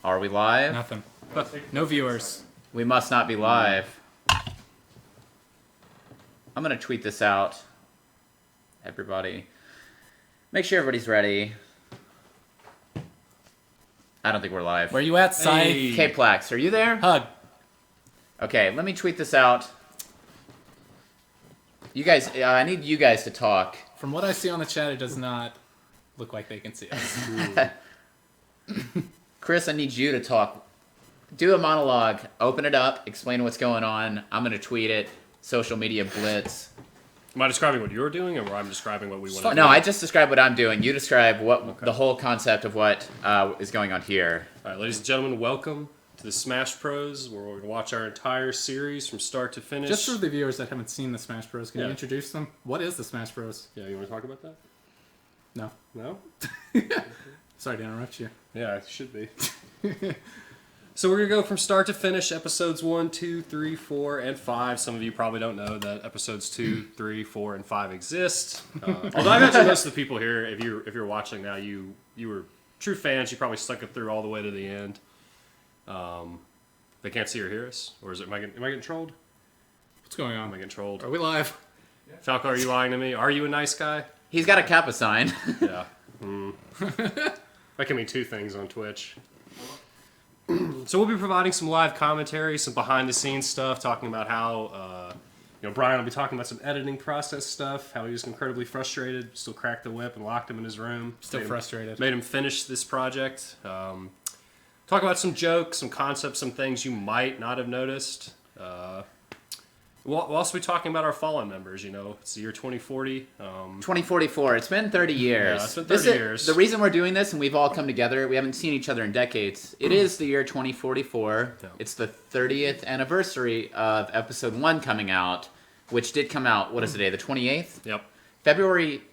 Are we live? Nothing. But no viewers. We must not be live. I'm going to tweet this out. Everybody. Make sure everybody's ready. I don't think we're live. Where you at, Scythe? Hey. K-Plax, are you there? Hug. Okay, let me tweet this out. You guys, I need you guys to talk. From what I see on the chat, it does not look like they can see us. Chris, I need you to talk. Do a monologue. Open it up. Explain what's going on. I'm going to tweet it. Social media blitz. Am I describing what you're doing, or I'm describing what we want to do? No, I just described what I'm doing. You describe what the whole concept of what is going on here. All right, ladies and gentlemen, welcome to the Smash Bros, where we're going to watch our entire series from start to finish. Just for the viewers that haven't seen the Smash Bros, can you Yeah. introduce them? What is the Smash Bros? Yeah, you want to talk about that? No. No? Sorry to interrupt you. Yeah, it should be. So we're going to go from start to finish, episodes 1, 2, 3, 4, and 5. Some of you probably don't know that episodes 2, 3, 4, and 5 exist. Although I imagine most of the people here, if you're watching now, you were true fans. You probably stuck it through all the way to the end. They can't see or hear us? Or is it, am I getting trolled? What's going Am I on? getting trolled? Are we live? Falco, are you lying to me? Are you a nice guy? He's got a Kappa sign. Yeah. That can mean two things on Twitch. So we'll be providing some live commentary, some behind-the-scenes stuff, talking about how, Brian will be talking about some editing process stuff, how he was incredibly frustrated, still cracked the whip and locked him in his room. Still frustrated. Made him finish this project. Talk about some jokes, some concepts, some things you might not have noticed. We'll also be talking about our fallen members. It's the year 2040. 2044. It's been 30 years. Yeah, it's been 30 years. The reason we're doing this, and we've all come together, we haven't seen each other in decades. It is the year 2044. Yeah. It's the 30th anniversary of episode 1 coming out, which did come out, what is the day, the 28th? Yep. February,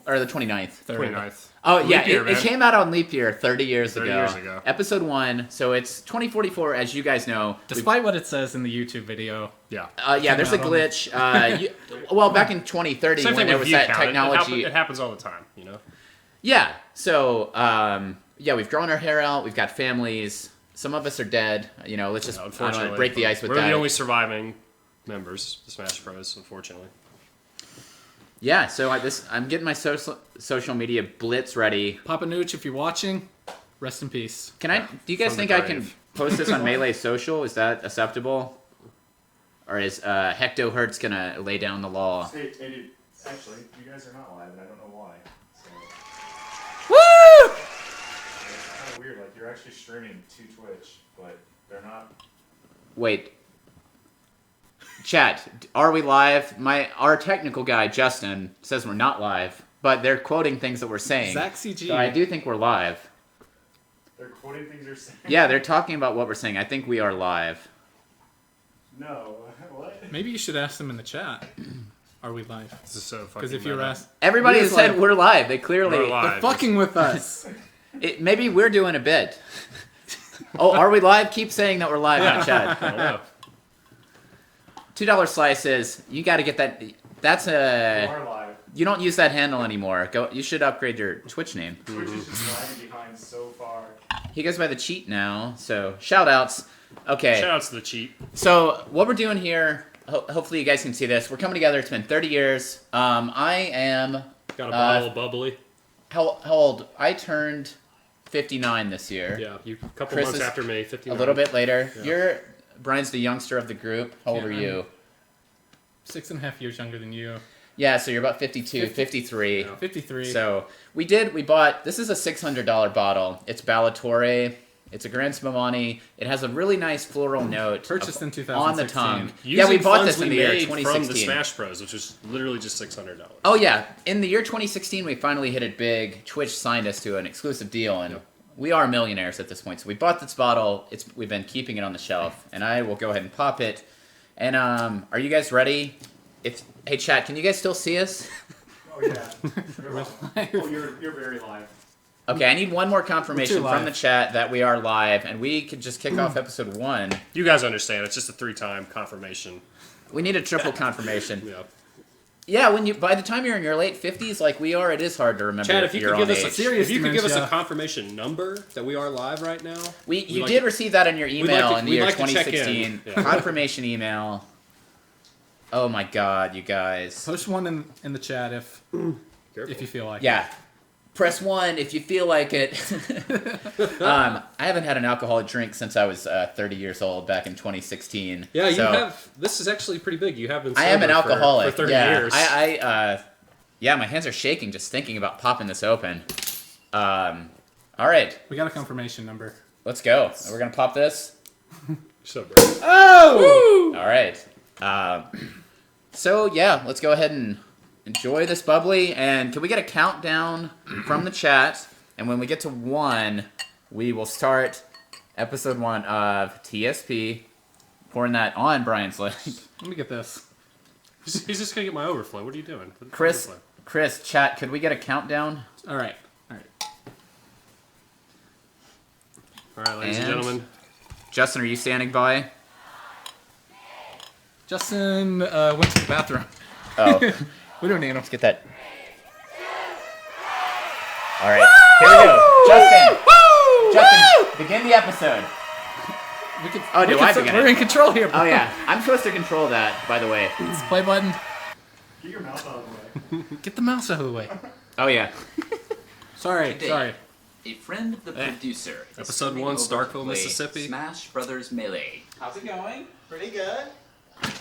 or the 29th? 29th. Oh, yeah, Leap year, it came out on leap year 30 years 30 ago. years ago. Episode 1, so it's 2044, as you guys know. Despite what it says in the YouTube video. Yeah. Yeah, there's a out on glitch. Back in 2030, Same when thing there with was view that count. technology. It happens all the time, Yeah, so, we've grown our hair out, we've got families, some of us are dead, let's just Unfortunately, break the ice with we're that. the only surviving members, the Smash Bros, unfortunately. Yeah, so I'm getting my social media blitz ready. Papa Nooch, if you're watching, rest in peace. Do you guys From think the I can grave. post this on Melee Social? Is that acceptable? Or is Hecto Hertz gonna lay down the law? Hey, dude, actually, you guys are not live, and I don't know why. So Woo! it's kind of weird. Like you're actually streaming to Twitch, but they're not. Wait. Chat, are we live? Our technical guy, Justin, says we're not live, but they're quoting things that we're saying. Zach CG. So I do think we're live. They're quoting things you're saying. Yeah, they're talking about what we're saying. I think we are live. No. What? Maybe you should ask them in the chat. Are we live? This is so fucking Because if you were meta. asked, Everybody has We're said live. we're live. They clearly... We're live. they're fucking with us. Maybe we're doing a bit. Oh, are we live? Keep saying that we're live on I chat. don't know. $2 slices. You got to get that. That's You a. are live. You don't use that handle anymore. You should upgrade your Twitch name. Twitch is just lagging behind so far. He goes by the cheat now. So shout outs. Okay. Shout outs to the cheat. So what we're doing here. Hopefully you guys can see this. We're coming together. It's been 30 years. I am. Got a bottle of bubbly. How old? I turned 59 this year. Yeah, you a couple Chris months is after me, 59. A little bit later. Yeah. Brian's the youngster of the group. How old Yeah, are you? 6.5 years younger than you. Yeah, so you're about 52, 53. Yeah. 53. So we bought, this is a $600 bottle. It's Ballatore. It's a Gran Spumani. It has a really nice floral note. Purchased in On the 2016. tongue. Using We bought funds this in we the year made 2016. from the Smash Bros, which was literally just $600. Oh yeah, in the year 2016 we finally hit it big. Twitch signed us to an exclusive deal and we are millionaires at this point. So we bought this bottle. We've been keeping it on the shelf and I will go ahead and pop it. And are you guys ready? Hey chat, can you guys still see us? Oh yeah. You're live. Oh, you're very live. Okay, I need one more confirmation We're too from the live. chat that we are live, and we could just kick off episode 1. You guys understand, it's just a 3-time confirmation. We need a triple confirmation. Yeah. Yeah, by the time you're in your late 50s, like we are, it is hard to remember. Chad, if you your could give own us age. serious if you could give us a dementia. confirmation number that we are live right now. You like did to- receive that in your email like to- in the we'd year like to check in. 2016. Yeah. Confirmation email. Oh my God, you guys. Post one in the chat if Careful. you feel like it. Yeah. Press 1 if you feel like it. I haven't had an alcoholic drink since I was 30 years old back in 2016. Yeah, you so have. This is actually pretty big. You have been. I am an sober for- alcoholic. for 30 yeah. years. Yeah, my hands are shaking just thinking about popping this open. All right, We got a confirmation number. let's go. We're gonna pop this. So, bro. Oh! All right. So yeah, let's go ahead and enjoy this bubbly. And can we get a countdown from the chat? And when we get to 1, we will start episode 1 of TSP. Pouring that on Brian's leg. Let me get this. He's just gonna get my overflow. What are you doing? Chris, chat, could we get a countdown? All right. All right, ladies and And- gentlemen. Justin, are you standing by? Justin went to the bathroom. Oh, We don't need him. let's get that. All right, here we go. Justin, begin the episode. We can, Oh, do I begin We're it? in control here. Oh yeah, I'm supposed to control that, by the way. It's play button. Get your mouth out of the way. Get the mouse out of the way. Oh yeah. Sorry. A friend of the producer. is Episode coming 1, over Starkville, to play Mississippi. Smash Brothers Melee. How's it going? Pretty good.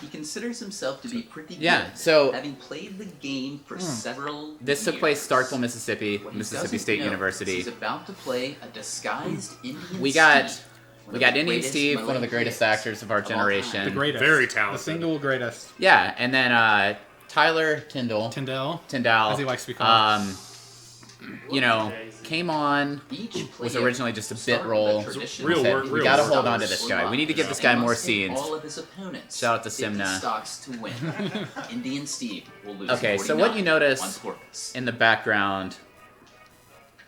He considers himself to be pretty Yeah, good, so- having played the game for several This took years. place Starkville, Mississippi, What he Mississippi doesn't State know is University. He's about to play a disguised Indian We got Steve, one we of got the Indian greatest Steve, one of the Melee greatest players actors of our of all time. generation. The greatest. Very The talented. single greatest. Yeah, and then Tyler Tyndall, Tyndall. Tyndall, As he likes to be called. you know, came on, Each was player originally just a bit started role. a tradition Real Said, work, we real gotta work. hold on to this guy. We need to give this guy And more must hit scenes. all of his opponents. Shout out to 50 Simna. stocks to win. Indian Steve will lose. Okay, so what you 49 notice on purpose. in the background,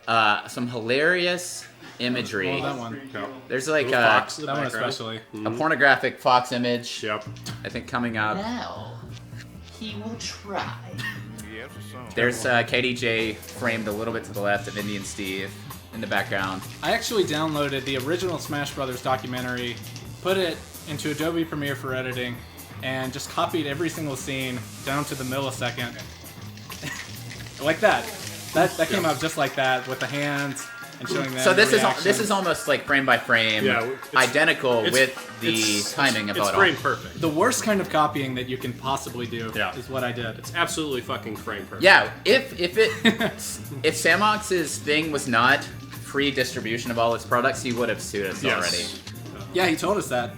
some hilarious imagery. Oh, that one. Yep. There's like Little fox in the That one background. especially. a pornographic fox image, Yep. I think, coming up. Now he will try. There's KDJ framed a little bit to the left of Indian Steve in the background. I actually downloaded the original Smash Brothers documentary, put it into Adobe Premiere for editing, and just copied every single scene down to the millisecond. Like that. That came out just like that with the hands and showing them. So this the is reactions. almost like frame by frame, Yeah, it's- identical it's- with the it's- timing of It's it frame all. perfect. The worst kind of copying that you can possibly do Yeah. is what I did. It's absolutely fucking frame perfect. Yeah, if Samox's thing was not free distribution of all its products, he would have sued us Yes. already. Yeah, he told us that.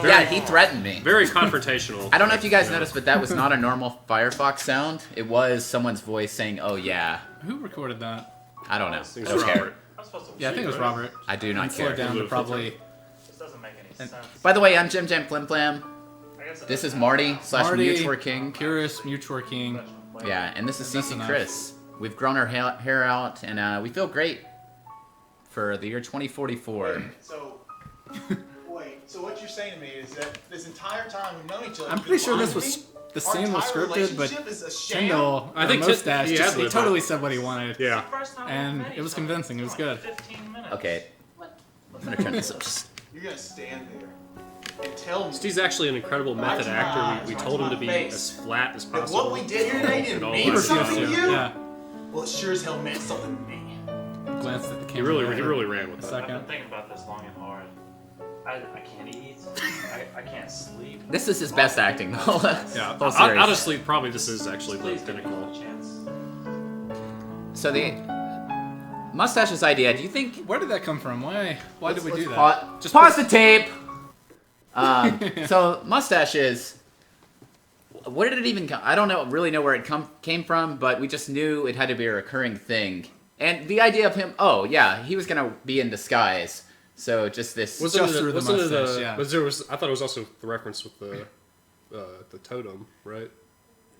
Yeah, he threatened me. Very confrontational. I don't know if you guys Yeah. noticed, but that was not a normal Firefox sound. It was someone's voice saying, "Oh yeah." Who recorded that? I don't know. I Thanks, don't care. Robert. I'm supposed to Yeah, I think it was Robert. I do not And slowed care. down to probably This doesn't make any sense. By the way, I'm Jim Jam Flim Flam. I guess This is Marty / Marty, Mewtwerking. Purist, Mewtwerking. Yeah, and this is That's CC enough. Kris. We've grown our hair out, and we feel great for the year 2044. So, wait. So what you're saying to me is that this entire time we've known each other, I'm pretty sure you this lied was to me? the Our scene was entire scripted, but relationship is a sham? Tyndall, I think Mustache, he just, had he to totally have- said what he wanted. Yeah. And it was convincing. It was good. 15 minutes. Okay. I'm gonna turn this up. You're gonna stand there and tell me Steve's actually an incredible method Watch my actor. eyes, We watch told him my to be face. as flat as that possible. what we did here today didn't all mean that something to stuff. you? Yeah. Well, it sure as hell meant something to me. Glanced at the He camera. really for ran with a that. I've been second. thinking about this long and hard. I can't eat. I can't sleep. This is his best acting, the whole, Yeah. whole series. Honestly, probably this is actually the Please give me pinnacle. a chance. So the Mustache's idea. Do you think? Where did that come from? Why did we do that? Just pause the tape. So Mustache is. Where did it even come? I don't really know where it came from, but we just knew it had to be a recurring thing. And the idea of him, oh yeah, he was gonna be in disguise. So just this. Wasn't Just it, through the wasn't it, mustache, yeah. I thought it was also the reference with the totem, right?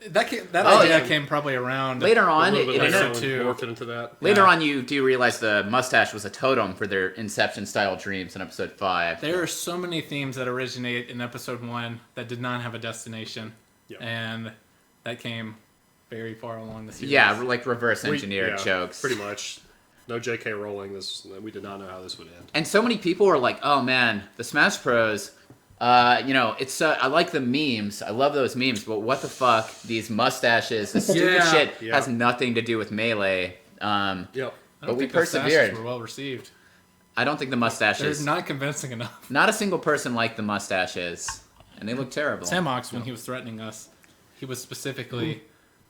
That Oh, idea yeah. came probably around Later on, A little bit it later ended on, up too. morphed into that. Later Yeah. on, you do realize the mustache was a totem for their Inception-style dreams in episode 5. There are so many themes that originate in episode 1 that did not have a destination. Yeah. And that came very far along the series. Yeah, like reverse engineered jokes. Pretty much. No J.K. Rowling. We did not know how this would end. And so many people were like, "Oh man, the Smash Bros. It's I like the memes. I love those memes, but what the fuck? These mustaches, this stupid shit has nothing to do with Melee." Yep. I But don't we think the stashes persevered. were well received. I don't think the mustaches. They're not convincing enough. Not a single person liked the mustaches, and they look terrible. Samox, when he was threatening us, he was specifically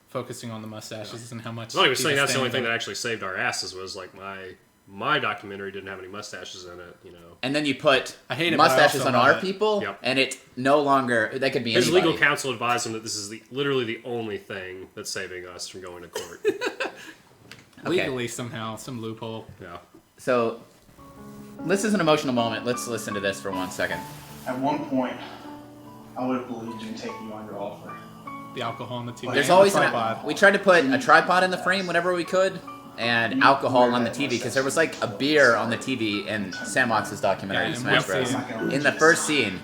focusing on the mustaches and how much. Well, he was saying that's the standing only thing up. that actually saved our asses was like my documentary didn't have any mustaches in it. And then you put I hate it, but I mustaches also on love our it. people, Yep. and it's no longer. They could be His anybody. legal counsel advised him that this is literally the only thing that's saving us from going to court. Legally somehow, some loophole. Yeah. So, this is an emotional moment. Let's listen to this for 1 second. At one point, I would have believed you and taken you on your offer. The alcohol on the TV. There's and always the an, tripod. we tried to put a tripod in the frame whenever we could, and alcohol on the TV because there was like a beer on the TV in Samox's documentary, Yeah, in Smash one Bros. scene. In the first scene,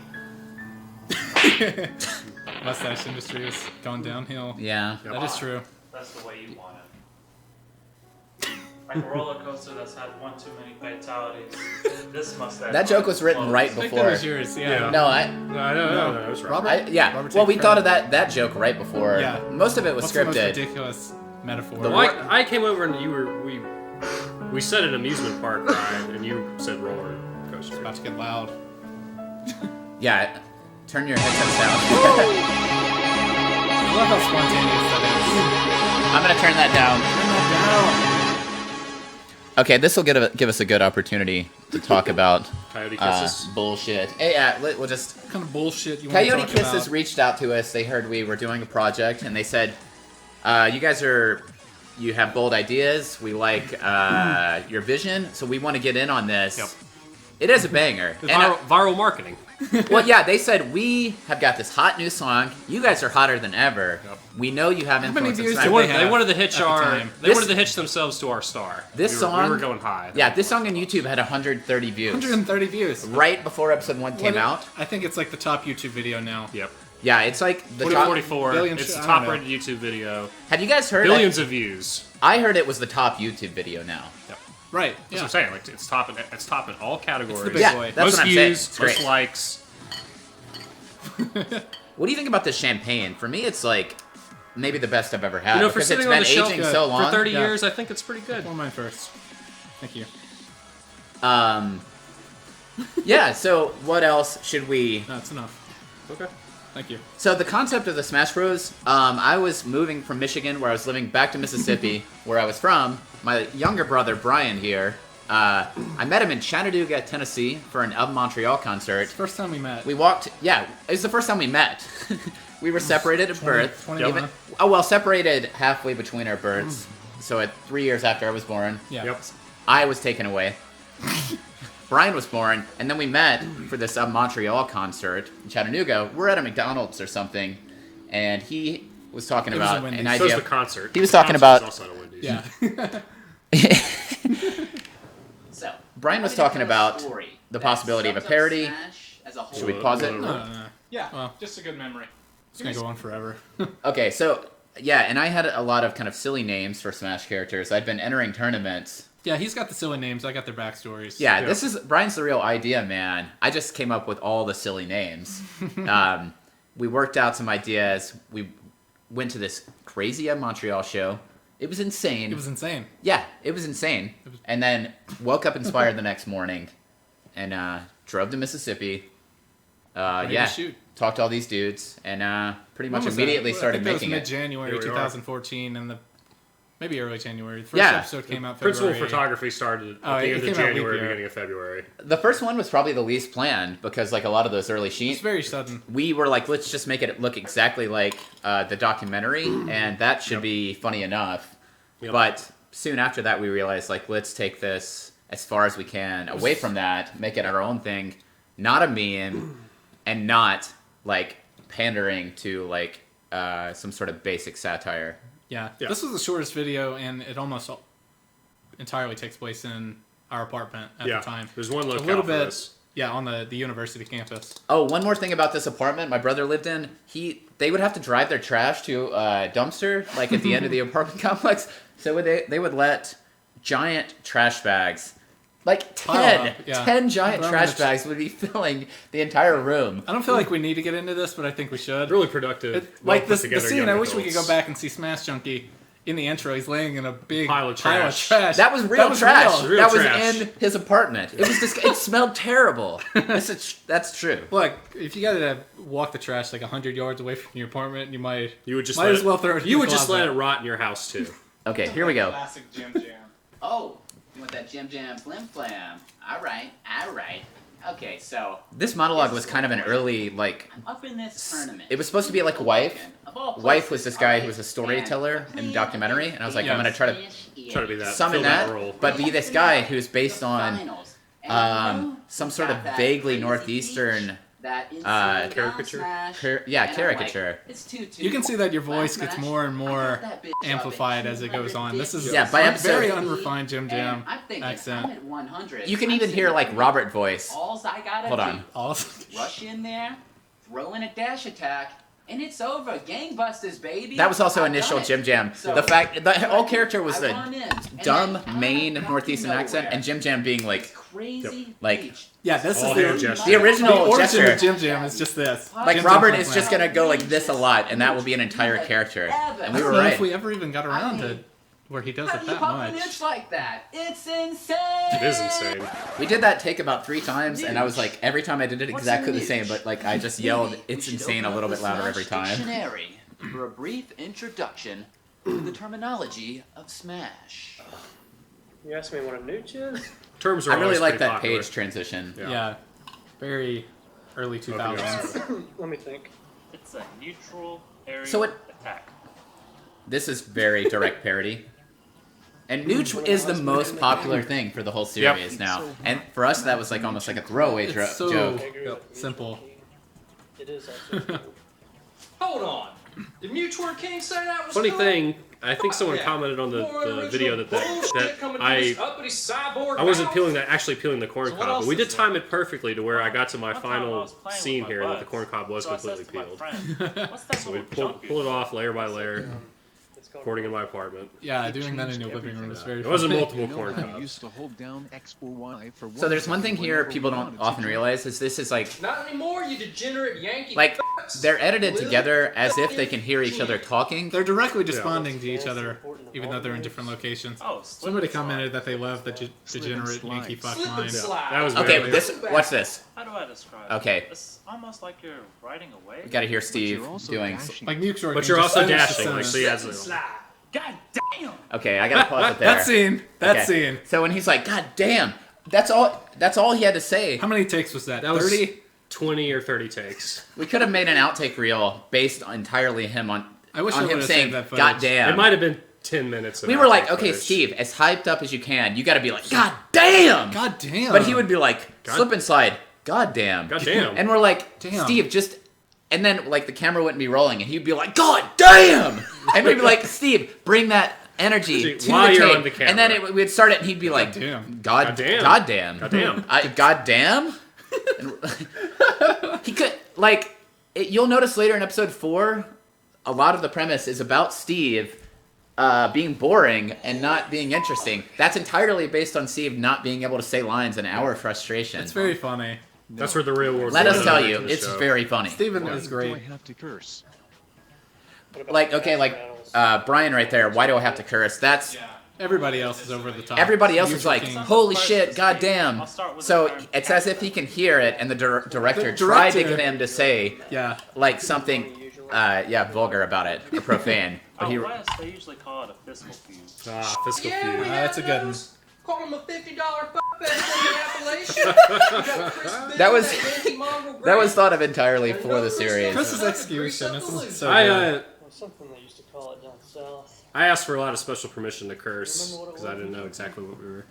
Mustache industry has gone downhill. yeah. That is true. That's the way you want it. Like a roller coaster that's had one too many fatalities. This mustache. That joke was written right I think that before. was yours. Yeah. No, No, that's right. Robert? yeah. Robert Well, we takes thought of credit. that joke right before. Yeah. Most of it was What's the most scripted. ridiculous metaphor? The Well, I came over and we said an amusement park ride, and you said roller coaster. About to get loud. Yeah. Turn your headsets down. I love how spontaneous that I'm gonna turn that down. Okay, this will give us a good opportunity to talk about Coyote kisses. bullshit. Hey, yeah, we'll just. What kind of bullshit you want to Coyote talk Kisses about? reached out to us. They heard we were doing a project, and they said, "You guys you have bold ideas. We like your vision, so we want to get in on this." Yep. It is a banger. And Viral marketing. well, yeah, they said we have got this hot new song. You guys are hotter than ever. Yep. We know you have many influence. in views Smash do Bros." we They have wanted to hitch at the time? They This- wanted to hitch themselves to our star. This we song- were going high. Yeah, this song on YouTube had 130 views. 130 views. Right before episode 1 came out. I think it's like the top YouTube video now. Yep. Yeah, it's like the top. 44. Billion It's the I don't top know. rated YouTube video. Have you guys heard? Billions of views. I heard it was the top YouTube video now. Yep. Right. That's Yeah. what I'm saying. Like it's top in all categories. big Yeah, boy. that's most what I'm views, saying. It's most great. likes. What do you think about this champagne? For me, it's like maybe the best I've ever had For because it's sitting on been the shelf aging so long. for 30 Yeah. years, I think it's pretty good. Pour mine first. Thank you. Yeah. So what else should we? No, it's enough. Okay. Thank you. So the concept of the Smash Bros. I was moving from Michigan, where I was living, back to Mississippi, where I was from. My younger brother Brian here. I met him in Chattanooga, Tennessee, for an Of Montreal concert. First time we met. We walked. Yeah, it was the first time we met. We were separated at birth. 21. Separated halfway between our births. So at 3 years after I was born, Yeah. Yep. I was taken away. Brian was born, and then we met for this Montreal concert in Chattanooga. We're at a McDonald's or something, and he was talking It was about a Wendy's. an So is idea. the concert. He was The talking concert's about- also at a Wendy's. Yeah. So, Brian was how do you talking tell about story the that possibility of a sums up parody. Smash as a whole? Should we pause it? No, no, no. Yeah, Well. just a good memory. It's gonna go on forever. Okay, so yeah, and I had a lot of kind of silly names for Smash characters. I'd been entering tournaments. Yeah, he's got the silly names. I got their backstories. Yeah, this is Brian's the real idea, man. I just came up with all the silly names. We worked out some ideas. We went to this crazy Montreal show. It was insane. It was insane. Yeah, it was insane. And then woke up inspired the next morning, and drove to Mississippi. Ready to Yeah, shoot. talked to all these dudes, and pretty much When was immediately that? started I think making that it. was mid-January Here we are. 2014, and maybe early January. The first Yeah. episode came out Principal February. photography started Oh, at the it end came of out leap January, year. beginning of February. The first one was probably the least planned because, like a lot of those early It's sheets, very sudden. we were like, let's just make it look exactly like the documentary, and that should be funny enough. Yep. But soon after that, we realized, like, let's take this as far as we can away from that, make it our own thing, not a meme, and not like pandering to like some sort of basic satire. Yeah. Yeah. This was the shortest video, and it almost entirely takes place in our apartment at Yeah, the time. there's one A locale little for bit this. Yeah, on the university campus. Oh, one more thing about this apartment my brother lived in. They would have to drive their trash to a dumpster, like at the end of the apartment complex. So they would let giant trash bags, like 10 giant trash bags would be filling the entire room. I don't feel like we need to get into this, but I think we should. Really productive. Like the scene, I wish we could go back and see Smash Junkie. In the intro, he's laying in a big pile of trash. That was real trash. Real that trash. was in his apartment. It was it smelled terrible. That's true. Look, if you gotta walk the trash like 100 yards away from your apartment, you might just as well throw it. You would just let it rot in your house too. Okay, here we go. Classic Jim Jam. Oh, you want that Jim Jam Flim Flam? All right. Okay, so This monologue was kind of an early like. up in this tournament. It was supposed to be like Wife. Of all Wife was this guy places, who was a alright, storyteller and in the documentary, and I was like, Yeah. I'm gonna try to Try to be that. summon fill that, role. but be this guy who's based on Finals. And you know some who's sort got of that vaguely crazy northeastern beach, that insane caricature? down smash, yeah, and I'm caricature. Like, it's 2-2. You can see that your voice Last gets match, more and I more got that bitch up amplified at as it goes on. This is Yeah, by a episode- very unrefined Jim And Jam I'm thinking, accent. I'm at 100. You can I'm even hear sitting like there. Robert voice. Alls I gotta Hold do, on. rush in there, throw in a dash attack, and it's over. Gangbusters, baby. That was also I've initial done it. Jim Jam. So- The fact the whole character was I a run in, and dumb then out Maine of northeastern fucking accent, nowhere, and Jim Jam being like crazy like- beach. Yeah, this All is hair the gesture. the original the origin gesture. of Jim Jam is just this. Like Jim Robert Jam is Flim just Flam. gonna go like this a lot, and that will be an entire character. And we I were don't know right. if we ever even got around to where he does How it do you that pop an much. itch like that? It's insane. It is insane. We did that take about 3 times, and I was like, every time I did it exactly the same, but like I just yelled, Maybe "It's we should insane" a open little up bit the louder every Smash time. Dictionary for a brief introduction to the terminology of Smash. You asked me what a nooch is? Terms are I really always like pretty that popular. page transition. Yeah, very early 2000s. Let me think. It's a neutral area So it- attack. This is very direct parody. And Nooch is the most popular thing for the whole series now. And for us, that was like almost like a throwaway It's so joke. simple. It is actually. Hold on. Did Mewtwerking say that was Funny cool? thing, I think someone Yeah. commented on More the original video that bullshit coming from this uppity cyborg I wasn't mouth? peeling actually peeling the corn So what cob, else but we did is there? time it perfectly to where I got to my One time I final was playing scene with my here that the buds. corn cob was So I said completely to my peeled. friend, "What's that So we little pull it junky?" off layer by layer, It's called recording in my apartment. Yeah, doing that in your living room is very It wasn't funny. multiple corn cobs. So there's one thing here people don't often realize is this is like Not anymore, you degenerate Yankee. like fucks. they're edited together as if they can hear each other talking. They're directly responding to each other, even though they're in different locations. Oh, slip Somebody and slide. commented that they love the degenerate Yankee fuck Slip and line. slide. That was Okay, very- this watch this. How do I describe it? Okay. It's almost like you're riding away. We gotta hear Steve doing. Like Mewtwerking. But you're just also finished the dashing, like sentence. so he has a Slide. God damn! Okay, I gotta pause it there. That scene. That Okay. scene. So when he's like, "God damn," that's all he had to say. How many takes was that? That was 30? 20 or 30 takes. We could have made an outtake reel based entirely him on I wish I on him would've saying, saved that footage. "God damn." It might have been 10 minutes. Of We were like, outtake "Okay, footage. Steve, as hyped up as you can. You gotta be like, God damn." God damn. But he would be like, God- slip and slide, God damn. God damn. And we're like, Damn. Steve, just. And then, like, the camera wouldn't be rolling, and he'd be like, God damn! And we'd be like, Steve, bring that energy to While the you're tape. on the camera. And then we'd start it, and he'd be like, damn. God damn. God damn. God damn. God damn? He could, like, you'll notice later in episode 4, a lot of the premise is about Steve being boring and not being interesting. That's entirely based on Steve not being able to say lines and our frustration. It's very funny. That's where the real world. Let us tell in you, the it's show. very funny. Steven is great. What about Like, the okay, gas like, battles? Brian right there, why do I have to curse? That's, Everybody else is over the top. everybody else is like, Mewtwerking. holy shit, goddamn. I'll start with So the term it's as if he can hear it, and the director The tried to director- get him to say, Yeah. like, something, vulgar about it, or profane. But Out he, west, they usually call it a fiscal fuse. Fiscal Yeah, feud. we that's a have good one. those. Call him a $50 fest in Appalachia. That was thought of entirely for the series. Chris's execution is so I good. Well, something they used to call it down south. I asked for a lot of special permission to curse Remember what it because I was? didn't know exactly what we were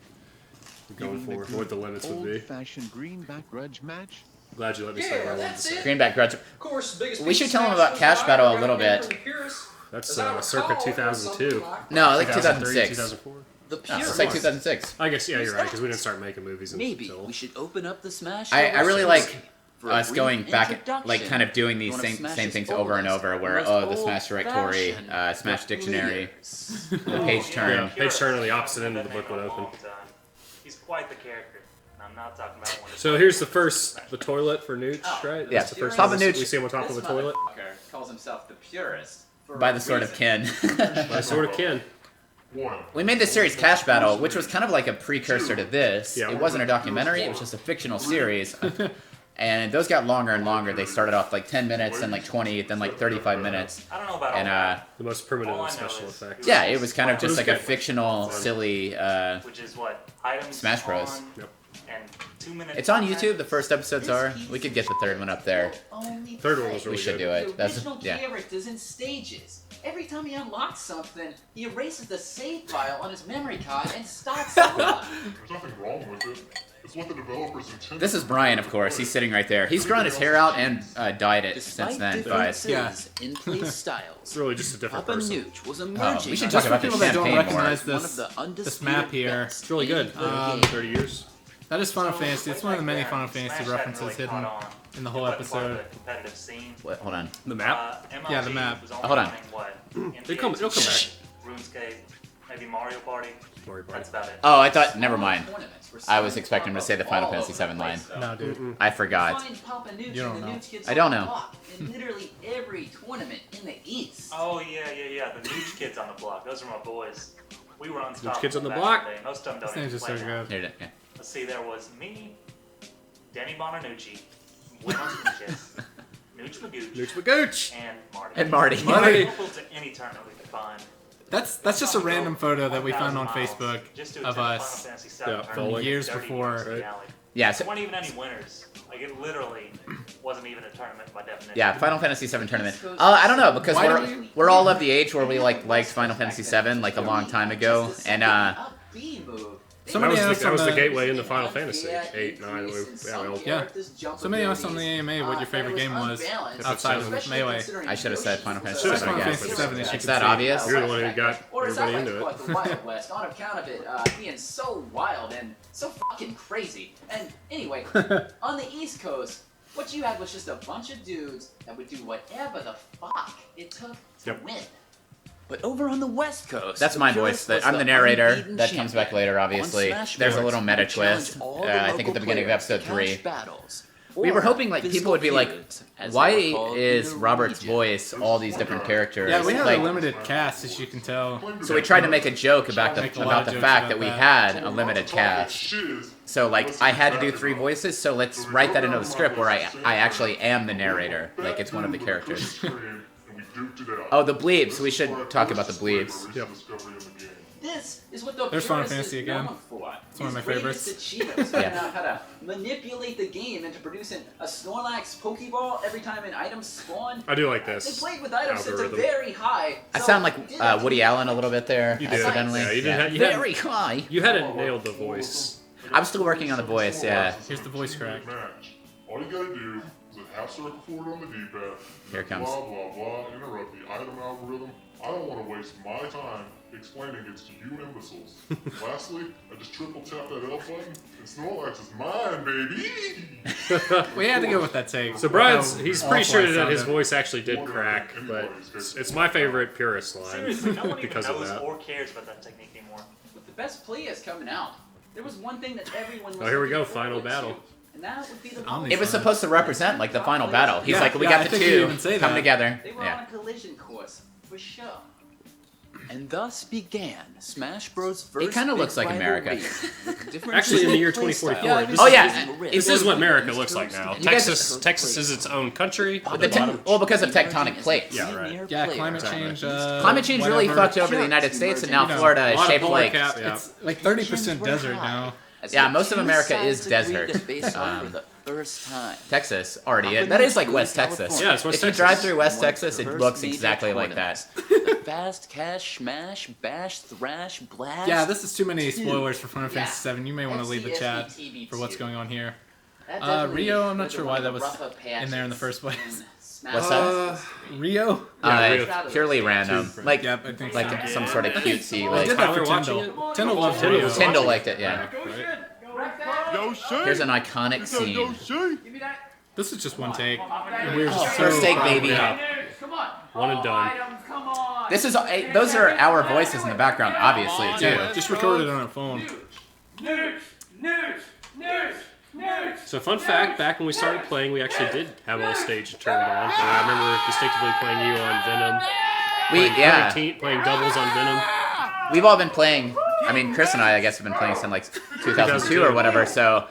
going for, what the limits would be. Old-fashioned greenback grudge match. Glad you let me say what I wanted to that's say. it. Greenback Grudge. Of course, the biggest We piece should of tell him smash about Cash was Battle a live little from bit. the purists. That's As I circa recall, it was 2002. something like No, like Two 2006. 2004. the No, purist. it's like 2006. I guess, yeah, you're right, because we didn't start making movies Maybe until... we should open up the Smash. I Brothers really series like for a us brief going back, introduction like kind of doing these to one of same Smash's things over and oldest, over. Where most the Smash directory, old-fashioned Smash dictionary, players. the page turn. Yeah, page turn on the opposite end of the book would open. He's quite the character. And I'm not talking about one. So here's the toilet for Nooch, right? Yeah. That's the first Papa time Nooch. we see him on top of a toilet. Calls himself the purist. By the sword of Ken. By sort of kin. We made this series Cash Battle, which was kind of like a precursor to this. Yeah. It wasn't a documentary, it was just a fictional series. And those got longer and longer. They started off like 10 minutes, then like 20, then like 35 minutes. I don't know about all And that, The most primitive All of I know special is- effects. yeah, it was kind of It just was like a good. fictional, silly. which is what items Smash Bros. on Yep. and 2 minutes. It's on YouTube. The first episodes are. We could get the third one up there. Third one was really We should good. do it. The That's original yeah. characters in stages. Every time he unlocks something, he erases the save file on his memory card and starts over. There's nothing wrong with it. It's what the developers intended. This is Brian, of course. He's sitting right there. He's grown his hair out and dyed it Despite since then. But differences in play It's styles, really just a different Papa person. Nooch was emerging. we should Just talk for about the people that don't champagne more. recognize one of this, the this map here, best It's really good. in the game. 30 years. that is Final Fantasy. It's one of the many Way back Final then, Fantasy Smash hadn't references really hidden caught on. in the whole It wasn't part of episode. the competitive scene. What, hold on. The map? Yeah, the MLG map. was only Hold on. running, what, It'll come NBA, back. RuneScape, maybe Mario Party. Mario Party. That's about it. Oh, I thought. Never mind. Tournaments were I was set expecting him to say the Final all Fantasy over the VII line. place, though. No, dude. I forgot. Find Papa Nooch You don't and the know. Nooch kids I don't on the know. block in literally every tournament in the East. Oh yeah. The Nooch kids on the block. Those are my boys. We were unstoppable. Kids on the back block? in the day. Most of them These don't even names are play so now. good. Here, yeah. Let's see. There was me, Danny Bonanucci, Buenos Nooches, Nooch Magooch, Nooch Magooch! and Marty. And Marty. Marty. Equal to any tournament we could find. That's just a random photo that we found on 1,000 Facebook miles just to of attend a us. Final Fantasy VII Yeah, tournament following. Years 30 before. minutes in the Right. alley. Yeah, There so, weren't even any winners. Like it literally wasn't even a tournament by definition. yeah. Final Fantasy VII tournament. I don't know because Why we're do we- we're all of the age where we liked Final Fantasy VII like a long time ago, and Somebody That was asked the, that on was the the gateway into Final Fantasy. 8, 9, Yeah. Somebody asked on the AMA what your favorite game was outside of Melee. I should have said Final Fantasy Should've VII, I Final guess. Fantasy VII, as you It's can that see. obvious. You're the one who got Or as everybody I into like it. to call it, the Wild West, on account of it being so wild and so fucking crazy. And anyway, on the East Coast, what you had was just a bunch of dudes that would do whatever the fuck it took to Yep. win. But over on the West Coast, That's the my Purist voice. was I'm the narrator. unbeaten That comes back champion. later, On obviously. Smash There's a Bros, little meta he challenged twist. all the I think local at the beginning of players episode to 3. cash battles. We were Or hoping like physical people would be like, feuds, as why they were called is in the Robert's region. voice all these different characters? Yeah, we had like, a limited cast, as you can tell. so we tried to make a joke about Make a lot about of the jokes fact about that we that. had a limited cast. Shiz. So like I had to do 3 voices, so let's write that into the script where I actually am the narrator. Like it's one of the characters. Oh, the bleeps. We should talk about the bleeps. Yep. This is what the There's Final Purist Fantasy is again. known for. It's one of His my greatest favorites. achievements figuring out how to manipulate the game into producing a Snorlax Pokeball every time an item spawned. I do like They this. played with items that's a algorithm. very high. I so sound like we did have to Woody be- Allen a little bit there. You did. Accidentally. Yeah, you did have- you had- Very high. You hadn't nailed the voice. I'm still working on the voice. Yeah. Here's the voice crack. Match. All you gotta do is a half circle forward on the D-pad. Here it comes. Blah, blah, blah. Interrupt the item algorithm. I don't want to waste my time explaining it to you imbeciles. Lastly, I just triple tap that L button, and Snorlax is mine, baby! We had to go with that take. So Brian's, How he's pretty awful I sure that his sounded. voice actually did crack, but it's my favorite purist line Seriously, no one even because of knows that. or cares about that technique anymore. With the best players coming out, there was one thing that everyone was Oh, here we go, looking final forward battle. to, and that would be the Omni- It was supposed to represent like the final battle. He's Yeah, like, we yeah, I got the think you 2 even say come that. together. They were on Yeah. a collision course, for sure. And thus began Smash Bros. First kinda big looks like America. rivalry, with different Actually, in the year play 2044, styles. this Oh is- yeah. This is what America looks like now. You guys- Texas is its own country. Well, because of tectonic plates. Yeah, right. Yeah, climate change. Climate change really whatever. fucked over the United States, and now You know, Florida A is lot of shaped polar like. cap, yeah. It's like 30% desert now. As Yeah, the most of two America is sides agreed desert. to face off for the first time. Texas already is. That is like West Texas. Yeah, it's West If you Texas. drive through West One of Texas, the it first looks major exactly like that. tournaments. The fast cash smash bash thrash blast. Yeah, this is too many Two. spoilers for Final Yeah. Fantasy VII. You may want to leave the chat FCSBTV2. for what's going on here. That definitely Rio, I'm not was sure one why of that the was rougher in there in the patches first place. Smash What's Bros. Rio? Rio. Purely random. Like, Yep, I think like so. some sort of cutesy, I like, did that for Tyler watching Tyndall. Tyndall loves Rio. Tyndall liked it, yeah. Yo, Shay. Here's an iconic scene. Shay. This is just one take. And we're Oh, just first so take, proud of baby. it. One and done. This is those are our voices in the background, obviously, too. Yeah, just recorded it on a phone. So fun fact, back when we started playing, we actually did have all stage turned on. I remember distinctively playing you on Venom. Playing doubles on Venom. We've all been playing. I mean, Chris and I guess, have been playing since like 2002 or whatever. So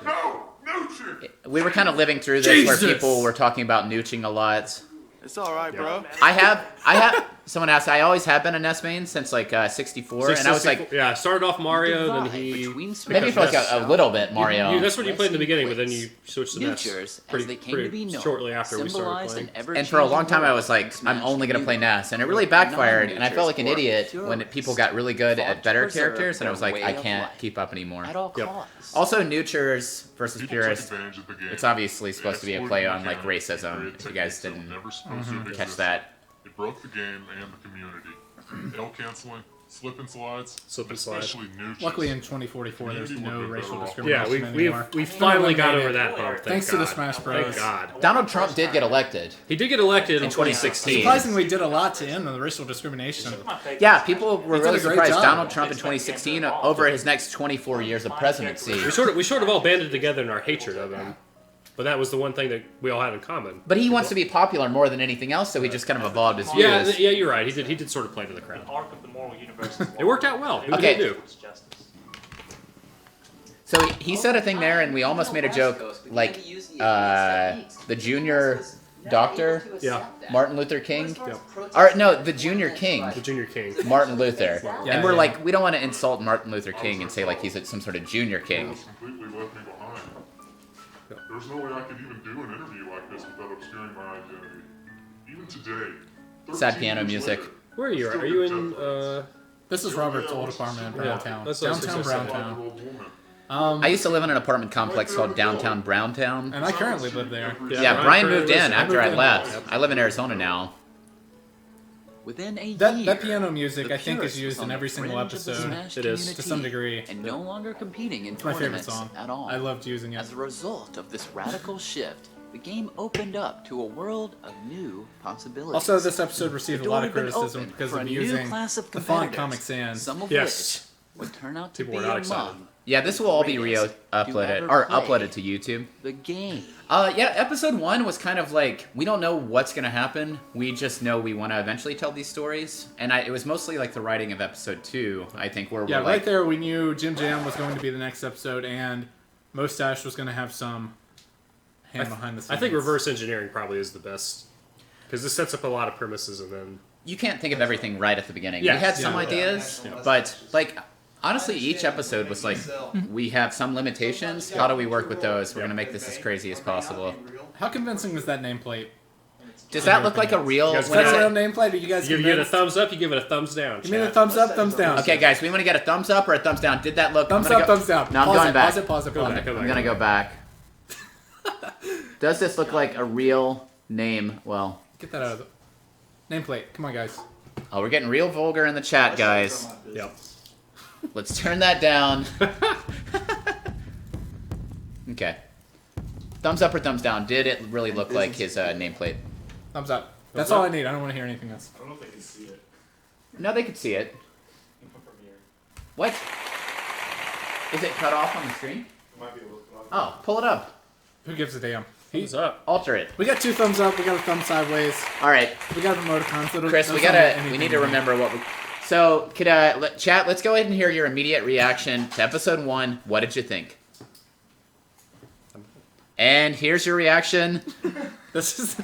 we were kind of living through this where people were talking about nooching a lot. It's alright, bro. I have. Someone asked. I always have been a NES main since like 64, and I was like, yeah, I started off Mario, then he maybe for like a little bit Mario. That's what you played in the beginning, but then you switched to NES Newtures, pretty, as they came to be known, shortly after we started playing. And for a long time, I was like, I'm only gonna play NES, and it really backfired. And I felt like an idiot when people got really good at better characters, and I was like, I can't keep up anymore. At all costs. Also, Newtures versus People took Purists. advantage of the game. It's obviously supposed to be a play on like Exploited racism. If you guys didn't never supposed to have catch existed. that. It broke the game and the community. L canceling, slip and slides, especially nooches. Luckily in 2044 there's no racial Yeah, discrimination anymore. we finally got over that hump. Thanks to the Smash Bros. Thank God. Donald Trump did get elected. He did get elected in 2016. Surprisingly did a lot to end the racial discrimination. Yeah, people were He did really a great surprised. job. Donald Trump in 2016 over his next 24 years of presidency. We sort of all banded together in our hatred of him. But that was the one thing that we all had in common. But he wants to be popular more than anything else, so he just kind of evolved his Yeah, views. yeah, you're right. He did sort of play to the crowd. Arc of the moral universe. It worked out well. It was Okay. good. So he said a thing there, and we almost made a joke, like the junior doctor, Yeah. Martin Luther King, or no, the junior king, The Junior King. Martin Luther, Yeah, and we're yeah. like, we don't want to insult Martin Luther King and say like he's some sort of junior king. Completely left me behind. There's no way I could even do an interview like this without obscuring my identity. Even today. Sad 13 piano years music. later, Where are you? still Are you get in? death This is Robert's old apartment in Browntown. that's what I was Downtown gonna say. Browntown. I used to live in an apartment complex called Downtown Browntown. And I currently live there. Yeah, Brian moved in I after I moved in. left. I live in Arizona now. Within a That year, piano music the I think is Purist used was on in the every single fringe of the episode. Smash It is. community To some degree. and no longer competing in It's my favorite tournaments song. at all. I loved using it. As a result of this radical shift, the game opened up to a world of new possibilities. Also, this episode received The a lot door of had been criticism opened because for of a new using class of the font competitors, Comic Sans. some of Yes. which would turn out to People be were not among excited. Yeah, this will all be greatest uploaded to or ever play uploaded to YouTube. the game. Yeah, episode 1 was kind of like, we don't know what's gonna happen. We just know we want to eventually tell these stories, and it was mostly like the writing of episode 2. I think where Yeah, we're right like, there we knew Jim Jam was going to be the next episode, and Mustache was going to have some hand behind the scenes. I think reverse engineering probably is the best because this sets up a lot of premises and then. you can't think of everything right at the beginning. Yeah, We had yeah, some yeah. ideas, but like honestly, each episode was like, we have some limitations. How do we work with those? We're gonna make this as crazy as possible. How convincing was that nameplate? Does that look like a real? You guys Is that what a is real it? nameplate? Are you guys You give it a convinced? thumbs up, you give it a thumbs down. Give me the chat. thumbs up, thumbs down. Okay, guys, we want to get a thumbs up or a thumbs down. Did that look? Thumbs I'm gonna up, go- thumbs down. No, I'm Pause going it, back. Pause it, pause it, Go pause back, it. go I'm back. gonna go back. Does this look like a real name? Well, Get that out of the... Nameplate. Come on, guys. oh, we're getting real vulgar in the chat, guys. Yep. Let's turn that down. Okay. Thumbs up or thumbs down? Did it really look like his nameplate? Thumbs up. That's Thumbs all up. I need. I don't want to hear anything else. I don't know if they can see it. No, they could see it. What? Is it cut off on the screen? It might be a little. Oh, pull it up. Who gives a damn? Thumbs up. Alter it. We got 2 thumbs up. We got a thumb sideways. All right, We got emoticons. So Chris, those we don't mean gotta. We anything need to me. remember what we. So, could chat? Let's go ahead and hear your immediate reaction to episode 1. What did you think? And here's your reaction. This is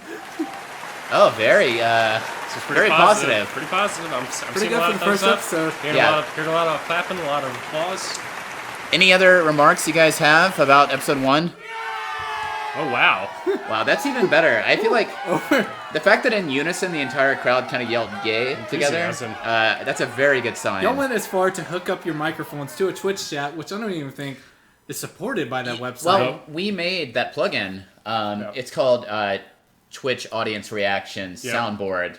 Oh, very, This is pretty very positive. Pretty positive. I'm pretty seeing good a lot for of the thumbs first up. episode. Hearing Yeah. heard a lot of clapping, a lot of applause. Any other remarks you guys have about episode 1? Oh wow. Wow, that's even better. I feel like the fact that in unison the entire crowd kind of yelled "gay" together. Enthusiasm. That's a very good sign. Y'all went as far to hook up your microphones to a Twitch chat, which I don't even think is supported by that website. Well, we made that plugin. It's called Twitch audience reactions Yeah. soundboard,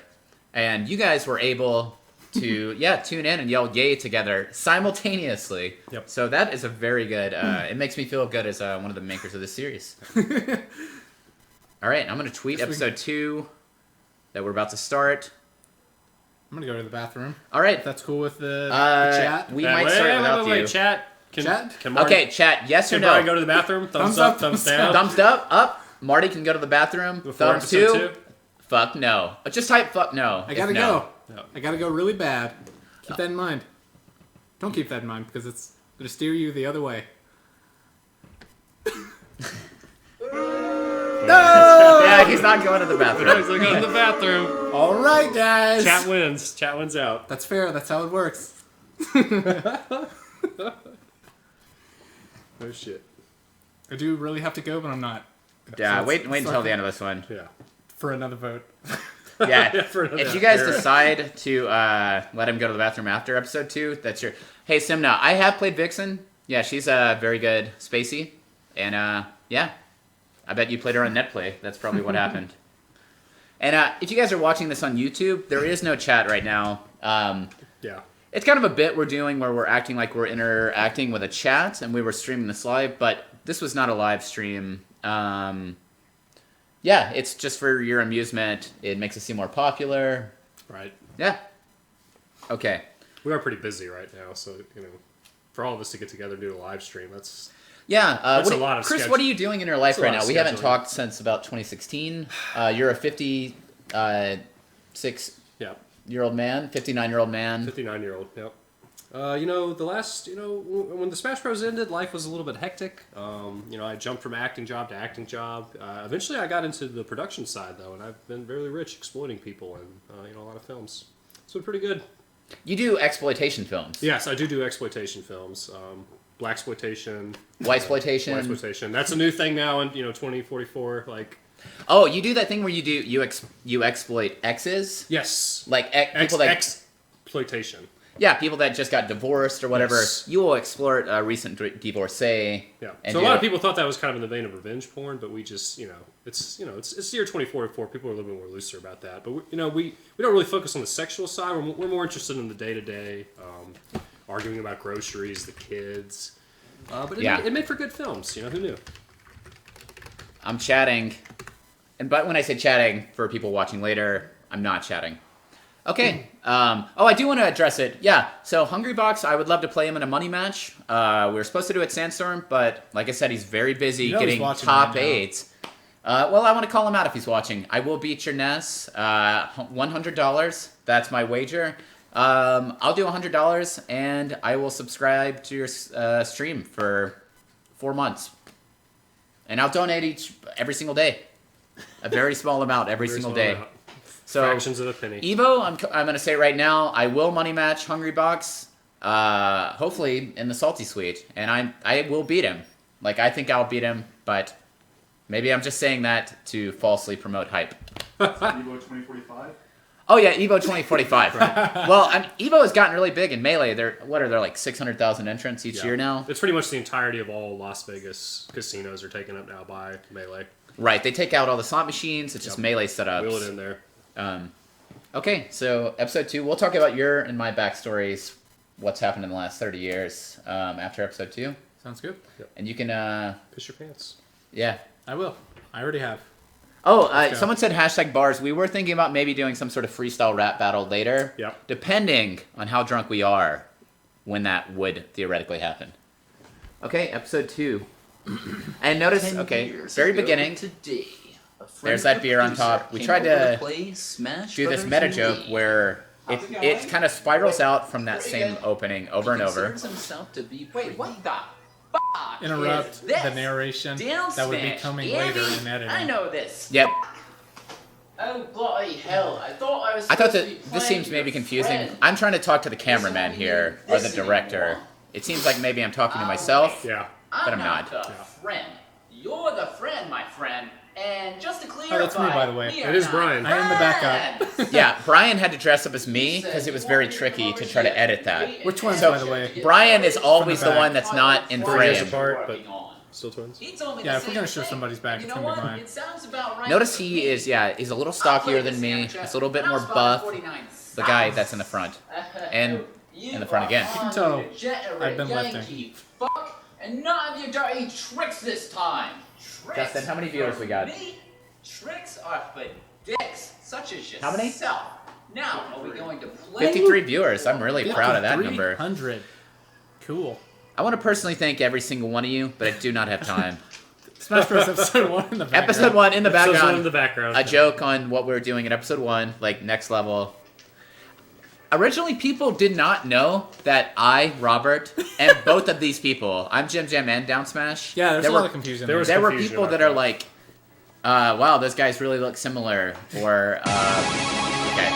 and you guys were able to tune in and yell "yay" together simultaneously. Yep. So that is a very good. It makes me feel good as one of the makers of this series. All right, I'm gonna tweet episode 2 that we're about to start. I'm gonna go to the bathroom. All right, If that's cool with the chat. we might start without you. Chat. Chat? Can Marty, Okay, chat. Yes or Can no? Brian go to the bathroom? Thumbs up, thumbs down. Thumbs up. Marty can go to the bathroom. Before Thumbs episode 2. Fuck no. Just type fuck no. I gotta if no. go. No. I gotta go really bad. Keep that in mind. Don't keep that in mind because it's gonna steer you the other way. No! Yeah, he's not going to the bathroom. He's like, go to the bathroom. All right, guys. Chat wins. Chat wins out. That's fair. That's how it works. Oh shit. I do really have to go, but I'm not. Yeah, So wait it's until like the end of this one. Yeah. for another vote. Yeah. For another If you guys era. decide to let him go to the bathroom after episode 2, that's your. Hey, Simna, I have played Vixen. Yeah, she's very good, spacey, and yeah, I bet you played her on NetPlay. That's probably what happened. And if you guys are watching this on YouTube, there is no chat right now. Yeah. It's kind of a bit we're doing where we're acting like we're interacting with a chat, and we were streaming this live, but this was not a live stream. Yeah, it's just for your amusement. It makes us seem more popular. Right. Yeah. Okay. We are pretty busy right now, so for all of us to get together and do a live stream, that's Yeah. That's what a lot of Chris, schedule- what are you doing in your life That's a right lot now? of We haven't scheduling. talked since about 2016. You're a 56-year-old man, 59-year-old man. 59-year-old. Yep. The last, when the Smash Bros. Ended, life was a little bit hectic. I jumped from acting job to acting job. Eventually, I got into the production side, though, and I've been very rich exploiting people in, a lot of films. It's been pretty good. You do exploitation films. Yes, I do exploitation films. Blaxploitation. Whitesploitation. That's a new thing now in, 2044. Like, Oh, you do that thing where you exploit exes? yes. Like people that exploitation. Yeah, people that just got divorced or whatever. Yes. You will exploit a recent divorcee. Yeah. and So a do lot it. of people thought that was kind of in the vein of revenge porn, but we just, it's the year 2044. People are a little bit more looser about that. But we don't really focus on the sexual side. We're more interested in the day to day, arguing about groceries, the kids. But it made for good films. Who knew? I'm chatting, but when I say chatting for people watching later, I'm not chatting. Okay. I do want to address it. Yeah. So Hungrybox, I would love to play him in a money match. We were supposed to do it at Sandstorm, but like I said, he's very busy You know getting he's watching top right now. 8s. Well, I want to call him out if he's watching. I will beat your Ness. $100. That's my wager. I'll do $100, and I will subscribe to your stream for 4 months. And I'll donate every single day. A very small amount every single day. So Fractions of a penny. Evo, I'm going to say right now, I will money match Hungrybox, hopefully in the Salty Suite, and I will beat him. Like, I think I'll beat him, but maybe I'm just saying that to falsely promote hype. Evo 2045? Oh yeah, Evo 2045. Well, Evo has gotten really big in Melee. There like 600,000 entrants each year now? It's pretty much the entirety of all Las Vegas casinos are taken up now by Melee. Right, they take out all the slot machines. It's just Melee setups. Wheel it in there. Okay, so episode 2, we'll talk about your and my backstories, what's happened in the last 30 years after episode 2. Sounds good. And you can, Piss your pants. yeah. I will. I already have. Oh, go. someone said hashtag bars. We were thinking about maybe doing some sort of freestyle rap battle later. Yep. Depending on how drunk we are when that would theoretically happen. Okay, episode 2. And notice, okay, very beginning. Today, There's that beer on top. We tried to do this meta joke where it kind of spirals out from that same opening over and over. Wait, what the fuck? Interrupt is this? the narration Down that would be smash. coming Andy, later in editing. I know this. Yep. Oh bloody hell! I thought I was. I thought supposed to be that this playing seems maybe your confusing. friend. I'm trying to talk to the cameraman here, or the director. It seems like maybe I'm talking to myself, Yeah. but I'm not. the friend. You're the friend, my friend. And just to clarify, that's me, by the way. we It are is not Brian. I am the backup. friends. Yeah, Brian had to dress up as me because it was very tricky to try to edit that. Which ones, So, by the way? Brian is always From the the one back. that's not in 3 years frame. apart, but Still twins. He told me Yeah, the if we're same gonna show thing. somebody's back, You it's know gonna be what? mine. It sounds about right. Notice to he me. is, he's a little I'll stockier play than this me. amateur. He's a little bit And more I'll spot buff. 49 The guy South. that's in the front. And You in the front are again. You can on tell the degenerate I've been Yankee lifting. Fuck, and none of you dirty tricks this time. Tricks Justin, how many viewers we got? Me? Tricks are for dicks, such as yourself. How many? Now, are we going to play? 53 viewers. I'm really proud of that number. 100. Cool. I want to personally thank every single one of you, but I do not have time. Smash Bros. Episode 1 in the background. Episode 1 in the Episode background. one in the background. A joke on what we were doing in episode 1, like next level. Originally, people did not know that I, Robert, and both of these people, I'm Jim Jam and Down Smash. Yeah, there's there a were, lot of confusion. there was There were confusion people about that are that. like, wow, those guys really look similar. Or, okay.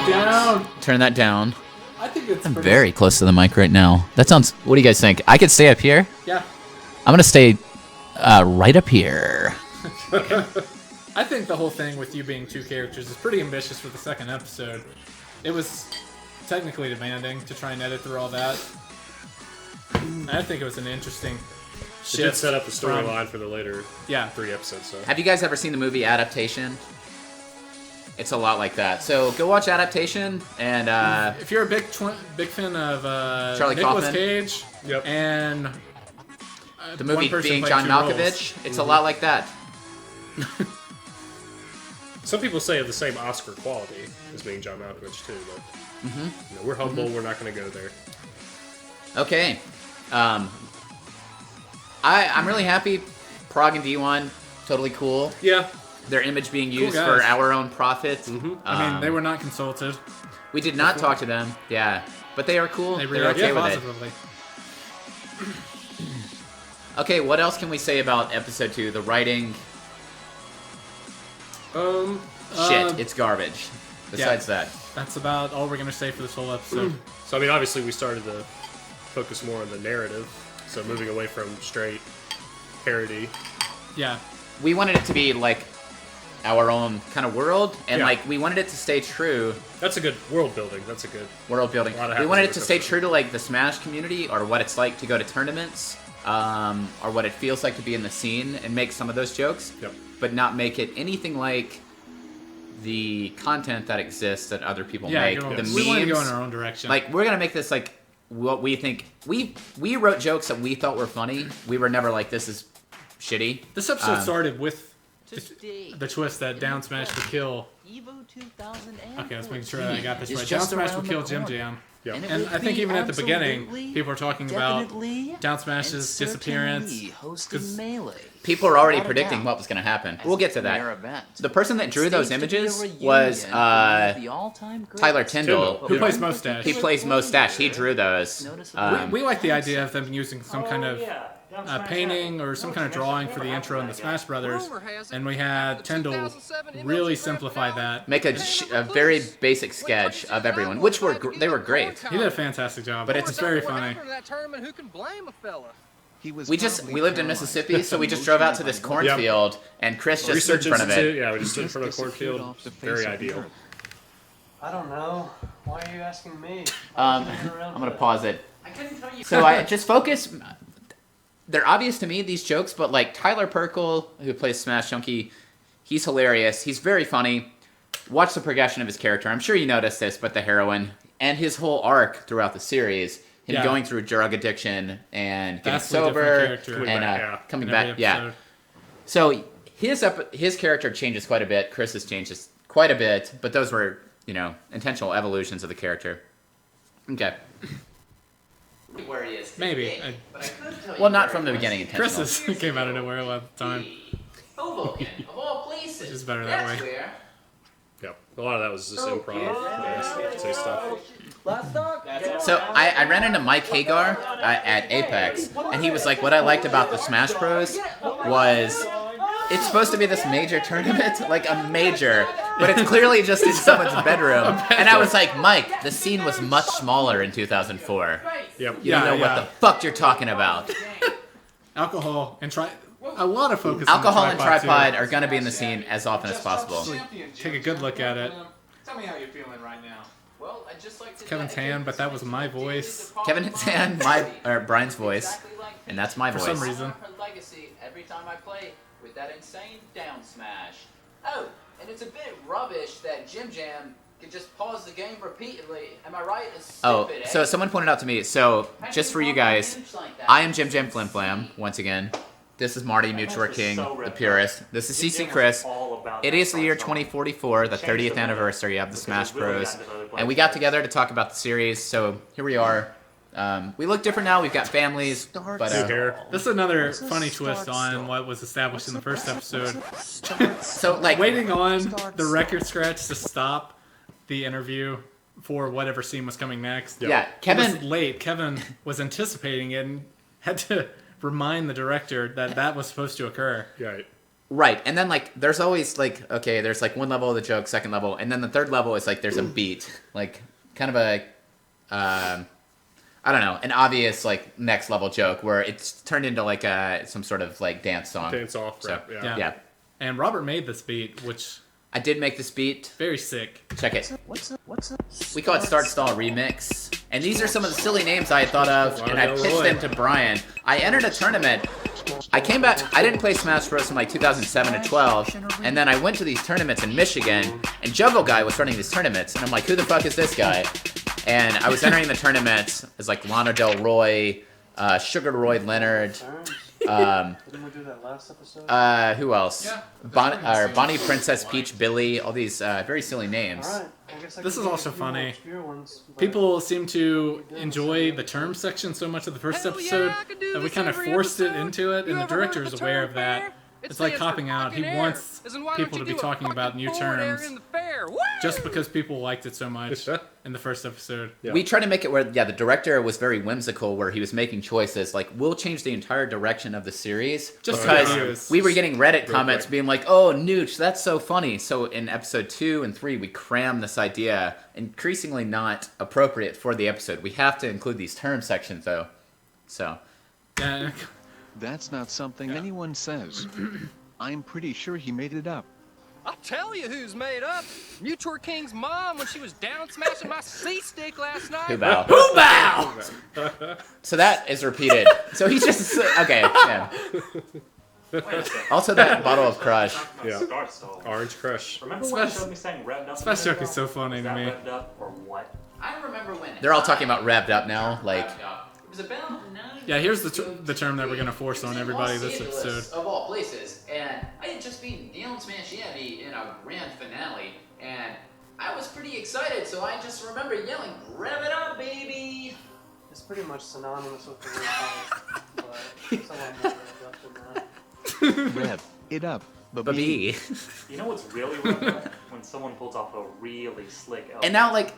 down. Turn that down. I think it's I'm pretty... very close to the mic right now. That sounds, what do you guys think? I could stay up here? Yeah. I'm going to stay right up here. I think the whole thing with you being 2 characters is pretty ambitious for the second episode. It was technically demanding to try and edit through all that. And I think it was an interesting It shift. did set up the from- storyline for the later Yeah. 3 episodes. So. Have you guys ever seen the movie Adaptation? It's a lot like that. So go watch Adaptation and If you're a big fan of Charlie Nicolas Kaufman. Cage Yep. and the movie one person being playing John 2 roles. Malkovich, it's a lot like that. Some people say of the same Oscar quality as being John Malkovich too, but you know, we're humble. We're not going to go there. Okay. I'm really happy. Prague and D1, totally cool. Yeah. Their image being Cool used guys. for our own profit. I mean, they were not consulted. We did not talk to them. Yeah, but they are cool. They They're reacted okay with it. positively. Okay, what else can we say about episode 2? The writing, shit, it's garbage. Besides that, That's about all we're going to say for this whole episode. So I mean, obviously, we started to focus more on the narrative. So moving away from straight parody. Yeah. we wanted it to be like our own kind of world, and Yeah. like we wanted it to stay true. That's a good world building. That's a good world building. A lot of We happens wanted in it to this stay episode. true to like the Smash community, or what it's like to go to tournaments, or what it feels like to be in the scene, and make some of those jokes. Yep. But not make it anything like the content that exists that other people Yeah, make. go- The we wanted to go memes, in our own direction. Like we're gonna make this like what we think. We wrote jokes that we thought were funny. We were never like, this is shitty. This episode Um, started with Today, the twist that Down Smash would kill. Evo 2014. Okay, let's make sure that I got this is right. Down just Smash would around kill the Jim corner. Jam. Yep. And it And will I think be even at the beginning, absolutely, people were talking about definitely, Down Smash's and disappearance. certainly hosting 'cause Melee. People are already Without a predicting doubt. what was going to happen. As We'll get to a rare that. event. The person that drew those Staged to be a images reunion was for one of the all-time greats. Tyler Tyndall, Tyndall. Who plays Mustache? He plays Mustache. He drew those. We like the idea of them using some kind of painting or some kind of drawing for the intro in the Smash Brothers, and we had Tyndall really simplify that. Make a very basic sketch of everyone, which they were great. He did a fantastic job. But It's very funny. We lived in Mississippi, so we just drove out to this cornfield, and Chris just stood in front of it. Yeah, we just stood in front of a cornfield. Very ideal. I don't know. Why are you asking me? I'm gonna pause it. So I just focus. They're obvious to me, these jokes, but like Tyler Perkle, who plays Smash Chunky, he's hilarious. He's very funny. Watch the progression of his character. I'm sure you noticed this, but the heroine and his whole arc throughout the series, him Yeah. going through drug addiction and getting Vastly different sober character. and coming In every back. Yeah. episode. So his character changes quite a bit. Chris's changes quite a bit, but those were, intentional evolutions of the character. Okay. Where he is Maybe. today, but I could tell you Well, not where from he the was beginning intentional. Chris came out of nowhere a lot of the time. Hoboken, of all places. Which is better that That's way. where. Yep. A lot of that was just improv. Yeah, say stuff. So I ran into Mike Hagar at Apex, and he was like, what I liked about the Smash Bros. Was it's supposed to be this major tournament, like a major, but it's clearly just in someone's bedroom. And I was like, Mike, the scene was much smaller in 2004. Yep. You don't know what Yeah. the fuck you're talking about. Alcohol and a lot of focus. Alcohol on and the tripod tripod too. are going to be in the scene as often as possible. Take a good look at it. Tell me how you're feeling right now. Well, I'd just like to Kevin's hand, but that was my voice. Kevin's hand, Brian's voice, and that's my For voice. some reason. Her legacy every time I play with that insane down smash. Oh, and it's a bit rubbish that Jim Jam can just pause the game repeatedly. Am I right? It's Oh, stupid, so eh? someone pointed out to me. So just for you guys, I am Jim Jam Flim Flam once again. This is Marty Mewtwerking, the purist. This is CC Kris. It is the year 2044, the 30th anniversary of the Smash Bros. And we got together to talk about the series, so here we are. We look different now, we've got families, but this is another funny twist on what was established in the first episode. So, like, waiting on the record scratch to stop the interview for whatever scene was coming next. Yeah, Kevin was late. Kevin was anticipating it and had to remind the director that that was supposed to occur. Right, and then, like, there's always, like, okay, there's, like, one level of the joke, second level, and then the third level is, like, there's a beat. Like, kind of a, I don't know, an obvious, like, next level joke where it's turned into, like, some sort of, like, dance song. Dance off, so, yeah. And Robert made this beat, which... I did make this beat. Very sick. Check it. What's up? We call it Start Stall Remix. And these are some of the silly names I had thought of, and I pitched them to Brian. I entered a tournament. I came back. I didn't play Smash Bros. From like 2007 to 12, and then I went to these tournaments in Michigan, and Juggle Guy was running these tournaments, and I'm like, who the fuck is this guy? And I was entering the tournaments as like Lana Del Roy, Sugar Roy Leonard. Didn't we do that last episode? Who else? Yeah. Bonnie Princess Peach Billy. All these very silly names. All right. I guess I This can is do also a few more funny. obscure ones, but- People seem to enjoy the term section so much of the first episode that we kind of forced it into it, and the director is aware of that. It's like copping out. He wants people to be talking about new terms just because people liked it so much in the first episode. We try to make it where, the director was very whimsical, where he was making choices like, we'll change the entire direction of the series Just because we were getting Reddit comments being like, oh, Nooch, that's so funny. So in episode 2 and 3, we crammed this idea, increasingly not appropriate for the episode. We have to include these term sections, though. So. That's not something anyone says. I'm pretty sure he made it up. I'll tell you who's made up. Mewtwerking's mom when she was down smashing my C-stick last night. Who bow? Who bow? So that is repeated. So he's just okay. Yeah. Also, that bottle of Crush. Orange Crush. Remember when you showed me saying revved up? Smash joke is so funny to me. Revved up or what? I remember when They're all talking about revved up now, like. It was about 9 Yeah, here's the term that we're going to force on everybody this Los Angeles, episode. of all places, and I had just beaten Neon Smash Yeti in a grand finale, and I was pretty excited, so I just remember yelling, "Rev it up, baby!" It's pretty much synonymous with the word pipe, but it's a lot more revved up than that. Rev it up, Baby. You know what's really revved up? When someone pulls off a really slick elbow. And now, like,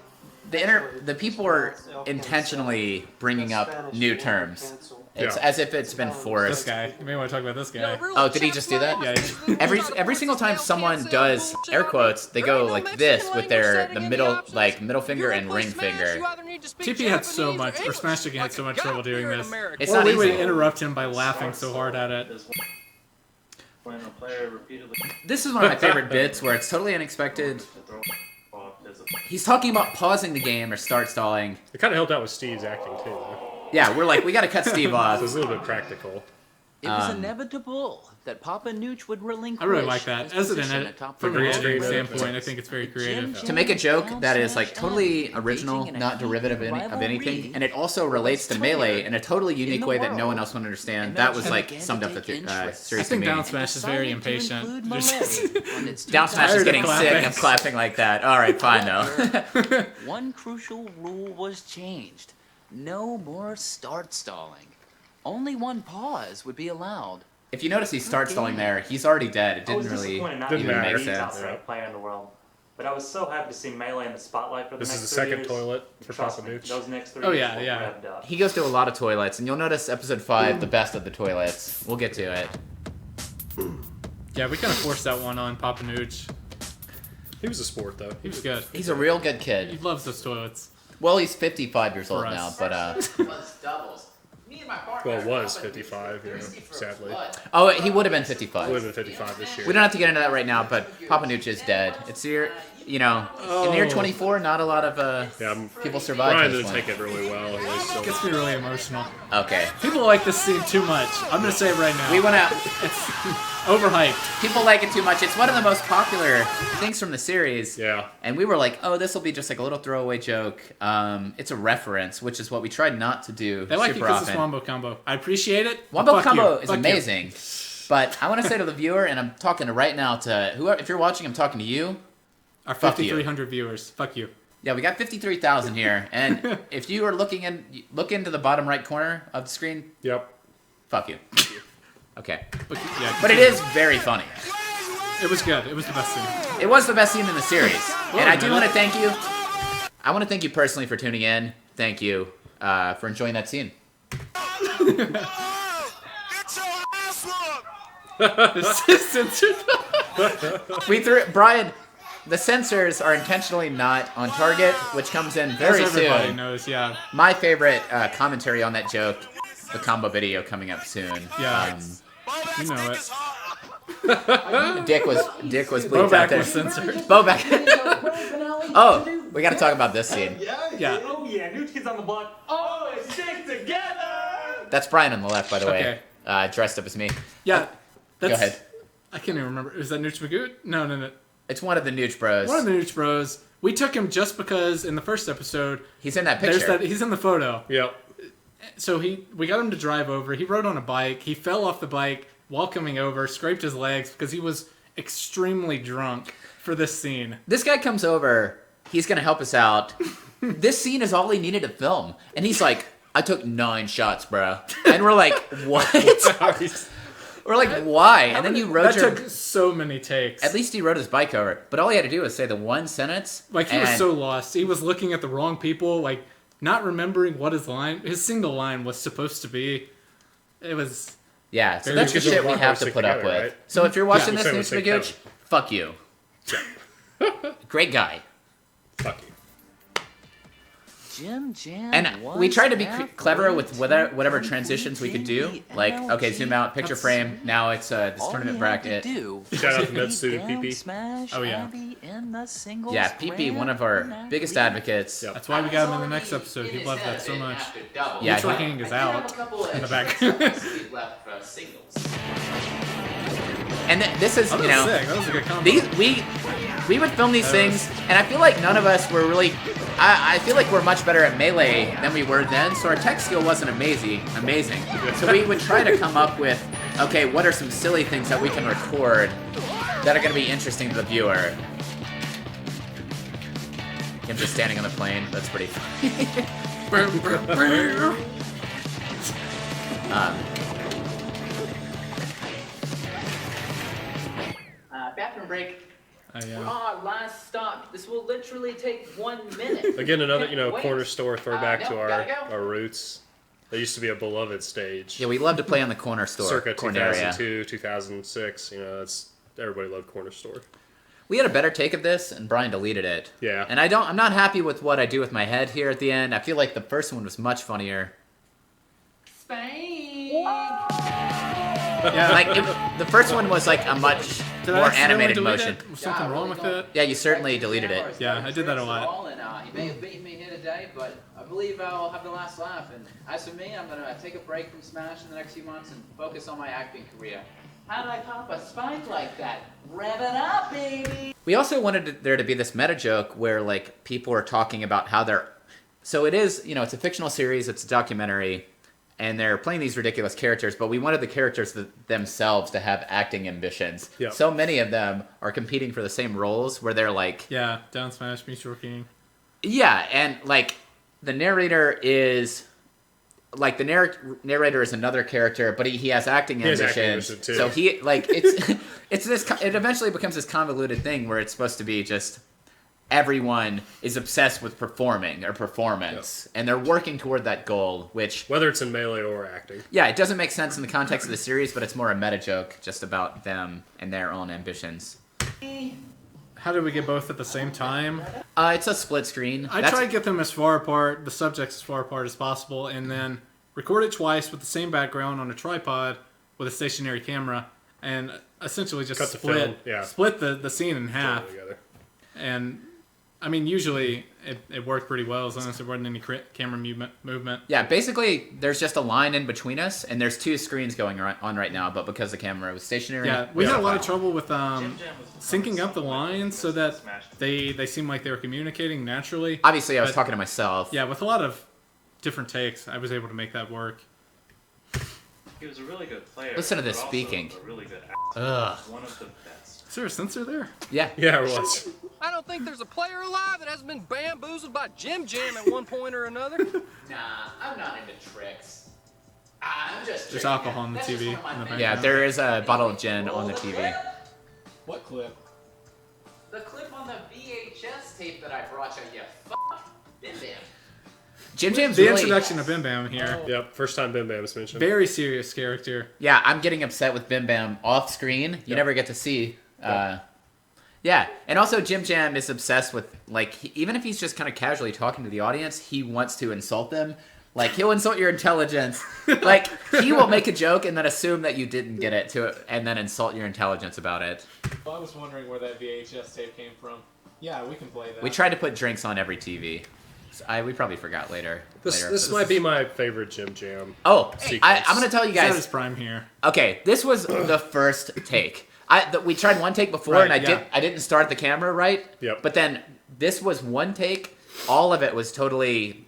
the people are intentionally bringing up new terms. It's as if it's been forced. This guy. You may want to talk about this guy. Oh, did he just do that? Yeah. Every single time someone does air quotes, they go like this with the middle finger and ring finger. TP had so much, or Smash Chicken had so much trouble doing this. It's Or not we would easy. interrupt him by laughing so hard at it. When a player repeatedly This is one of my favorite bits where it's totally unexpected. He's talking about pausing the game or start stalling. It kind of helped out with Steve's acting too, though. Yeah, we're like, we gotta cut Steve off. So it's a little bit practical. It was inevitable that Papa Nooch would relinquish. I really like that. his As an position edit, atop from the an world. editing standpoint, I think it's very creative. To make a joke that is like totally original, not derivative of anything, and it also relates to Melee in a totally unique way that no one else would understand. That was like summed up the series I to think me. Down Smash is very impatient. Down Smash is Tired of getting sick clapping. of clapping like that. All right, fine though. One crucial rule was changed. No more start stalling. Only one pause would be allowed. If you notice, he starts stalling there. He's already dead. It I was didn't really disappointed not even to make be the top sense. ranked player in the world. But I was so happy to see Melee in the spotlight for the This next is the 3 second years. toilet for Trust Papa me, Nooch. those next 3 Oh, years yeah, were yeah. revved up. He goes to a lot of toilets, and you'll notice episode 5, the best of the toilets. We'll get to it. Yeah, we kind of forced that one on Papa Nooch. He was a sport, though. He was good. He's a real good He kid. loves those toilets. Well, he's 55 years old For us. now, but was doubles. Me and my partner. Well, was 55, you know, sadly. oh, he would have been 55. Would have been 55 this year. We don't have to get into that right now, but Papa Nooch is dead. It's the year. you know, in the year 24, not a lot of people survive. Brian this didn't one. take it really well. He was so It gets me really emotional. Okay. People like this scene too much. I'm gonna say it right now. We went out. It's overhyped. People like it too much. It's one of the most popular things from the series. Yeah. And we were like, oh, this will be just like a little throwaway joke. It's a reference, which is what we tried not to do They like it super because often. it's Wombo Combo. I appreciate it. Wombo Fuck Combo you. is Fuck you. amazing. But I want to say to the viewer, and I'm talking to right now to whoever, if you're watching, I'm talking to you. Our Fuck you. 5,300 viewers. Fuck you. Yeah, we got 53,000 here, and if you are look into the bottom right corner of the screen. Yep. Fuck you. Okay. Yeah, but it is very funny. It was good. It was the best scene. It was the best scene in the series, Wait and a I do minute. want to thank you. I want to thank you personally for tuning in. Thank you for enjoying that scene. We threw Brian. The censors are intentionally not on target, which comes in very As everybody soon. knows, yeah. My favorite commentary on that joke, the combo video coming up soon. Yeah. You know it. Dick was bleeped out Bobak there. was censored. Bobak. Oh, we got to talk about this scene. Yeah. Oh yeah, new kids on the block. Oh, stick together. That's Brian on the left, by the way, dressed up as me. Yeah. Go ahead. I can't even remember. Is that Nooch Magoo? No. It's one of the Nooch Bros. One of the Nooch Bros. We took him just because in the first episode he's in that picture. He's in the photo. Yep. So we got him to drive over. He rode on a bike. He fell off the bike while coming over, scraped his legs because he was extremely drunk for this scene. This guy comes over. He's gonna help us out. This scene is all he needed to film, and he's like, "I took 9 shots, bro," and we're like, "What?" We're like, "Why?" And then you rode That took so many takes. At least he rode his bike over, but all he had to do was say the one sentence. Like he was and- so lost. He was looking at the wrong people, like not remembering what his single line was supposed to be. It was Yeah, so very that's the good. shit we have to put up with. right? So if you're watching Yeah. this, Same Nooch with St. Magooch, fuck you. Great guy. Fuck you. Jim Jam. And we tried to be clever with whatever transitions we could do. Like, okay, zoom out, picture frame. Now it's this tournament bracket. Shout out to Med Student PP. Oh yeah. Yeah, PP, one of our biggest advocates. That's why we got him in the next episode. He loved that so much. Yeah, Mewtwerking is out in the back. And this is, That was you know, sick. That was a good combo. we would film these things, and I feel like none of us were really. I feel like we're much better at Melee than we were then, so our tech skill wasn't amazing. So we would try to come up with, okay, what are some silly things that we can record that are going to be interesting to the viewer? Him just standing on the plane. That's pretty funny. Bathroom break. yeah. We're on our last stop. This will literally take 1 minute. Again, another Wait. corner store throwback No, to gotta go. our roots. That used to be a beloved stage. Yeah, we love to play on the corner store. Circa corner area. 2002, 2006. Everybody loved corner store. We had a better take of this, and Brian deleted it. Yeah. And I'm not happy with what I do with my head here at the end. I feel like the first one was much funnier. Yeah. Like the first one was like a much Did I more accidentally animated delete motion. it? Was something wrong with it? Yeah, you certainly deleted it. Yeah, I did that a lot. And, he may have beaten me here today, but I believe I'll have the last laugh. And as for me, I'm gonna take a break from Smash in the next few months and focus on my acting career. How did I pop a spike like that? Rev it up, baby! We also wanted there to be this meta joke where like people are talking about how they're. So it is, it's a fictional series, it's a documentary, and they're playing these ridiculous characters, but we wanted the characters themselves to have acting ambitions. Yep. So many of them are competing for the same roles where they're like. Yeah, down smash, Mewtwerking. Yeah, and like the narrator is. Like the narrator is another character, but he has acting He has acting ambitions. ambition, too. So he like it's this. It eventually becomes this convoluted thing where it's supposed to be just everyone is obsessed with performing or performance, and they're working toward that goal. Which whether it's in Melee or acting, yeah, it doesn't make sense in the context of the series, but it's more a meta joke just about them and their own ambitions. How did we get both at the same time? It's a split screen. I try to get them as far apart, the subjects as far apart as possible, and then record it twice with the same background on a tripod with a stationary camera, and essentially just Cut the film, yeah. split the scene in half. together. And I mean, usually it worked pretty well as long as there wasn't any camera movement. Yeah, basically, there's just a line in between us, and there's 2 screens going on right now, but because the camera was stationary... Yeah, we had a lot of trouble with syncing up the lines so that they seemed like they were communicating naturally. Obviously, I was talking to myself. Yeah, with a lot of different takes, I was able to make that work. He was a really good player. Listen to this but also speaking. A really good Ugh. actor. One of the best. Is there a censor there? Yeah. Yeah, it was. I don't think there's a player alive that hasn't been bamboozled by Jim Jam at one point or another. Nah, I'm not into tricks. I'm just. There's alcohol on the That's just TV. one of my in the favorite- Yeah, background. there is a bottle of gin on the TV. What clip? The clip on the VHS tape that I brought you fuck. Bim Bam. Jim Jam's The really... introduction of Bim Bam here. Yep, first time Bim Bam was mentioned. Very serious character. Yeah, I'm getting upset with Bim Bam off screen. You never get to see. Yeah, and also Jim Jam is obsessed with, like, even if he's just kind of casually talking to the audience, he wants to insult them. Like, he'll insult your intelligence. Like, he will make a joke and then assume that you didn't get it, and then insult your intelligence about it. Well, I was wondering where that VHS tape came from. Yeah, we can play that. We tried to put drinks on every TV. We probably forgot later. This might be my favorite Jim Jam. Oh, sequence. I'm going to tell you He's at guys. his prime here. Okay, this was the first take. We tried one take before, Right, and yeah. I didn't start the camera right. Yep. But then this was one take. All of it was totally...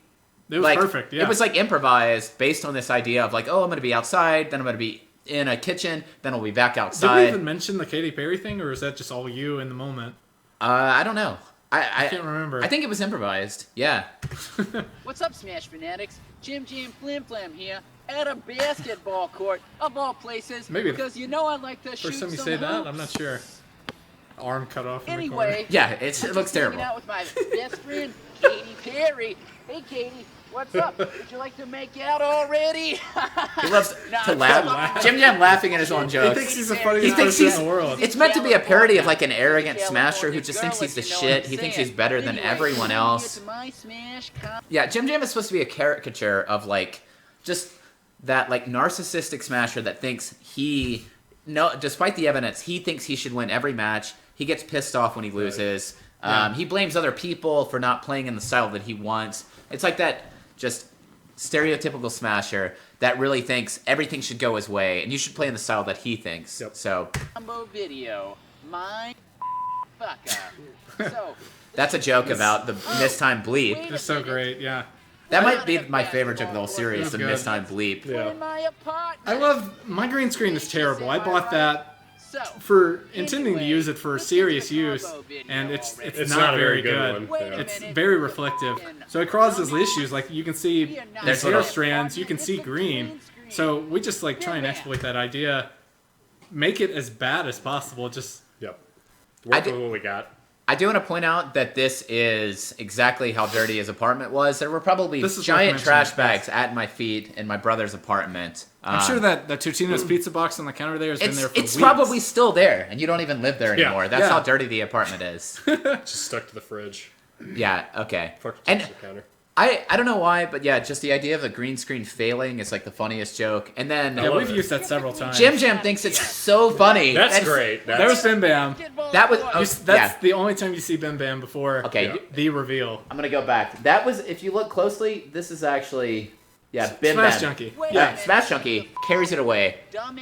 It was like, perfect, yeah. It was like improvised based on this idea of like, oh, I'm going to be outside, then I'm going to be in a kitchen, then I'll be back Did outside. we even mention the Katy Perry thing, or is that just all you in the moment? I don't know. I can't remember. I think it was improvised. Yeah. What's up, Smash Fanatics? Jim Jam Flim Flam here at a basketball court of all places. Maybe because you know I like to shoot First time you some say that, hoops. I'm not sure. Arm cut off. In Anyway, Yeah, it looks terrible. Hanging out with my best friend Katy Perry. Hey, Katy, what's up? Would you like to make out already? He loves to laugh. Jim Jam laughing at his own He jokes. thinks he's the funniest person in the world. It's meant to be a parody of like an arrogant smasher who just thinks he's the shit. He thinks he's better than everyone else. Yeah, Jim Jam is supposed to be a caricature of like just that like narcissistic smasher that thinks despite the evidence, he thinks he should win every match. He gets pissed off when he loses. He blames other people for not playing in the style that he wants. It's like that just stereotypical smasher that really thinks everything should go his way and you should play in the style that he thinks. Yep. So Combo video. My fucker. So that's a joke about the mistimed bleep. It's so great, yeah. That might be my favorite joke of the whole series, That's the good. mistimed bleep. Yeah. in my apartment. I love my green screen is terrible. I bought that So, for intending to use it for serious use, and it's not a very good. one. Yeah. It's very reflective, so it causes issues. Like you can see there's hair strands, you can see green. So we just like try and exploit that idea, make it as bad as possible. Just Yep. Work with what we got. I do want to point out that this is exactly how dirty his apartment was. There were probably This is giant worth trash mentioning, bags at my feet in my brother's apartment. I'm sure that Totino's pizza box on the counter there has been there for it's weeks. probably still there, and you don't even live there Yeah. anymore. That's Yeah. how dirty the apartment is. Just stuck to the fridge. Yeah, okay. Fuck the And pizza counter. I don't know why, but yeah, just the idea of the green screen failing is like the funniest joke. And then Yeah, we've used that several times. Jim Jam thinks it's so funny. That's great. There was Bim Bam. That was That's yeah. the only time you see Bim Bam before Okay. the reveal. I'm gonna go back. That was, if you look closely, this is actually, yeah, Bim Smash Bam. Junkie. Yeah, Smash Junkie carries it away. dumbass.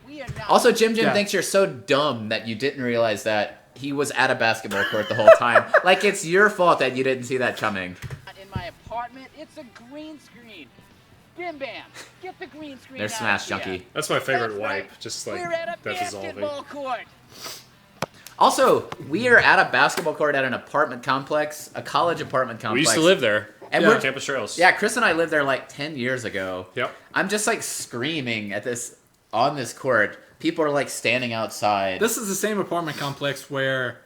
We are not Also, Jim Jam Yeah. thinks you're so dumb that you didn't realize that he was at a basketball court the whole time. Like it's your fault that you didn't see that coming. in my apartment. It's a green screen. Bim Bam, get the green screen There's out Smash here. Junkie. That's my favorite That's wipe. right. Just like We're at a that dissolving. basketball court. Also, we are at a basketball court at an apartment complex, a college apartment complex. We used to live there. And yeah. we're- Campus Trails. Yeah, Chris and I lived there like 10 years ago. Yep. I'm just like screaming at this on this court. People are like standing outside. This is the same apartment complex where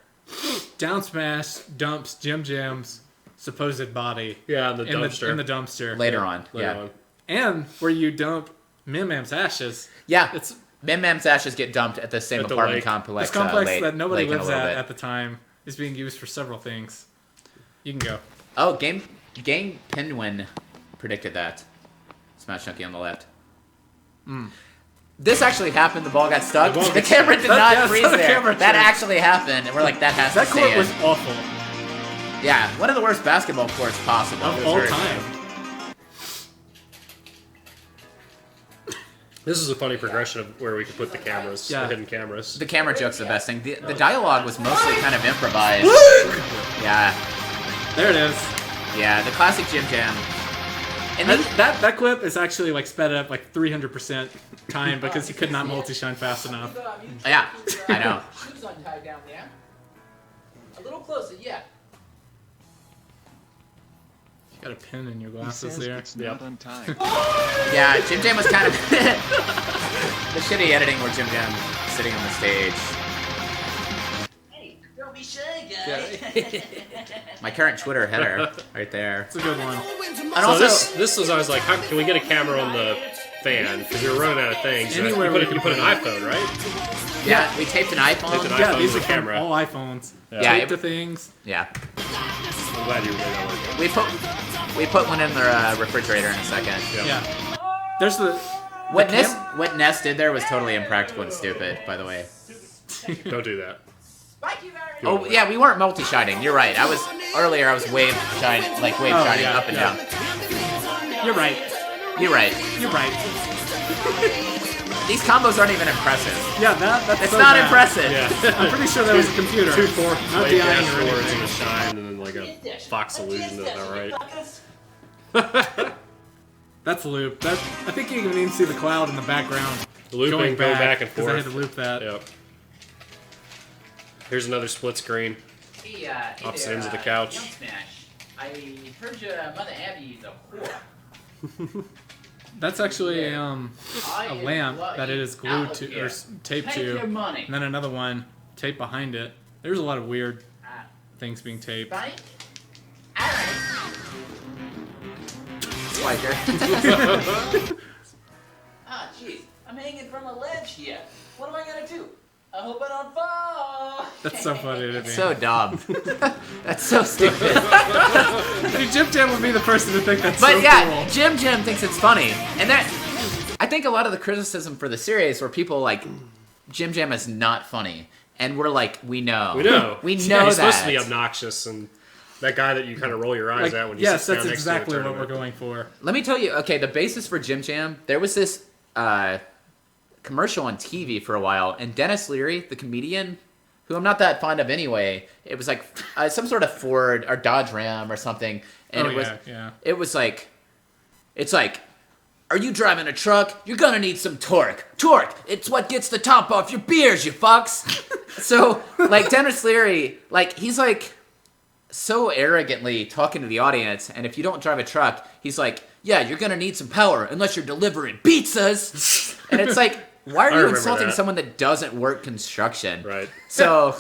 Down Smash dumps Jim Jam's supposed body. Yeah, in the dumpster. In the dumpster. Later on. Later Yeah. on. And where you dump Mim Mam's ashes. Yeah. It's Mim Mam's ashes get dumped at the same At the apartment lake. complex. this complex late- that nobody lake in a lives little at bit. at the time is being used for several things. You can go. Oh, Gang Pinwin predicted that. Smash Junkie on the left. This actually happened. The ball got stuck. The ball The got camera stuck. did That- not yeah, freeze so the there. camera That tripped. actually happened, and we're like, that has That to court stay was in. awful. Yeah, one of the worst basketball courts possible. Of all time. This is a funny progression of where we could put the cameras, Yeah. the hidden cameras. The camera joke's the best thing. The dialogue was mostly kind of improvised. Yeah, There it is. yeah, the classic Jim Jam. And then, That clip is actually like sped up like 300% time because he could not multi-shine fast enough. yeah, I know. Shoes untied down there. A little closer, yeah. You got a pin in your He glasses says there. it's not untied. Yeah, Jim Jam was kind of the shitty editing where Jim Jam sitting on the stage. Hey, don't be shy, guys. My current Twitter header right there. It's a good one. And So also, this was, I was like, how can we get a camera on the fan? Because we were running out of things. Anywhere you we put can an iPhone, right? yeah, we taped an iPhone. Taped an Yeah, iPhone these with are a from camera. all iPhones. Yeah, Tape to things. Yeah, I'm glad you made that work. we put one in the refrigerator in a second. Yeah. There's the What Ness did there was totally impractical and stupid, by the way. Don't do that. Oh yeah, we weren't multi-shining. You're right. I was wave shining, yeah, up and yeah. down. You're right. You're right. You're right. These combos aren't even impressive. Yeah, that's It's so not bad. impressive. Yeah. I'm pretty sure that was a computer. 2 4 Not wave the dash iron or forwards anything. and a shine, and then like a Fox illusion. Is that right? That's loop. I think you can even see the cloud in the background. Looping, go back and Because I had forth. to loop that. Yep. Here's another split screen. Hey, Opposite there, ends of the couch. Young Smash. I heard your mother Abby is a whore. That's actually a I lamp love that it you. is Out glued of to here. or taped Take to, your money. and then another one taped behind it. There's a lot of weird things being taped. Right? Alright. Spiker. Ah, jeez. I'm hanging from a ledge here. What am I gonna do? I hope I don't fall. That's so funny to me. So dumb. That's so stupid. Dude, Jim Jam would be the person to think that's But so yeah, cool. Jim Jam thinks it's funny, and that I think a lot of the criticism for the series were people like Jim Jam is not funny, and we're like, we know, We know. we Yeah, know he's that. supposed to be obnoxious and that guy that you kind of roll your eyes Like, at when you yes, sit down that's next exactly to a what we're tournament. going for. Let me tell you, okay, the basis for Jim Jam, there was this commercial on TV for a while, and Dennis Leary, the comedian, who I'm not that fond of anyway, it was like some sort of Ford or Dodge Ram or something, and Oh, it was yeah. it was like, it's like, are you driving a truck? You're gonna need some torque. Torque, it's what gets the top off your beers, you fucks. So, like, Dennis Leary, like, he's like so arrogantly talking to the audience, and if you don't drive a truck, he's like, yeah, you're gonna need some power unless you're delivering pizzas. And it's like, why I are you remember insulting that. someone that doesn't work construction? Right. So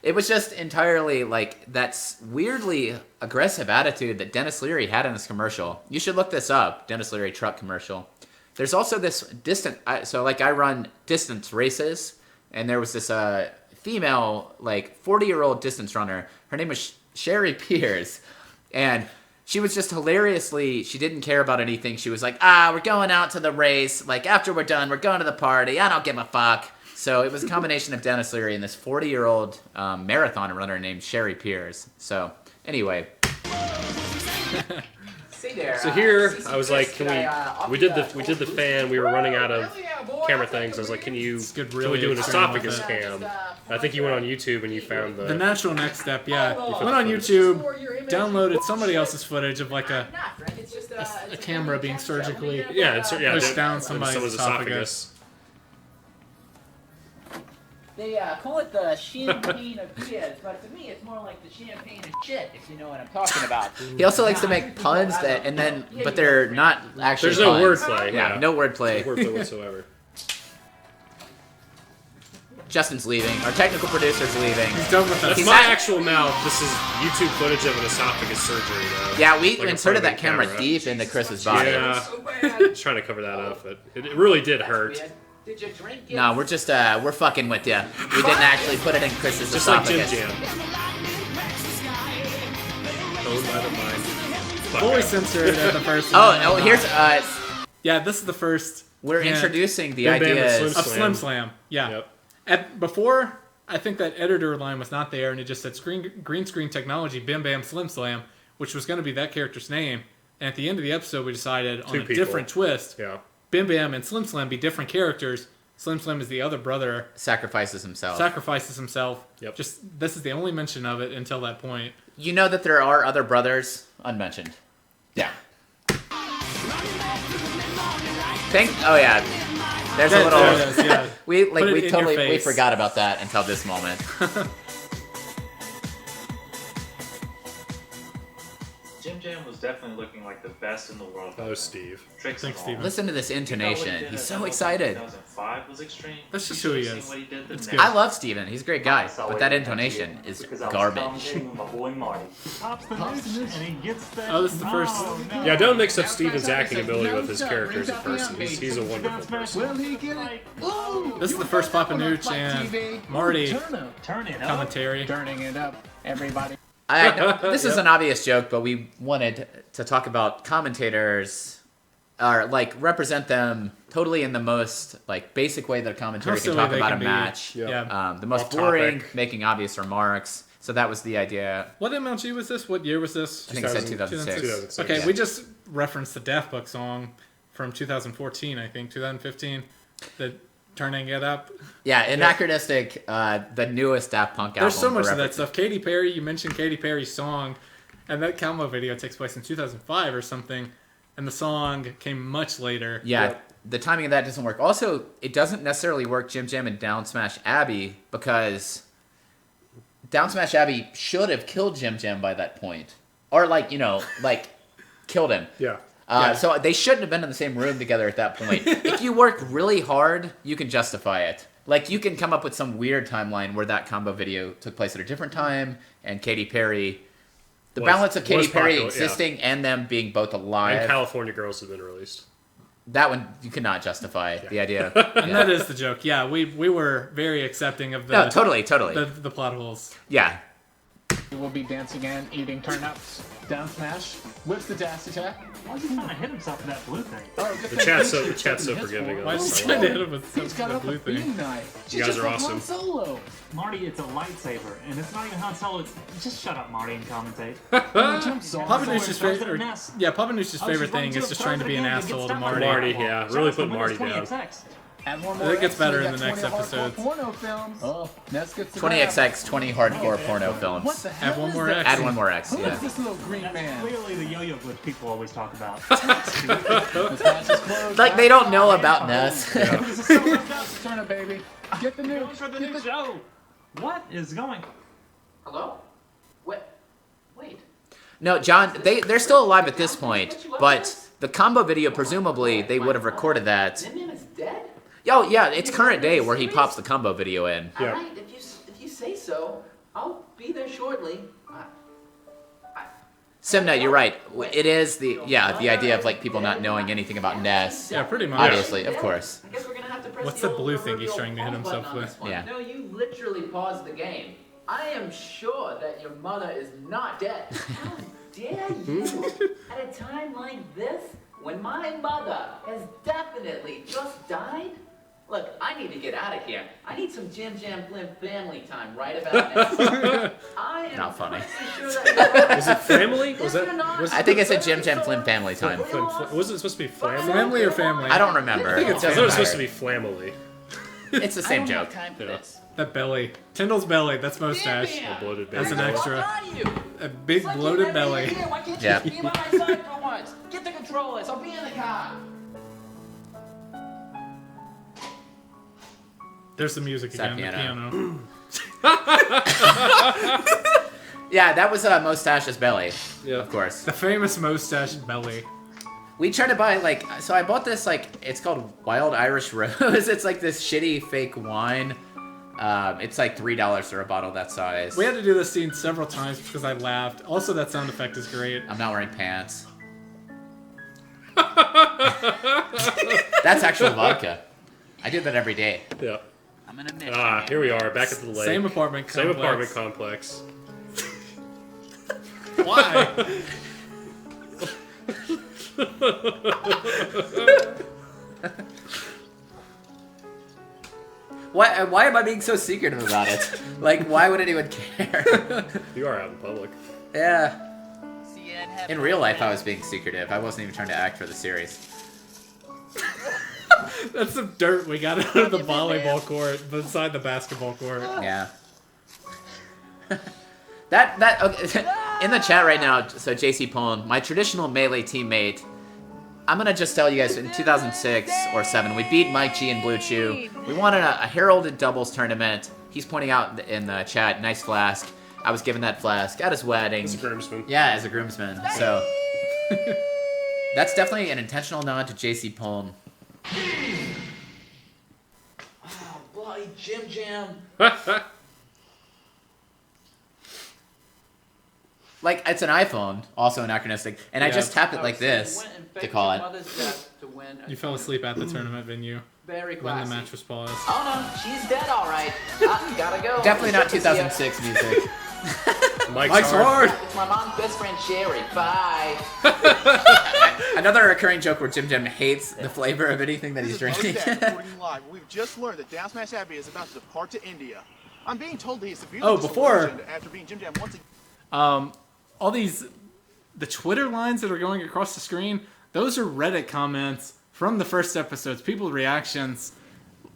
it was just entirely like that's weirdly aggressive attitude that Dennis Leary had in this commercial. You should look this up, Dennis Leary truck commercial. There's also this I run distance races, and there was this female, like 40-year-old distance runner. Her name was Sherry Pierce, and she was just hilariously, she didn't care about anything. She was like, we're going out to the race. Like, after we're done, we're going to the party. I don't give a fuck. So it was a combination of Dennis Leary and this 40-year-old marathon runner named Sherry Pierce. So, anyway. See there, So here, CC I was Kris, like, could can I, we did the fan. We were running out of camera things. I was like, can we do an esophagus cam? I think you went on YouTube and you found The natural next step, yeah. found Went on the YouTube, downloaded somebody else's footage of like a camera being surgically pushed down somebody's esophagus. They call it the champagne of beers, but to me it's more like the champagne of shit, if you know what I'm talking about. He also likes to make puns but they're not actually There's no puns. wordplay. Yeah, no wordplay. No wordplay whatsoever. Justin's leaving. Our technical producer's leaving. He's done with us. That's my actual mouth. This is YouTube footage of an esophagus surgery, though. Yeah, we Like a inserted that front-end camera deep into Chris's body. Yeah. Trying to cover that up, but it really did hurt. Did you drink it? No, we're just we're fucking with you. We didn't actually put it in Chris's Just like Jim esophagus. Jam. Owned by the mind. Fully censored at the first Oh, here's yeah, this is the first We're And introducing the Bam Bam and ideas. of Slim Slam. Yeah. Yep. Before, I think that editor line was not there, and it just said green screen technology, Bim Bam Slim Slam, which was going to be that character's name. And at the end of the episode, we decided on a different twist. Yeah. Bim Bam and Slim Slam be different characters. Slim Slam is the other brother. Sacrifices himself. Yep. Just this is the only mention of it until that point. You know that there are other brothers unmentioned. Yeah. Oh yeah. There's a little. There it is, yeah. we Put it in your we face. forgot about that until this moment. Jim Jam was definitely looking like the best in the world. Oh, Steve. Tricks Thanks, and all. Steven. Listen to this intonation. He's so excited. 2005 was extreme. That's just You who he should've is. seen what he did the It's next. good. I love Steven. He's a great guy, but that intonation is garbage. Oh, this is the first. Yeah, don't mix up Steven's acting ability with his character as a person. He's a wonderful person. Will he get it? Ooh, This is the first Papa Nooch and Marty Turn it up. commentary. Turning it up, everybody. This is an obvious joke, but we wanted to talk about commentators, or like represent them totally in the most like basic way that a commentator How can silly talk they about can a be. match. Yeah. The most Off boring, topic. making obvious remarks. So that was the idea. What MLG was this? What year was this? I think it said 2006. 2006. Okay, Yeah. we just referenced the Daft Punk song from 2014, I think, 2015. The Turning It Up. Yeah, anachronistic. The newest Daft Punk album. There's so much of forever. that stuff. Katy Perry, you mentioned Katy Perry's song, and that Calmo video takes place in 2005 or something, and the song came much later. Yeah, the timing of that doesn't work. Also, it doesn't necessarily work Jim Jam and Down Smash Abbey because Down Smash Abbey should have killed Jim Jam by that point. Or killed him. Yeah. So they shouldn't have been in the same room together at that point. If you work really hard, you can justify it. Like, you can come up with some weird timeline where that combo video took place at a different time, and Katy Perry... The balance of Katy Perry popular, existing and them being both alive... And California Girls have been released. That one, you could not justify the idea. And that is the joke. Yeah, we were very accepting of the... No, totally. The plot holes. Yeah. We'll be dancing and eating turnips. Down smash. Whips the dash attack. Why is he trying to hit himself with that blue thing? Oh, The chat's so forgiving of Why us. is he trying to hit him with He's got the up blue a thing? beam knife. You guys are awesome. Han Solo. Marty, it's a lightsaber, and it's not even Han Solo. It's just shut up, Marty, and commentate. Papa Nooch's Starts favorite, a mess. Papa Nooch's favorite she's running thing is to just a trying to be an president asshole again, to gets Marty. stopped by Marty, yeah. Really put Marty down. 20XX. And one I more think it's X, better we in got the next 20 hardcore episodes. Porno films. Oh, Ness gets the 20XX, 20 hardcore porno films. What the hell Add one is more that? X. Add one more X, Who is yeah. this little green That's man? clearly the yo-yo glitch people always talk about. This match is closed. Like, they don't know about Ness. This is so ripped up. Turn it, baby. Get the Going news. for the new show. What is going? Hello? Wait. No, John, they're still alive at this point, but the combo video, presumably, they would have recorded that. Zim Zim is dead? Oh, yeah, it's current day where he pops the combo video in. Yeah. Alright, if you say so, I'll be there shortly. Simna, you're right. It is the idea of, like, people not knowing anything about Ness. Yeah, pretty much. Obviously, of course. I guess we're gonna have to press What's the the old blue thing he's proverbial trying to hit pause himself button on with? this one. Yeah. No, you literally paused the game. I am sure that your mother is not dead. How dare you? At a time like this, when my mother has definitely just died? Look, I need to get out of here. I need some Jim Jam Flim family time right about now. I am Not funny. pretty sure that Is it family? Was that? Was I think it's a Jim Jam Flim family time. Was it supposed to be family? Family or family? I don't remember. I think it's I thought it was supposed to vampire. be family. It's the same joke. time for this. That belly. Tyndall's belly. That's mustache. Damn. Bloated That's baby. an extra. What are you? A big bloated belly. Here, why can't you Yeah. just be by my side for once? Get the controllers. I'll be in the car. There's the music Sad again. The piano. piano. Yeah, that was Mustache's belly. Yeah. Of course. The famous mustache belly. We tried to buy, so I bought this, it's called Wild Irish Rose. It's like this shitty fake wine. It's like $3 for a bottle that size. We had to do this scene several times because I laughed. Also, that sound effect is great. I'm not wearing pants. That's actual vodka. I do that every day. Yeah. I'm gonna miss Ah, here we are, back at the lake. Same apartment complex. Same apartment complex. Why? Why am I being so secretive about it? Like, why would anyone care? You are out in public. Yeah. In real life, I was being secretive. I wasn't even trying to act for the series. That's some dirt we got out of the volleyball court beside the basketball court. Yeah. Okay, in the chat right now, so JC Pone, my traditional Melee teammate, I'm gonna just tell you guys, in 2006 or 7, we beat Mike G and Blue Chew. We won a heralded doubles tournament. He's pointing out in the chat, nice flask. I was given that flask at his wedding. As a groomsman. Yeah, as a groomsman. So that's definitely an intentional nod to JC Pone. Oh, bloody Jim Jam. Like, it's an iPhone, also anachronistic, and I just tap it like this to call it. You fell asleep at the tournament venue Very when the classy. match was paused. Oh no, she's dead all right. Gotta go. Definitely not 2006 music. Mike's hard. It's my mom's best friend Sherry. Bye. Another recurring joke where Jim Jam hates the flavor of anything that he's drinking. Live. We've just learned that Down Smash Abbey is about to depart to India. I'm being told that he's severely disillusioned after being Jim Jam once again. All these, the Twitter lines that are going across the screen, those are Reddit comments from the first episodes. People's reactions,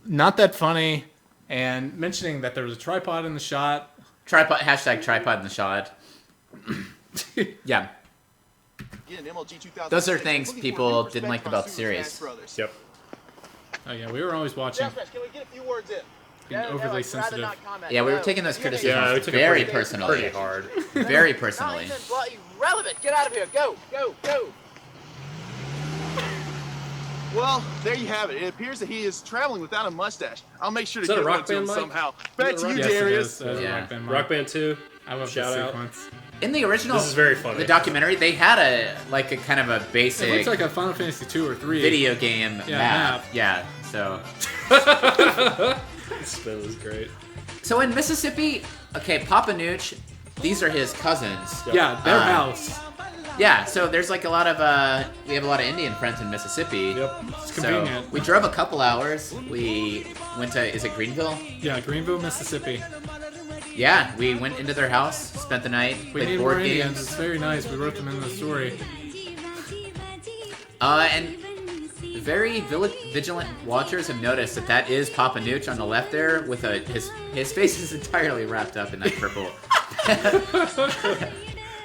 not that funny, and mentioning that there was a tripod in the shot. Hashtag tripod in the shot. Yeah. Those are things people didn't like about the series. Yep. Oh yeah, we were always watching. Can we get a few words in? Being overly sensitive. Yeah, we were taking those criticisms very personally. Pretty hard. Very personally. Relevant. Get out of here. Go. Well, there you have it. It appears that he is traveling without a mustache. I'll make sure to that get a one Rock to him Band mic? somehow. Back to you, Yes, Darius. it is. Yeah. Rock Band 2. I love Shout this out. sequence. In the original, This is very funny. the documentary, they had a kind of a basic It looks like a Final Fantasy 2 or 3 video game Yeah, map. map. Yeah, so. This spin was great. So in Mississippi, okay, Papa Nooch, these are his cousins. Yeah, their house. Yeah, so there's like a lot of, we have a lot of Indian friends in Mississippi. Yep, it's So convenient. we drove a couple hours. We went to, is it Greenville? Yeah, Greenville, Mississippi. Yeah, we went into their house, spent the night, We played need board more Indians. games. It's very nice. We wrote them in the story. And very vigilant watchers have noticed that is Papa Nooch on the left there with his face is entirely wrapped up in that purple.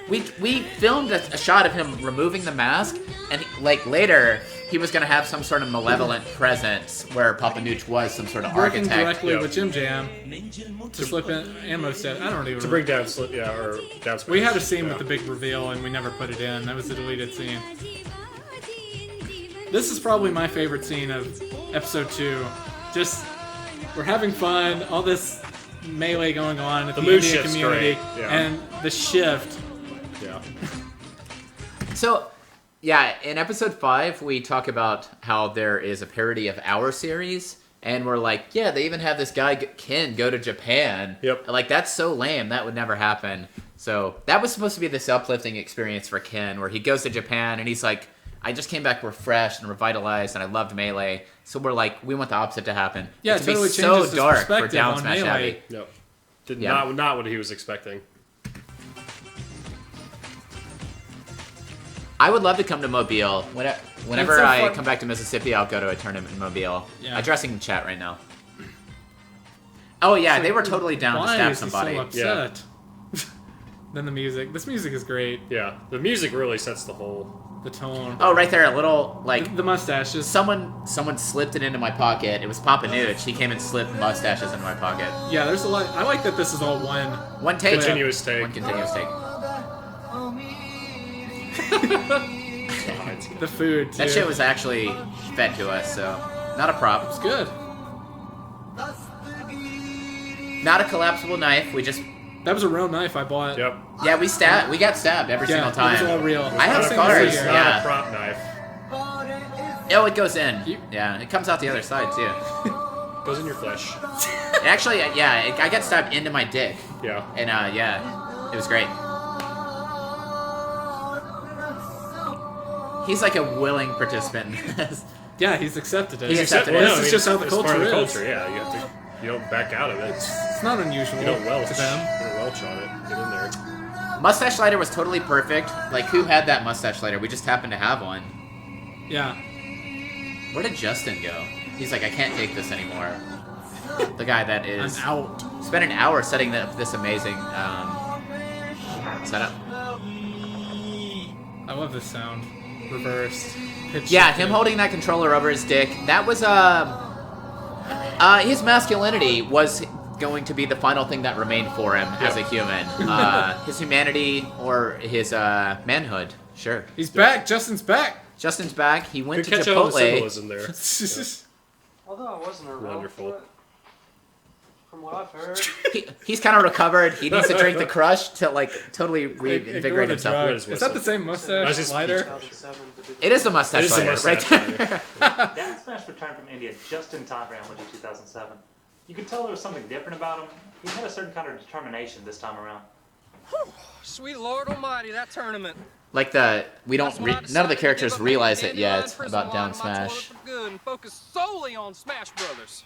we filmed a shot of him removing the mask, and like later he was gonna have some sort of malevolent presence where Papa Nooch was some sort of Working architect. directly with Jim Jam to slip in ammo set. I don't even To bring down slip, yeah, or down smash. We had a scene with the big reveal and we never put it in. That was a deleted scene. This is probably my favorite scene of episode 2. Just, we're having fun, all this melee going on at the mood Indian shift's community, great, yeah. and the shift. Yeah. So, yeah, in episode 5, we talk about how there is a parody of our series, and we're like, yeah, they even have this guy, Ken, go to Japan. Yep. Like, that's so lame. That would never happen. So, that was supposed to be this uplifting experience for Ken, where he goes to Japan, and he's like, I just came back refreshed and revitalized, and I loved Melee. So we're like, we want the opposite to happen. Yeah, It it to totally be changes so his dark for perspective Down on Smash Melee. Abbey. No. Yeah. Not what he was expecting. I would love to come to Mobile. Whenever so I far- come back to Mississippi, I'll go to a tournament in Mobile. Yeah. Addressing the chat right now. Oh yeah, It's they like, were totally down to why stab is he somebody. so upset? Then the music. This music is great. Yeah, the music really sets the whole... The tone. Oh, right there, a little like the mustaches. Someone slipped it into my pocket. It was Papa Nooch. He came and slipped mustaches into my pocket. Yeah, there's a lot. I like that this is all one take. Continuous take. One continuous take. The food, too. That shit was actually fed to us, so not a prop. It's good. Not a collapsible knife. We just. That was a real knife I bought. Yep. Yeah, we got stabbed every single time. It was all real. I have It's scars. not Yeah. a prop knife. Oh, it goes in. Yeah, it comes out the other side too. Goes in your flesh. Actually, yeah, I got stabbed into my dick. Yeah. And yeah, it was great. He's like a willing participant. Yeah, he's accepted it. He's accepted it. This is just how the it's part culture of the is. culture, yeah. You have to... You don't back out of it. It's not unusual You don't welch. to them. You don't welch on it. Get in there. Mustache lighter was totally perfect. Like, who had that mustache lighter? We just happened to have one. Yeah. Where did Justin go? He's like, I can't take this anymore. The guy that is... I'm out. Spent an hour setting up this amazing setup. I love this sound. Reversed. Pitch Yeah, shifted. him holding that controller over his dick. That was, his masculinity was going to be the final thing that remained for him as a human. His humanity or his manhood. Sure. He's back. Justin's back. Justin's back. He went Could to catch all the Chipotle. symbolism there. Although I wasn't around Wonderful. for it, from what I've heard. He's kind of recovered. He needs to drink the Crush to like totally Ignore reinvigorate the himself. drugs. Is that the same mustache lighter? It is the mustache It is the lighter, mustache right there. Dan Smash returned from India just in time for Amateur 2007. You could tell there was something different about him. He had a certain kind of determination this time around. Sweet Lord Almighty, that tournament. Like we don't, none of the characters realize it yet about Down Smash. For good and focus solely on Smash Brothers.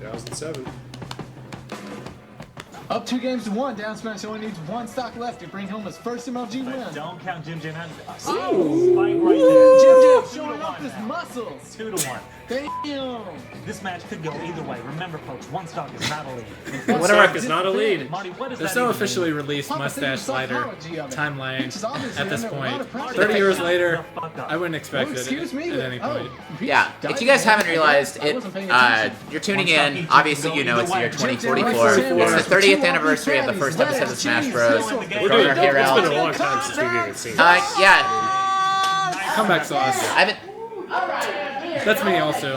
2007. Up 2-1, Down Smash only needs one stock left to bring home his first MLG win. Don't count Jim Jam out. Ooh. Spike right there. Jim Jam showing off his muscles. 2-1. Damn. This match could go either way. Remember, folks, one stock is not a lead. One stock is not a lead. Marty, what does There's that no even officially mean? released mustache lighter timeline at this point. pressure. 30 years later, I wouldn't expect it excuse me, at any point. Yeah, if you guys haven't realized it, you're tuning in. Obviously, you know it's the year 2044. It's the 30th anniversary of the first episode of Smash Bros. We're going here It's out. been a long time since we've even seen it. Yeah, Comeback sauce. I haven't. That's me also.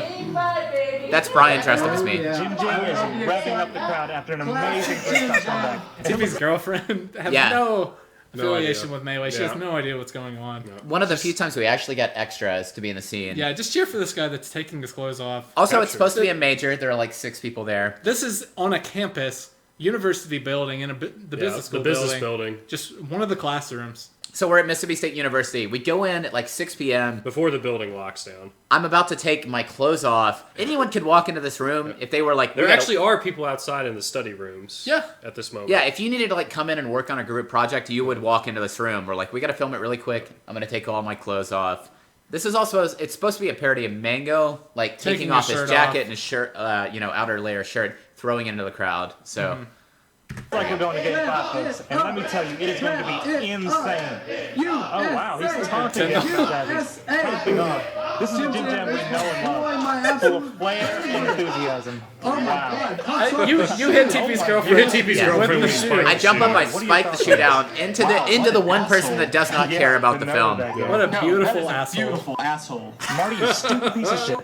That's Brian dressed up as me. Jim Jam is revving up the crowd after an amazing first comeback. Tiffy's girlfriend has Yeah. no No affiliation idea. with Melee. She Yeah. has no idea what's going on. One of the few times we actually got extras to be in the scene. Yeah, just cheer for this guy that's taking his clothes off. Also, it's supposed to be a major. There are like 6 people there. This is on a campus, university building, in the business school building. Just one of the classrooms. So we're at Mississippi State University. We go in at like 6 p.m. Before the building locks down. I'm about to take my clothes off. Anyone could walk into this room if they were like... There actually are people outside in the study rooms. Yeah. At this moment. Yeah, if you needed to like come in and work on a group project, you would walk into this room. We're like, we got to film it really quick. I'm going to take all my clothes off. This is also, it's supposed to be a parody of Mango, like taking off his jacket and his shirt, outer layer shirt, throwing it into the crowd. So... It's like we're going to Game 5, folks, and let me tell you, it is going to be insane. Oh, wow, he's taunting us. Taunting off. This is the Jim Jam we know and love. Full of flair and enthusiasm. Wow. You hit TP's girlfriend. You hit TP's girlfriend with the I jump up, I spike the shoe down into the one person that does not care about the film. What a beautiful asshole. Beautiful asshole. Marty, you stupid piece of shit.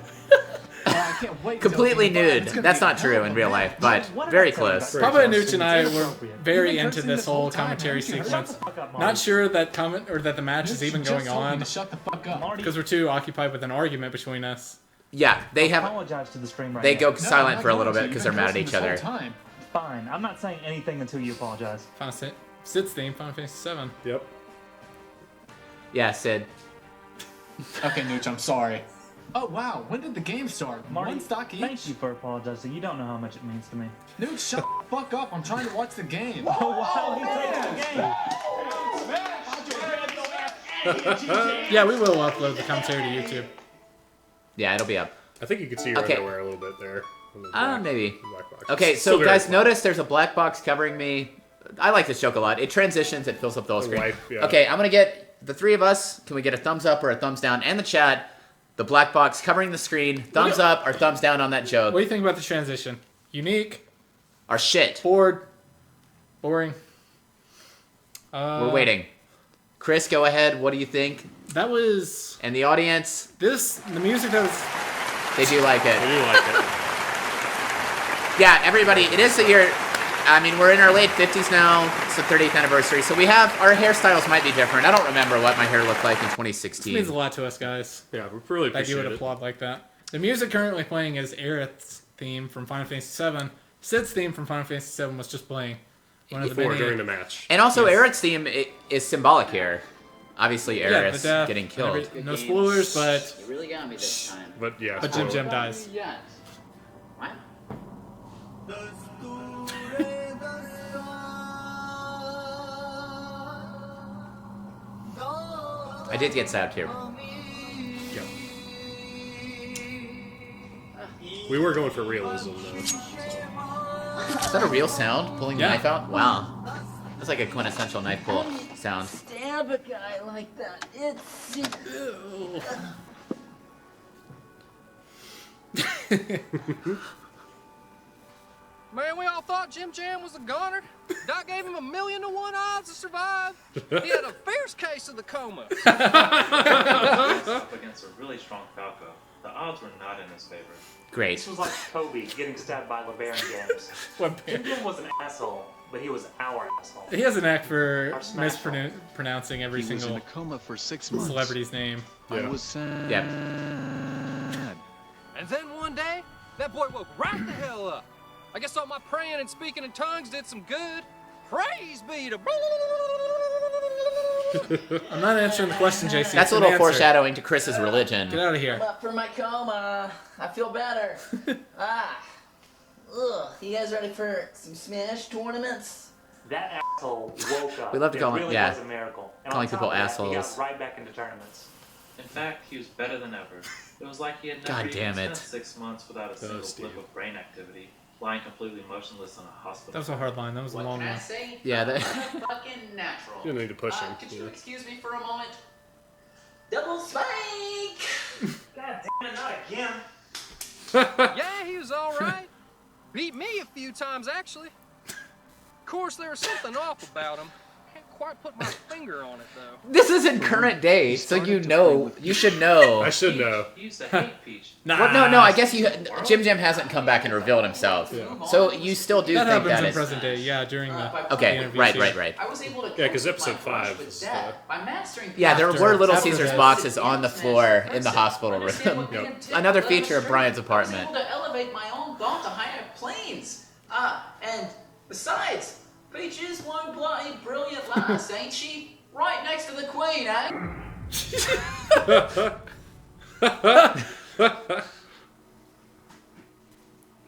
I can't wait. Completely nude. That's not true in real life, but very close. Papa Nooch and I were very into this whole commentary sequence. Not sure that the match is even going on Shut the fuck up. because we're too occupied with an argument between us. Yeah, they have. Apologize to the stream right They now. go silent for a little bit because they're mad at each other. Fine, I'm not saying anything until you apologize. Sid's theme, Final Fantasy 7. Yep. Yeah, Sid. Okay, Nooch, I'm sorry. Oh wow, when did the game start? Marty, One stock each? thank you for apologizing. You don't know how much it means to me. Nooch, shut the fuck up. I'm trying to watch the game. Oh, wow, he takes the game. Yeah, we will upload the commentary to YouTube. Yeah, it'll be up. I think you can see your Okay. underwear a little bit there. Maybe. Black box. Okay, Still so very guys, fun. notice there's a black box covering me. I like this joke a lot. It transitions, it fills up the whole screen. Wipe, yeah. Okay, I'm gonna get the 3 of us. Can we get a thumbs up or a thumbs down? And the chat, the black box covering the screen. Thumbs up or thumbs down on that joke. What do you think about the transition? Unique? Or shit. Bored? Boring? We're waiting. Chris, go ahead. What do you think? That was... And the audience? The music that was... They do like it. They do like it. Yeah, everybody, it is the year... I mean, we're in our late 50s now. It's the 30th anniversary. So we have... Our hairstyles might be different. I don't remember what my hair looked like in 2016. This means a lot to us, guys. Yeah, we really That you appreciate would it. applaud like that. The music currently playing is Aerith's theme from Final Fantasy VII. Sid's theme from Final Fantasy VII was just playing. One of the Before, many... during the match. And also, Yes. Aerith's theme is symbolic here. obviously Yeah, the Eris death, getting killed. no spoilers, but You really got me this time. But yeah, But Jim Jam dies. Yes. What? I did get stabbed here. Yeah. We were going for realism though. Is that a real sound? Pulling the Yeah. knife out? Wow. That's like a quintessential knife pull sound. Stab a guy like that. It's. Man, we all thought Jim Jam was a goner. Doc gave him 1,000,000 to 1 odds to survive. He had a fierce case of the coma. Up against a really strong Falco. The odds were not in his favor. Great. This was like Kobe getting stabbed by LeBaron James. Jim Jam was an asshole, but he was our asshole. He has an act for Our smash mispronouncing every He was in single a coma for 6 months. celebrity's name. I was sad. Yep. And then one day, that boy woke right the hell up. I guess all my praying and speaking in tongues did some good. Praise be to. I'm not answering the question, JC. That's a little foreshadowing to Chris's religion. Get out of here. Up for my coma. I feel better. Ugh. You guys ready for some Smash tournaments? That asshole woke up. We love to call it him- really yeah. was a miracle. And Calling on top people of that, assholes. He got right back into tournaments. In fact, he was better than ever. It was like he had God never even damn it. spent 6 months without a single Steve. blip of brain activity, lying completely motionless in a hospital. That was a hard line. That was a What long can I one. say? Yeah, I'm that- a fucking natural. You don't need to push him. Could you Yeah. excuse me for a moment? Double spike! God damn it, not again. Yeah, he was all right. Beat me a few times, actually. Of course, there was something off about him. Can't quite put my finger on it, though. This isn't current day, so you know. You should know. I should know. He used to hate Peach. Well, no. I guess Jim Jam hasn't come back and revealed himself. So you still do That think happens that in is. present day, yeah, during the Okay, the interview right. scene. I was able to Yeah, 'cause cope episode with my brush 5 with is, death by mastering Yeah, there After- were Little after Caesar's this. boxes on the floor in the hospital Understand room. what being tipped Another left feature of straight. Brian's I was apartment. able to elevate my own thought to higher planes. And besides, Peach is one bloody brilliant lass, ain't she? Right next to the Queen, eh?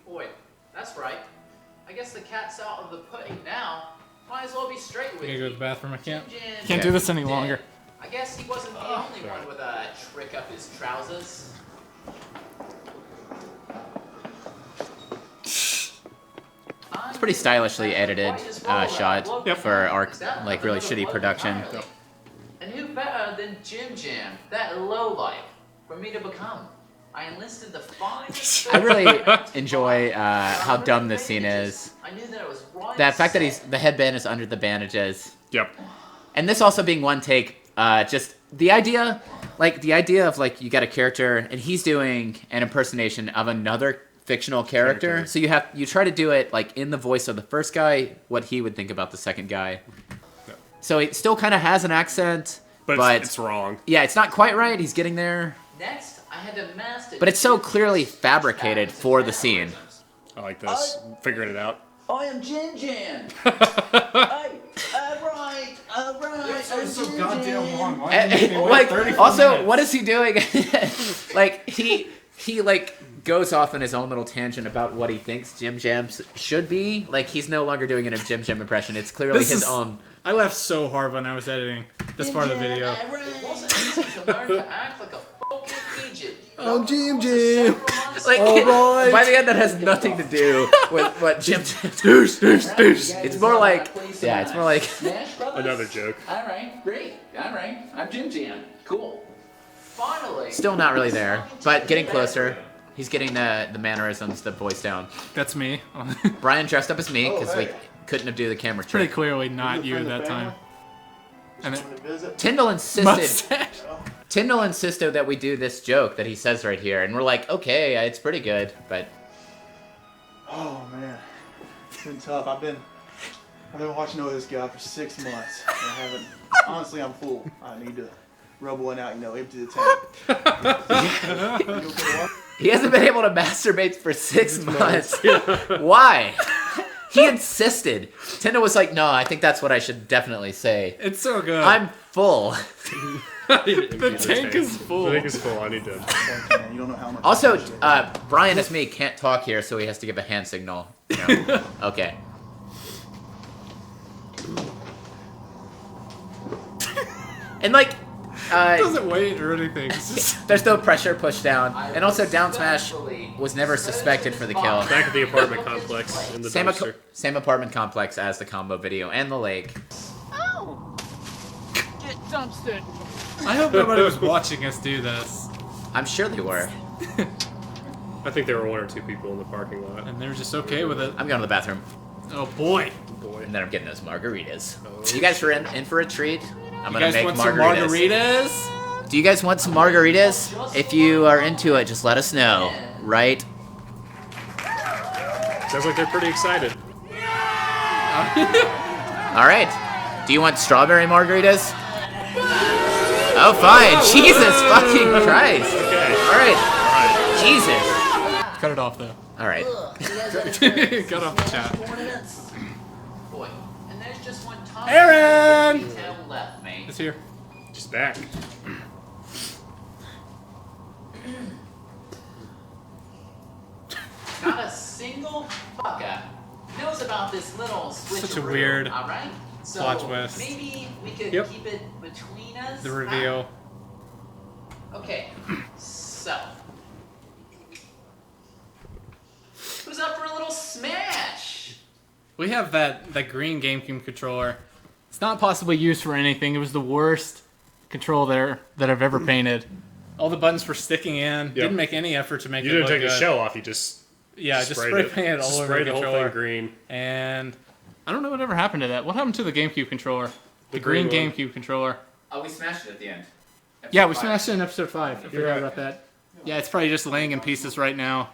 Boy, that's right. I guess the cat's out of the pudding now. Might as well be straight with I gotta you. go to the bathroom. I can't Jim do this any longer. I guess he wasn't the only one with a trick up his trousers. It's pretty stylishly edited shot for our like really shitty production. And who better than Jim Jam, that lowlife, for me to become? I enlisted the finest. I really enjoy how dumb this scene is. I knew that it was right. That fact that the headband is under the bandages. Yep. And this also being one take, just the idea of like you got a character and he's doing an impersonation of another fictional character. So you try to do it like in the voice of the first guy, what he would think about the second guy. So it still kind of has an accent, but it's wrong. Yeah, it's not quite right. He's getting there. Next, I had to master. But it's so clearly fabricated for the scene. I like this. Figuring it out. I am Jim Jam. Right. It's so goddamn long. Why And, didn't you wait like 34 also, minutes? what is he doing? Like he like goes off on his own little tangent about what he thinks Jim Jam should be. Like he's no longer doing a Jim Jam impression. It's clearly his own. I laughed so hard when I was editing this part of the video. It wasn't easy to learn to act like a fucking Egypt. Oh, Jim Jam. Like by the end, that has nothing to do with what Jim Jam. It's more like it's more like another joke. All right, great. All right, I'm Jim Jam. Cool. Finally. Still not really there, but getting closer. He's getting the mannerisms, the voice down. That's me. Brian dressed up as me because we couldn't have do the camera trick. Pretty clearly not you at that time. And Tyndall insisted that we do this joke that he says right here, and we're like, okay, it's pretty good, but Oh man, it's been tough. I've been watching over this guy for 6 months. And I haven't. Honestly, I'm full. I need to rub one out. Empty the tank. he hasn't been able to masturbate for 6 months. Why? He insisted. Tendo was like, no, I think that's what I should definitely say. It's so good. I'm full. The tank is full. The tank is full. I need to. You don't know how much. Also, Brian, as me, can't talk here, so he has to give a hand signal. You know? Okay. And like, it doesn't wait or anything. It's just... There's no pressure push down, and also down smash was never suspected for the kill. Back at the apartment complex in the dumpster. Same apartment complex as the combo video and the lake. Oh! Get dumpstered. I hope nobody was watching us do this. I'm sure they were. I think there were 1 or 2 people in the parking lot. And they were just okay with it. I'm going to the bathroom. Oh boy. And then I'm getting those margaritas. You guys are in for a treat? I'm going to make want margaritas. Some margaritas? Do you guys want some margaritas? If you are into it, just let us know. Right? Sounds like they're pretty excited. Alright. Do you want strawberry margaritas? Oh, fine. Jesus fucking Christ. Okay. Alright. Jesus. Cut it off, though. Alright. Cut off the chat. Boy, and there's just one time Aaron! detail left, mate. It's here. Just back. Not a single fucker knows about this little switch. Such a weird alright? So plot twist. maybe we could keep it between us. The reveal. Okay, so who's up for a little smash? We have that green GameCube controller. It's not possibly used for anything. It was the worst control there that I've ever painted. All the buttons were sticking in. Didn't make any effort to make it look good. You didn't take the shell off. You just just spray painted all over the whole controller. thing green. And I don't know whatever happened to that. What happened to the GameCube controller? The green GameCube controller. Oh, we smashed it at the end. Yeah, we smashed it in episode 5. I forgot about that. Yeah, it's probably just laying in pieces right now.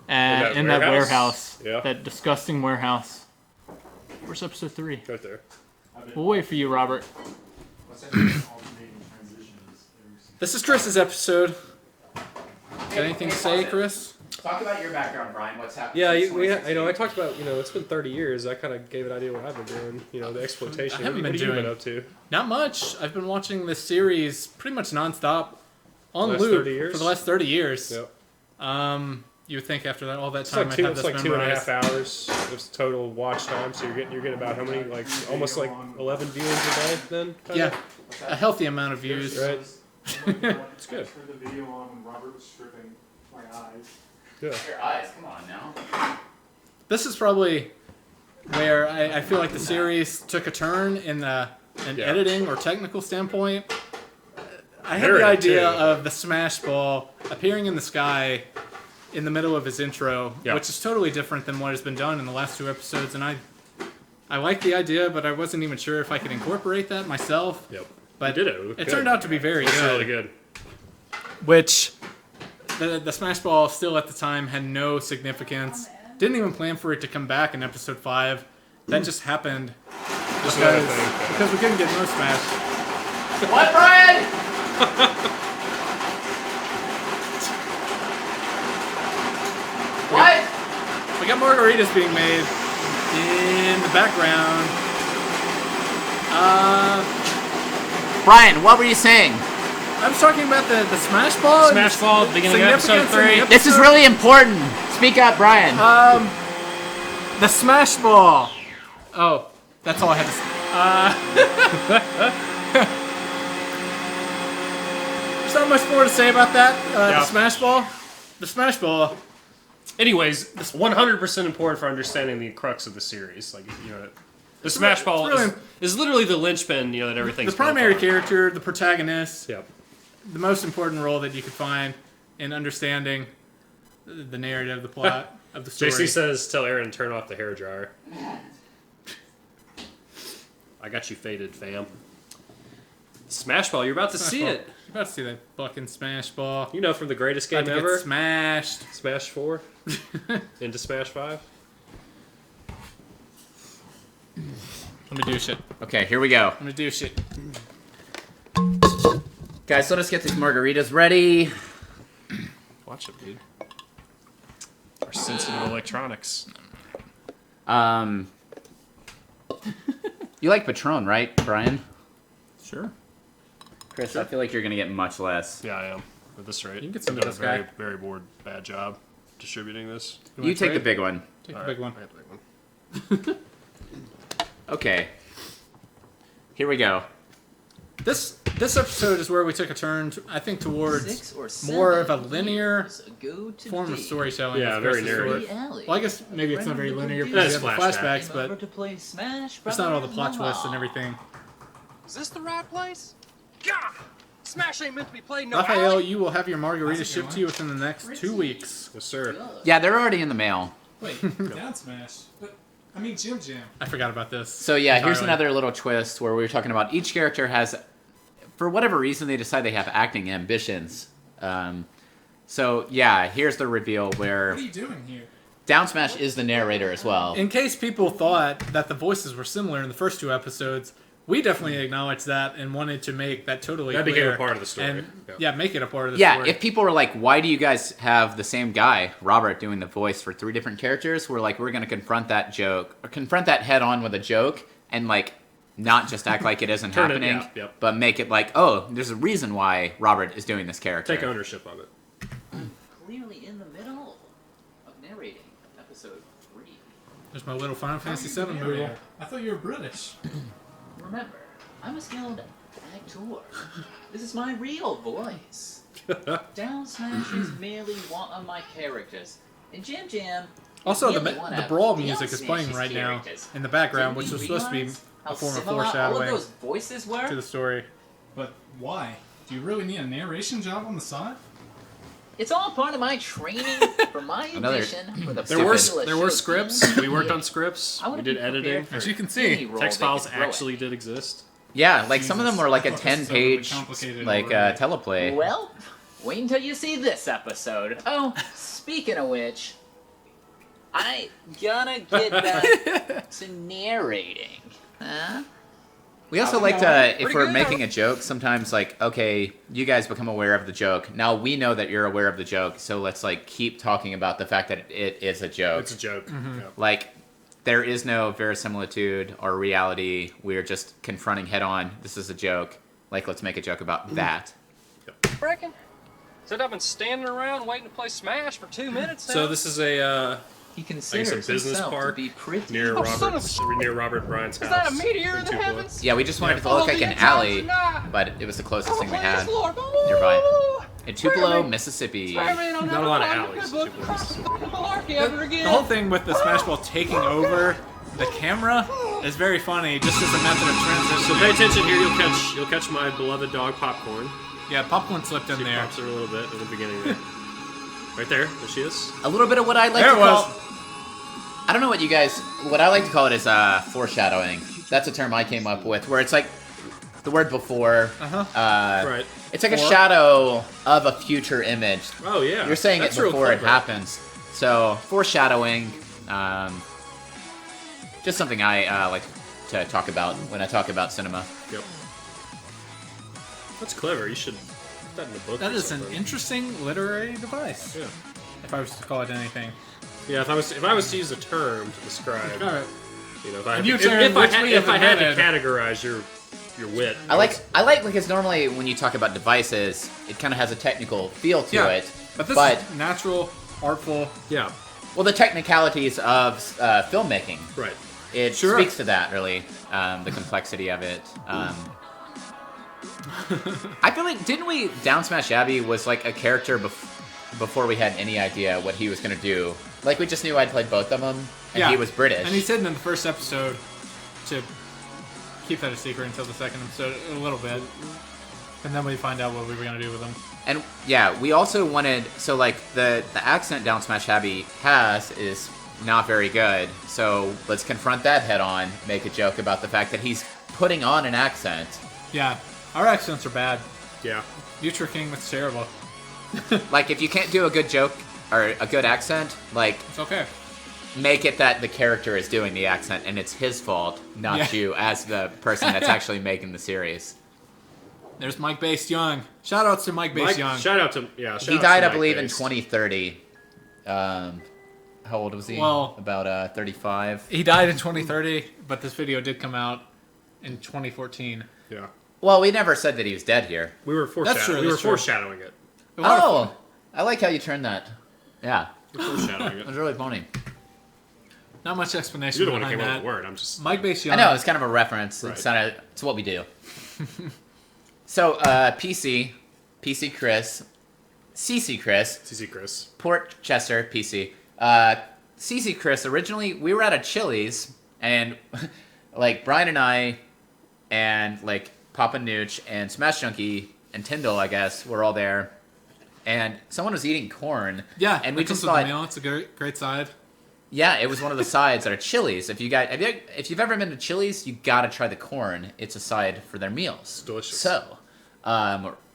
In that warehouse. Yeah. That disgusting warehouse. Where's episode 3? Right there. We'll wait for you, Robert. This is Chris's episode. Got anything to say, Chris? Talk about your background, Brian. What's happened? Yeah, I talked about, it's been 30 years. I kind of gave an idea what I've been doing, the exploitation. I haven't what been have you doing been up to? Not much. I've been watching this series pretty much nonstop on Last loop 30 years? for the last 30 years. Yep. You would think after all that It's time like I'd have this it's like memorized. 2.5 hours of total watch time. So you're getting about how many? Like almost like 11 viewings a day then. Yeah, a healthy amount of views. Right. It's good. For the video on when Robert was stripping my eyes. Yeah. Your eyes, come on now. This is probably where I feel like the series took a turn in editing or technical standpoint. I had the idea of the Smash Ball appearing in the sky in the middle of his intro, which is totally different than what has been done in the last 2 episodes, and I like the idea, but I wasn't even sure if I could incorporate that myself. Yep. But you did it. It turned out to be very good. Really good. Which the Smash Ball still at the time had no significance. Didn't even plan for it to come back in episode 5. That just happened because we couldn't get no Smash. What, Brian? What? We got margaritas being made in the background. Brian, what were you saying? I was talking about the Smash Ball. Smash Ball, beginning of episode 3. This is really important. Speak up, Brian. The Smash Ball. Oh, that's all I had to say. There's not much more to say about that. The Smash Ball. The Smash Ball. Anyways, it's 100% important for understanding the crux of the series. Like, the Smash Ball is literally the linchpin, that everything's the primary character, the protagonist. Yep. The most important role that you could find in understanding the narrative, the plot of the story. JC says, tell Aaron to turn off the hairdryer. I got you faded, fam. Smash Ball, you're about to see it. You're about to see that fucking Smash Ball. From the greatest game About to ever. get smashed. Smash 4 into Smash 5. Let me do shit. Okay, here we go. Let me do shit. Guys, let us get these margaritas ready. Watch it, dude. Our sensitive electronics. You like Patron, right, Brian? Sure. Chris, I feel like you're gonna get much less. Yeah, I am. At this rate, You can get some I've of done this a very bad job distributing this. You take the big one. Take the big one. I got the big one. Okay. Here we go. This episode is where we took a turn, I think, towards 6 or 7 more of a linear go to form of D. storytelling. Yeah, as very opposed to narrative. story. Well, I guess maybe it's not very linear It because has you have the flashbacks, In but order to play Smash it's not all the Brothers plot twists and Mobile. everything. Is this the right place? God! Smash ain't meant to be played no Raphael, alley. you will have your margarita shipped to you within the next 2 weeks. Yes, sir. Yeah, they're already in the mail. Wait, Down Smash. But, I mean, Jim Jam. I forgot about this. So yeah, here's entirely. another little twist where we were talking about each character has, for whatever reason, they decide they have acting ambitions. So yeah, here's the reveal where What are you doing here? Down Smash is the narrator as well. In case people thought that the voices were similar in the first 2 episodes, we definitely acknowledged that and wanted to make that totally That clear. became a part of the story. And, Yeah. make it a part of the Yeah, story. if people were like, why do you guys have the same guy, Robert, doing the voice for 3 different characters? We're like, we're going to confront that joke, or confront that head on with a joke, and like, not just act like it isn't Turn it- happening, yeah, yep. but make it like, oh, there's a reason why Robert is doing this character. Take ownership of it. Clearly in the middle of narrating episode 3. There's my little Final Fantasy How are VII you movie. narrator? I thought you were British. Remember, I'm a skilled actor. This is my real voice. Down Smash is merely one of my characters. And Jam Jam Also, merely one the of brawl Down music is playing Smash's right now characters. in the background, Didn't which was you supposed to be realize how a form of similar all of foreshadowing those voices were? to the story. But why? Do you really need a narration job on the side? It's all part of my training for my Another- audition for the There were popular show scripts. Team. We worked on scripts. I We wanna did be editing. prepared As for you can any see, role Text they files could throw at actually me. did exist. Yeah, like some of them were like a Jesus. 10-page, Complicated like already. teleplay. Well, wait until you see this episode. Oh, speaking of which, I gotta get back to narrating. Huh? We also How's it like going? to, if Pretty we're good. making a joke, sometimes like, okay, you guys become aware of the joke. Now we know that you're aware of the joke, so let's like keep talking about the fact that it is a joke. It's a joke. Yeah. Like, there is no verisimilitude or reality. We're just confronting head on. This is a joke. Like, let's make a joke about that. Reckon? Said I've been standing around waiting to play Smash for 2 minutes now. So this is a He I guess considers a business himself park to be pretty. near Oh, son of Robert Bryant's house. Is that a meteor in in the Tupelo. heavens? Yeah, we just wanted it to Oh, look like the an end alley, times are nigh. but it was the closest Oh, thing we praise had the Lord. nearby. In Tupelo, Wait a Mississippi. Swear me, don't Not ever a lot of find alleys good in book Tupelo, across the Mississippi. fucking malarkey ever again. The whole thing with the Smash Ball taking over the camera is very funny, just as a method of transition. So pay attention here. You'll catch my beloved dog Popcorn. Yeah, Popcorn slipped in She there. pops her a little bit in the beginning there. Right there. There she is. A little bit of what I like There to it was. call... I don't know what you guys... What I like to call it is foreshadowing. That's a term I came up with, where it's like the word before. Right. It's like a Or- shadow of a future image. Oh yeah. You're saying That's it real before it clever. happens. So, foreshadowing. Just something I like to talk about when I talk about cinema. Yep. That's clever. You should put that in the book. That or is an something. interesting literary device. Yeah. If I was to call it anything. Yeah. If I was to use a term to describe, Alright. you know, if I And you if, turn if I which had, we if I had to invented. categorize your wit, I like because normally when you talk about devices, it kind of has a technical feel to it. But this is natural, artful. Yeah. Well, the technicalities of filmmaking. Right. It Sure. speaks to that, really. The complexity of it. I feel like, didn't we... Down Smash Abbey was like a character before we had any idea what he was going to do. Like, we just knew I'd played both of them, and Yeah. he was British. And he said in the first episode to keep that a secret until the second episode, a little bit. And then we find out what we were going to do with him. And, yeah, we also wanted... So, like, the accent Down Smash Abbey has is not very good. So, let's confront that head on, make a joke about the fact that he's putting on an accent. Yeah, our accents are bad. Yeah. Mewtwerking, that's terrible. Like, if you can't do a good joke or a good accent, like... It's okay. Make it that the character is doing the accent and it's his fault, not you as the person that's actually making the series. There's Mike Bass Young. Shout outs to Mike Bass Young. Shout out to He died, I believe, in 2030. How old was he? Well, about 35. He died in 2030, but this video did come out in 2014. Yeah. Well, we never said that he was dead here. We were foreshadowing. We were foreshadowing it. Oh, I like how you turned that. Yeah. Foreshadowing it. It was really funny. Not much explanation You're the one who behind came up that. with the word. I'm just. Mike Bacion. I know, it's kind of a reference. Right. It's what we do. So, PC Kris, CC Kris. CC Kris. Port Chester, PC. CC Kris, originally, we were at a Chili's, and, like, Brian and I, and, like, Papa Nooch, and Smash Junkie, and Tyndall, I guess, were all there, and someone was eating corn. Yeah, and we that just comes with thought, the meal. It's a great side. yeah, it was one of the sides at a Chili's. If you've ever been to Chili's, you gotta try the corn. It's a side for their meals. It's delicious. So,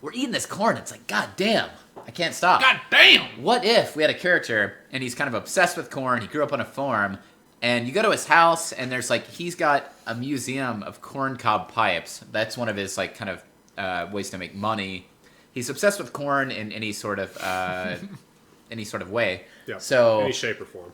we're eating this corn. It's like, god damn, I can't stop. God damn! What if we had a character and he's kind of obsessed with corn? He grew up on a farm, and you go to his house and there's like he's got a museum of corn cob pipes. That's one of his like kind of ways to make money. He's obsessed with corn in any sort of way. Yeah. So any shape or form.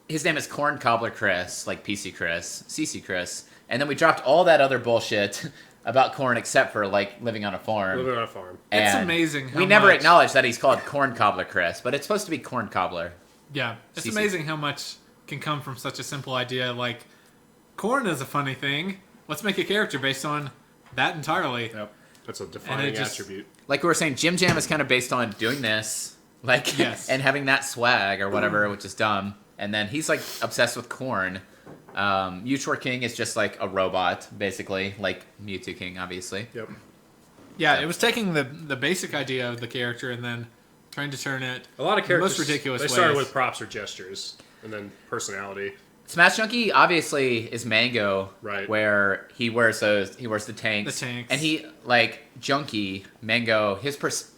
His name is Corn Cobbler Kris, like PC Kris, CC Kris, and then we dropped all that other bullshit about corn except for like living on a farm. Living on a farm. It's amazing how we never much- acknowledged that he's called Corn Cobbler Kris, but it's supposed to be Corn Cobbler. Yeah, it's CC. amazing how much can come from such a simple idea. Like, corn is a funny thing. Let's make a character based on that entirely. Yep, that's a defining just- attribute. Like we were saying, Jim Jam is kind of based on doing this, like, Yes. and having that swag or whatever, which is dumb. And then he's like obsessed with corn. Mewtwerking is just like a robot, basically, like Mewtwo King, obviously. Yep. Yeah, it was taking the basic idea of the character and then trying to turn it A lot of characters. most ridiculous They ways. started with props or gestures, and then personality. Smash Junkie obviously is Mango, Right. where he wears the tanks. The tanks. And he like Junkie Mango.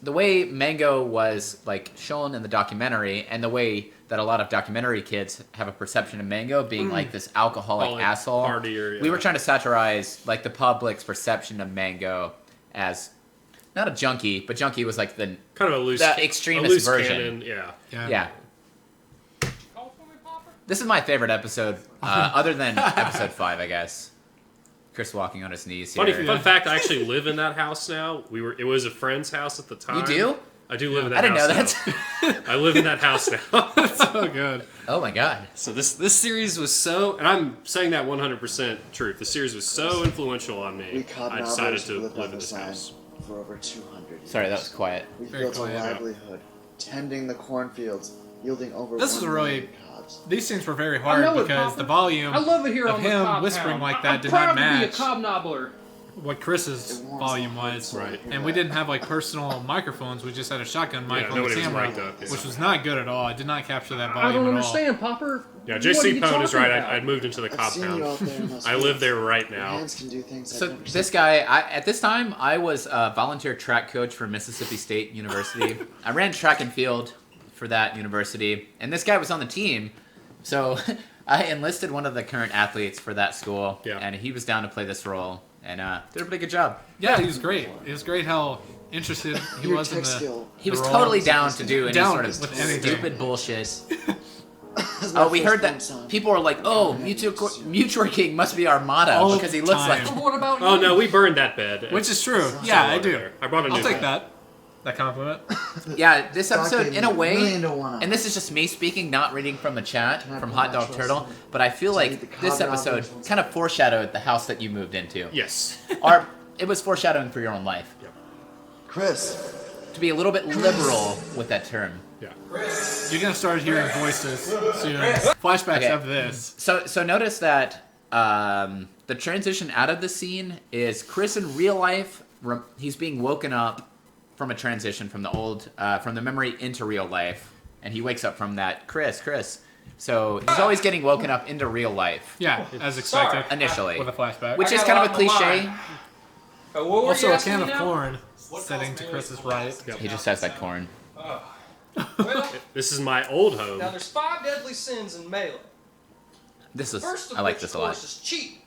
The way Mango was like shown in the documentary, and the way that a lot of documentary kids have a perception of Mango being like this alcoholic Like asshole. partier, yeah. We were trying to satirize like the public's perception of Mango as not a junkie, but Junkie was like the Kind of a loose, the extremist a loose version. cannon, yeah. Yeah. This is my favorite episode, other than episode 5, I guess. Chris walking on his knees here. Fun fact, I actually live in that house now. It was a friend's house at the time. You do? I do live in that I didn't house know that. now. I live in that house now. That's so good. Oh my god. So this series was so, and I'm saying that 100% truth. The series was so influential on me. I decided to live in this house. For over 200 years. Sorry, that was quiet. We've Very built quiet. a livelihood, tending the cornfields, yielding over This is 1 really. million cobs. These scenes were very I hard know it, because Papa. the volume I love it here of on the him Cobb whispering Hound. like that I'm did proud not to be a match cobnobbler. what Chris's volume was. Right. And we didn't have like personal microphones. We just had a shotgun mic Yeah, on the nobody was camera, mic'd up, yeah. which was not good at all. I did not capture that I volume don't at all. understand, Popper. Yeah, What are JC you Pone is talking right. about? I moved into the I've seen you out there in compound. those I live there right Your now. hands can do things I've So never this seen. guy, at this time, I was a volunteer track coach for Mississippi State University. I ran track and field for that university, and this guy was on the team. So I enlisted one of the current athletes for that school, and he was down to play this role, and did a pretty good job. Yeah, he was great. It was great how interested he was in the. He was the role. totally down to do any Down sort of with anything. stupid bullshit. Oh, we heard that people are like, "Oh, Mewtwerking must be our motto All because he looks time. like." What about Oh you? no, we burned that bed. Which is true. It's Yeah, all I over do. there. I brought a new I'll take bed. that. That compliment. Yeah, this episode, in a way, Million to one. and this is just me speaking, not reading from the chat from Hot Dog Turtle, but I feel like this episode kind of foreshadowed the house that you moved into. Yes. It was foreshadowing for your own life. Chris. To be a little bit liberal with that term. Yeah. You're gonna start hearing voices soon. Flashbacks Okay. of this. So notice that the transition out of the scene is Chris in real life. He's being woken up from a transition from the old, from the memory into real life, and he wakes up from that. Chris. So he's always getting woken up into real life. Yeah, as expected. Initially, With a flashback. which is kind of a cliche. What were Also, you a asking can me of now? corn sitting to Chris's right. He just has that corn. Well, This is my old home. now there's 5 deadly sins in melee. This is First of I like which, this of a lot. course, is cheating.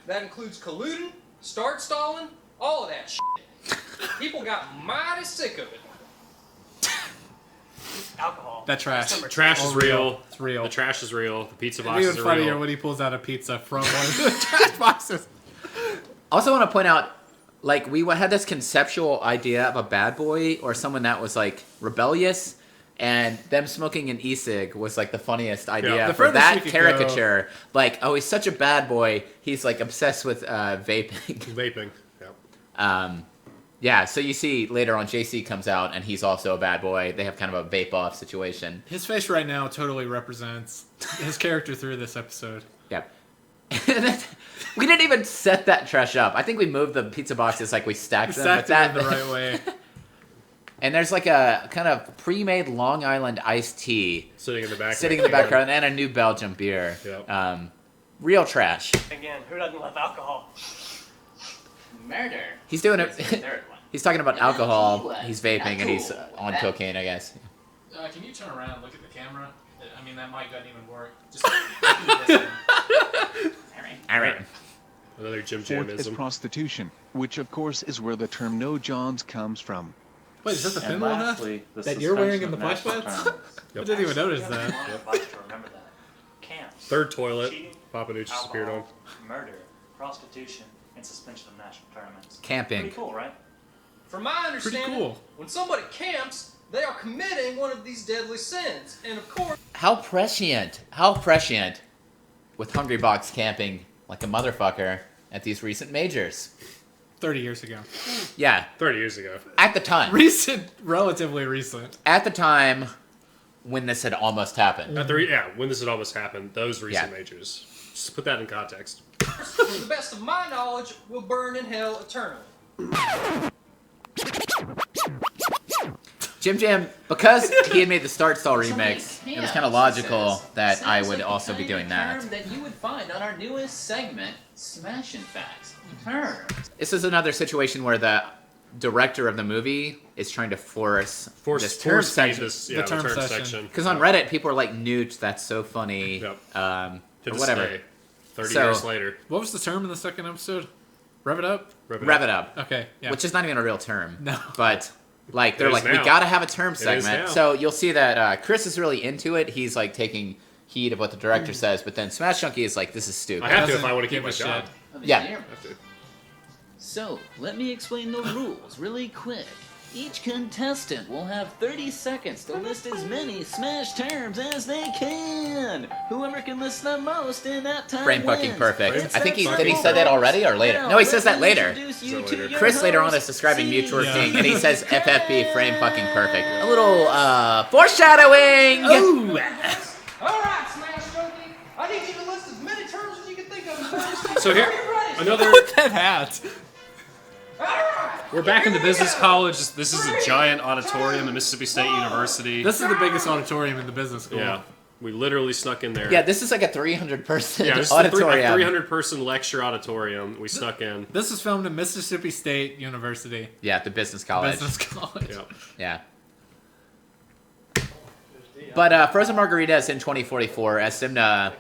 That includes colluding, start stalling, all of that shit. People got mighty sick of it. Alcohol. That trash. The trash is All real. It's real. The trash is real. The pizza It'd box be is even funnier real. when he pulls out a pizza from one of the trash boxes. Also want to point out, like, we had this conceptual idea of a bad boy or someone that was, like, rebellious, and them smoking an e-cig was, like, the funniest idea Yeah. The for furthest we that could caricature. Like, oh, he's such a bad boy. He's, like, obsessed with vaping. Vaping, yeah. Yeah, so you see later on JC comes out, and he's also a bad boy. They have kind of a vape-off situation. His face right now totally represents his character through this episode. Yeah. We didn't even set that trash up. I think we moved the pizza boxes like we stacked them. Stacked but them in the right way. And there's like a kind of pre-made Long Island iced tea sitting in the background. Sitting in the background, and a New Belgium beer. Yep. Real trash. Again, who doesn't love alcohol? Murder. He's doing Is the it. third one. He's talking about alcohol. Tequila. He's vaping, and he's Cool. on cocaine, I guess. Can you turn around and look at the camera? I mean, that mic doesn't even work. Just All right. Another Jim Fourth is Jamism. prostitution, which of course is where the term no Johns comes from. Wait, is that the And pinball hat lastly, the that you're wearing in the suspension flashbacks? of national I didn't even notice You that. have everybody to remember that. Camps. Third toilet. Cheating, Papa Nooch disappeared on. alcohol, murder, prostitution, and suspension of national tournaments. Camping. Pretty cool, right? From my understanding, cool. when somebody camps, they are committing one of these deadly sins. And of course, How prescient. How prescient with Hungry Box camping like a motherfucker at these recent majors. 30 years ago. Yeah. 30 years ago. At the time. Recent, relatively recent. At the time when this had almost happened. When this had almost happened, those recent Yeah. majors. Just put that in context. to the best of my knowledge, will burn in hell eternally. Jim Jam, because he had made the Start Stall remix, it was kind of logical that I would also be doing that. Term that you would find on our newest segment, Smash and Facts. Terms. This is another situation where the director of the movie is trying to force this term force section. this- yeah, the term section. Because on Reddit, people are like, "Newt, that's so funny," To or this whatever. day, 30 years later. What was the term in the second episode? Rev it up? Rev it up. Okay, yeah. Which is not even a real term. No. But like they're It like, is we now. gotta have a term It is segment. now. So you'll see that Chris is really into it. He's like taking heed of what the director says, but then Smash Junkie is like, this is stupid. I have to if I want to keep my job. Yeah. So, let me explain the rules really quick. Each contestant will have 30 seconds to list as many Smash terms as they can. Whoever can list the most in that time Frame fucking wins. perfect. It's I think that did he simple, say that folks. already or later? Now, No, he says let that me later. introduce you to your Chris later on is host, describing CC Mewtwerking, and he says FFP frame fucking perfect. A little foreshadowing. All right, Smash Junkie, I need you to list as many terms as you can think of. in 30 seconds. So here, Are you ready? another. that hat. We're back in the business college. This is a giant auditorium at Mississippi State University. This is the biggest auditorium in the business school. Yeah, we literally snuck in there. Yeah, this is like a 300-person Yeah, this is auditorium. a 300-person lecture auditorium. We snuck in. This was filmed at Mississippi State University. Yeah, the business college. Business college. Yeah. Yeah. But Frozen Margaritas in 2044 as Simna.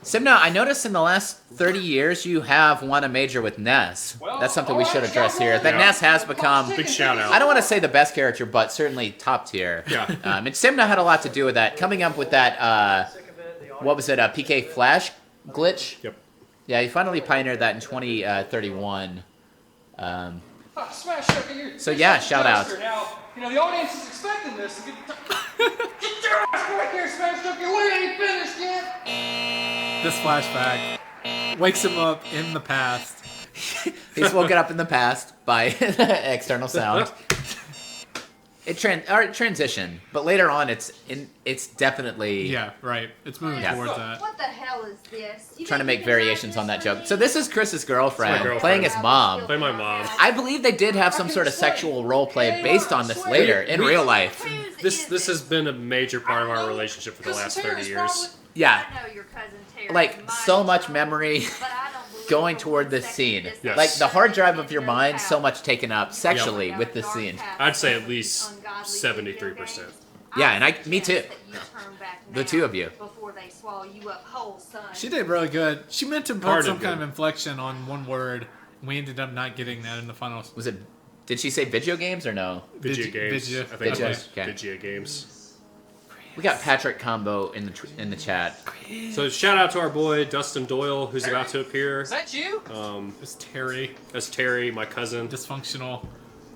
Simna, I noticed in the last 30 years you have won a major with Ness. That's something we should address here. That Yeah. Ness has become... Big shout out. I don't want to say the best character, but certainly top tier. Yeah. And Simna had a lot to do with that. Coming up with that, what was it, a PK Flash glitch? Yep. Yeah, he finally pioneered that in 2031. Smash Junkie, you're So yeah, shout out. Now, you know, the audience is expecting this. Get your ass back here, Smash Junkie. We ain't finished yet. This flashback wakes him up in the past. He's woken up in the past by external sound. It transitioned, but later on, it's definitely Yeah, right. It's moving Yeah. towards that. What the hell is this? You trying to think make you can have variations this on that for joke. me? So this is Chris's girlfriend, It's my girlfriend. playing his mom. Play my mom. I believe they did have some sort of sexual role play based on this later in real life. This has been a major part of our relationship for the last 30 years. Yeah, I know your cousin Terry. like so much memory going toward this scene. Like the hard drive of your mind, so much taken up sexually with this scene. I'd say at least 73%. Yeah, and me too. The two of you. Before they swallow you up whole, son. She did really good. She meant to put Hard some and kind of good. inflection on one word. We ended up not getting that in the finals. Was it? Did she say video games or no? Video games. Vidya. I think Vidya, it was okay. Vidya games. We got Patrick Combo in the chat. So shout out to our boy Dustin Doyle, who's about to appear. Is that you? It's Terry. That's Terry, my cousin. Dysfunctional.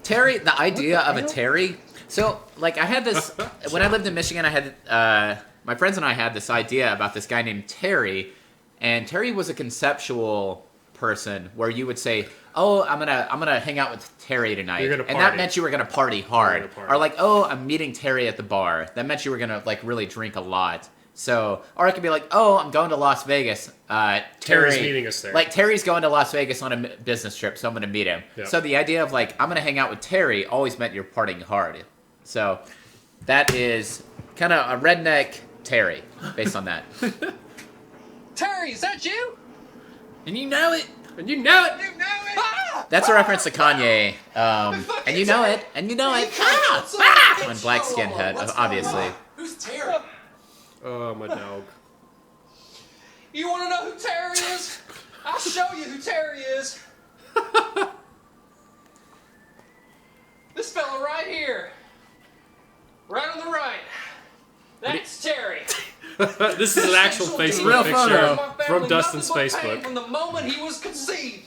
Terry, the idea of a Terry. So, like, I had this when I lived in Michigan. I had my friends and I had this idea about this guy named Terry, and Terry was a conceptual person where you would say, "Oh, I'm gonna hang out with Terry tonight," You're gonna and that party. meant you were gonna party hard. You're gonna party. Or like, "Oh, I'm meeting Terry at the bar." That meant you were gonna like really drink a lot. So, or it could be like, "Oh, I'm going to Las Vegas." Terry's meeting us there. Like Terry's going to Las Vegas on a business trip, so I'm gonna meet him. Yeah. So the idea of like I'm gonna hang out with Terry always meant you're partying hard. So that is kind of a redneck Terry based on that. Terry, is that you? And you know it. And you know it. You know it. Ah! That's a reference to Kanye. And you know it. And you know it. When black skinhead, obviously. Who's Terry? Oh, my dog. You want to know who Terry is? I'll show you who Terry is. This fella right here. Right on the right. That's Terry. This is an actual Facebook picture from Dustin's Facebook. From the moment he was conceived.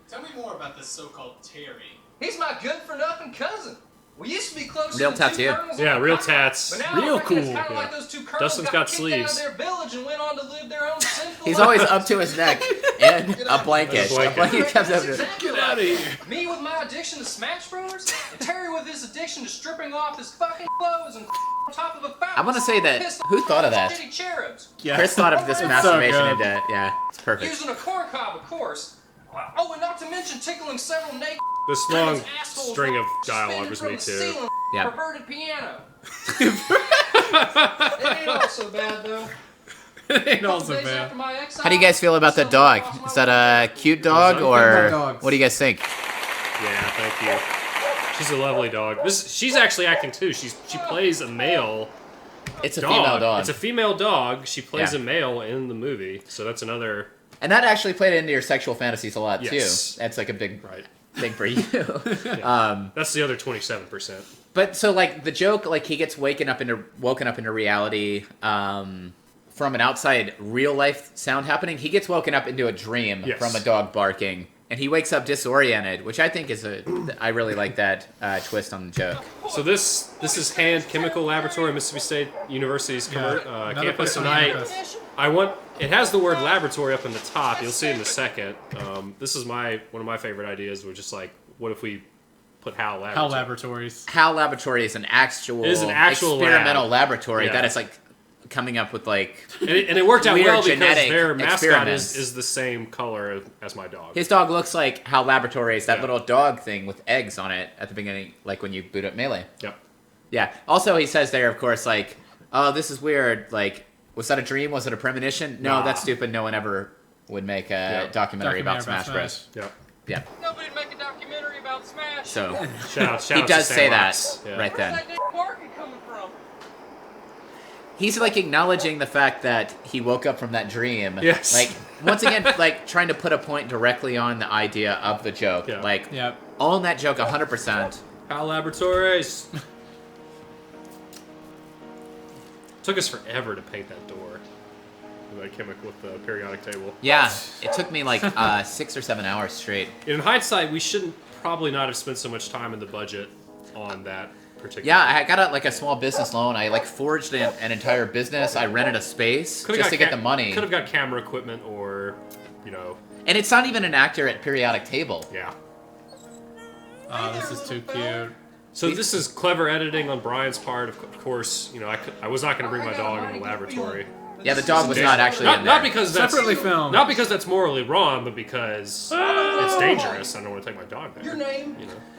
Tell me more about this so-called Terry. He's my good-for-nothing cousin. We used to be closer Real than tattoo. two colonels Yeah, on a real cock, tats. but now Real I reckon it's cool. kinda Yeah. like those two colonels Dustin's got kicked out sleeves. of their village and went on to live their own sinful He's life. always up to his neck in a blanket. A blanket comes over. Get out of here. Me with my addiction to Smash Bros. And Terry with his addiction to stripping off his fucking clothes and on top of a fountain. I want to say that. Who thought of that? Shitty cherubs. Chris thought of this It's masturbation so into it. Yeah, it's perfect. Using a corn cob, of course. Oh, and not to mention tickling several naked This long assholes string of suspended dialogue was from me the too. ceiling. Yeah. Perverted piano. It ain't all so bad though. It ain't all so Days bad. after my exile, How do you guys feel about that dog? Is that a cute dog or what do you guys think? Yeah, thank you. She's a lovely dog. She's actually acting too. She plays a male. It's a female dog. It's a female dog. She plays Yeah. a male in the movie, so that's another. And that actually played into your sexual fantasies a lot Yes. too. That's like a big Right. thing for you. That's the other 27%. But so like the joke, like he gets woken up into reality from an outside real life sound happening. He gets woken up into a dream Yes. from a dog barking, and he wakes up disoriented, which I think is I really like that twist on the joke. So this is Hand Chemical Laboratory, Mississippi State University's Another campus place on tonight. campus. It has the word laboratory up in the top. You'll see it in a second. This is one of my favorite ideas. We're just like, what if we put HAL Laboratory? HAL Laboratories. HAL Laboratory is an actual, experimental laboratory Yeah. that is like coming up with like And it worked out weird well because genetic their mascot experiments. is the same color as my dog. His dog looks like HAL Laboratories, that little dog thing with eggs on it at the beginning, like when you boot up Melee. Yep. Yeah. Also, he says there, of course, like, oh, this is weird. Like, was that a dream? Was it a premonition? No, Nah. that's stupid. No one ever would make a documentary about Smash Bros. Yep. Yeah. Nobody'd make a documentary about Smash. So, Shout he out does to say Sam that Rocks. Yeah. right Where's then. that damn market coming from? He's like acknowledging the fact that he woke up from that dream. Yes. Like once again, like trying to put a point directly on the idea of the joke. Yeah. Like Yep. own that joke 100%. HAL Laboratories. Took us forever to paint that door. That chemical with the periodic table. Yeah, it took me like 6 or 7 hours straight. In hindsight, we shouldn't probably not have spent so much time in the budget on that particular. Yeah, I got like a small business loan. I like forged an entire business. I rented a space Could've just got to get the money. Could have got camera equipment or, And it's not even an accurate periodic table. Yeah. Oh, this is too cute. So this is clever editing on Brian's part. Of course, I was not going to bring my dog in the laboratory. Yeah, the dog was not actually in there. Not because that's Separately filmed. Not because that's morally wrong, but because it's dangerous. I don't want to take my dog there. Your name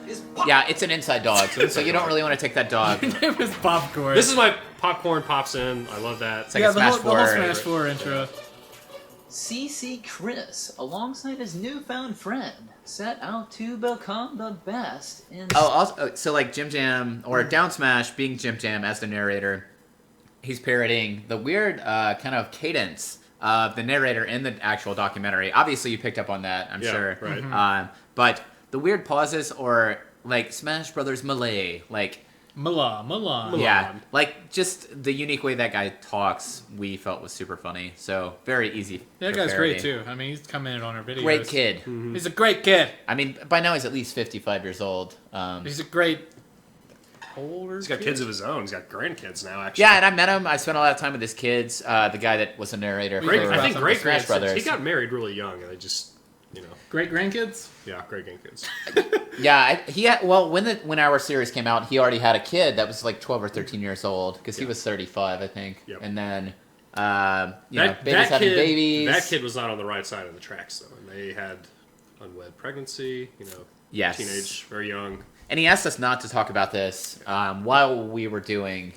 is Yeah, it's an inside dog, so you don't really want to take that dog. It was popcorn. This is my popcorn pops in. I love that. It's like yeah, a the Smash whole 4. Smash 4 intro. CC Kris, alongside his newfound friend, set out to become the best in... Oh, also, so like Jim Jam, or Down Smash being Jim Jam as the narrator, he's parodying the weird kind of cadence of the narrator in the actual documentary. Obviously, you picked up on that, I'm sure. Right. But the weird pauses, or like Smash Brothers Melee, like Milan. Yeah, like just the unique way that guy talks, we felt was super funny. So very easy. That guy's great too. I mean, he's commented on our videos. Great kid. He's a great kid. I mean, by now he's at least 55 years old. He's a great older. He's got kid. kids of his own. He's got grandkids now. Actually. Yeah, and I met him. I spent a lot of time with his kids. The guy that was a narrator for I think great Smash Brothers. He got married really young, and they just, great grandkids. Yeah, great grandkids. Yeah, he had. Well, when our series came out, he already had a kid that was like 12 or 13 years old because he was 35, I think. Yep. And then, babies having babies. That kid was not on the right side of the tracks though, and they had unwed pregnancy. Yes. Teenage, very young. And he asked us not to talk about this while we were doing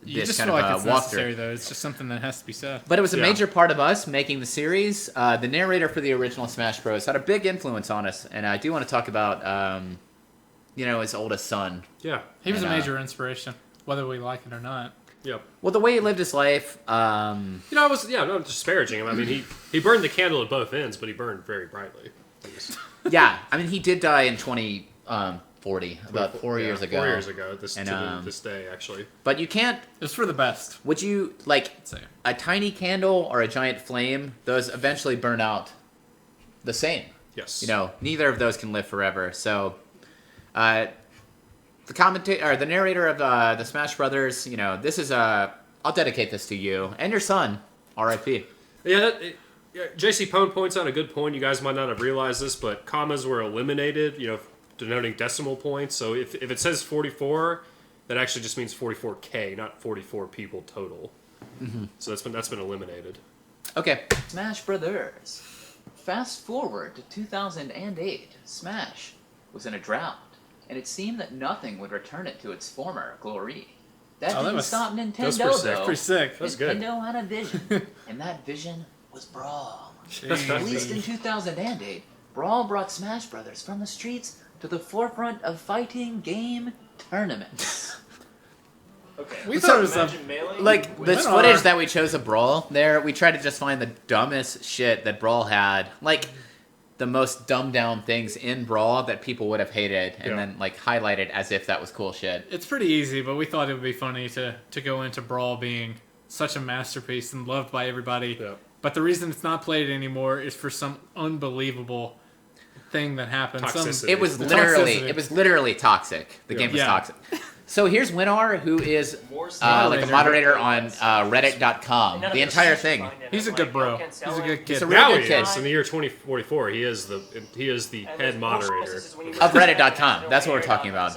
You this just kind feel of like it's walkthrough. necessary, though. It's just something that has to be said. But it was a major part of us making the series. The narrator for the original Smash Bros. Had a big influence on us, and I do want to talk about, his oldest son. Yeah, he was a major inspiration, whether we like it or not. Yep. Well, the way he lived his life. I was not disparaging him. I mean, he burned the candle at both ends, but he burned very brightly. Yeah, I mean, he did die in 2040, about 4 years ago. 4 years ago, this day, actually. But you can't... It's for the best. Would you, like, a tiny candle or a giant flame, those eventually burn out the same. Yes. Neither of those can live forever. So, the narrator of the Smash Brothers, this is I'll dedicate this to you and your son, R.I.P. Yeah, JC Pone points out a good point. You guys might not have realized this, but commas were eliminated, denoting decimal points. So if it says 44, that actually just means 44K, not 44 people total. Mm-hmm. So that's been eliminated. Okay. Smash Brothers. Fast forward to 2008. Smash was in a drought, and it seemed that nothing would return it to its former glory. That didn't stop Nintendo, though. Pretty sick. That's good. Nintendo had a vision, and that vision was Brawl. Released in 2008, Brawl brought Smash Brothers from the streets to the forefront of fighting game tournaments. Okay. We thought it was like this footage that we chose of Brawl. There, we tried to just find the dumbest shit that Brawl had, like the most dumbed down things in Brawl that people would have hated, and then like highlighted as if that was cool shit. It's pretty easy, but we thought it would be funny to go into Brawl being such a masterpiece and loved by everybody. Yeah. But the reason it's not played anymore is for some unbelievable thing that happened. It was literally toxic. The game was toxic. So here's Winar, who is like a moderator on Reddit.com. The entire thing. He's a good bro. He's a good kid. He's a really good kid. In the year 2044, he is the head moderator of Reddit.com. That's what we're talking about.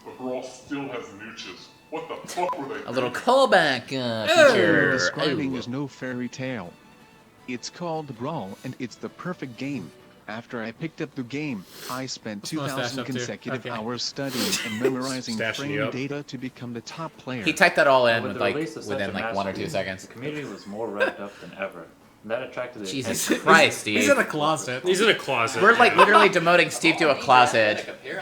But Brawl still has nooches. What the fuck were they? A little callback feature. Describing is no fairy tale. It's called Brawl, and it's the perfect game. After I picked up the game, I spent 2,000 consecutive hours studying and memorizing frame data to become the top player. He typed that all in with within like 1 or 2 seconds. The community was more revved up than ever. And that attracted the Jesus Christ, Steve. He's in a closet. We're like literally demoting Steve to a closet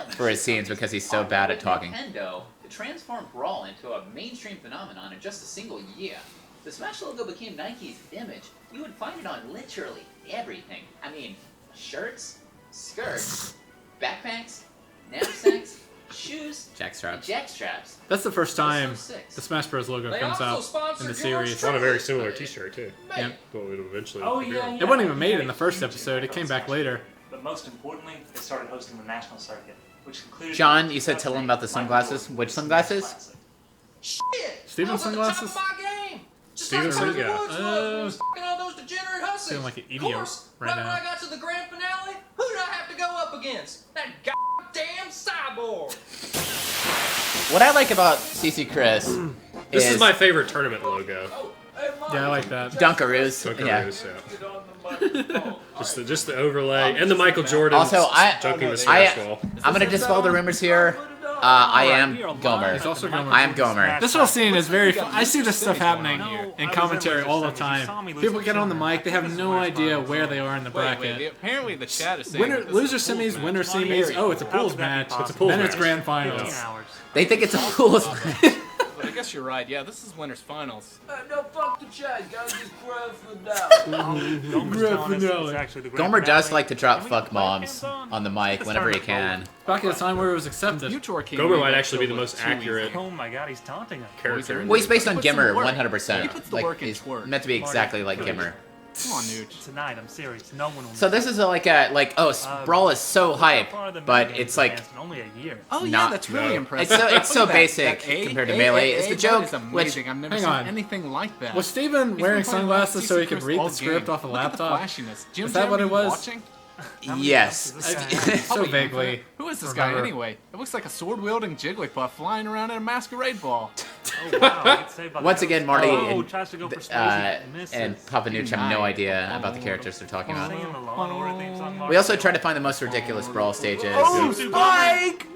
for his scenes because he's so bad at talking. Nintendo to transform Brawl into a mainstream phenomenon in just a single year. The Smash logo became Nike's image. You would find it on literally everything. I mean, shirts, skirts, backpacks, knapsacks, shoes, jackstraps. That's the first time the Smash Bros. Logo They comes also out in the sponsored series. On a very similar T-shirt too. Yeah. Well, it'll eventually. It wasn't even made in the first episode. It came back later. But most importantly, they started hosting the national circuit, which concluded. John, you said tell him about the sunglasses. Which sunglasses? Steven's sunglasses? Steven's sunglasses. Fucking all those degenerate hussies. Feeling like an idiot Of course, right when now. I got to the grand finale, who did I have to go up against? That goddamn cyborg. What I like about CC Kris This is my favorite tournament logo. Yeah, I like that. Dunkaroos. Yeah. Just the overlay and the Michael Jordan. Also, dunking the Smash Ball. I'm gonna dispel the rumors here. I am Gomer. He's also Gomer. I am Gomer. This whole scene is very fun. I see this stuff happening in commentary all the time. People get on the mic, they have no idea where they are in the bracket. Apparently the chat is saying Loser semis, winner semis. Oh, it's a pools match. Then it's grand finals. They think it's a pools match. guess you're right. Yeah, this is winners finals. No, fuck the chat. Gotta just grab for Gomer does like to drop fuck moms on the mic whenever he can. Back at a time where it was accepted. Gomer might actually be the most accurate. Oh my god, he's taunting him. Character. Well, he's based on Gimmer He 100%. puts the Like, work in he's twerk. meant to be exactly like Gimmer. Come on, Nooch. Tonight, I'm serious. No one will. So this is Brawl is so hype, but it's like only a year. Oh yeah, not- that's really impressive. It's so Look at that. basic That A, compared to A, Melee. A, It's the that joke, is which amazing. I've never Hang seen on. anything like that. Was Steven He's wearing been playing sunglasses so he CC could Kris read all the script game. off a Look at the laptop? flashiness. Jim Is that Jam, what are it you was? watching? yes. So vaguely. Who is this guy remember. anyway? It looks like a sword-wielding Jigglypuff flying around in a masquerade ball. Oh wow, it's saved by the Once ghost. again, Marty Oh, and, tries to go for Swayze, misses. and Papa Nooch have no idea about the characters they're talking about. Singing the Law and Order theme song, We also tried to find the most ridiculous Brawl stages. Oh, Spike!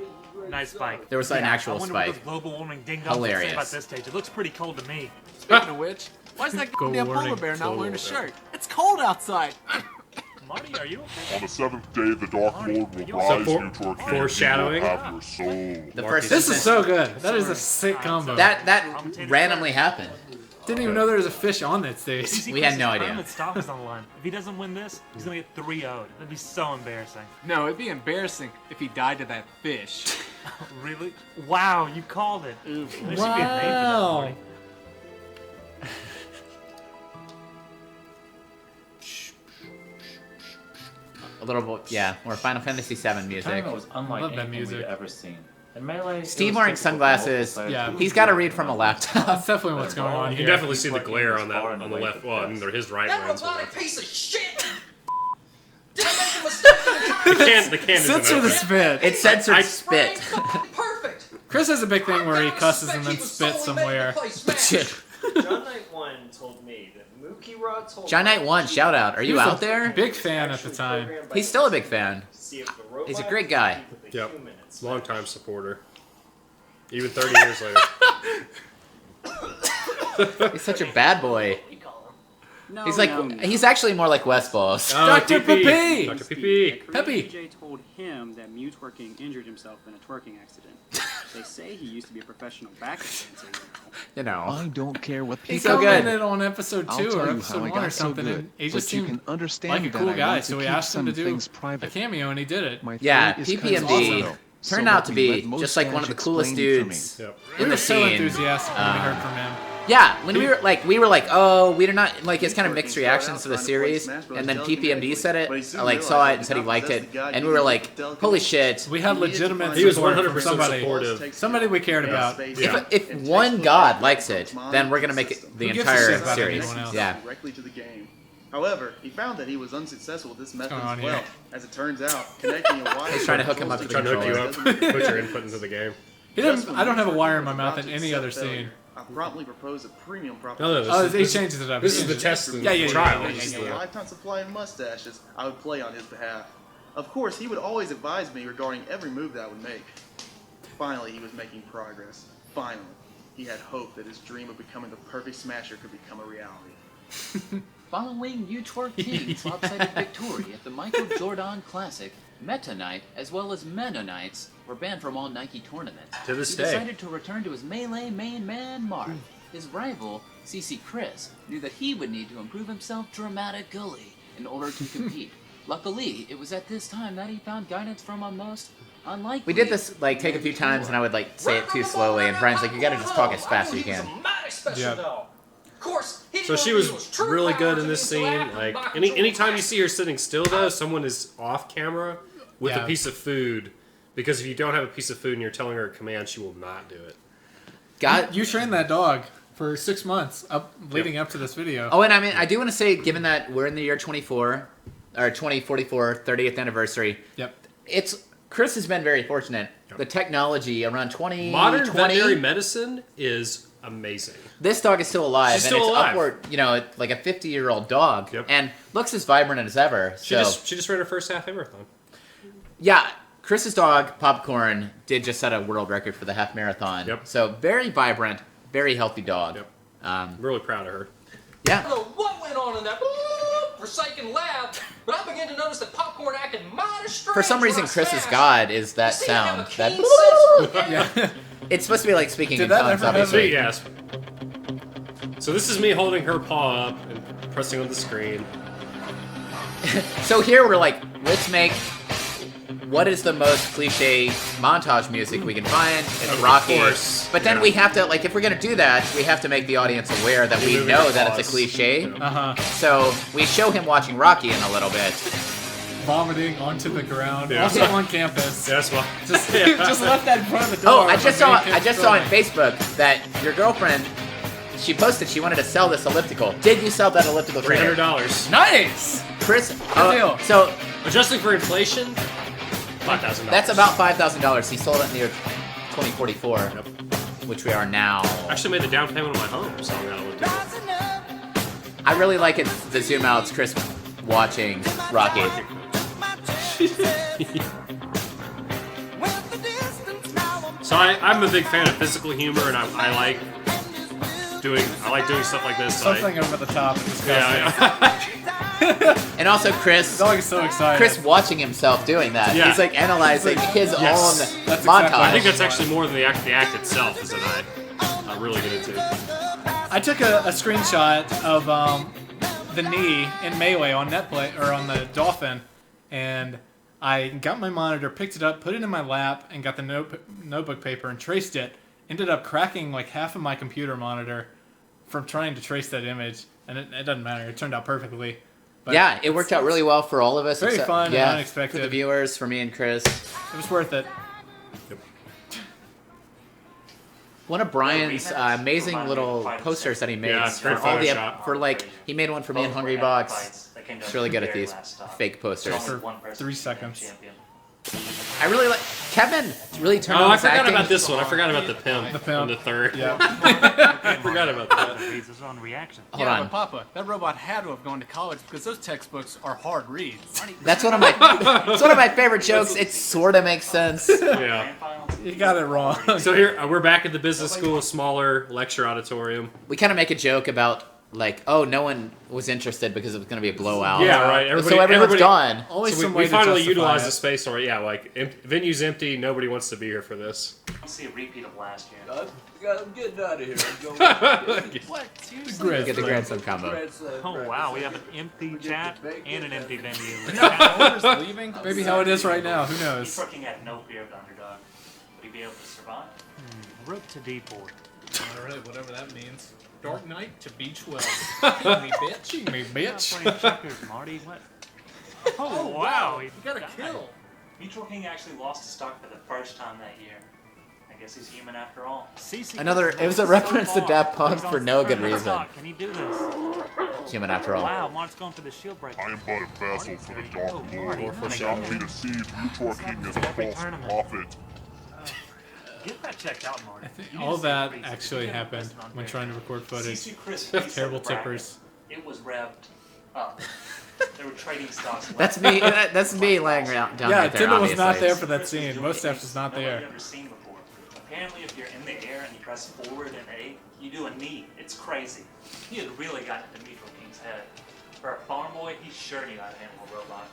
Nice spike. There was an actual I wonder spike. What those global warming ding dongs would say Hilarious. about this stage. It looks pretty cold to me. Speaking of which, why is that Go goddamn polar warning, bear not total wearing a bear. shirt? It's cold outside. Marty, are you okay? On the seventh day, the Dark Lord will So rise for- Mewtwerking. foreshadowing. He will have your soul. The first This is instance- so good. That is a sick combo. That randomly happened. Didn't even know there was a fish on that stage. CC We had Kris' no idea. tournament stock is on the line. If he doesn't win this, he's gonna get 3-0'd. That'd be so embarrassing. No, it'd be embarrassing if he died to that fish. Really? Wow, you called it. There should be a name for that, Wow. Marty. A little, yeah, more Final Fantasy VII music. Tournament was unlike Love that anything music. we've ever seen. In Melee, Steve wearing sunglasses. Yeah. He's got to read from a laptop. That's definitely what's going on You can here. definitely see the glare on that on the left. Well, I mean, they're his right lens. but robotic piece of shit! The can isn't Censor the open. spit. It censored I- spit. Perfect! Chris has a big thing where he cusses and then spits somewhere. John Knight 1 told me that Mookie Rod told John Knight 1, shout out. Are He you was out a there? Big fan at the time. He's still a big fan. see if the robot He's a great guy. Yep. Long-time supporter. Even 30 years later. He's such a bad boy. No, He's like, he's actually more like West Balls. Dr. Pepe! Dr. Pepe! Pepe! DJ told him that Mewtwerking injured himself in a twerking accident. They say he used to be a professional backup dancer. You know. I don't care what He people commented on episode I'll 2 tell or you episode how I 1 or got so something, good, and he but just you seemed can understand like a that cool I guy, want to so we keep asked him to some do things private. a cameo, and he did it. My Yeah, theory is PPMD awesome. turned So out to we be let most just like one of the guys coolest explain for me. dudes Yep. We in were the so scene. enthusiastic when we heard from him. Yeah, when we were like, oh, we're not like it's kind of mixed reactions to the series, and then PPMD said it, like saw it and said he liked it, and we were like, holy shit. We had legitimate He was support 100% from somebody. supportive. Somebody we cared about. Yeah. If one god likes it, then we're gonna make it the Who gives a shit entire about series. anyone else? Yeah. Directly to the game. However, he found that he was unsuccessful with this method going on as well. here? As it turns out, connecting a wire. He's trying to hook him up to the Trying to hook you up, controller. put your input into the game. He doesn't, I don't have a wire in my mouth in any other scene. I promptly proposed a premium No, proposition. no, Oh, he this changes it up. This He is the changes test it. and Yeah, yeah, yeah, trial. yeah, This is A the- lifetime supply of mustaches I would play on his behalf. Of course, he would always advise me regarding every move that I would make. Finally, he was making progress. Finally, he had hope that his dream of becoming the perfect smasher could become a reality. Following Mewtwerking's lopsided victory at the Michael Jordan Classic, Meta Knight as well as Mennonites were banned from all Nike tournaments. To this he day. decided to return to his Melee main man Marth. His rival, CC Kris, knew that he would need to improve himself dramatically in order to compete. Luckily, it was at this time that he found guidance from a most unlikely... We did this like take a few times, and I would like say it too slowly, and Brian's like, you gotta just talk as fast as you can. Yeah. So she was really good in this scene. Like anytime you see her sitting still, though, someone is off camera with Yeah. a piece of food. Because if you don't have a piece of food and you're telling her a command, she will not do it. You trained that dog for 6 months leading up to this video. Oh, and I mean, I do want to say, given that we're in the year 24, or 2044, 30th anniversary. Yep. Chris has been very fortunate. The technology around 2020. Modern veterinary medicine is amazing. This dog is still alive, She's and still it's alive. upward, like a 50-year-old dog, and looks as vibrant as ever. She just ran her first half marathon. Yeah, Chris's dog Popcorn did just set a world record for the half marathon. Yep. So very vibrant, very healthy dog. Yep. I'm really proud of her. I don't know what went on in that forsaken lab, but I began to notice that Popcorn acted mighty strange. For some reason, when I Chris's smashed. god is that You see, I have sound. a keen sense for That It's supposed to be like speaking Did in that tongues, ever obviously. Yes. So this is me holding her paw up and pressing on the screen. So here we're like, let's make what is the most cliche montage music we can find. It's Rocky. Of course. But then we have to, like, if we're going to do that, we have to make the audience aware that we know that it's a cliche. So we show him watching Rocky in a little bit. Vomiting onto the ground. Yeah. Also on campus. That's why. Just left that in front of the door. Oh, I just saw on Facebook that your girlfriend, she posted she wanted to sell this elliptical. Did you sell that elliptical trainer? $300. Nice! Chris, Good deal. So adjusting for inflation, $5,000. that's about $5,000. He sold it in the year 2044, which we are now. I actually made the down payment on my home selling that elliptical. I really like it. The zoom outs, Chris watching Rocky. So I'm a big fan of physical humor, and I like doing stuff like this. Something over the top and disgusting. Yeah. And also Chris. Dog is so excited. Chris watching himself doing that. Yeah. He's like analyzing his own That's montage. exactly- I think that's actually more than the act itself is that I really get into. I took a screenshot of the knee in Melee on Netplay or on the Dolphin, and I got my monitor, picked it up, put it in my lap, and got the notebook paper and traced it. Ended up cracking like half of my computer monitor from trying to trace that image, and it doesn't matter. It turned out perfectly. But yeah, it worked out really well for all of us. Very fun and unexpected. For the viewers, for me and Chris. It was worth it. One of Brian's amazing little posters that he made Yeah, it's for great all the Photoshop. for like he made one for me and Hungry Box. He's really good at these fake posters. For 3 seconds. I really like Kevin. Really turned Oh, on I his forgot acting. about this one. I forgot about the pimp. The pimp. On the third. Yeah. I forgot about that. Reads his own reaction. Hold on. But Papa, that robot had to have gone to college because those textbooks are hard reads. That's one of my favorite jokes. It sort of makes sense. Yeah. You got it wrong. So here we're back at the business school, smaller lecture auditorium. We kind of make a joke about like, oh, no one was interested because it was going to be a blowout. Yeah, right. So everyone's gone. Always So some we way to finally justify utilized it. the space already. Yeah, like venue's empty. Nobody wants to be here for this. I see a repeat of last year. I'm getting out of here. I'm going. What? We get the Grand Slam combo. Oh wow, we have an empty chat and an empty venue. Owners leaving? Maybe how it is right now. Who knows? Mewtwerking had no fear of the underdog. Would he be able to survive? Rope to D4. Alright, whatever that means. Dark Knight to B12. Kill me, bitch. Me, You're not bitch. playing checkers, Marty. What? Oh wow, You got a kill. Mewtwerking actually lost his stock for the first time that year. I guess he's human after all. CC It was a reference to Daft Punk for no good reason. Can he do this? Human after all. Wow, Mart's going for the shield break. I am but a vessel for the Dark Lord. for Shall be deceived, Mewtwerking is a false prophet. Get that checked out, Marty. All that actually happened when trying to record footage. CC Kris Terrible reset the bracket. tippers. It was revved up. They were trading stocks. That's me. That's me laying around down Yeah, right there. Timba was not obviously. there for that scene. Most F was not Nobody there. ever seen before. Apparently, if you're in the air and you press forward and A, you do a knee. It's crazy. He had really gotten into Mewtwerking's head. For a farm boy, he sure knew how to handle a robot.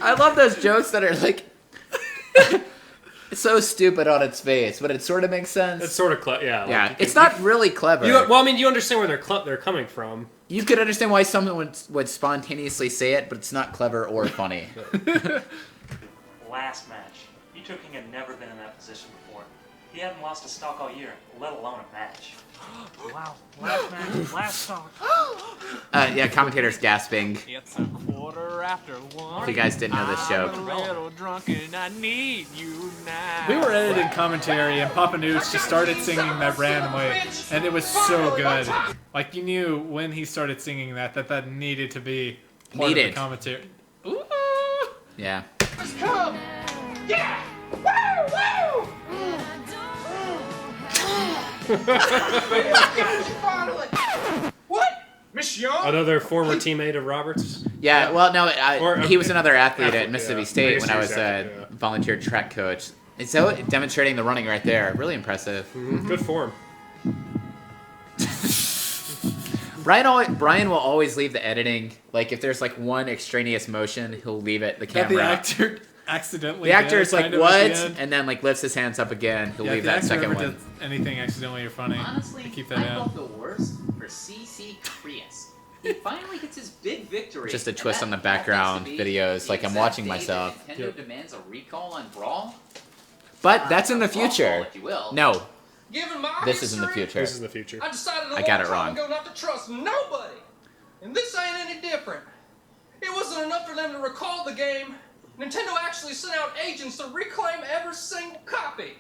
I love those jokes that are like it's so stupid on its face, but it sort of makes sense. It's sort of yeah. Like Yeah, you it's can- not really clever. well, I mean, you understand where they're coming from. You could understand why someone would spontaneously say it, but it's not clever or funny. Last match. Mewtwerking had never been in that position before. He hadn't lost a stock all year, let alone a match. Wow, last match, last song. Yeah, commentators gasping. It's a 1:15. If you guys didn't know this joke. I'm a little drunk and I need you now. We were editing commentary and Papa Nooch just started singing that randomly, and it was so good. Like you knew when he started singing that needed to be part of the Needed. commentary. Ooh. Yeah. Let's come! Yeah! Woo! Woo! What? Miss Young? Another former teammate of Roberts. Yeah, well, no, he was another athlete athlete, at Mississippi yeah. State when I was Mississippi a State, yeah. volunteer track coach. And so demonstrating the running right there, really impressive. Good form. Brian will always leave the editing. Like if there's like one extraneous motion, he'll leave it. The That camera. the actor accidentally. The actor is did, like, kind of, what? at the end. And then like lifts his hands up again. He'll Yeah, leave if the that actor second ever one. did anything accidentally or funny. Honestly, Keep that I in. felt the worst for CC Kris. He finally gets his big victory. Just a and twist that on the all background thanks to be videos, the like I'm exact watching day that myself. Nintendo demands a recall on Brawl. But that's in the Brawl, future. if you will. No, Given my this is in the history, future. This is the future. I decided a I got long it time wrong. ago not to trust nobody. And this ain't any different. It wasn't enough for them to recall the game. Nintendo actually sent out agents to reclaim every single copy.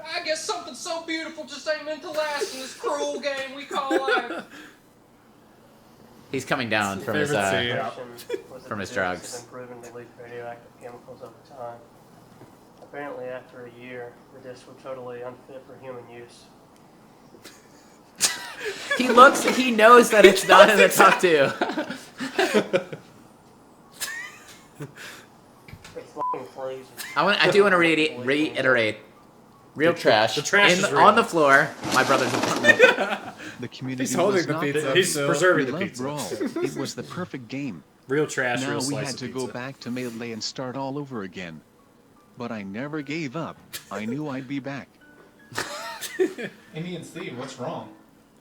I guess something so beautiful just ain't meant to last in this cruel game we call life. He's coming down from his from his drugs. Have been proven to leak radioactive chemicals over time. Apparently, after a year, the discs were totally unfit for human use. He knows that it's not in the top two. It's fucking crazy. I do want to reiterate. Real trash. The trash is real. On the floor. My brother's apartment. The community He's holding was the not pizza. there. He's preserving We the loved pizza. Brawl. It was the perfect game. Real trash, Now real we slice had of to pizza. go back to Melee and start all over again. But I never gave up. I knew I'd be back. Indian Steve, what's wrong?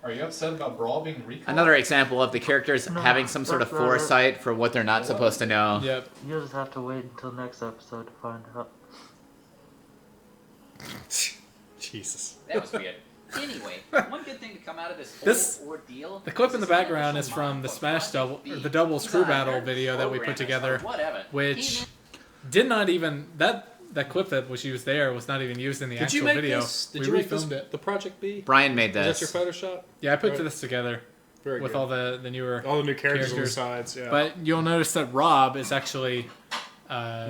Are you upset about Brawl being recalled? Another example of the characters having some sort of foresight for what they're not supposed to know. Yep. You'll just have to wait until next episode to find out. Jesus. That was weird. Anyway, one good thing to come out of this whole ordeal. The clip in the is this background is initial from the mock-up Smash double, Project or B. the doubles crew Designer, battle video that we put programmers, together, or whatever. which did not even that clip that was used there was not even used in the Did actual you make video. this? Did we you make this, refilmed it. the Project B? Brian made Is this. that your Photoshop? Yeah, I put Right. this together Very with good. all the newer All the new characters on the sides, yeah. But you'll notice that Rob is actually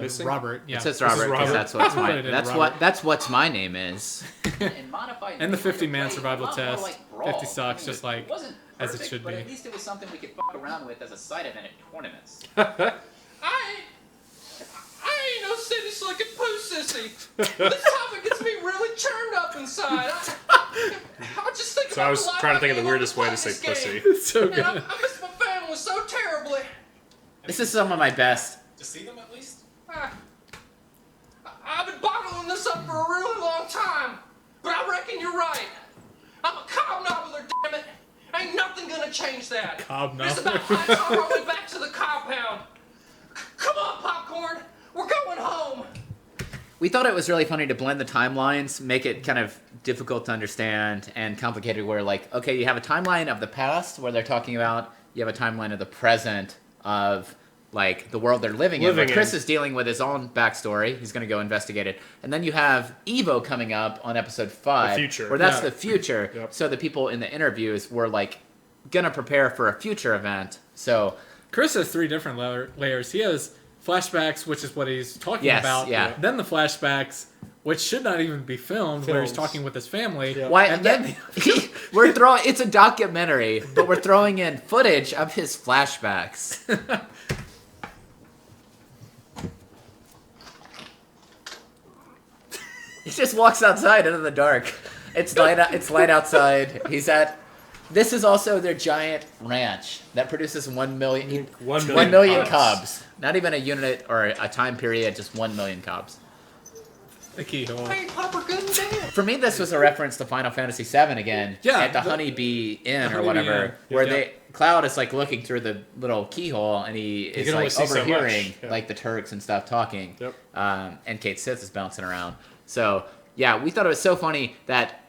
Missing? Robert. Yeah, It says Robert because that's what's Put my it in Robert. that's what my name is. And the 50-man survival test, like Brawl. 50 stocks, I mean, just like it wasn't as it perfect, should but be. at least it was something we could fuck around with as a side event at tournaments. I ain't no city slicking poo sissy. This topic gets me really churned up inside. I just think So about I was the life trying to think of the gave weirdest up way to to play say this pussy. game. So And good. I miss my family so terribly. This is some of my best. To see them at least? I've been bottling this up for a really long time, but I reckon you're right. I'm a cobnobbler, damn it. Ain't nothing gonna change that. It's Cobnobbler. about high time I went back to the compound. Come on, Popcorn. We're going home. We thought it was really funny to blend the timelines, make it kind of difficult to understand and complicated where like, okay, you have a timeline of the past where they're talking about, you have a timeline of the present of like the world they're living in. Where Chris is dealing with his own backstory. He's going to go investigate it. And then you have Evo coming up on episode 5. The future. Where that's Yeah. the future. Yep. So the people in the interviews were like going to prepare for a future event. So Chris has 3 different layers. He has flashbacks, which is what he's talking Yes, about. yeah. Then the flashbacks, which should not even be filmed, where he's talking with his family. Why? And then We're throwing. It's a documentary, but we're throwing in footage of his flashbacks. He just walks outside into the dark. It's light. It's light outside. He's at. This is also their giant ranch that produces 1 million. 1 1 million cobs. cobs. Not even a unit or a time period. Just 1 million cobs. the keyhole. Hey, Popper, good and bad. For me, this was a reference to Final Fantasy VII again. Yeah, At the the- Honeybee Inn or Honeybee whatever, Inn. where Yeah. Cloud is like looking through the little keyhole and he is can only like see so much. overhearing Yeah. like the Turks and stuff talking. Yep. And Kate Sith is bouncing around. So yeah, we thought it was so funny that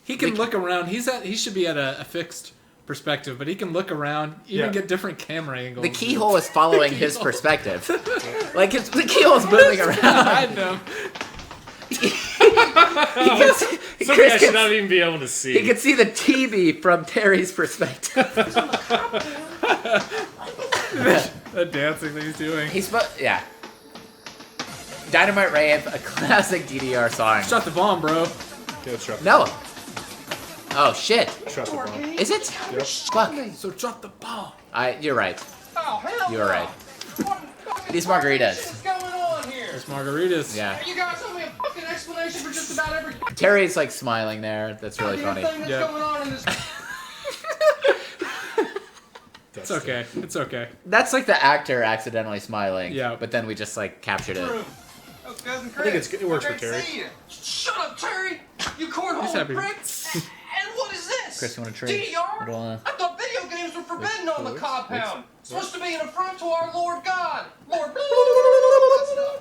He can look around. He should be at a fixed perspective, but he can look around, even get different camera angles. the keyhole is following The his keyhole. perspective. Like the keyhole's moving around. I know. Something I should not even be able to see. He can see the TV from Terry's perspective. The dancing that he's doing. Yeah. Dynamite Rave, a classic DDR song. Shut the bomb, bro. No. Oh shit. Shut the bomb. Is it? Yep. Fuck. So drop the bomb. You're right. Oh, hell You're no. right. What These margaritas. is going on here? There's margaritas. Yeah. You guys owe me a fucking explanation for just about every Terry's like smiling there. That's really goddamn funny. thing that's going on in this. The It's okay. It's okay. That's like the actor accidentally smiling. Yeah. But then we just like captured it. Oh, cousin I think Chris. it works for Great to Terry. see you. Shut up, Terry! You He's cornhole happy. prick! And what is this? Chris, you want a treat? DDR? Little, I thought video games were forbidden on the wait, compound. Supposed to be an affront to our Lord God. Lord.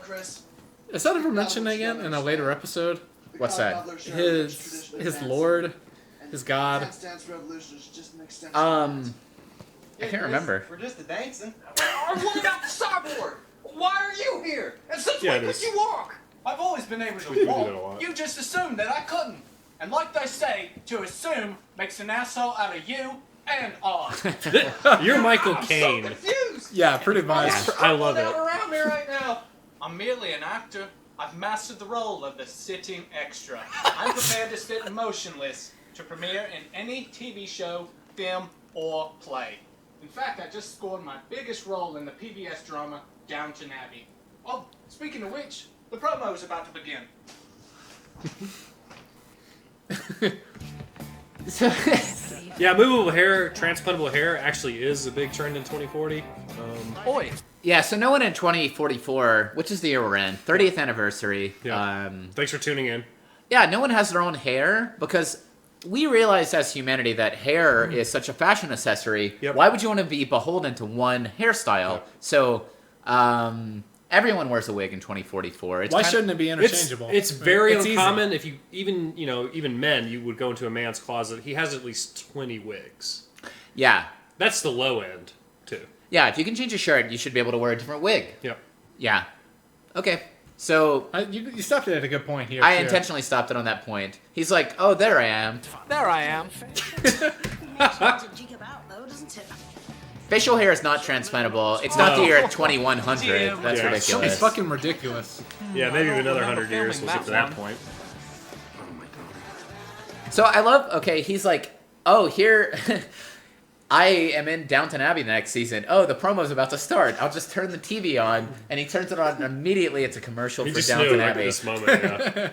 Chris. Is that ever mentioned again in a later episode? What's that? His Lord, his God. I can't remember. We're just dancing. What about the cyborg? Why are you here? And since Yeah, when it could is. you walk? I've always been able We do to that a walk. lot. You just assumed that I couldn't. And like they say, to assume makes an asshole out of you and I. You're Michael I'm Caine. so confused. Yeah, pretty much. I love Out it. around me right now. I'm merely an actor. I've mastered the role of the sitting extra. I'm prepared to sit motionless to premiere in any TV show, film, or play. In fact, I just scored my biggest role in the PBS drama Downton Abbey. Oh, speaking of which, the promo is about to begin. Yeah, movable hair, transplantable hair actually is a big trend in 2040. Oi. Yeah, so no one in 2044, which is the year we're in, 30th anniversary. Yeah. Thanks for tuning in. Yeah, no one has their own hair because we realize as humanity that hair is such a fashion accessory. Yep. Why would you want to be beholden to one hairstyle? Yep. So everyone wears a wig in 2044. It's Why kind shouldn't it be interchangeable? It's very It's easy. uncommon. If you even men, you would go into a man's closet. He has at least 20 wigs. Yeah. That's the low end too. Yeah, if you can change a shirt, you should be able to wear a different wig. Yep. Yeah. Okay. So you stopped it at a good point here. I too. intentionally stopped it on that point. He's like, "Oh, there I am." There I am. Facial hair is not transplantable. It's not the year 2100. That's Yeah. ridiculous. It's fucking ridiculous. Yeah, maybe another 100 years we'll get to that point. So I love. Okay, he's like, "Oh, here." I am in Downton Abbey next season. Oh, the promo's about to start. I'll just turn the TV on, and he turns it on, and immediately it's a commercial He for just Downton knew, like, Abbey. at this moment, yeah.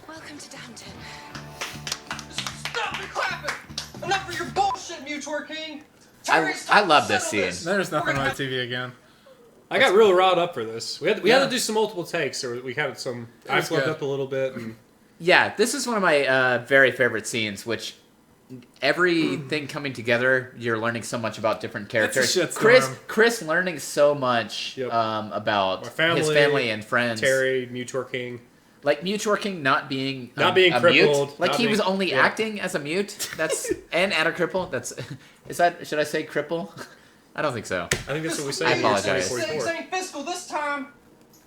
Welcome to Downton. Stop it clapping! Enough of your bullshit, Mewtwerking! I love this scene. There's nothing on TV again. I got real riled up for this. We had to do some multiple takes, so we had some. I was flubbed good. up a little bit. And Yeah, this is one of my very favorite scenes, which everything coming together, you're learning so much about different characters. It's a shitstorm. Chris learning so much about my his family and friends. Terry, Mewtwerking. Like Mewtwerking not being Not being a crippled, mute. Like not he was being- only yeah. acting as a mute. That's and a cripple. Should I say cripple? I don't think so. I think that's what we say. I in apologize. 2044. This ain't fiscal this time.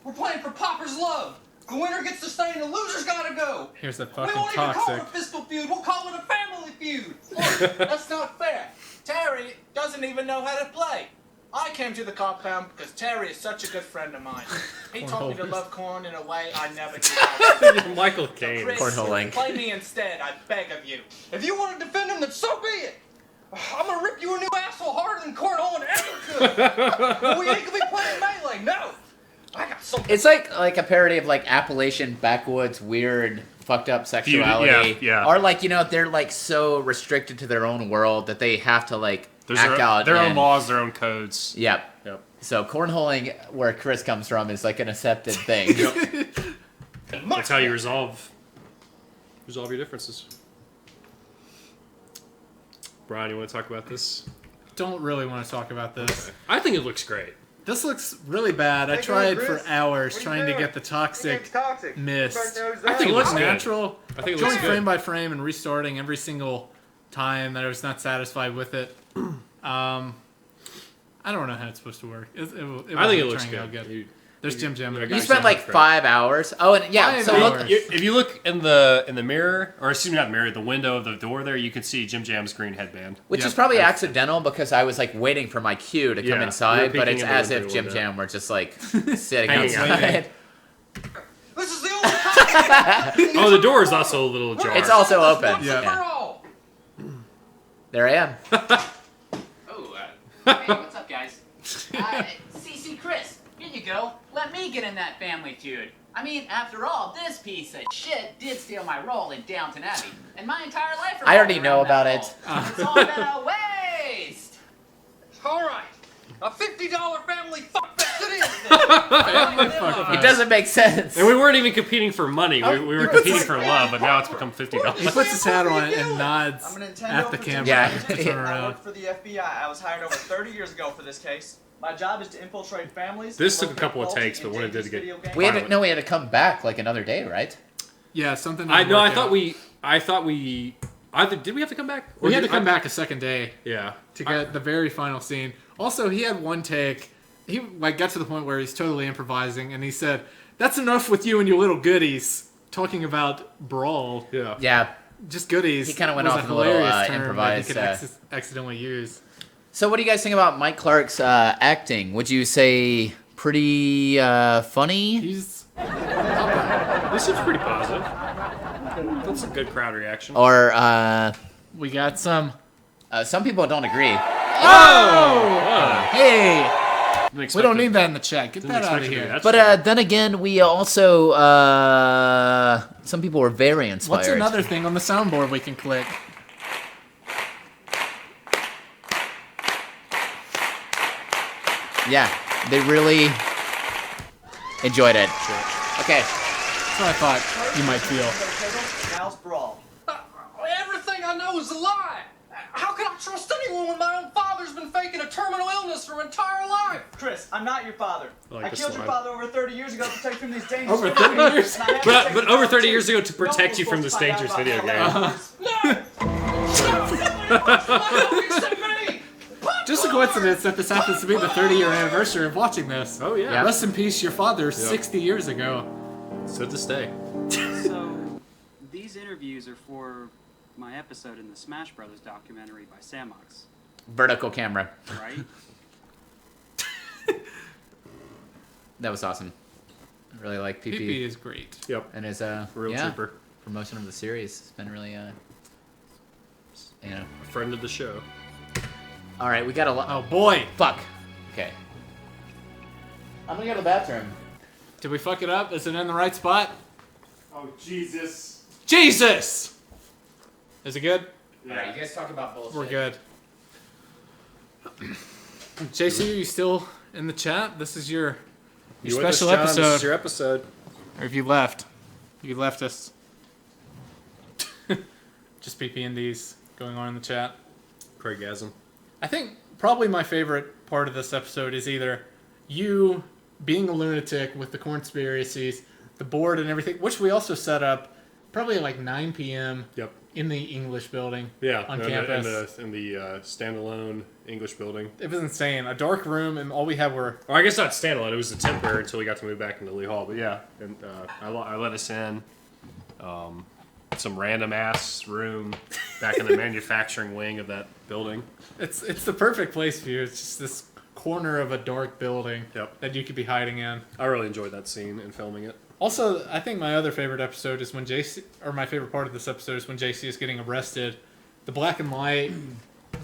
We're playing for Popper's love. The winner gets to stay and the loser's gotta go. Here's that We fucking won't even call it toxic. a fiscal feud. We'll call it a family feud. Look, that's not fair. Terry doesn't even know how to play. I came to the compound because Terry is such a good friend of mine. He taught me to love corn in a way I never did. Michael Caine. Chris, Cornholing. play me instead, I beg of you. If you want to defend him, then so be it. I'm gonna rip you a new asshole harder than cornholing ever could. But we ain't gonna be playing melee, no. I got something. It's like a parody of like Appalachian backwoods weird fucked up sexuality. yeah. Or like, they're like so restricted to their own world that they have to like There's act out their own in- laws, their own codes. Yep. Yep. So cornholing, where Chris comes from, is like an accepted thing. That's how you resolve your differences. Brian, you want to talk about this? Don't really want to talk about this. I think it looks great. This looks really bad. I Hey, tried Chris. for hours What are you trying to doing? get the toxic mist. I think it looks good. natural. I think it Going looks good. frame by frame and restarting every single time that I was not satisfied with it. I don't know how it's supposed to work. I think it wasn't looks turning out good. There's Jim Jim. You spent like 5 hours. Oh, and yeah. 5 So hours. look, If you look in the mirror, or excuse me, not mirror, the window of the door there, you can see Jim Jam's green headband. which is probably accidental because I was like waiting for my cue to come Yeah, you were inside, but peeking it's in the as window if Jim window. Jam were just like sitting Hanging out. outside. This is the only time. Oh, the door is also a little ajar. It's also open. Once and for all. There I am. Oh, hey, what's up, guys? CC Kris, Here you go. Let me get in that family feud. I mean, after all, this piece of shit did steal my role in Downton Abbey, and my entire life. I already know about it. It's all been a waste. All right, a $50 family fuck fest it is. It doesn't make sense. And we weren't even competing for money. We were competing for love, but now it's become $50. He puts his hat on and nods I'm a Nintendo at the for camera. Yeah. to turn I around. work for the FBI. I was hired over 30 years ago for this case. My job is to infiltrate families. This took a locate couple of faulty takes, but when it did dangerous get video games. We had to come back like another day, right? Yeah, something. I didn't know. work I thought out. we. Either did we have to come back? We had to come back a second day. Yeah. To get the very final scene. Also, he had one take. He got to the point where he's totally improvising, and he said, "That's enough with you and your little goodies." Talking about Brawl. Yeah. Yeah. Just goodies. He kind of went was off a in a little hilarious term improvised. that he could accidentally use. So, what do you guys think about Mike Clark's acting? Would you say pretty funny? He's This seems pretty positive. That's a good crowd reaction. Or we got some people don't agree. Oh! Hey! We don't need that in the chat. Get Didn't that out expect of it to be here. that But then again, we also some people were very inspired. What's another thing on the soundboard we can click? Yeah, they really enjoyed it. Okay. That's what I thought you might feel. Now's Brawl. Everything I know is a lie. How can I trust anyone when my own father's been faking a terminal illness for entire life? Chris, I'm not your father. like I the killed your slide. father over 30 years ago to protect you from these dangerous Over video 30 games, years? and I have to But take but it over down 30 too. years ago to No one protect was you from supposed this to find out dangerous about video game. Just a coincidence that this happens to be the 30-year anniversary of watching this. Oh yeah. Rest in peace, your father, 60 years ago. So to stay. So, these interviews are for my episode in the Smash Brothers documentary by Samox, Vertical camera. right? That was awesome. I really like PP. PP is great. Yep. And his Real trooper. promotion of the series has been really Friend of the show. All right, we got a lot. Oh boy. Fuck. Okay. I'm gonna go to the bathroom. Did we fuck it up? Is it in the right spot? Oh, Jesus. Jesus! Is it good? All right, you guys talk about bullshit. We're good. JC, are you still in the chat? This is your You with us, special John. episode. This is your episode. Or if you left. You left us. Just PP&Ds going on in the chat. Craigasm. I think probably my favorite part of this episode is either you being a lunatic with the conspiracies, the board and everything, which we also set up probably at like 9 p.m. Yep. in the English building on in campus. In the standalone English building. It was insane. A dark room, and all we had were... Or I guess not standalone. It was a temporary until we got to move back into Lee Hall. But yeah, and I let us in. Some random ass room back in the manufacturing wing of that building. It's the perfect place for you. It's just this corner of a dark building that you could be hiding in. I really enjoyed that scene and filming it. Also, I think my other favorite episode is when JC, or my favorite part of this episode is when JC is getting arrested. The black and white,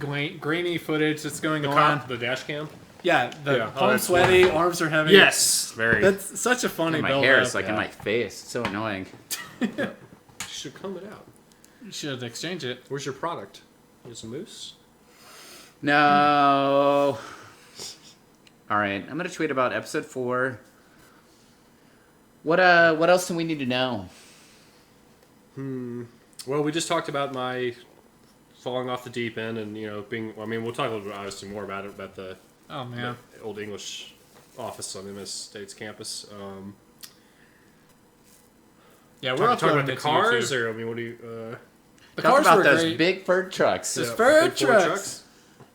grainy footage that's going on. The dash cam? Yeah, the Yeah. Oh, palms that's sweaty, wonderful. arms are heavy. Yes, very. That's such a funny my build hair up. is like in my face. It's so annoying. You should comb it out. You should exchange it. Where's your product? Here's a moose. No. All right, I'm gonna tweet about episode 4. What else do we need to know? Well, we just talked about my falling off the deep end, and being. I mean, we'll talk a little bit obviously more about it about the. Oh man. The Old English office on MS State's campus. Yeah, we're talking about the uploading it to cars, YouTube. or I mean, what do you? The Talk cars about were those great. big Ford trucks. Those Yeah, Ford big Ford trucks.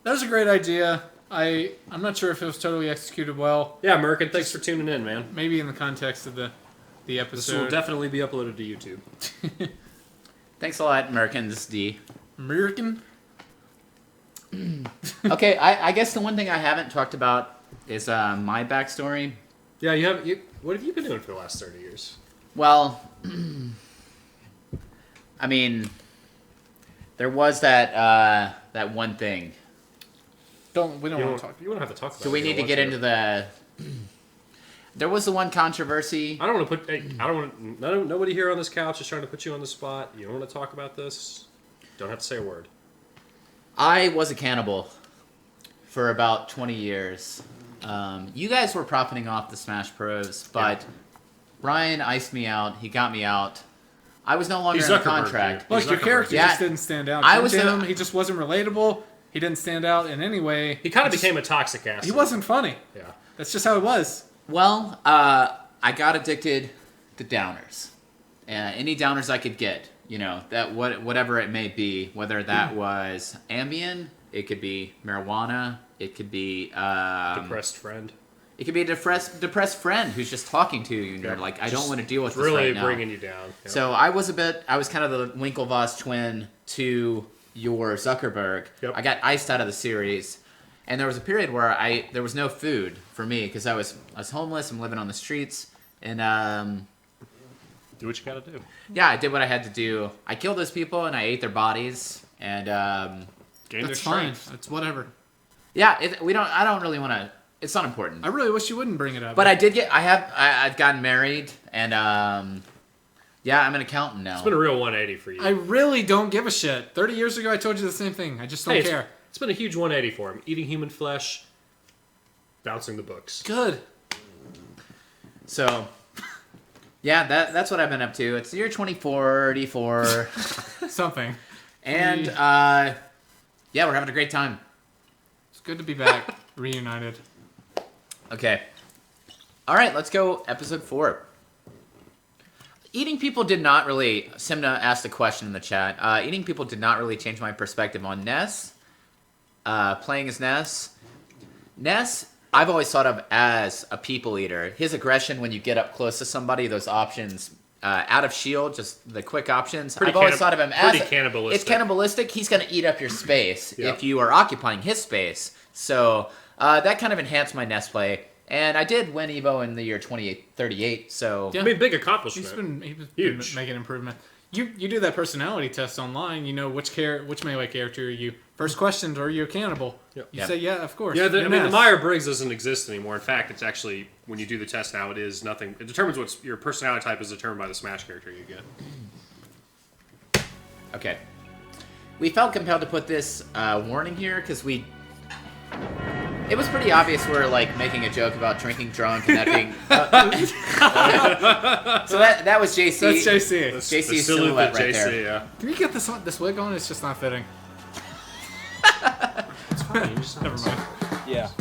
That was a great idea. I'm not sure if it was totally executed well. Yeah, Merkin, thanks for tuning in, man. Maybe in the context of the episode. This will definitely be uploaded to YouTube. Thanks a lot, Americans D. American? Okay, I guess the one thing I haven't talked about is my backstory. Yeah, what have you been doing for the last 30 years? Well, I mean, there was that one thing. We don't want to talk. You don't have to talk about it. Do we need to get into the? There was the one controversy. I don't want to put. Hey, I don't want. Nobody here on this couch is trying to put you on the spot. You don't want to talk about this. Don't have to say a word. I was a cannibal for about 20 years. You guys were profiting off the Smash Bros, but Brian iced me out. He got me out. I was no longer in the contract. Look, your character just didn't stand out. He just wasn't relatable. He didn't stand out in any way. He kind of became a toxic ass. He wasn't funny. Yeah. That's just how it was. Well, I got addicted to downers. Any downers I could get, that whatever it may be, whether that was Ambien, it could be marijuana, it could be depressed friend. It could be a depressed friend who's just talking to you, and you're like, I don't want to deal with this really right now. bringing you down. Yeah. So I was kind of the Winklevoss twin to your Zuckerberg. Yep. I got iced out of the series, and there was a period where there was no food for me because I was homeless. I'm living on the streets, and do what you gotta do. Yeah, I did what I had to do. I killed those people and I ate their bodies, and gained their strength. Fine. It's whatever. Yeah, I don't really want to. It's not important. I really wish you wouldn't bring it up. But I did I've gotten married, and yeah, I'm an accountant now. It's been a real 180 for you. I really don't give a shit. 30 years ago, I told you the same thing. I just don't care. It's been a huge 180 for him. Eating human flesh, bouncing the books. Good. So, yeah, that's what I've been up to. It's the year 2044. Something. And, yeah, we're having a great time. It's good to be back, reunited. Okay. All right, let's go episode 4. Eating people did not really... Simna asked a question in the chat. Eating people did not really change my perspective on Ness. Playing as Ness. Ness, I've always thought of as a people eater. His aggression when you get up close to somebody, those options... out of shield, just the quick options. I've always thought of him as... Pretty cannibalistic. It's cannibalistic. He's going to eat up your space if you are occupying his space. So that kind of enhanced my Ness play. And I did win Evo in the year 2038, so... Yeah. I mean, big accomplishment. He's been making improvement. You do that personality test online, you know which Melee character are you. First question, are you a cannibal? Yep. You say, yeah, of course. Yeah, I mean, the Meyer-Briggs doesn't exist anymore. In fact, it's actually, when you do the test now, it is nothing. It determines what's your personality type is determined by the Smash character you get. Okay. We felt compelled to put this warning here, because it was pretty obvious we're like making a joke about drinking drunk and that being. So that was JC. That's JC. JC's silhouette right JC, there. Yeah. Can you get this wig on? It's just not fitting. It's fine. Never mind. Yeah,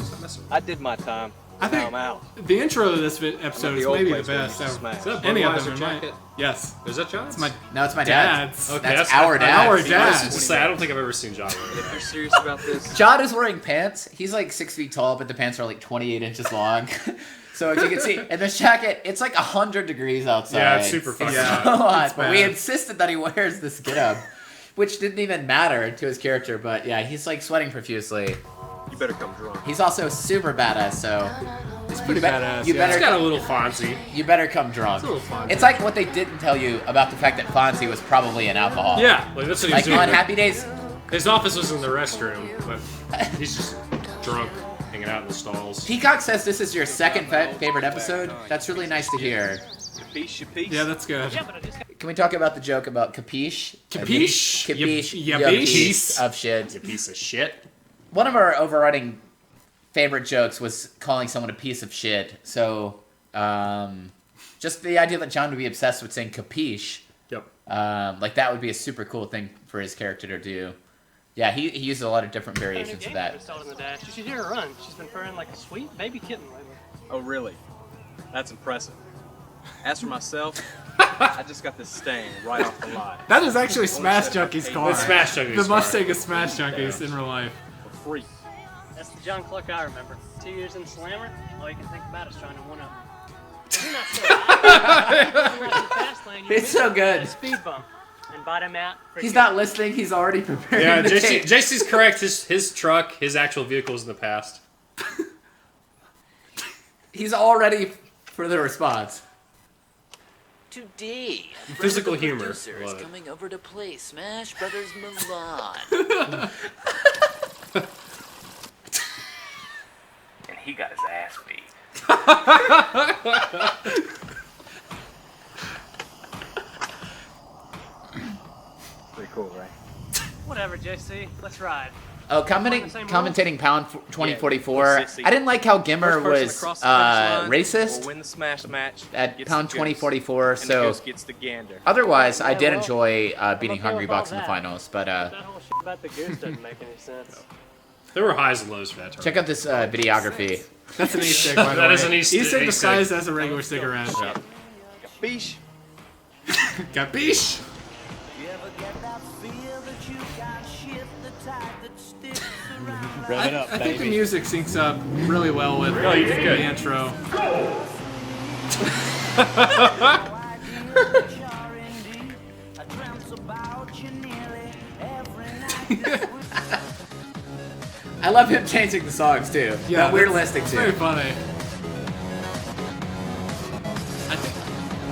I did my time. I think now I'm out. the intro to this episode is maybe the best ever. Smash. Is that Any of Budweiser them, jacket? Yes. Is that John's? It's my No, it's my dad's. dad's. Okay, That's our dad's. Our dad's. I don't think I've ever seen John wear If that. you're serious about this, John is wearing pants. He's like 6 feet tall, but the pants are like 28 inches long. So as you can see, and this jacket, it's like 100 degrees outside. Yeah, it's super fucking hot. So hot. It's But we bad. insisted that he wears this getup, which didn't even matter to his character. But yeah, he's like sweating profusely. you better come drunk. He's also super badass, so It's pretty badass. you yeah. better It's got a little Fonzie. you better come drunk. It's a little Fonzie. It's like what they didn't tell you about the fact that Fonzie was probably an alcoholic. Yeah, like that's what Like he's doing. on Happy Days. His office was in the restroom, but he's just drunk, hanging out in the stalls. Peacock says this is your second favorite episode. That's really nice to hear. Capiche, capiche? Yeah, that's good. Can we talk about the joke about capiche? Capiche? Capiche. Ya You piece. piece of shit. You piece of shit. One of our overriding favorite jokes was calling someone a piece of shit. So, just the idea that John would be obsessed with saying capiche. Yep. Like that would be a super cool thing for his character to do. Yeah, he uses a lot of different variations of that. Installed in the dash. You should hear her run. She's been purring like a sweet baby kitten lately. Oh, really? That's impressive. As for myself, I just got this stain right off the line. That is actually Smash Junkie's car. It's Smash Junkie's The car. Mustang is Smash Junkie's in real life. For free. That's the John Cluck I remember. 2 years in Slammer, all you can think about is trying to one up him. You're not so It's so good. Speed bump and bought him out. He's not listening. He's already prepared. Yeah, the tape. JC's correct. His truck, his actual vehicle is in the past. He's all ready for the response. Today, Physical the humor. producer is Love it. coming over to play Smash Brothers Milan. And he got his ass beat. Pretty cool, right? Whatever, JC. Let's ride. Oh, commentating Pound 2044. I didn't like how Gimmer was racist will win the smash match at gets Pound the goose, 2044. and the So goose gets the gander. otherwise, I did enjoy beating Hungry Box in the finals. But That whole shit about the goose doesn't make any sense. There were highs and lows for that tournament. check out this videography. That's an Easter egg, by the way. That is an Easter Easter egg egg. disguised as a regular stick around. Capiche? Capiche? Rev it up, I think the baby. music syncs up really well with Oh, you did good. the intro. I love him changing the songs too. Yeah, That weird that's- listing it's too. very funny.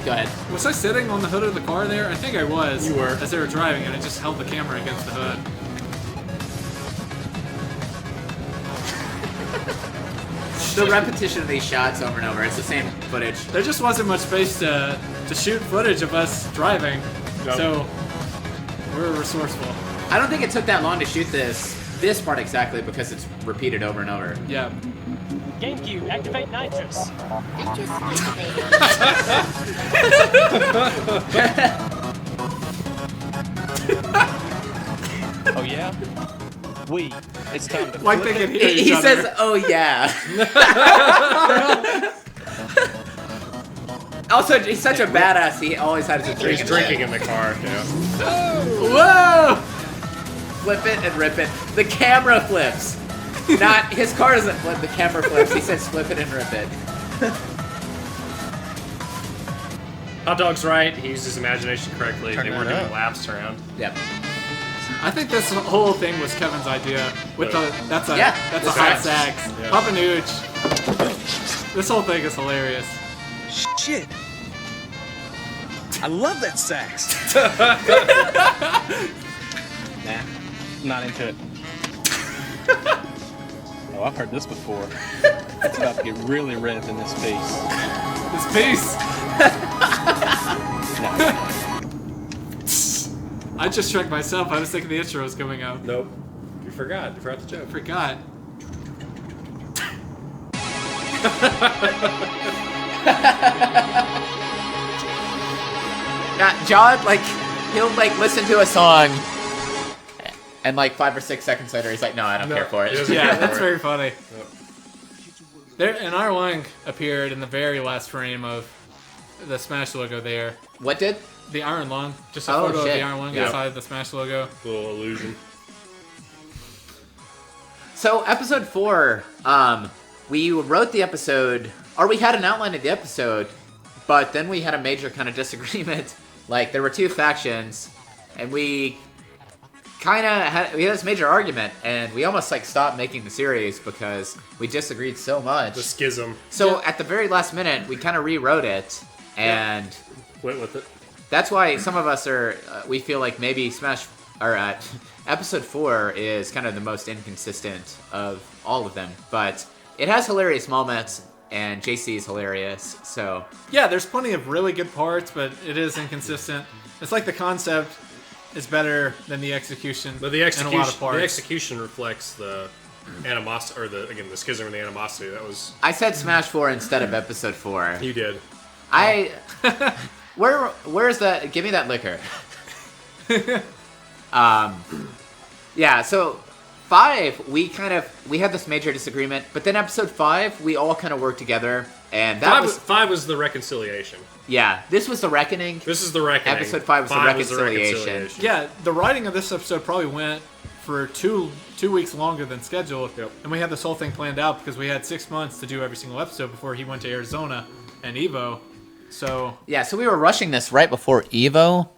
Go ahead. Was I sitting on the hood of the car there? I think I was. You were. As they were driving, and I just held the camera against the hood. The repetition of these shots over and over. It's the same footage. There just wasn't much space to shoot footage of us driving, so we were resourceful. I don't think it took that long to shoot this part exactly because it's repeated over and over. Yeah. GameCube, activate nitrous. Oh yeah? It's time to Like flip they it. can hear He each other. says, "Oh yeah." Also, he's such a badass. He always has a drink. He's drinking in the car. Yeah. Whoa! Flip it and rip it. The camera flips. Not his car doesn't flip. The camera flips. He says, "Flip it and rip it." Hot Dog's right. He used his imagination correctly. Turn They that were doing up. laps around. Yep. I think this whole thing was Kevin's idea. With the that's a Yeah, that's the a hot sax. sax. Yeah. Papa Nooch. This whole thing is hilarious. Shit. I love that sax. Nah, not into it. Oh, I've heard this before. It's about to get really revved in this piece. This piece. I just tricked myself. I was thinking the intro was coming up. Nope. You forgot. You forgot the joke. I forgot. Yeah, John, like, he'll like listen to a song, and like 5 or 6 seconds later, he's like, "No, I don't care for it." Yeah, that's very funny. There, an R-Wing appeared in the very last frame of the Smash logo there. What did? The Iron Lung. Just a Oh, photo shit. of the Iron Lung Yeah. inside the Smash logo. Little illusion. So episode 4, we wrote the episode, or we had an outline of the episode, but then we had a major kind of disagreement. Like, there were two factions, and we kind of had this major argument, and we almost like stopped making the series because we disagreed so much. The schism. So at the very last minute, we kind of rewrote it, and went with it. That's why some of us are. We feel like maybe Smash or episode 4 is kind of the most inconsistent of all of them, but it has hilarious moments, and JC is hilarious. So Yeah, there's plenty of really good parts, but it is inconsistent. It's like the concept is better than the execution. But the in a lot of execution, parts. the execution reflects the animosity, or the schism and the animosity. That was. I said Smash 4 instead of episode 4. You did. Where's that? Give me that liquor. Yeah, so 5, we had this major disagreement, but then episode 5, we all kind of worked together, and that Five was the reconciliation. Yeah, this was the reckoning. This is the reckoning. Episode 5 was the reconciliation. Yeah, the writing of this episode probably went for two weeks longer than scheduled, and we had this whole thing planned out because we had 6 months to do every single episode before he went to Arizona and Evo. So yeah, so we were rushing this right before Evo.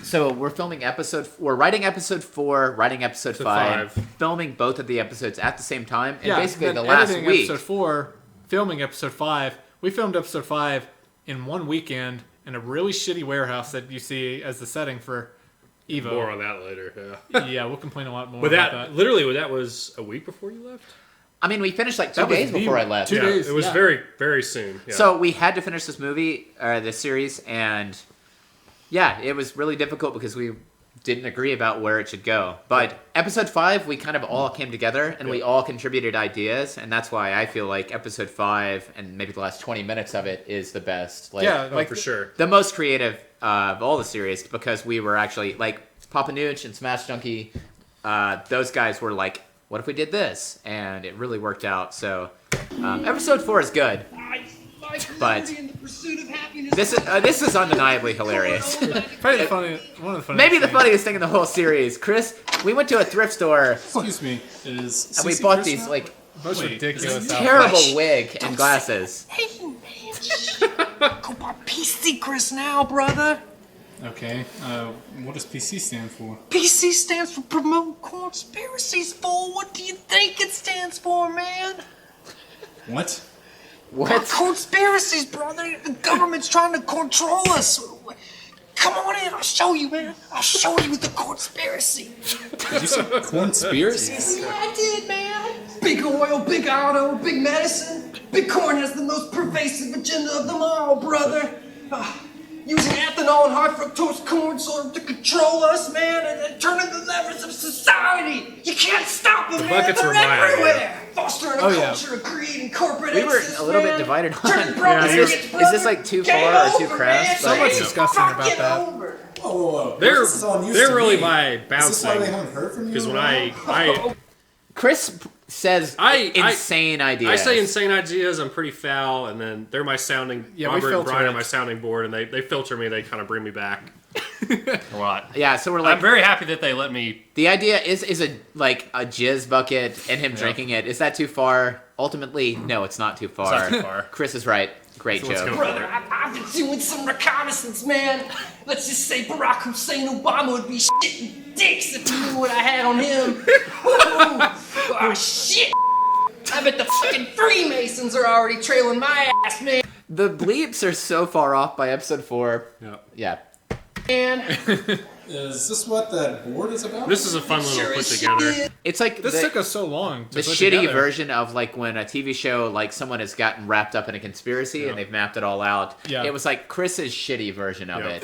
So we're writing episode 4, writing episode 5, filming both of the episodes at the same time, and basically then the last editing week. episode 4, filming episode 5. We filmed episode 5 in one weekend in a really shitty warehouse that you see as the setting for Evo. More on that later. Yeah. Yeah, we'll complain a lot more But about that. literally, that was a week before you left. I mean, we finished like 2 days before I left. 2 days. It was very, very soon. Yeah. So we had to finish this movie, this series, and yeah, it was really difficult because we didn't agree about where it should go. But episode 5, we kind of all came together and we all contributed ideas, and that's why I feel like episode 5 and maybe the last 20 minutes of it is the best. Like, for sure. The most creative of all the series, because we were actually like Papa Nooch and Smash Junkie. Those guys were like, what if we did this? And it really worked out. So episode 4 is good, but this is undeniably hilarious. Probably one of the funniest. Maybe the funniest thing in the whole series. Chris, we went to a thrift store. Excuse me, is and we CC bought Kris these now? like most ridiculous, terrible wig and glasses. Hey, man. Go buy PC Kris now, brother. Okay, what does PC stand for? PC stands for Promote Conspiracies, fool. What do you think it stands for, man? What? What? Conspiracies, brother. The government's trying to control us. Come on in, I'll show you, man. I'll show you the conspiracy. Did you say conspiracies? Yeah, I did, man. Big oil, big auto, big medicine. Bitcoin has the most pervasive agenda of them all, brother. Using ethanol and high fructose corn syrup to control us, man, and turning the levers of society. You can't stop them, The man. buckets They're were mine, everywhere. Fostering a culture of greed and corporate We were excess, a little man. bit divided on. Turning brothers Is against this like too far or too crass? So much discussing about that. Whoa. They're really my bouncing. Is this why we haven't heard from you? Because when I Chris says insane ideas. I say insane ideas. I'm pretty foul, and then they're my sounding. Yeah, we Robert and filter Brian it. are my sounding board, and they filter me. They kind of bring me back. A lot. Yeah, so we're like, I'm very happy that they let me. The idea is a jizz bucket and him drinking it. Is that too far? Ultimately, no, it's not too far. It's not too far. Chris is right. Great So let's joke. go Brother, I've been doing some reconnaissance, man. Let's just say Barack Hussein Obama would be shitting dicks if he knew what I had on him. Oh, shit. I bet the fucking Freemasons are already trailing my ass, man. The bleeps are so far off by episode 4. Yeah. Is this what that board is about? This is a fun little put together. It's like This took us so long to the put shitty together. version of like when a TV show, like someone has gotten wrapped up in a conspiracy and they've mapped it all out. Yeah. It was like Chris's shitty version of it.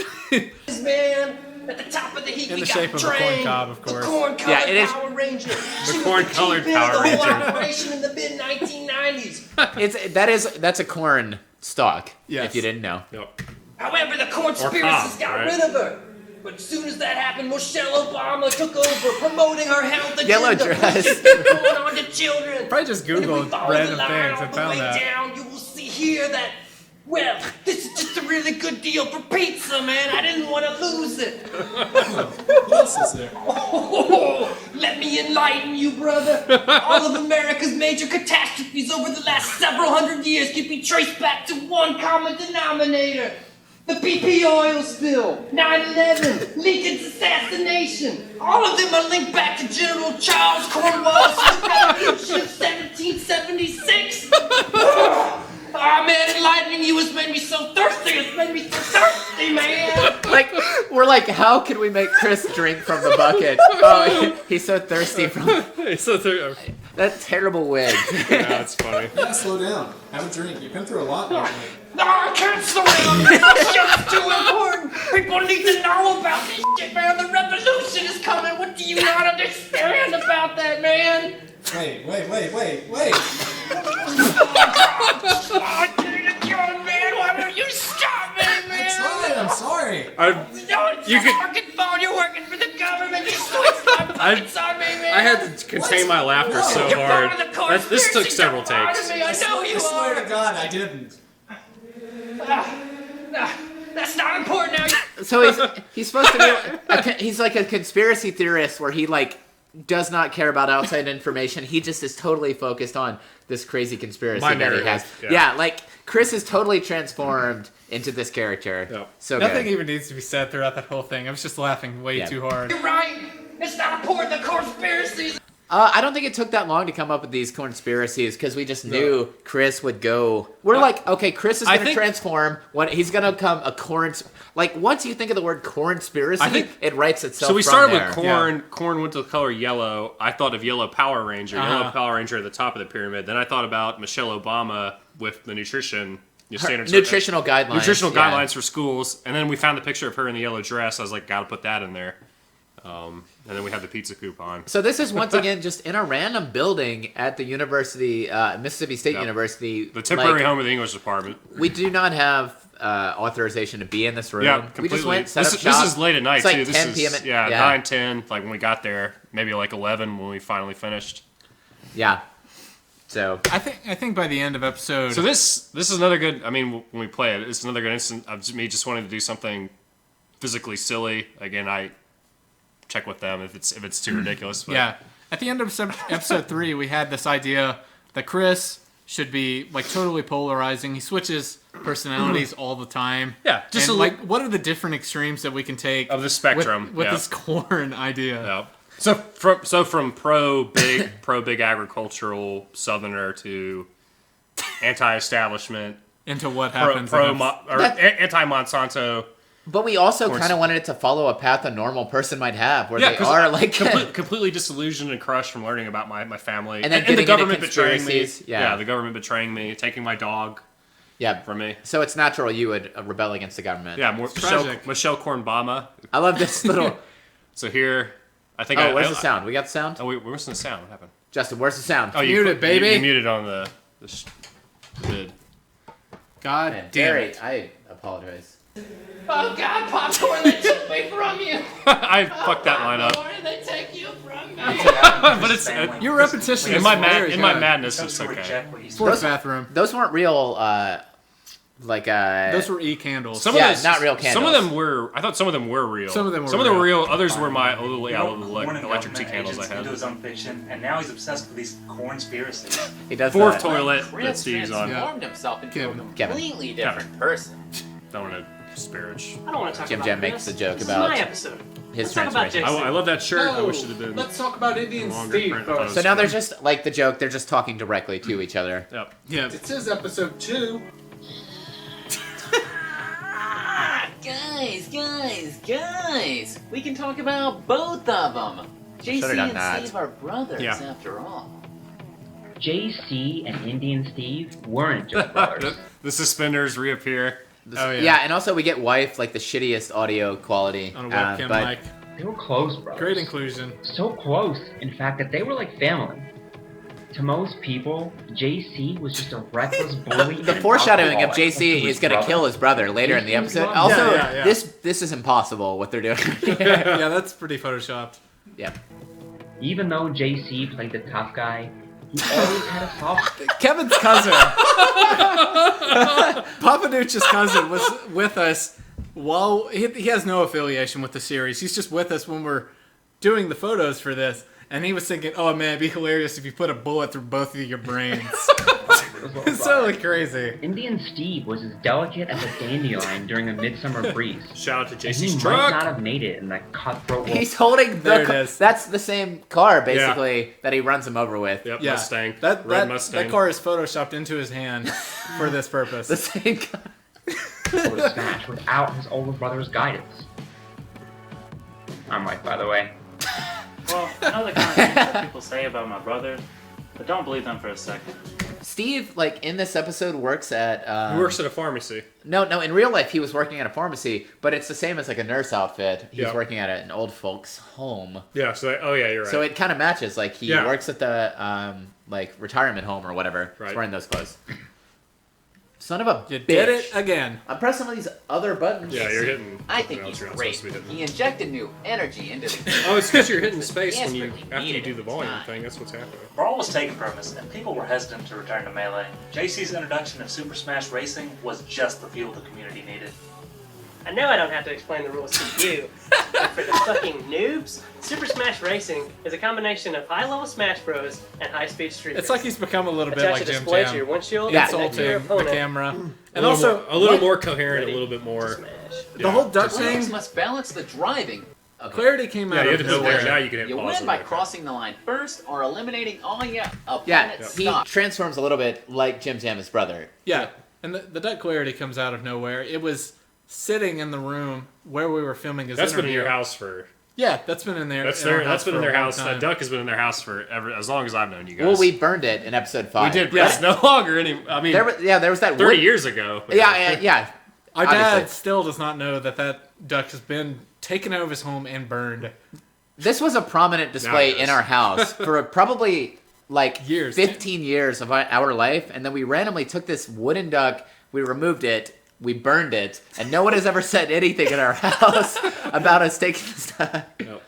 Man, at the top of the heap, In we the got shape of a corn Drain, cob, of course. The corn-colored Yeah, it is. Power Ranger. The corn-colored Power The whole Ranger. operation in the mid-1990s. That's a corn stalk. Yes. If you didn't know. Yep. However, the conspiracies cob, got right? rid of her. But as soon as that happened, Michelle Obama took over, promoting her health agenda. Yellow dress. pushing Bitcoin onto children. Probably just And if we Googled follow random the line things all and the found way that. down, you will see here that, well, this is just a really good deal for pizza, man. I didn't want to lose it. What else is there? Oh, let me enlighten you, brother. All of America's major catastrophes over the last several hundred years can be traced back to one common denominator. The BP oil spill, 9/11, Lincoln's assassination. All of them are linked back to General Charles Cornwallis' Revolution of 1776. Oh, man, enlightening you has made me so thirsty. It's made me so thirsty, man. Like, we're like, how can we make Chris drink from the bucket? Oh, he's so thirsty from that terrible wig. Yeah, that's funny. Yeah, slow down. Have a drink. You've been through a lot lately. No, I can't slow down. This shit's too important. People need to know about this shit, man. The revolution is coming. What do you not understand about that, man? Wait. Oh, man, why don't you stop me, man? I'm sorry. You could. Fucking phone, you're working for the government. You switched my buckets on me, man. I had to contain my laughter so You're hard. part of the This took conspiracy. several You're part takes. of me. I know you I swear are. to God, I didn't. That's not important now. So he's supposed to be he's like a conspiracy theorist where he like does not care about outside information. He just is totally focused on this crazy conspiracy My that he narrative, has. yeah. Yeah, like Chris is totally transformed into this character. Yep. So Nothing good. even needs to be said throughout that whole thing. I was just laughing way too hard. You're right. It's not important. The conspiracies. I don't think it took that long to come up with these conspiracies because we just knew Kris would go. We're like, okay, Kris is going to transform. When he's going to become a corn. Like once you think of the word conspiracy, it writes itself. So we from started there. with corn. Corn went to the color yellow. I thought of Yellow Power Ranger. Yellow Power Ranger at the top of the pyramid. Then I thought about Michelle Obama with the nutritional guidelines. Nutritional guidelines for schools. And then we found the picture of her in the yellow dress. I was like, gotta put that in there. And then we have the pizza coupon. So this is once again just in a random building at the University, Mississippi State University. The temporary home of the English department. We do not have authorization to be in this room. Yeah, completely. We just went, set up shop. This is late at night, it's like too. 10 p.m. 9, 10, like when we got there. Maybe like 11 when we finally finished. Yeah. So I think by the end of episode. So this is another good. I mean, when we play it, it's another good instance of me just wanting to do something physically silly. Again, I check with them if it's too ridiculous. But. Yeah. At the end of episode 3, we had this idea that Kris should be like totally polarizing. He switches personalities all the time. Yeah. Just and, like, what are the different extremes that we can take of the spectrum with this corn idea? Yeah. So from pro big agricultural Southerner to anti-establishment into what happens anti Monsanto. But we also kind of wanted it to follow a path a normal person might have, where they are like completely disillusioned and crushed from learning about my family, and then the government betraying me. Yeah, the government betraying me, taking my dog. Yeah, from me. So it's natural you would rebel against the government. Yeah, Michelle Kornbama. I love this little. So here, I think. Where's the sound? We got the sound. Oh, we're missing the sound. What happened? Justin, where's the sound? Oh, you muted, baby. You muted on the vid. God damn it! I apologize. Oh God, popcorn! They took me from you. I fucked that line up. Popcorn, they take you from me. But it's your repetition. In my madness, it's okay. Fourth bathroom. Those weren't real. Those were e-candles. Not real candles. Some of them were. I thought some of them were real. Some of them were real. Others were my little electric tea candles I had. Into his own fiction, and now he's obsessed with these conspiracies. He does. Fourth toilet that Kris Steve's on. transformed himself into a completely different person. Don't want to disparage. I don't want to talk Jim about Jam this. makes the joke This is about my episode. his Let's talk about transformation. JC. I love that shirt. I wish it had been. Let's talk about Indian Steve first. So now they're just like the joke. They're just talking directly to each other. Yep. Yeah. It says episode 2. Guys! We can talk about both of them. JC and Steve are brothers, after all. JC and Indian Steve weren't just brothers. The suspenders reappear. Yeah, and also we get wife like the shittiest audio quality on a webcam mic. They were close, brothers. Great inclusion. So close, in fact, that they were like family. To most people, JC was just a reckless bully. The foreshadowing of JC is going to kill his brother later in the episode. Also, this is impossible what they're doing. Yeah, that's pretty photoshopped. Yeah. Even though JC played the tough guy, he always had a soft. Kevin's cousin, Papaduch's cousin, was with us while he has no affiliation with the series. He's just with us when we're doing the photos for this. And he was thinking, oh man, it'd be hilarious if you put a bullet through both of your brains. It's totally crazy. Indian Steve was as delicate as a dandelion during a midsummer breeze. Shout out to And JC's he truck. might not have made it in that cutthroat. He's holding There it the. is. That's the same car basically that he runs him over with. Yep, Yeah. Mustang. That Mustang. car is photoshopped into his hand for this purpose. The same car. Would have smashed without his older brother's guidance. I'm right, by the way. Well, I know the kind of things that people say about my brothers, but don't believe them for a second. Steve, like in this episode, works at. He works at a pharmacy. No. In real life, he was working at a pharmacy, but it's the same as like a nurse outfit. He's working at an old folks' home. Yeah. So you're right. So it kind of matches. Like he works at the like retirement home or whatever. Right. He's wearing those clothes. Son of a bitch. Did it again. I'm pressing all these other buttons. Yeah, you're hitting. I think he's great. He injected new energy into the game. Oh, it's because you're hitting space after you do the volume thing. That's what's happening. Brawl was taken from us, and people were hesitant to return to Melee. JC's introduction of Super Smash Racing was just the fuel the community needed. I know I don't have to explain the rules to you, but for the fucking noobs, Super Smash Racing is a combination of high-level Smash Bros. And high-speed street It's like racing. he's become a little bit Attach like a Jim display Jam. to your windshield, Insulting your the opponent. camera. And a also, little more coherent, a little bit more. the whole duck Players thing. must balance the driving Clarity came out of nowhere. Now you can hit You pause. win by crossing the line first or eliminating all your Yeah, opponent's he stock. transforms a little bit like Jim Jam, his brother. Yeah, and the duck clarity comes out of nowhere. It was sitting in the room where we were filming his That's interview. been in your house for. Yeah, that's been in there. That's in our been in for their a long house. time. That duck has been in their house for as long as I've known you guys. Well, we burned it in episode 5. We did. Yeah. It's no longer any. I mean, there was that 30 years ago. Yeah. Our Obviously. dad still does not know that duck has been taken out of his home and burned. This was a prominent display Now it in is. our house for probably like years, 15 years of our life, and then we randomly took this wooden duck, we removed it, we burned it, and no one has ever said anything in our house about us taking this duck. Nope.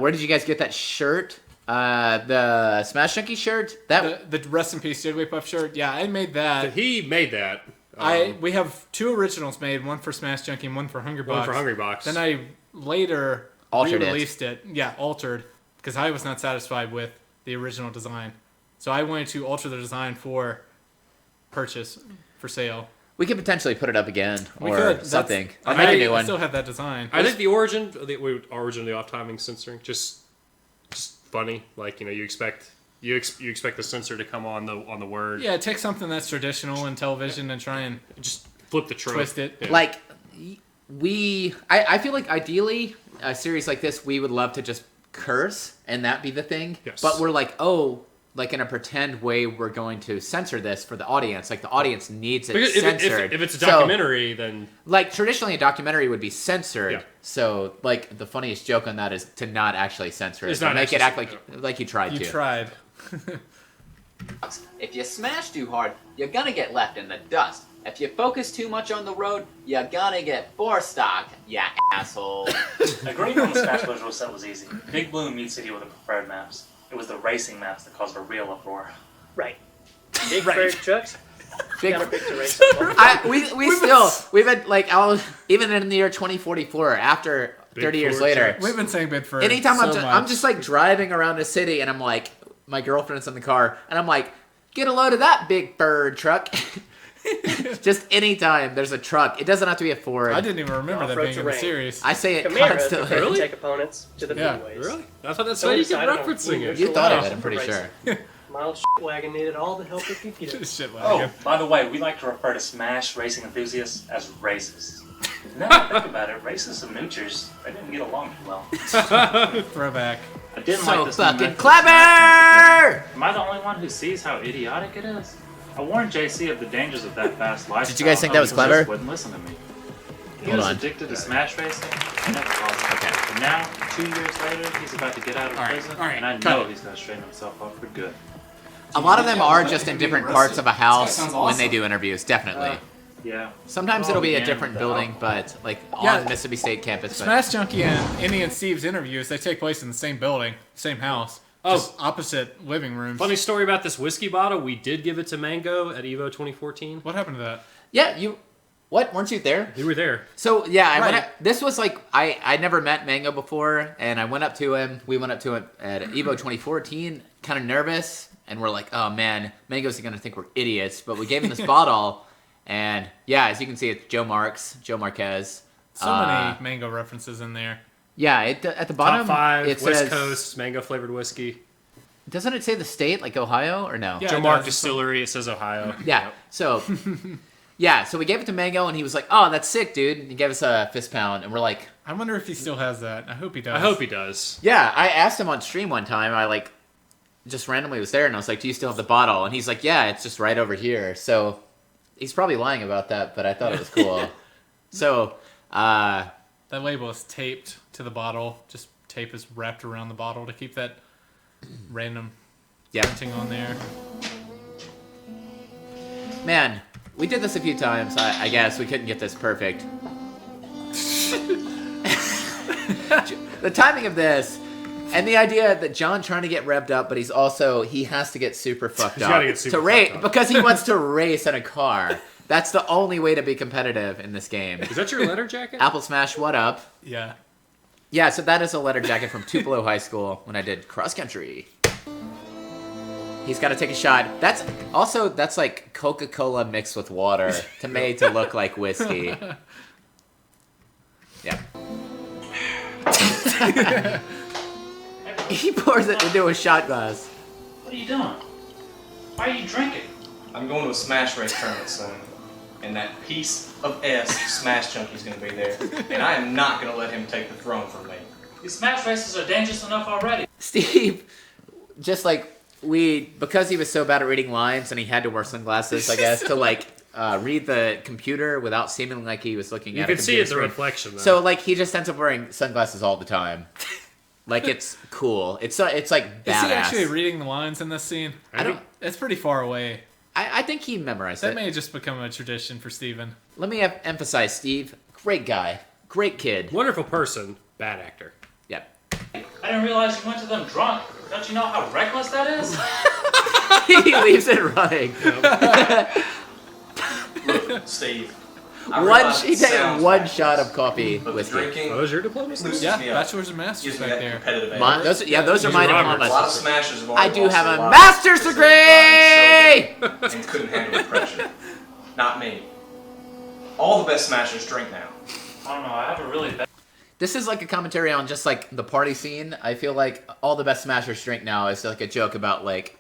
Where did you guys get that shirt? The Smash Junkie shirt? That the Rest in Peace Jigglypuff shirt. Yeah, I made that. He made that. We have 2 originals made, one for Smash Junkie and one for Hungry Box. One for Hungry Box. Then I later Altered it. re-released it. Yeah, altered, because I was not satisfied with the original design. So I wanted to alter the design for purchase, for sale. we could potentially put it up again We or could. something. I I'll make a new I one. still have that design. I think the origin of the off-timing censoring just funny. Like you expect you expect the censor to come on the word. Yeah, take something that's traditional in television and try and just flip the trope. twist it. Yeah. Like I feel like ideally a series like this we would love to just curse and that be the thing. Yes. But we're like, like in a pretend way we're going to censor this for the audience. Like the audience needs it Because censored. if it's a So, documentary, then like traditionally a documentary would be censored. Yeah. So like the funniest joke on that is to not actually censor it. It's To not make it actually- act like you tried You to. tried. If you smash too hard, you're gonna get left in the dust. If you focus too much on the road, you're gonna get four stock, ya asshole. Agreeing on the Smash Bros. Rule set was easy. Big Blue and Meat City were the preferred maps. It was the racing maps that caused a real uproar. Right. Big bird trucks. Big- Gotta pick the race. We've been like even in the year 2044 after 30 years later. We've been saying Big Bird. Anytime so I'm much. just like driving around a city and I'm like, my girlfriend's in the car and I'm like, get a load of that Big Bird truck. Just anytime there's a truck, it doesn't have to be a Ford. I didn't even remember that being in the series. I say it Chimeras are constantly. great to take opponents to the Yeah. midways. Really? I thought that's So why we you kept decided on referencing it. You thought of it, racing I'm pretty for sure. racing. Mild wagon needed all the help it could get. Shit Oh, wagon. by the way, we like to refer to Smash racing enthusiasts as racists. Now that I think about it, racists and moochers, they didn't get along too well. Throwback. I didn't So like this new fucking method. clever! Am I the only one who sees how idiotic it is? I warned JC of the dangers of that fast lifestyle. Did you guys think that was He clever? just wouldn't listen to me. He Hold was on. addicted to Smash racing. I never caused it. Okay. But now, 2 years later, he's about to get out of prison, and I know he's going to straighten himself up for good. A lot of them are just in different parts of a house sounds when they awesome. do interviews, definitely. Yeah. Sometimes Oh, it'll be a yeah, different but- building, but like Yeah. on Mississippi State campus. But Smash Junkie and Indy and Steve's interviews, they take place in the same building, same house. Just opposite living rooms. Funny story about this whiskey bottle. We did give it to Mango at Evo 2014. What happened to that? yeah, what? Weren't you there? You were there. So yeah, I went Right. up, this was like I never met Mango before, and I went up to him. We went up to him at Evo 2014, kind of nervous, and we're like, oh man, Mango's gonna think we're idiots. But we gave him this bottle, and yeah, as you can see, it's Joe Marquez. So many Mango references in there. Yeah, at the bottom Top 5 it West says, Coast mango flavored whiskey. Doesn't it say the state like Ohio or no? Yeah, Joe it Mark does. Distillery. It says Ohio. Yeah. So, yeah. So we gave it to Mango, and he was like, "Oh, that's sick, dude." And he gave us a fist pound, and we're like, I wonder if he still has that. I hope he does. I hope he does. "Yeah." I asked him on stream one time. I like just randomly was there, and I was like, "Do you still have the bottle?" And he's like, "Yeah, it's just right over here." So he's probably lying about that, but I thought it was cool. So, That label is taped to the bottle. Just tape is wrapped around the bottle to keep that random printing on there. man, we did this a few times. I guess we couldn't get this perfect. The timing of this. And the idea that John trying to get revved up, but he has to get super fucked He's up gotta get super fucked up. because he wants to race in a car. That's the only way to be competitive in this game. Is that your letter jacket? Apple Smash, what up? Yeah. Yeah, so that is a letter jacket from Tupelo High School when I did cross country. He's got to take a shot. That's like Coca-Cola mixed with water made to look like whiskey. Yeah. He pours it into a shot glass. What are you doing? Why are you drinking? I'm going to a Smash Race tournament soon, and that piece of Smash Junkie's going to be there, and I am not going to let him take the throne from me. These Smash races are dangerous enough already. Steve, just like because he was so bad at reading lines and he had to wear sunglasses, I guess, to like read the computer without seeming like he was looking at a computer You can see it's a screen. reflection, though. So like he just ends up wearing sunglasses all the time. Like it's cool. It's like badass. Is he actually reading the lines in this scene? It's pretty far away. I think he memorized it. That may just become a tradition for Steven. Let me emphasize, Steve, great guy, great kid, wonderful person, bad actor. Yep. I didn't realize you went to them drunk. Don't you know how reckless that is? He leaves it running. Look, Steve. He takes one shot of coffee whiskey. Drinking. Oh, is your diplomas? Yeah, bachelor's and master's back there. Those are my diplomas. A lot of smashers have I do lost have their a lives master's because they were degree. and couldn't handle the pressure. Not me. All the best smashers drink now. I don't know. I have a really bad. This is like a commentary on just like the party scene. I feel like all the best smashers drink now is like a joke about like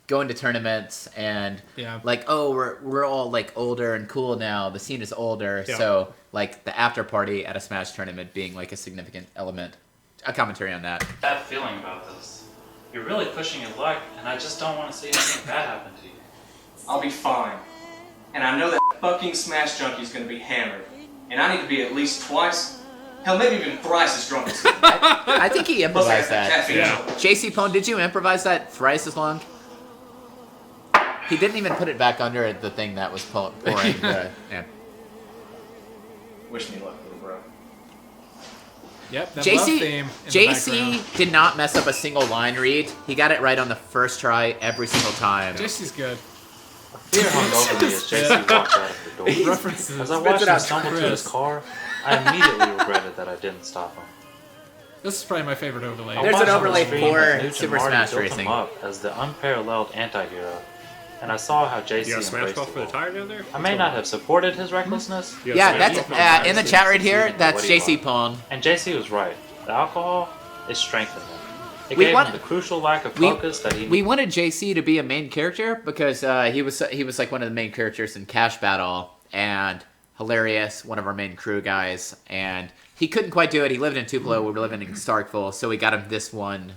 going to tournaments and like, oh, we're all like older and cool now. The scene is older, so like the after party at a Smash tournament being like a significant element. A commentary on that. Bad feeling about this. You're really pushing your luck, and I just don't want to see anything bad happen to you. I'll be fine. And I know that fucking Smash Junkie's gonna be hammered. And I need to be at least twice, hell, maybe even thrice as drunk as him. I think he improvised Plus, I got the that. caffeine. JC Pone, did you improvise that thrice as long? He didn't even put it back under the thing that was pouring. Wish me luck, little bro. Yep, that love theme in the JC background. did not mess up a single line read. He got it right on the first try every single time. JC's good. Fear hung over me as JC walked out of the door. References. As I watched him stumble to his car, I immediately regretted that I didn't stop him. This is probably my favorite overlay. There's an overlay for Newt and Super Marty Smash built Racing. him up as the unparalleled anti-hero, and I saw how JC You got a smash embraced golf it for the all. tire down there? I may not have supported his recklessness. Yeah, that's in the chat right here. That's JC Pone. And JC was right. The alcohol, it strengthened him. It We gave want- him the crucial lack of focus that he We wanted JC to be a main character because he was like one of the main characters in Cash Battle and hilarious, one of our main crew guys, and he couldn't quite do it. He lived in Tupelo, we were living in Starkville, so we got him this one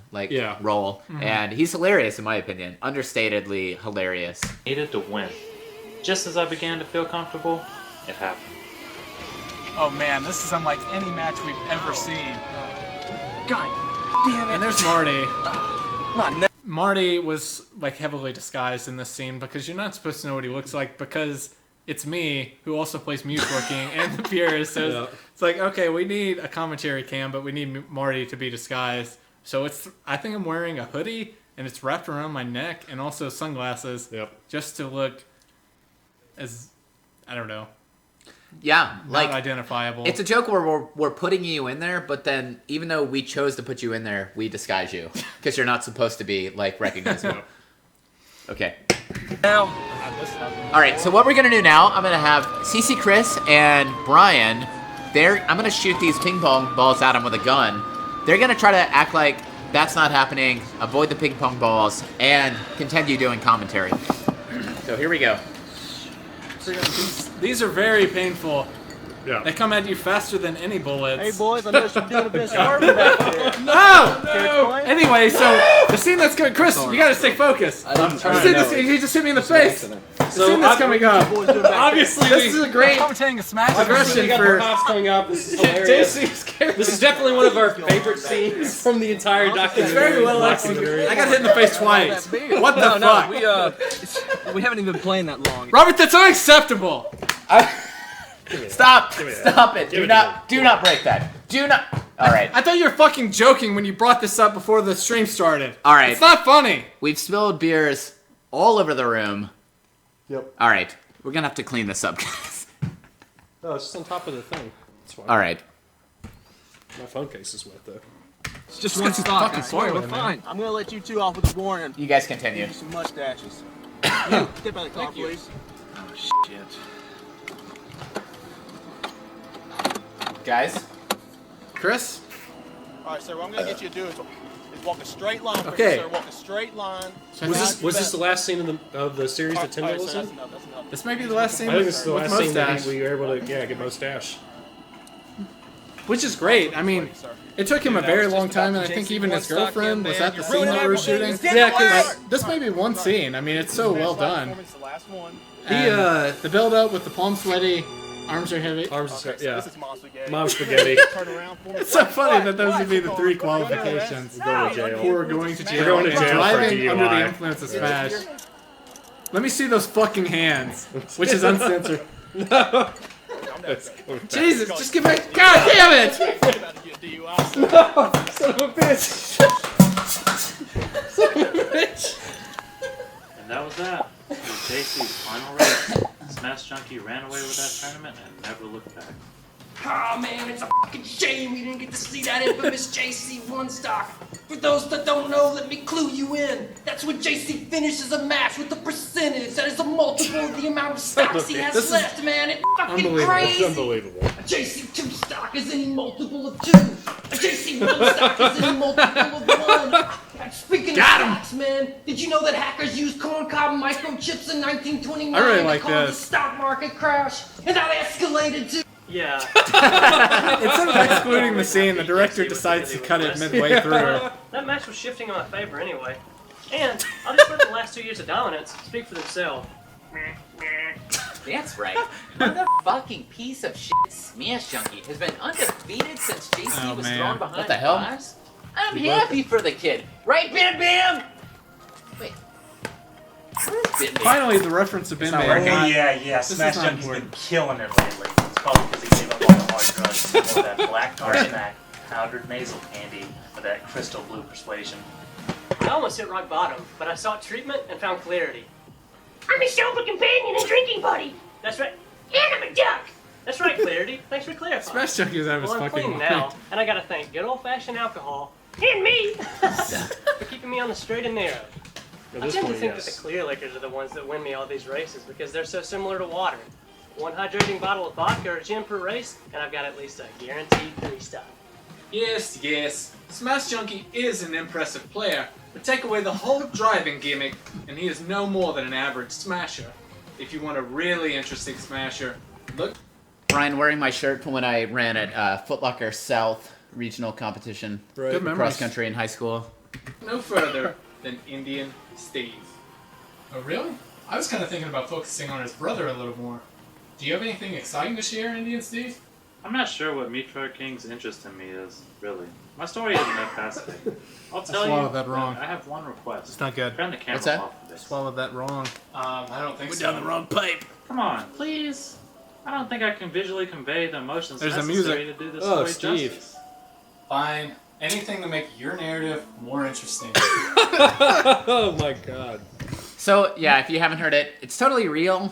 role, and he's hilarious in my opinion, understatedly hilarious. needed to win. Just as I began to feel comfortable, it happened. Oh man, this is unlike any match we've ever seen. God damn it. And there's Marty. Marty was like heavily disguised in this scene because you're not supposed to know what he looks like because it's me who also plays Mewtwerking and the Purist. So it's like, okay, we need a commentary cam, but we need Marty to be disguised. So I think I'm wearing a hoodie and it's wrapped around my neck and also sunglasses just to look as, I don't know. Yeah, not identifiable. It's a joke where we're putting you in there, but then even though we chose to put you in there, we disguise you because you're not supposed to be like recognizable. Okay. Now. All right. So what we're gonna do now? I'm gonna have CC Kris and Brian. I'm gonna shoot these ping pong balls at them with a gun. They're gonna try to act like that's not happening, avoid the ping pong balls, and continue doing commentary. So here we go. These are very painful. Yeah. They come at you faster than any bullets. Hey boys, I noticed you're doing a bit of swerving back there. No! Anyway, so the scene that's going, Chris, you gotta stay focused. He just hit me in the face. The scene that's coming up. Obviously, this is a great commentating a Smash aggression for coming up. This is hilarious. This is definitely one of our favorite scenes from the entire documentary. It's very well executed. I got hit in the face twice. What the fuck? We haven't even been playing that long. Robert, that's unacceptable. Stop it. Do not break that. Do not. All right. I thought you were fucking joking when you brought this up before the stream started. All right. It's not funny. We've spilled beers all over the room. Yep. All right. We're going to have to clean this up, guys. No, it's just on top of the thing. That's fine. All right. My phone case is wet, though. It's just one stop. I swear, we're fine. I'm gonna let you two off with a warning. You guys continue. Give you some mustaches. You, get by the car, please. Oh, shit. Guys? Chris? All right, sir. What I'm gonna get you to do is walk a straight line. Okay. Sir, walk a straight line. Was this the last scene of the series that Tyndall was in? That's enough. This may be the last scene. I think this is the last scene that Mustache. we were able to get Mustache. Which is great. I mean, it took him a very long time, and I think even his girlfriend was at the scene that we were shooting. Yeah, because this may be one scene. I mean, it's so well done. And the build up with the palm sweaty, arms are heavy. Yeah. Mom spaghetti. It's so funny that those would be the 3 qualifications. Going to jail. For going to jail. We're going to jail Driving for under the DUI. influence of Smash. Let me see those fucking hands, which is uncensored. No. Jesus, just give me. God damn it! No, son of a bitch! Son of a bitch! And that was that. It was JC's final race. Smash Junkie ran away with that tournament and never looked back. Oh man, it's a fucking shame we didn't get to see that infamous JC one stock. For those that don't know, let me clue you in. That's when JC finishes a match with a percentage that is a multiple of the amount of stocks he has left, man. It's fucking crazy. It's unbelievable. A JC 2 stock is any multiple of 2. A JC 1 stock is any multiple of 1. And speaking of stocks, man, did you know that hackers used corncob microchips in 1929 I really to like cause this. the stock market crash? And that escalated to... Yeah. Instead of excluding the scene, the director decides to cut it midway through. That match was shifting in my favor anyway. And I'll just let the last 2 years of dominance speak for themselves. That's right. Motherfucking piece of shit Smash Junkie has been undefeated since JC was thrown behind What the hell? bars. I'm happy for the kid. Right, Bam Bam? Wait. Bam Bam? Finally, the reference to Bin Oh, Bam. yeah. This is Smash not Junkie's been important. killing it lately. It's probably because he gave up all the hard drugs and all that black tar snack, powdered nasal candy, or that crystal blue persuasion. I almost hit rock bottom, but I sought treatment and found clarity. I'm a sober companion and drinking buddy. That's right. And I'm a duck. That's right, Clarity. Thanks for clarifying. Smash Junkie was out of his Well, I'm fucking clean now, and I gotta thank good old-fashioned alcohol and me for keeping me on the straight and narrow. At I this tend to point, think yes. that the clear liquors are the ones that win me all these races because they're so similar to water. One hydrating bottle of vodka or gin per race, and I've got at least a guaranteed 3-stop. Yes. Smash Junkie is an impressive player, but take away the whole driving gimmick, and he is no more than an average smasher. If you want a really interesting smasher, look. Brian wearing my shirt from when I ran at Foot Locker South regional competition. Right. Good memories. Cross country in high school. No further than Indian Steve. Oh, really? I was kind of thinking about focusing on his brother a little more. Do you have anything exciting to share, Indian Steve? I'm not sure what Mewtwerking's interest in me is, really. My story isn't that fascinating. I'll tell you, swallowed that wrong. I have one request. It's not good. Turn the camera What's that? off of this. Swallowed that wrong. I don't think We're so. down the wrong pipe. Come on, please. I don't think I can visually convey the emotions There's the necessary music. to do this Oh, story Steve. justice. Fine. Anything to make your narrative more interesting. Oh my god. So, yeah, if you haven't heard it, it's totally real.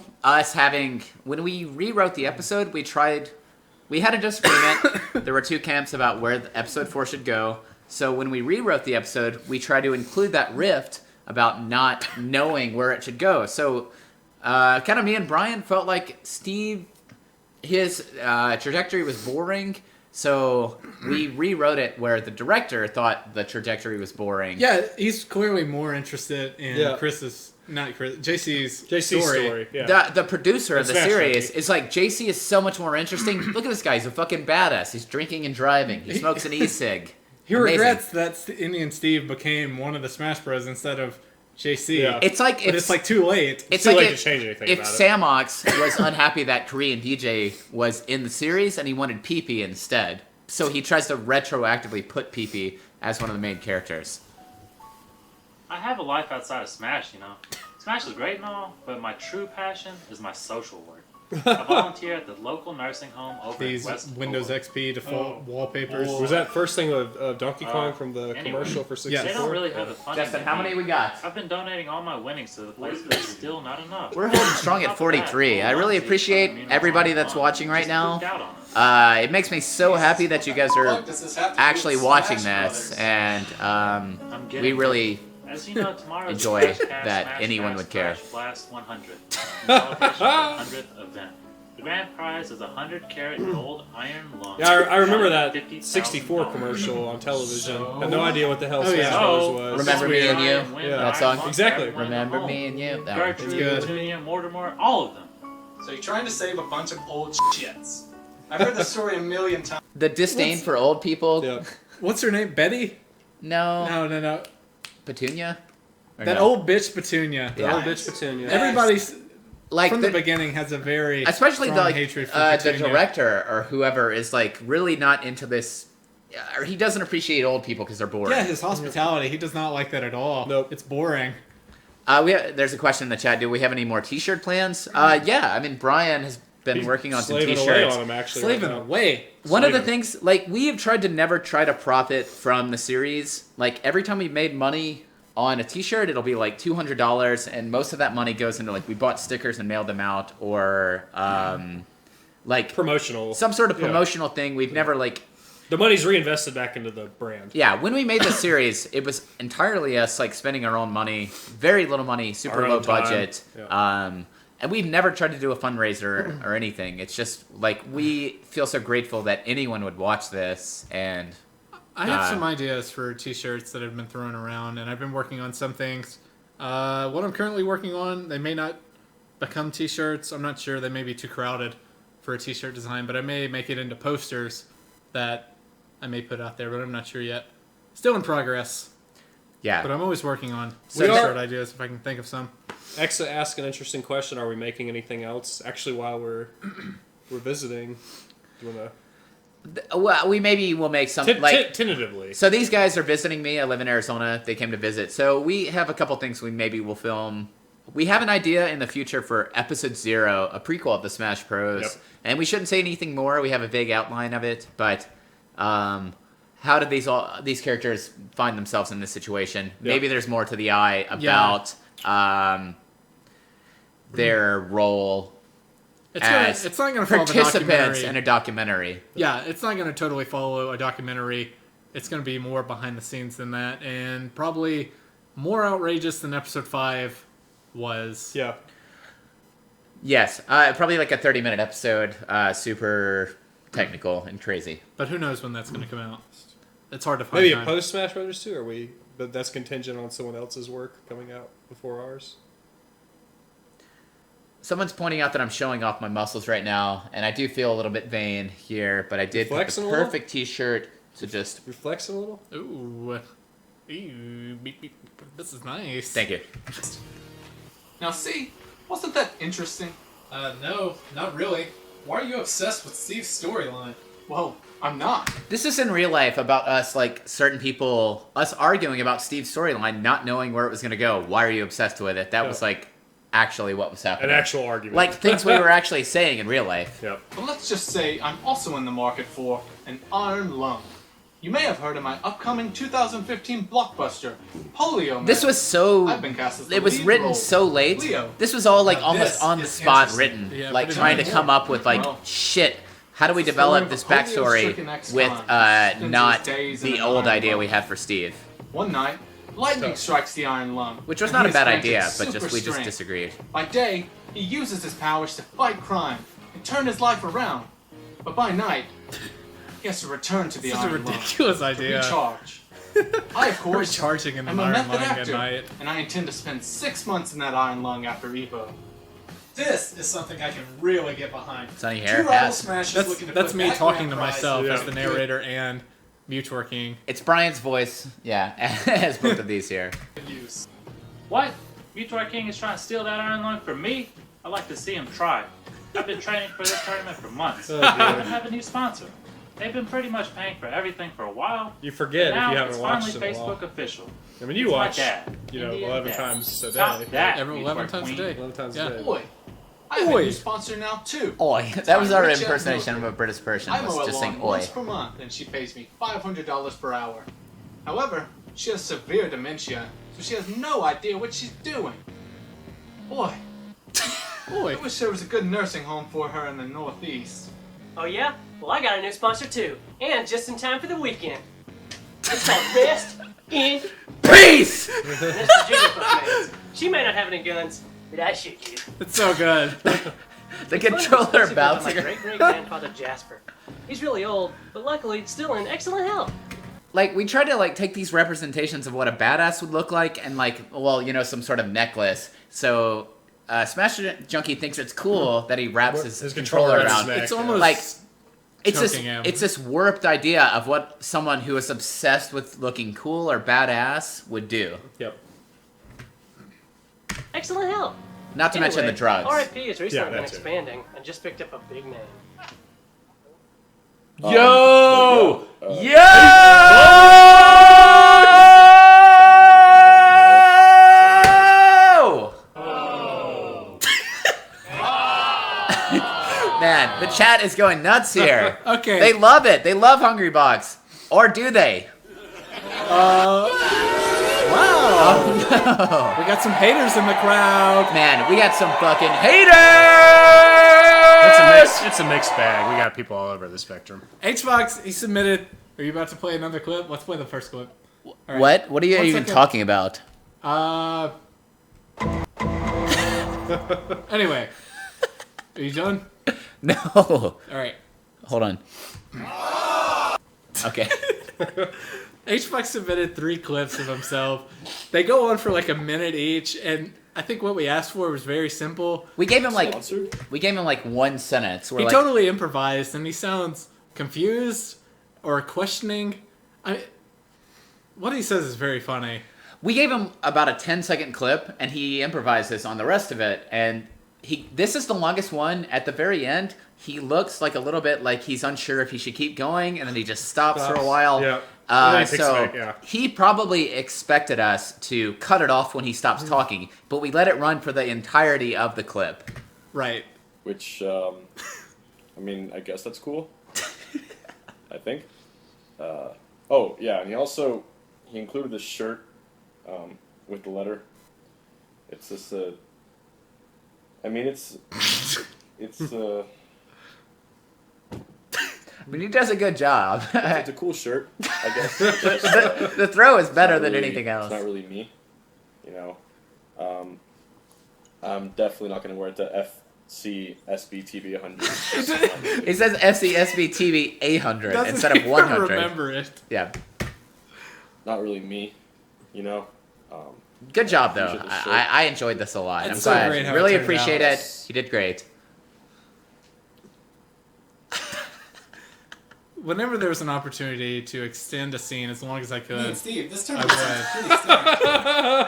When we rewrote the episode, we had a disagreement. There were 2 camps about where the episode 4 should go. So when we rewrote the episode, we tried to include that rift about not knowing where it should go. So, kind of me and Brian felt like Steve, his trajectory was boring. So we rewrote it where the director thought the trajectory was boring. Yeah, he's clearly more interested in JC's story. Yeah. The producer of the Smash series Junkie. is like, JC is so much more interesting. Look at this guy. He's a fucking badass. He's drinking and driving. He smokes an e-cig. He Amazing. regrets that Indian Steve became one of the Smash Bros instead of JC. Yeah. It's like But it's like too late. It's too like late if, to change anything if about it. Samox was unhappy that Korean DJ was in the series and he wanted Pee-Pee instead. So he tries to retroactively put Pee-Pee as one of the main characters. I have a life outside of Smash, you know. Smash is great and all, but my true passion is my social work. I volunteer at the local nursing home over These in West Windows XP default wallpapers. Was that first thing of Donkey Kong from the anyway, commercial for 64? They don't really have the funding. Justin, they how need. many we got? I've been donating all my winnings to the place, but it's still not enough. We're holding strong at 43. I really appreciate everybody that's watching right now. It makes me so happy that you guys are actually watching this, and we really As you know, tomorrow is enjoy Smash that Smash anyone Smash would care. Blast 100. In celebration of the 100th event. The grand prize is a 100-carat gold iron lung. Yeah, I remember that $50,000. 64 commercial on television. So- Had no idea what the hell Oh, Smash yeah. Brothers So, was. Remember Me and You? Yeah. That song? Exactly. Remember Me and You? That was Gertrude, good. Petunia, Mortimer, all of them. So you're trying to save a bunch of old shits. I've heard this story a million times. The disdain for old people. Yeah. What's her name? Betty? No. No. Petunia? Or That no? old bitch Petunia. Yeah. Old bitch Petunia. Everybody's Like from the beginning has a very especially strong the hatred for the Petunia. director or whoever is like really not into this, or he doesn't appreciate old people because they're boring. Yeah, his hospitality. He does not like that at all. Nope. It's boring. There's a question in the chat. Do we have any more T-shirt plans? Yeah, I mean Brian has been He's working on some slaving T-shirts. away on them, actually. Slaving right now. away. One of the Slaving. things, like, we have tried to never try to profit from the series. Like, every time we made money on a T-shirt, it'll be like $200, and most of that money goes into, like, we bought stickers and mailed them out, or like promotional, some sort of promotional thing. We've never like. The money's reinvested back into the brand. Yeah, when we made the series, it was entirely us like spending our own money, very little money, super Our low own time. budget. And we've never tried to do a fundraiser or anything. It's just like we feel so grateful that anyone would watch this. And I have some ideas for T-shirts that have been thrown around, and I've been working on some things. What I'm currently working on, they may not become T-shirts. I'm not sure. They may be too crowded for a T-shirt design, but I may make it into posters that I may put out there, but I'm not sure yet. Still in progress. Yeah. But I'm always working on We T-shirt are- ideas if I can think of some. Exa asked an interesting question. Are we making anything else? Actually, while we're visiting, do you want to... Well, we maybe will make some tentatively. So these guys are visiting me. I live in Arizona. They came to visit. So we have a couple things we maybe will film. We have an idea in the future for episode 0, a prequel of the Smash Bros. Yep. And we shouldn't say anything more. We have a vague outline of it, but how did these characters find themselves in this situation? Maybe there's more to the eye about their role as it's not gonna follow the participants documentary. in a documentary. Yeah, it's not going to totally follow a documentary. It's going to be more behind the scenes than that, and probably more outrageous than episode 5 was. Yeah. Yes, probably like a 30-minute episode, super technical and crazy. But who knows when that's going to come out? It's hard to find. Maybe a time. post Smash Brothers 2? Are we? But that's contingent on someone else's work coming out before ours. Someone's pointing out that I'm showing off my muscles right now, and I do feel a little bit vain here, but I did put flexing the a little? perfect T-shirt to just... You're flexing a little? Ooh. Ew, beep, beep. This is nice. Thank you. Now see, wasn't that interesting? No, not really. Why are you obsessed with Steve's storyline? Well, I'm not. This is in real life about us, like, certain people, us arguing about Steve's storyline, not knowing where it was going to go. Why are you obsessed with it? That was, like, actually what was happening. An actual argument. Like, things we were actually saying in real life. Yep. But let's just say I'm also in the market for an iron lung. You may have heard of my upcoming 2015 blockbuster, Polio Man. This was so... I've been cast as the It was lead written role. so late. Leo. This was all, like, Now almost this on the is spot interesting. written. Yeah, Like, pretty trying to much. come up with, like, Well, shit... How do we story develop of this a backstory polio-stricken ex-con with spends his not days in the an old iron idea lung. we had for Steve? One night, lightning strikes the iron lung. Which was and not he a bad is granted idea, but super we just strength. disagreed. By day, he uses his powers to fight crime and turn his life around. But by night, he has to return to the This is a iron lung ridiculous to idea. recharge. I, of course, Recharging in am the a iron method lung at actor, night. and I intend to spend 6 months in that iron lung after Evo. This is something I can really get behind. Sunny hair, Two rival hat. Smashers looking to That's put me that talking grand to prize myself to as the good narrator and Mewtwerking. It's Brian's voice, yeah, as both of these here. use. What? Mewtwerking is trying to steal that iron lung from me? I'd like to see him try. I've been training for this tournament for months. Oh, I dear. even have a new sponsor. They've been pretty much paying for everything for a while. You forget but now if you haven't it's watched finally in a while. Facebook official. I mean, you It's my watch, dad, you know, Indian 11 dad. times a Stop day. that, Every 11 Mewtwerk times a queen. day. 11 times Yeah. a day. Boy, I have a Oi. new sponsor now too. Oi. That was my our rich aunt impersonation of Mildred. a British person, I mow was her just lawn saying oi. once per month, and she pays me $500 per hour. However, she has severe dementia, so she has no idea what she's doing. Boy, I wish there was a good nursing home for her in the Northeast. Oh yeah? Well, I got a new sponsor too, and just in time for the weekend. It's called Rest in Peace! This is JJFF. She may not have any guns, but I shoot you. It's so good. The It's fun to controller discuss it with bouncing. My great-great-grandfather Jasper. He's really old, but luckily still in excellent health. Like, we tried to, like, take these representations of what a badass would look like and, like, well, you know, some sort of necklace. So, Smash Junkie thinks it's cool that he wraps his controller around. It's almost like, it's choking him. it's this warped idea of what someone who is obsessed with looking cool or badass would do. Yep. Excellent health. Not to mention the drugs. RIP has recently been that too. expanding and just picked up a big name. Yo! Yo! Man, the chat is going nuts here. Okay. They love it. They love Hungry Box. Or do they? Wow. Oh, no. We got some haters in the crowd. Man, we got some fucking haters! It's a mixed bag. We got people all over the spectrum. HBox, he submitted. Are you about to play another clip? Let's play the first clip. All right. What? What are you 1 even second. talking about? Anyway. Are you done? No. All right. Hold on. Okay. HBox submitted 3 clips of himself. They go on for like a minute each, and I think what we asked for was very simple. We gave him like one sentence. We're He like, totally improvised, and he sounds confused or questioning. What he says is very funny. We gave him about a 10-second clip, and he improvises on the rest of it. And this is the longest one. At the very end, he looks like a little bit like he's unsure if he should keep going, and then he just stops for a while. Yeah. He probably expected us to cut it off when he stops talking, but we let it run for the entirety of the clip. Right. Which, I mean, I guess that's cool. I think. Oh, yeah, and he included this shirt with the letter. It's this, I mean, it's I mean, he does a good job. it's a cool shirt, I guess. the throw is better than really, anything else. It's not really me, you know. I'm definitely not going to wear it to FC SBTV 100. It says FC SBTV 800 instead of 100. Remember it. Yeah. Not really me, you know. Good job, though. Appreciate the shirt. I enjoyed this a lot. It's I'm so glad. great how it Really turned appreciate out. it. You did great. Whenever there was an opportunity to extend a scene as long as I could, Man, Steve, this turned I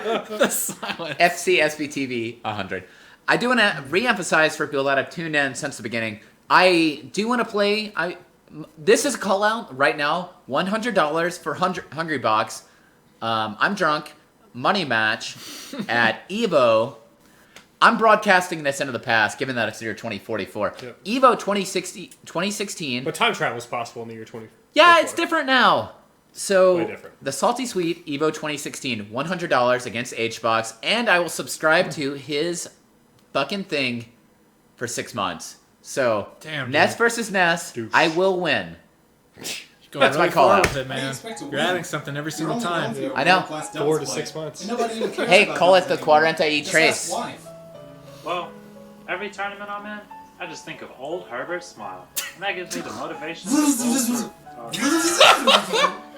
out would. The silence. FC SBTV 100. I do want to re-emphasize for people that have tuned in since the beginning. I do want to play. This is a call out right now. $100 for Hungry Box. I'm drunk. Money match at Evo. I'm broadcasting this into the past, given that it's the year 2044. Yep. Evo 2016. But time travel is possible in the year 20. Yeah, it's different now. So, Way different. the Salty Sweet Evo 2016, $100 against HBox, and I will subscribe to his fucking thing for 6 months. So, Damn, Ness dude. versus Ness, I will win. Going That's really my call far out. with it, man. How do you expect to You're win? adding something every single You're only time. known for your I know. world-class 4 to Delta 6 play. months. And nobody even cares Hey, about call it Delta the anymore. Quarenta y Just Trace. ask wife. Well, every tournament I'm in, I just think of old Herbert's smile. And that gives me the motivation to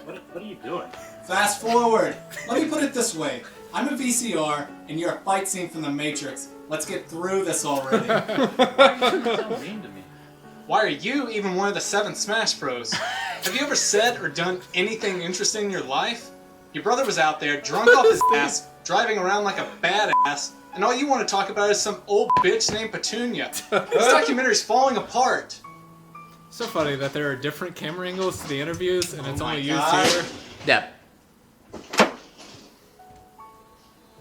What are you doing? Fast forward. Let me put it this way. I'm a VCR, and you're a fight scene from The Matrix. Let's get through this already. So mean to me. Why are you even one of the 7 Smash Bros? Have you ever said or done anything interesting in your life? Your brother was out there, drunk off his ass, driving around like a badass, and all you want to talk about is some old bitch named Petunia. This documentary's falling apart. So funny that there are different camera angles to the interviews, and it's Oh my only God. used here. Yep.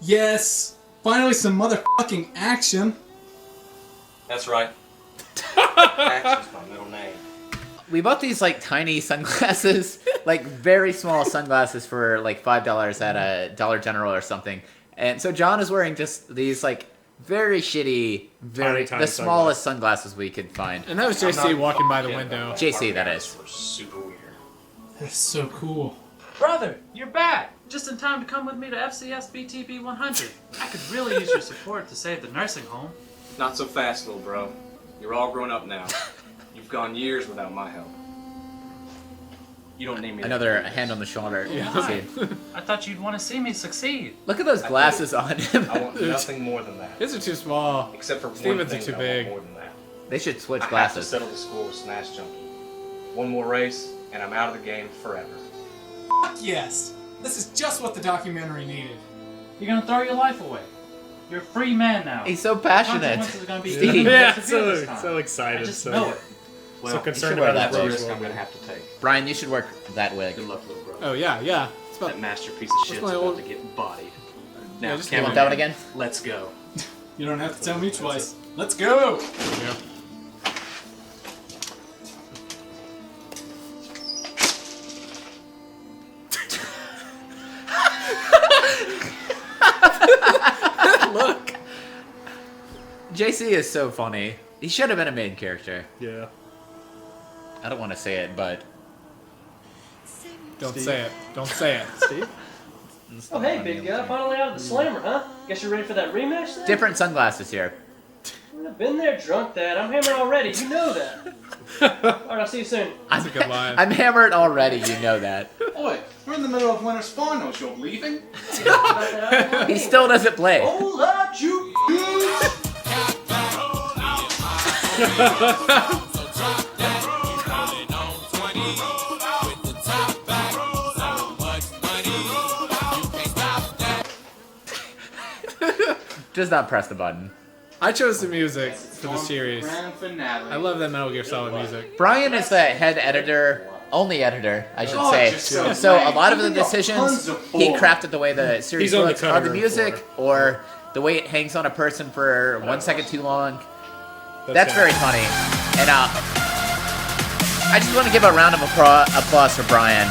Yes, finally some motherfucking action. That's right. Action's my middle name. We bought these like tiny sunglasses, like very small sunglasses for like $5 at a Dollar General or something. And so John is wearing just these like very shitty, Tiny the smallest sunglasses we could find. And that was JC walking by the window. JC, that is. Super weird. That's so cool. Brother, you're back! Just in time to come with me to FCS BTB 100. I could really use your support to save the nursing home. Not so fast, little bro. You're all grown up now. You've gone years without my help. You don't need me. Another hand on the shoulder. Why? I thought you'd want to see me succeed. Look at those glasses on him. I want nothing more than that. His are too small. Except for Steven's one are thing too that I big. want more than that. They should switch I have to glasses. settle the score with Smash Junkie. One more race, and I'm out of the game forever. Fuck yes. This is just what the documentary needed. You're gonna throw your life away. You're a free man now. He's so passionate. Consequences are gonna be Steve. Yeah, severe this time. so excited. I just so, know it. Well, so concerned you should wear about that his wig. risk I'm gonna have to take. Brian, you should work that wig. Good luck, little bro. Oh yeah, yeah. It's about, That masterpiece of shit's my about old- to get bodied. Yeah, Now, just You want that one again? let's go. You don't have to tell me twice. Let's go! Yeah. Look. JC is so funny. He should have been a main character. Yeah. I don't want to say it, but Don't say it. Don't say it. Steve? Oh, hey, big guy. Finally out of the slammer, huh? Guess you're ready for that rematch then? different sunglasses here. I've been there, drunk that. I'm hammered already. You know that. Alright, I'll see you soon. That's a good line. I'm hammered already, you know that. Oi, we're in the middle of winter's finals. You're leaving? He still doesn't play. Hola, you. Just not press the button. I chose the music for the series. Grand finale. I love that Metal Gear Solid music. Brian is the head editor, only editor, I should Oh, say. just so So a lame. lot of the Even got decisions tons of he bull. crafted the way the series He's on the looks, or cutting the room music, floor. or the way it hangs on a person for 1 second too long. That's That's very funny. And I just want to give a round of applause for Brian.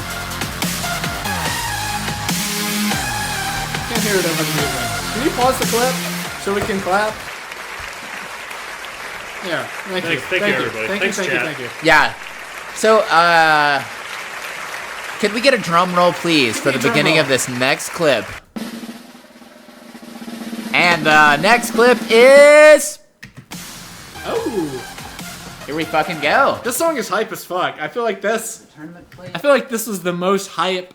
Can't hear it over the music. Can you pause the clip so we can clap? Yeah. Thank you. Thank you, everybody. Thank Thanks, you. chat. Thank you. Yeah. So, could we get a drum roll, please, for the Drum beginning roll. of this next clip? And the next clip is... Oh. Here we fucking go. This song is hype as fuck. I feel like this. Tournament play. I feel like this was the most hype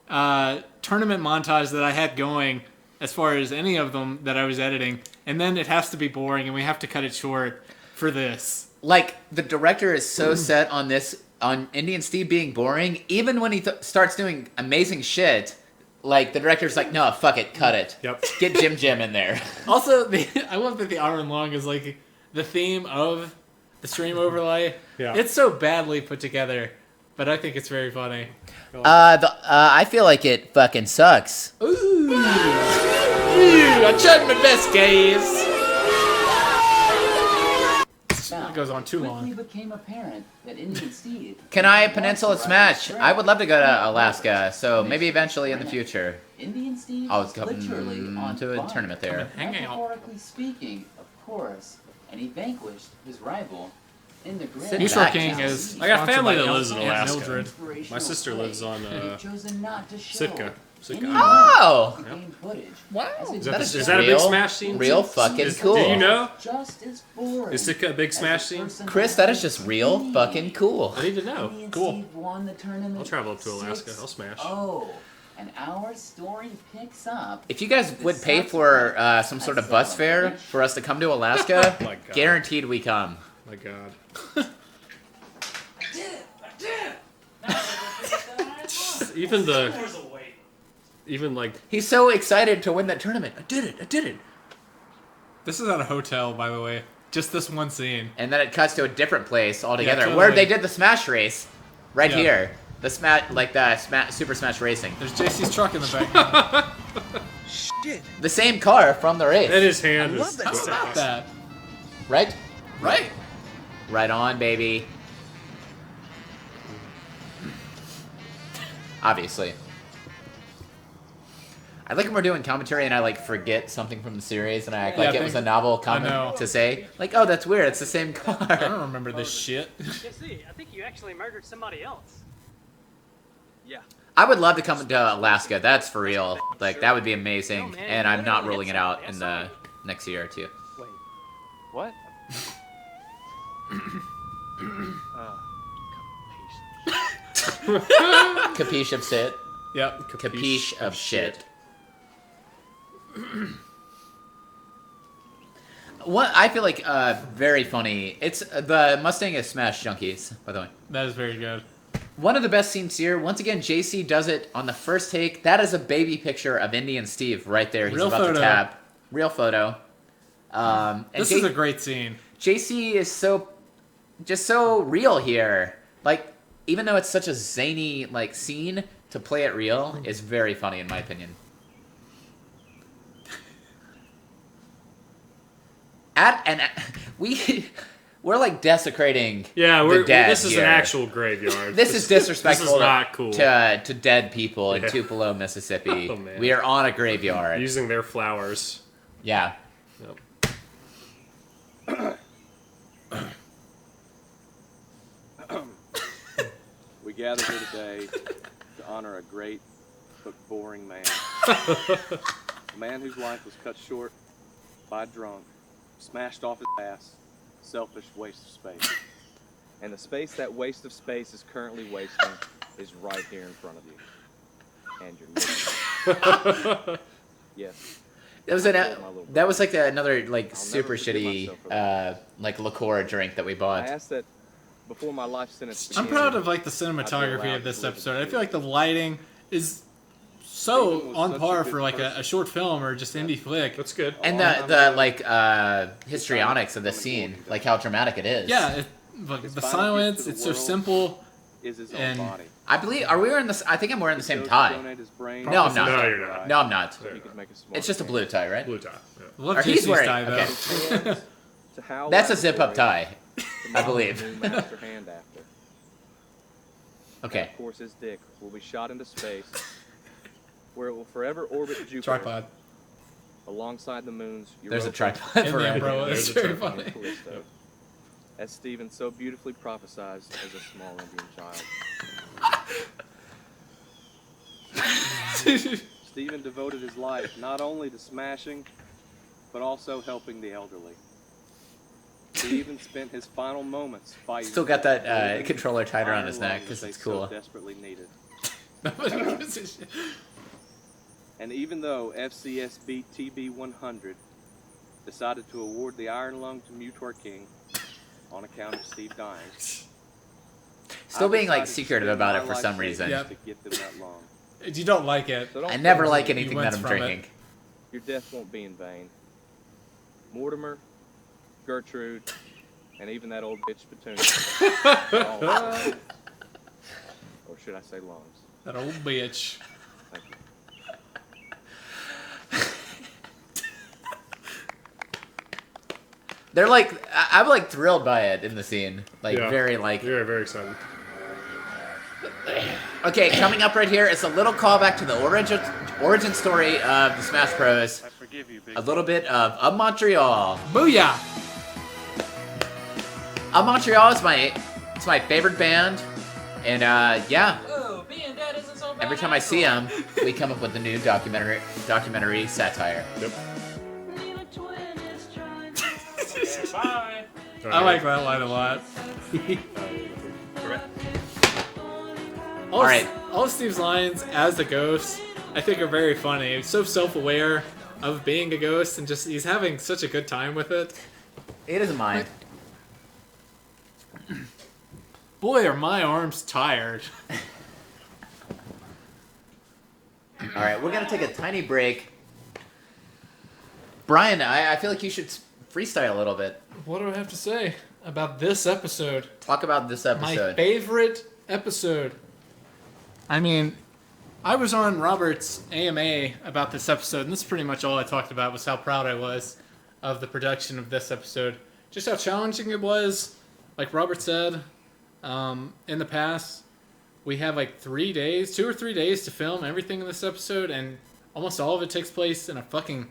tournament montage that I had going, as far as any of them that I was editing. And then it has to be boring, and we have to cut it short for this. Like, the director is so set on this, on Indian Steve being boring, even when he starts doing amazing shit, like, the director's like, no, fuck it, cut it. Yep. Get Jim in there. Also, I love that the hour long is like the theme of the stream overlay. Yeah. It's so badly put together, but I think it's very funny. I feel like it fucking sucks. Ooh, I tried my best, guys. It goes on too Quickly long. became apparent that Indian Steve. Can I Peninsula Smash? I would love to go to Alaska, so maybe eventually in the future. Indian Steve I'll was come literally on to a fire. tournament there. Hang out. Metaphorically speaking, of course, and he vanquished his rival in the grid. Mewtwerking is. I got family that sponsored by lives in Aunt Alaska. Mildred. My sister lives on chosen not to show Sitka. any Oh! of the game footage. Wow. As it That is just just that a big real, Smash scene? real fucking Is- cool. Do you know? just as boring. Is Sitka a big Smash scene? Chris, that is just real fucking cool. I need to know. Indian Cool. Steve won the tournament. I'll travel up to Alaska. I'll smash. Oh, and our story picks up. If you guys would pay for some sort of bus fare for us to come to Alaska, Oh my God. guaranteed we come. My God. Even like He's so excited to win that tournament. I did it. This is at a hotel, by the way. Just this one scene. And then it cuts to a different place altogether, Yeah, where totally. they did the Smash race, right Yeah. here. The Super Smash Racing. There's JC's truck in the background. Shit. The same car from the race. And his hand I love that. How about that? Right? Right. Right on, baby. Obviously. I like when we're doing commentary and I like forget something from the series and I act like Yeah, it was a novel comment know. to say. Like, oh, that's weird. It's the same car. I don't remember this shit. JC, I think you actually murdered somebody else. Yeah. I would love to come to Alaska. That's for real. Like, that would be amazing. And I'm not ruling it out in the next year or two. Wait. What? Capiche of shit. Yep. Capiche of shit. What I feel like very funny. It's the Mustang is Smash Junkies, by the way. That is very good. One of the best scenes here. Once again, JC does it on the first take. That is a baby picture of Indy and Steve right there. He's Real about photo. to tap. Real photo. And This is a great scene. JC is just so real here. Like, even though it's such a zany like scene, to play it real is very funny in my opinion. We're like desecrating the dead. This is here. an actual graveyard. This is disrespectful. This is not cool. to dead people in Tupelo, Mississippi. Oh, man. We are on a graveyard using their flowers. Yeah. We gather here today to honor a great but boring man. A man whose life was cut short by a drunk, smashed off his ass, selfish waste of space. And the space that waste of space is currently wasting is right here in front of you. And you're missing. Yes. That was like another like super shitty like liqueur drink that we bought. I asked that before my life sentence I'm began, proud of like the cinematography of this episode. I feel like the lighting is so on par for like a short film or just indie flick. That's good. And the like histrionics of the scene, like how dramatic it is. Yeah, like the silence. It's so simple. And I believe are we wearing this? I think I'm wearing the same tie. No, I'm not. No, you're not. No, I'm not. It's just a blue tie, right? Blue tie. Yeah. Love Or he's JC's wearing. tie, though. Okay. That's a zip-up tie, I believe. Okay. Of course, his dick will be shot into space, where it will forever orbit Jupiter. Tripod. Alongside the moons. There's a Europa, tripod In for the everything. umbrella. It's very funny. and Callisto, as Stephen so beautifully prophesied as a small Indian child. Stephen devoted his life not only to smashing, but also helping the elderly. He even spent his final moments fighting. Still got that controller tied around his neck because they it's cool. So desperately needed. And even though FCS beat TB 100, decided to award the Iron Lung to Mewtwerking on account of Steve dying. Still being like secretive about it for some reason. Yep. To get them that long. You don't like it. So don't I never feel like like anything you that went I'm from it. drinking. Your death won't be in vain. Mortimer, Gertrude, and even that old bitch Petunia. All- or should I say Lungs? That old bitch. Thank you. They're like, I'm like thrilled by it in the scene. Like very like. Very, very excited. Okay, coming up right here, it's a little callback to the origin story of the Smash Bros. I forgive you, big A little bit of Montreal. Booyah! Montreal is my favorite band, and yeah. Oh, being dead isn't so bad. Every time I see them, we come up with a new documentary satire. Yep. Bye. I like that line a lot. All right. All of Steve's lines as the ghost, I think, are very funny. He's so self-aware of being a ghost, and just he's having such a good time with it. He doesn't mind. Boy, are my arms tired. All right, we're gonna take a tiny break. Brian, I feel like you should freestyle a little bit. What do I have to say about this episode? Talk about this My episode. favorite episode. I mean, I was on Robert's AMA about this episode, and this is pretty much all I talked about was how proud I was of the production of this episode. Just how challenging it was. Like Robert said, in the past, we have like 2 or 3 days to film everything in this episode, and almost all of it takes place in a fucking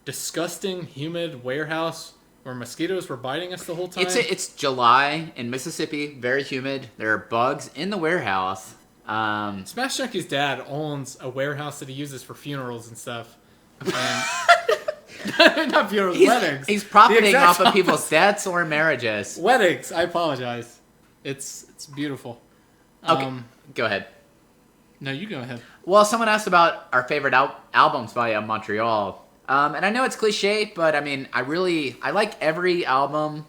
disgusting, humid warehouse where mosquitoes were biting us the whole time. It's July in Mississippi, very humid. There are bugs in the warehouse. Smash Junkie's dad owns a warehouse that he uses for funerals and stuff. And Not funerals, weddings. He's The profiting exact off of opposite. people's deaths or marriages. Weddings. I apologize. It's beautiful. Okay, go ahead. No, you go ahead. Well, someone asked about our favorite albums by Montreal. And I know it's cliche, but I mean, I like every album.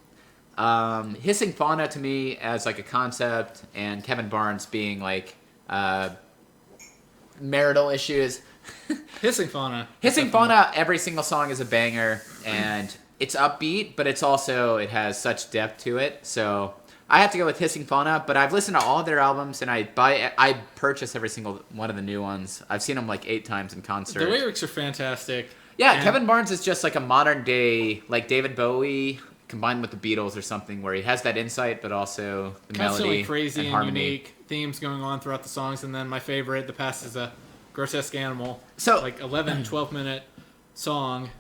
Hissing Fauna to me as like a concept, and Kevin Barnes being like marital issues. Hissing Fauna. Hissing Fauna, every single song is a banger, and it's upbeat, but it has such depth to it. So I have to go with Hissing Fauna, but I've listened to all of their albums, and I purchase every single one of the new ones. I've seen them like 8 times in concert. The lyrics are fantastic. Yeah, And Kevin Barnes is just like a modern day, like David Bowie combined with the Beatles or something, where he has that insight, but also the constantly melody crazy and harmony. unique themes going on throughout the songs. And then my favorite, The Past is a Grotesque Animal. So like 11, 12-minute song.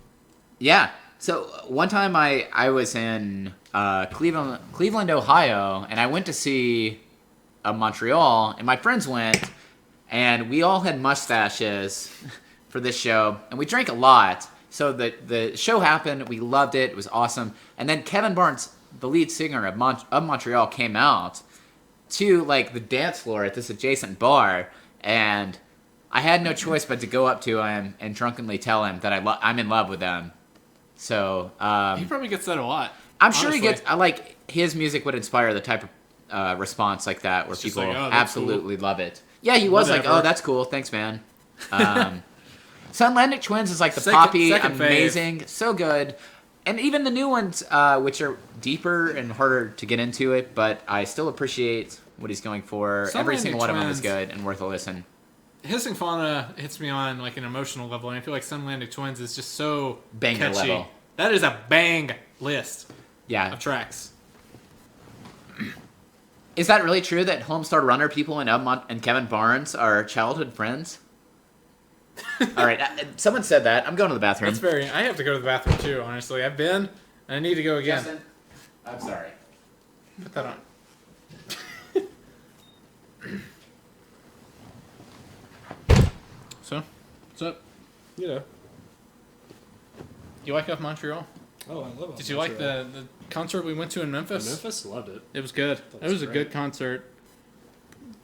Yeah. So one time I was in Cleveland, Ohio, and I went to see Montreal, and my friends went, and we all had mustaches for this show, and we drank a lot. So the show happened, we loved it, it was awesome. And then Kevin Barnes, the lead singer of Montreal, came out to like the dance floor at this adjacent bar, and I had no choice but to go up to him and drunkenly tell him that I'm in love with them. So He probably gets that a lot. I'm sure honestly. he gets. I like his music would inspire the type of response like that where It's just people like, "Oh, that's absolutely love it. Yeah, he was like, Whatever. "Oh, that's cool, thanks, man." Sunlandic Twins is like the Second poppy, fave. amazing, so good, and even the new ones, which are deeper and harder to get into it, but I still appreciate what he's going for. Every Sunlandic single one of them is Twins- good and worth a listen. Hissing Fauna hits me on like an emotional level, and I feel like Sunlandic Twins is just so Banger catchy. level. That is a bang list. Yeah. Of tracks. Is that really true that Homestar Runner people and Kevin Barnes are childhood friends? All right, someone said that. I'm going to the bathroom. That's very. I have to go to the bathroom too. Honestly, I've been, and I need to go again. Justin, I'm sorry. Put that on. So, what's up? You know. You like Up Montreal? Oh, I love Up Did you like Montreal. the concert we went to in Memphis? Memphis? Loved it. It was good. Thought It was a great. good concert.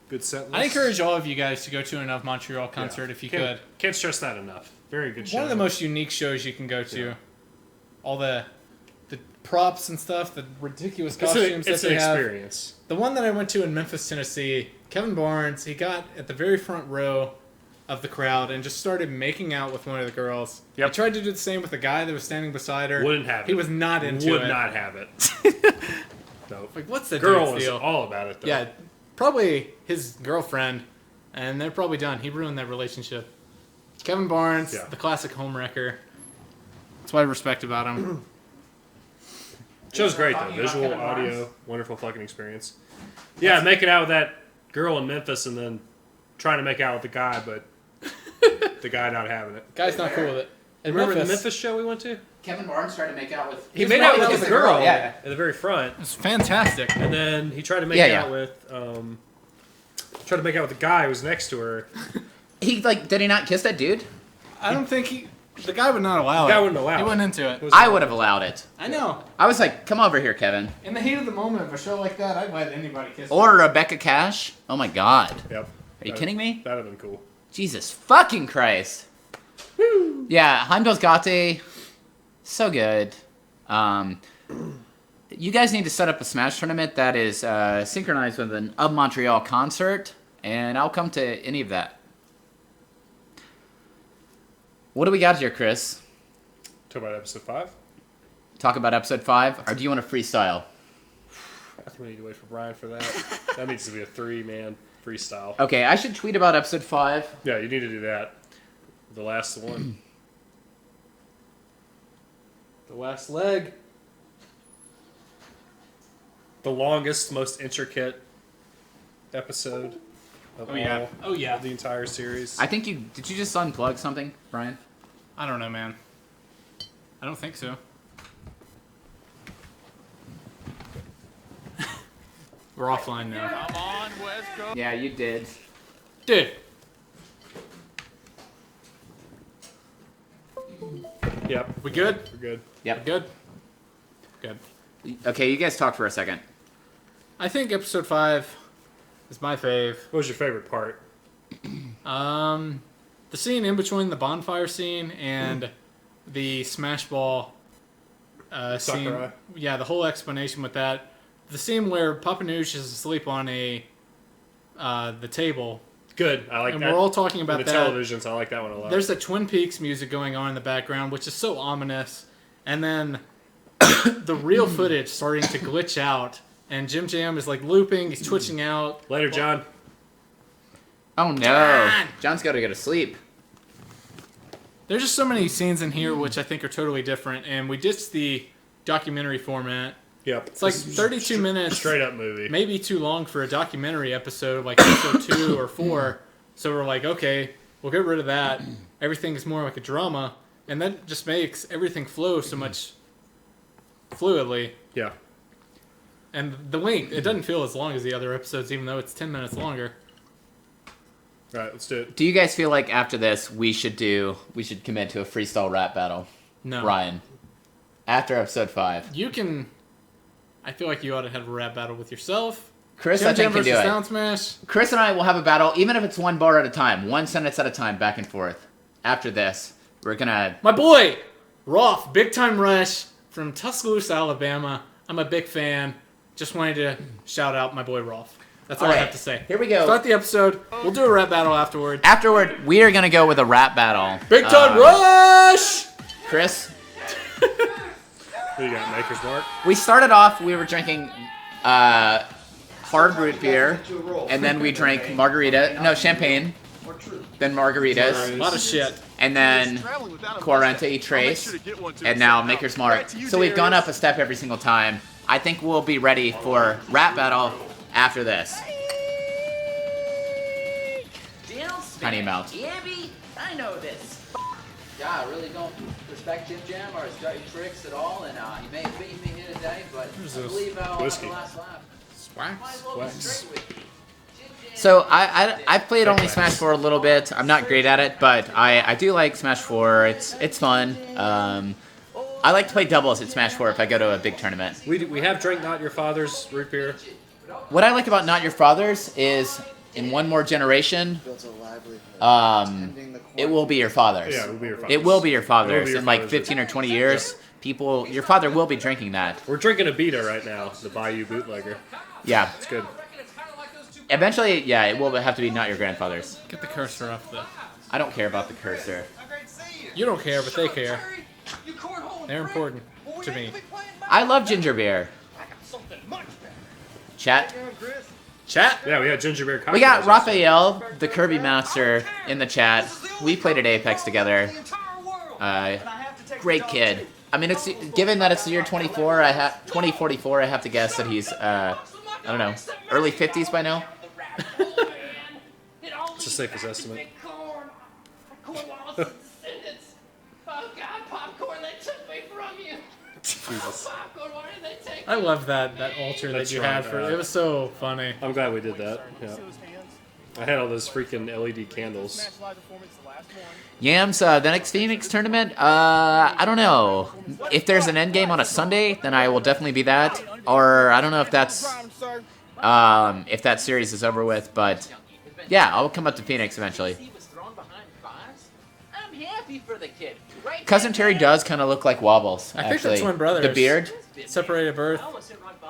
Good set list. I encourage all of you guys to go to an Up Montreal concert if you could. Can't stress that enough. Very good show. One of the most unique shows you can go to. Yeah. All the props and stuff, the ridiculous It's costumes it's that they an have. experience. The one that I went to in Memphis, Tennessee, Kevin Barnes, he got at the very front row of the crowd and just started making out with one of the girls. Yep. He tried to do the same with the guy that was standing beside her. Wouldn't have it. He was not into it. Would not have it. No. Like, what's the girl dude's was deal? all about it, though. Yeah, probably his girlfriend, and they're probably done. He ruined that relationship. Kevin Barnes, Yeah. the classic homewrecker. That's what I respect about him. Show's great, though. Talking about Visual, Kevin audio, Barnes? wonderful fucking experience. Yeah, making out with that girl in Memphis and then trying to make out with the guy, but the guy not having it. Guy's not cool with it. In Remember the Memphis- Memphis show we went to? Kevin Barnes tried to make out with. He made out with the girl Yeah. at the very front. It's fantastic. And then he tried to make Yeah, out with tried to make out with the guy who was next to her. He did he not kiss that dude? I don't think the guy would not allow it. The guy wouldn't allow He it. went into it. I would have allowed it. I know. I was like, come over here, Kevin. In the heat of the moment of a show like that, I'd let anybody kiss me. Or Rebecca Cash. Oh my god. Yep. Are you kidding me? That'd have been cool. Jesus fucking Christ. Woo. Yeah, Heimdall's Gate. So good. You guys need to set up a Smash tournament that is synchronized with an Of Montreal concert, and I'll come to any of that. What do we got here, Chris? Talk about episode 5? Talk about episode 5, or do you want to freestyle? I think we need to wait for Brian for that. That needs to be a 3-man freestyle. Okay, I should tweet about episode 5. Yeah, you need to do that. The last one. The last leg. The longest, most intricate episode of Oh, yeah. all Oh, yeah. of the entire series. I think did you just unplug something, Brian? I don't know, man. I don't think so. We're offline now. Come on, West Coast. Yeah, you did. Dude. Yep. We good? We're good. Yep. Good. Good. Okay, you guys talk for a second. I think episode 5 is my fave. What was your favorite part? The scene in between the bonfire scene and the Smash Ball scene. Sakurai. Yeah, the whole explanation with that. The scene where Papa Noosh is asleep on the table. Good. I like and that. we're all talking about the that. televisions. I like that one a lot. There's the Twin Peaks music going on in the background, which is so ominous. And then the real footage starting to glitch out. And Jim Jam is like looping. He's twitching out. Later, John. Oh no. John's got to go to sleep. There's just so many scenes in here which I think are totally different. And we ditched the documentary format. Yep. It's like 32 minutes. Straight up movie. Maybe too long for a documentary episode, like episode 2 or 4. So we're like, okay, we'll get rid of that. Everything is more like a drama. And that just makes everything flow so much fluidly. Yeah. And the length, it doesn't feel as long as the other episodes, even though it's 10 minutes longer. All right, let's do it. Do you guys feel like after this we should commit to a freestyle rap battle? No. Ryan. After episode 5. You can... I feel like you ought to have a rap battle with yourself. Chris, Jim I think, Jam can do versus it. Down Smash. Chris and I will have a battle, even if it's one bar at a time, one sentence at a time, back and forth. After this, we're gonna... My boy, Rolf, Big Time Rush from Tuscaloosa, Alabama. I'm a big fan. Just wanted to shout out my boy Rolf. That's all I have to say. Here we go. Start the episode. We'll do a rap battle afterward. Afterward, we are gonna go with a rap battle. Big Time Rush! Chris? Who you got, Maker's Mark? We started off, we were drinking hard root beer, and then we drank champagne, then margaritas. A lot of shit. And then Quarante Trace, and now Maker's Mark. So we've gone up a step every single time. I think we'll be ready for rap battle after this. Tiny mouth. Yabby, I know this. Yeah, I really don't respect Jim Jam or his dirty tricks at all, and he may have beat me here today, but I believe I'll have the last laugh. Might as well be straight with you. So I've played only Smash 4 a little bit. I'm not great at it, but I do like Smash 4. It's fun. I like to play doubles at Smash 4 if I go to a big tournament. We have drank Not Your Father's root beer. What I like about Not Your Father's is in one more generation, it will be your father's. Yeah, it will be your father's. It will be your It will father's. be your In like father's. 15 or 20 years, your father will be drinking that. We're drinking a Beta right now, the Bayou Bootlegger. Yeah. It's good. Eventually, yeah, it will have to be not your grandfather's. Get the cursor off the... I don't care about the cursor. You don't care, but they care. They're important to me. I love ginger beer. Chat? Chat? Yeah, we had ginger beer cocktails. We got Raphael, the Kirby Master, in the chat. We played at Apex together. Great kid. I mean, it's given that it's the year 2044, I have to guess that he's, I don't know, early 50s by now? It's the safest estimate. Jesus. I love that altar that you had for it was so funny. I'm glad we did that. Yeah. I had all those freaking LED candles. Yams, the next Phoenix tournament, I don't know. If there's an endgame on a Sunday, then I will definitely be that. Or I don't know if that's if that series is over with, but yeah, I'll come up to Phoenix eventually. I'm happy for the kid. Right Cousin Terry does kind of look like Wobbles. I think actually. they're twin brothers. The beard. Separated at birth,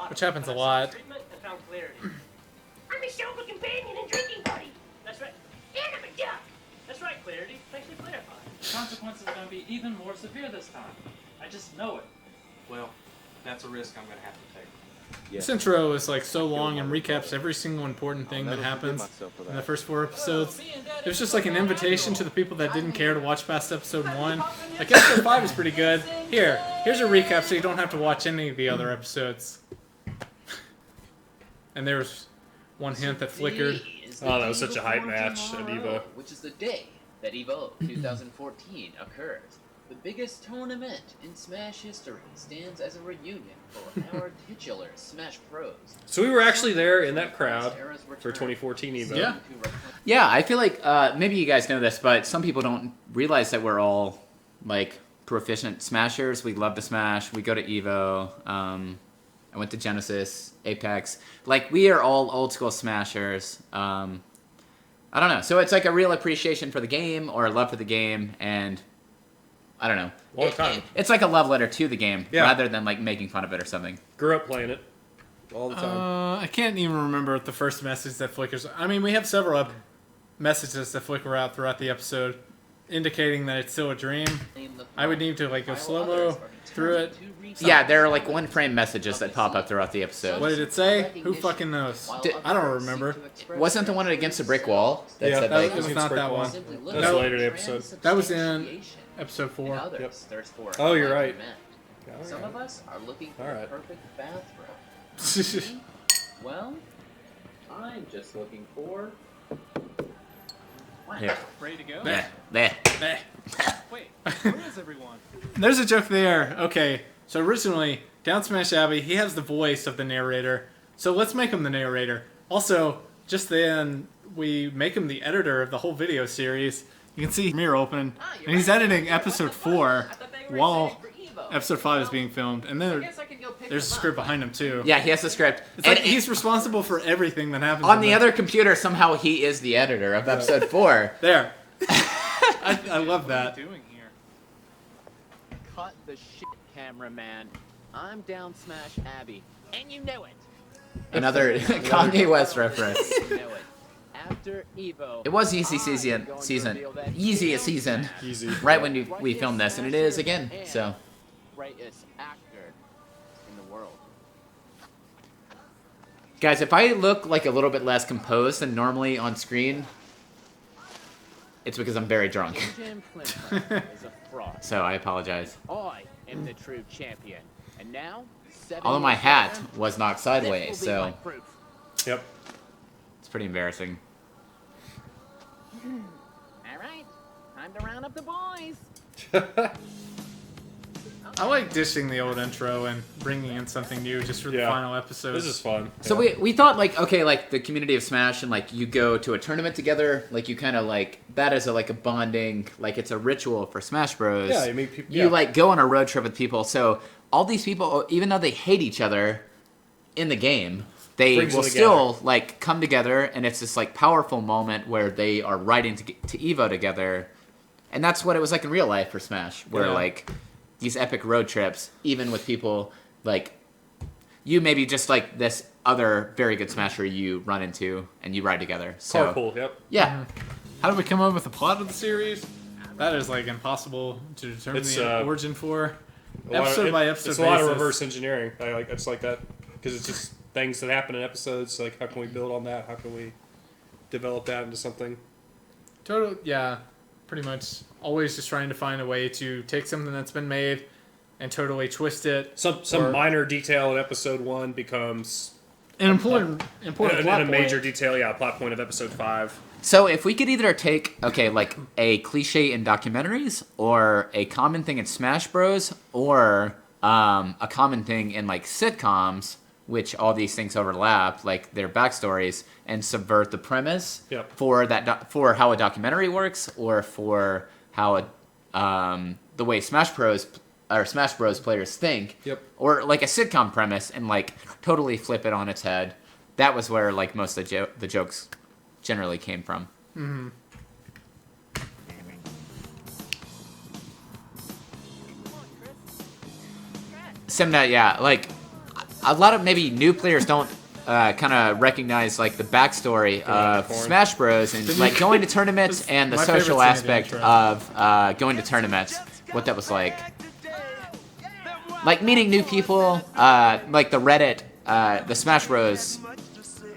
which happens a lot. I'm a sober companion and drinking buddy. That's right. And I'm a duck. That's right, Clarity. Thanks for clarifying. The consequences are going to be even more severe this time. I just know it. Well, that's a risk I'm going to have to take. This intro is like so long and recaps every single important thing that happens in the first 4 episodes. It was just like an invitation to the people that didn't care to watch past episode 1. Like episode 5 is pretty good. Here's a recap so you don't have to watch any of the other episodes. And there was one hint that flickered. Oh, that was such a hype match at EVO. Which is the day that EVO 2014 occurs. The biggest tournament in Smash history stands as a reunion for our titular Smash Pros. So we were actually there in that crowd for 2014 EVO. Yeah. Yeah, I feel like maybe you guys know this, but some people don't realize that we're all like proficient smashers. We love to smash. We go to Evo. I went to Genesis, Apex. Like, we are all old school smashers. I don't know. So it's like a real appreciation for the game or a love for the game, and I don't know. Long time. It's like a love letter to the game Yeah. rather than like making fun of it or something. Grew up playing it all the time. I can't even remember the first message that flickers. I mean, we have several messages that flicker out throughout the episode, indicating that it's still a dream. I would need to like go slow mo through it. Yeah, there are like one frame messages that pop up throughout the episode. What did it say? Who fucking knows? I don't remember. Wasn't the one against the brick wall? That Yeah, said, that like, was not that one. That's later in the episode. That was in episode 4. Others thirst for Oh, you're right. men. Some of us are looking for All right. the perfect bathroom. Me? Well, I'm just looking for. Here. Ready to go? There. There. Wait, where is everyone? There's a joke there. Okay, so originally, Down Smash Abbey, he has the voice of the narrator. So let's make him the narrator. Also, just then, we make him the editor of the whole video series. You can see Mirror open, and he's editing episode 4 while episode 5 is being filmed. And then there's a script behind him, too. Yeah, he has the script. It's like he's responsible for everything that happens. On the other computer, somehow he is the editor of episode 4. There. I love that. Cut the shit, cameraman. I'm Down Smash Abbey, and you know it. Another Kanye West reference. You know it. After Evo, It was easy season. Easy season. Easy. Right when we filmed this, and it is again. So. greatest actor in the world. Guys, if I look like a little bit less composed than normally on screen, it's because I'm very drunk. Jim Clinton is a fraud. So I apologize. I am the true champion. And now, 7 Although my years hat later, was knocked this sideways, will be my so proof. Yep. it's pretty embarrassing. All right, time to round up the boys. I like dishing the old intro and bringing in something new just for the Yeah. final episode. This is fun. So we thought like, okay, like the community of Smash and like you go to a tournament together, like you kind of like that is like a bonding, like it's a ritual for Smash Bros. Yeah, you meet people. You like go on a road trip with people. So all these people, even though they hate each other in the game, they Brings will them still like come together, and it's this like powerful moment where they are riding to Evo together, and that's what it was like in real life for Smash, where Yeah. like these epic road trips, even with people like you, maybe just like this other very good Smasher you run into and you ride together. So Carpool, yep. yeah. How did we come up with the plot of the series? That is like impossible to determine It's, the origin for. A lot of- Episode by episode It's a lot of basis. reverse engineering. It's like that because it's just things that happen in episodes. Like how can we build on that? How can we develop that into something? Total, yeah, pretty much always just trying to find a way to take something that's been made and totally twist it. Some or minor detail in episode 1 becomes an important and plot a major point. detail. Yeah, plot point of episode 5. So if we could either take, okay, like a cliche in documentaries or a common thing in Smash Bros. Or a common thing in like sitcoms, which all these things overlap, like their backstories, and subvert the premise for that for how a documentary works or for how the way Smash Bros. Or Smash Bros. Players think, or like a sitcom premise and like totally flip it on its head. That was where like most of the jokes generally came from. Mm-hmm. Simnet, yeah, like a lot of maybe new players don't kind of recognize like the backstory of Smash Bros. And like going to tournaments and the my social favorite scene in the aspect intro. of going to tournaments. What that was like. Like meeting new people, like the Reddit, the Smash Bros.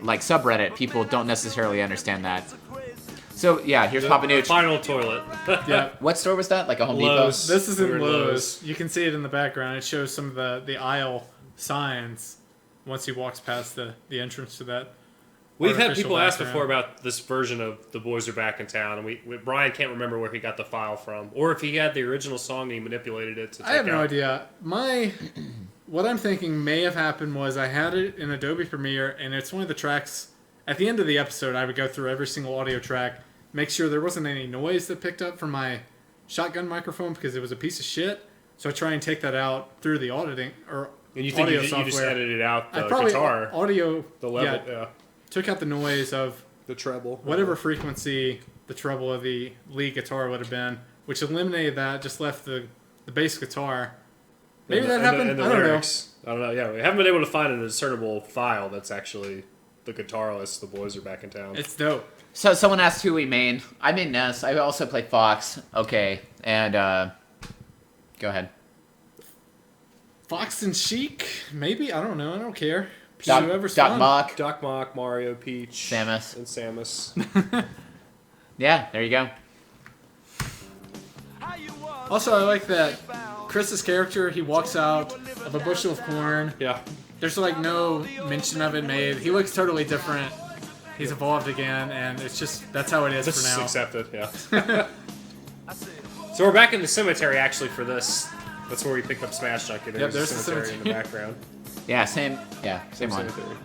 Like subreddit, people don't necessarily understand that. So yeah, here's Papa Nooch. Final toilet. Yeah. What store was that? Like a Home Depot? This is in We're in Lowe's. You can see it in the background. It shows some of the aisle signs once he walks past the entrance to that. We've had artificial people ask background. before about this version of The Boys Are Back in Town, and Brian can't remember where he got the file from, or if he had the original song and he manipulated it to take I have no out. idea. What I'm thinking may have happened was I had it in Adobe Premiere, and it's one of the tracks. At the end of the episode, I would go through every single audio track, make sure there wasn't any noise that picked up from my shotgun microphone because it was a piece of shit. So I try and take that out through the auditing or And you think audio you just software. edited out the I probably guitar, audio, the level, yeah. Took out the noise of the treble, whatever frequency the treble of the lead guitar would have been, which eliminated that. Just left the bass guitar. Maybe that happened. And the I don't lyrics. I don't know. Yeah, we haven't been able to find a discernible file that's actually the guitarist. The boys are back in town. It's dope. So someone asked who we main. I main Ness. I also play Fox. Okay, and go ahead. Fox and Sheik, maybe? I don't know. I don't care. Doc fun. Mock. Doc Mock, Mario, Peach. Samus. And Samus. Yeah, there you go. Also, I like that Chris's character, he walks out of a bushel of corn. Yeah. There's like no mention of it made. He looks totally different. He's evolved again, and it's just, that's how it is This for is now. accepted, yeah. So we're back in the cemetery, actually, for this. That's where we picked up Smash Junkie. There's there's a the cemetery in the cemetery. background. Yeah, same one. Cemetery.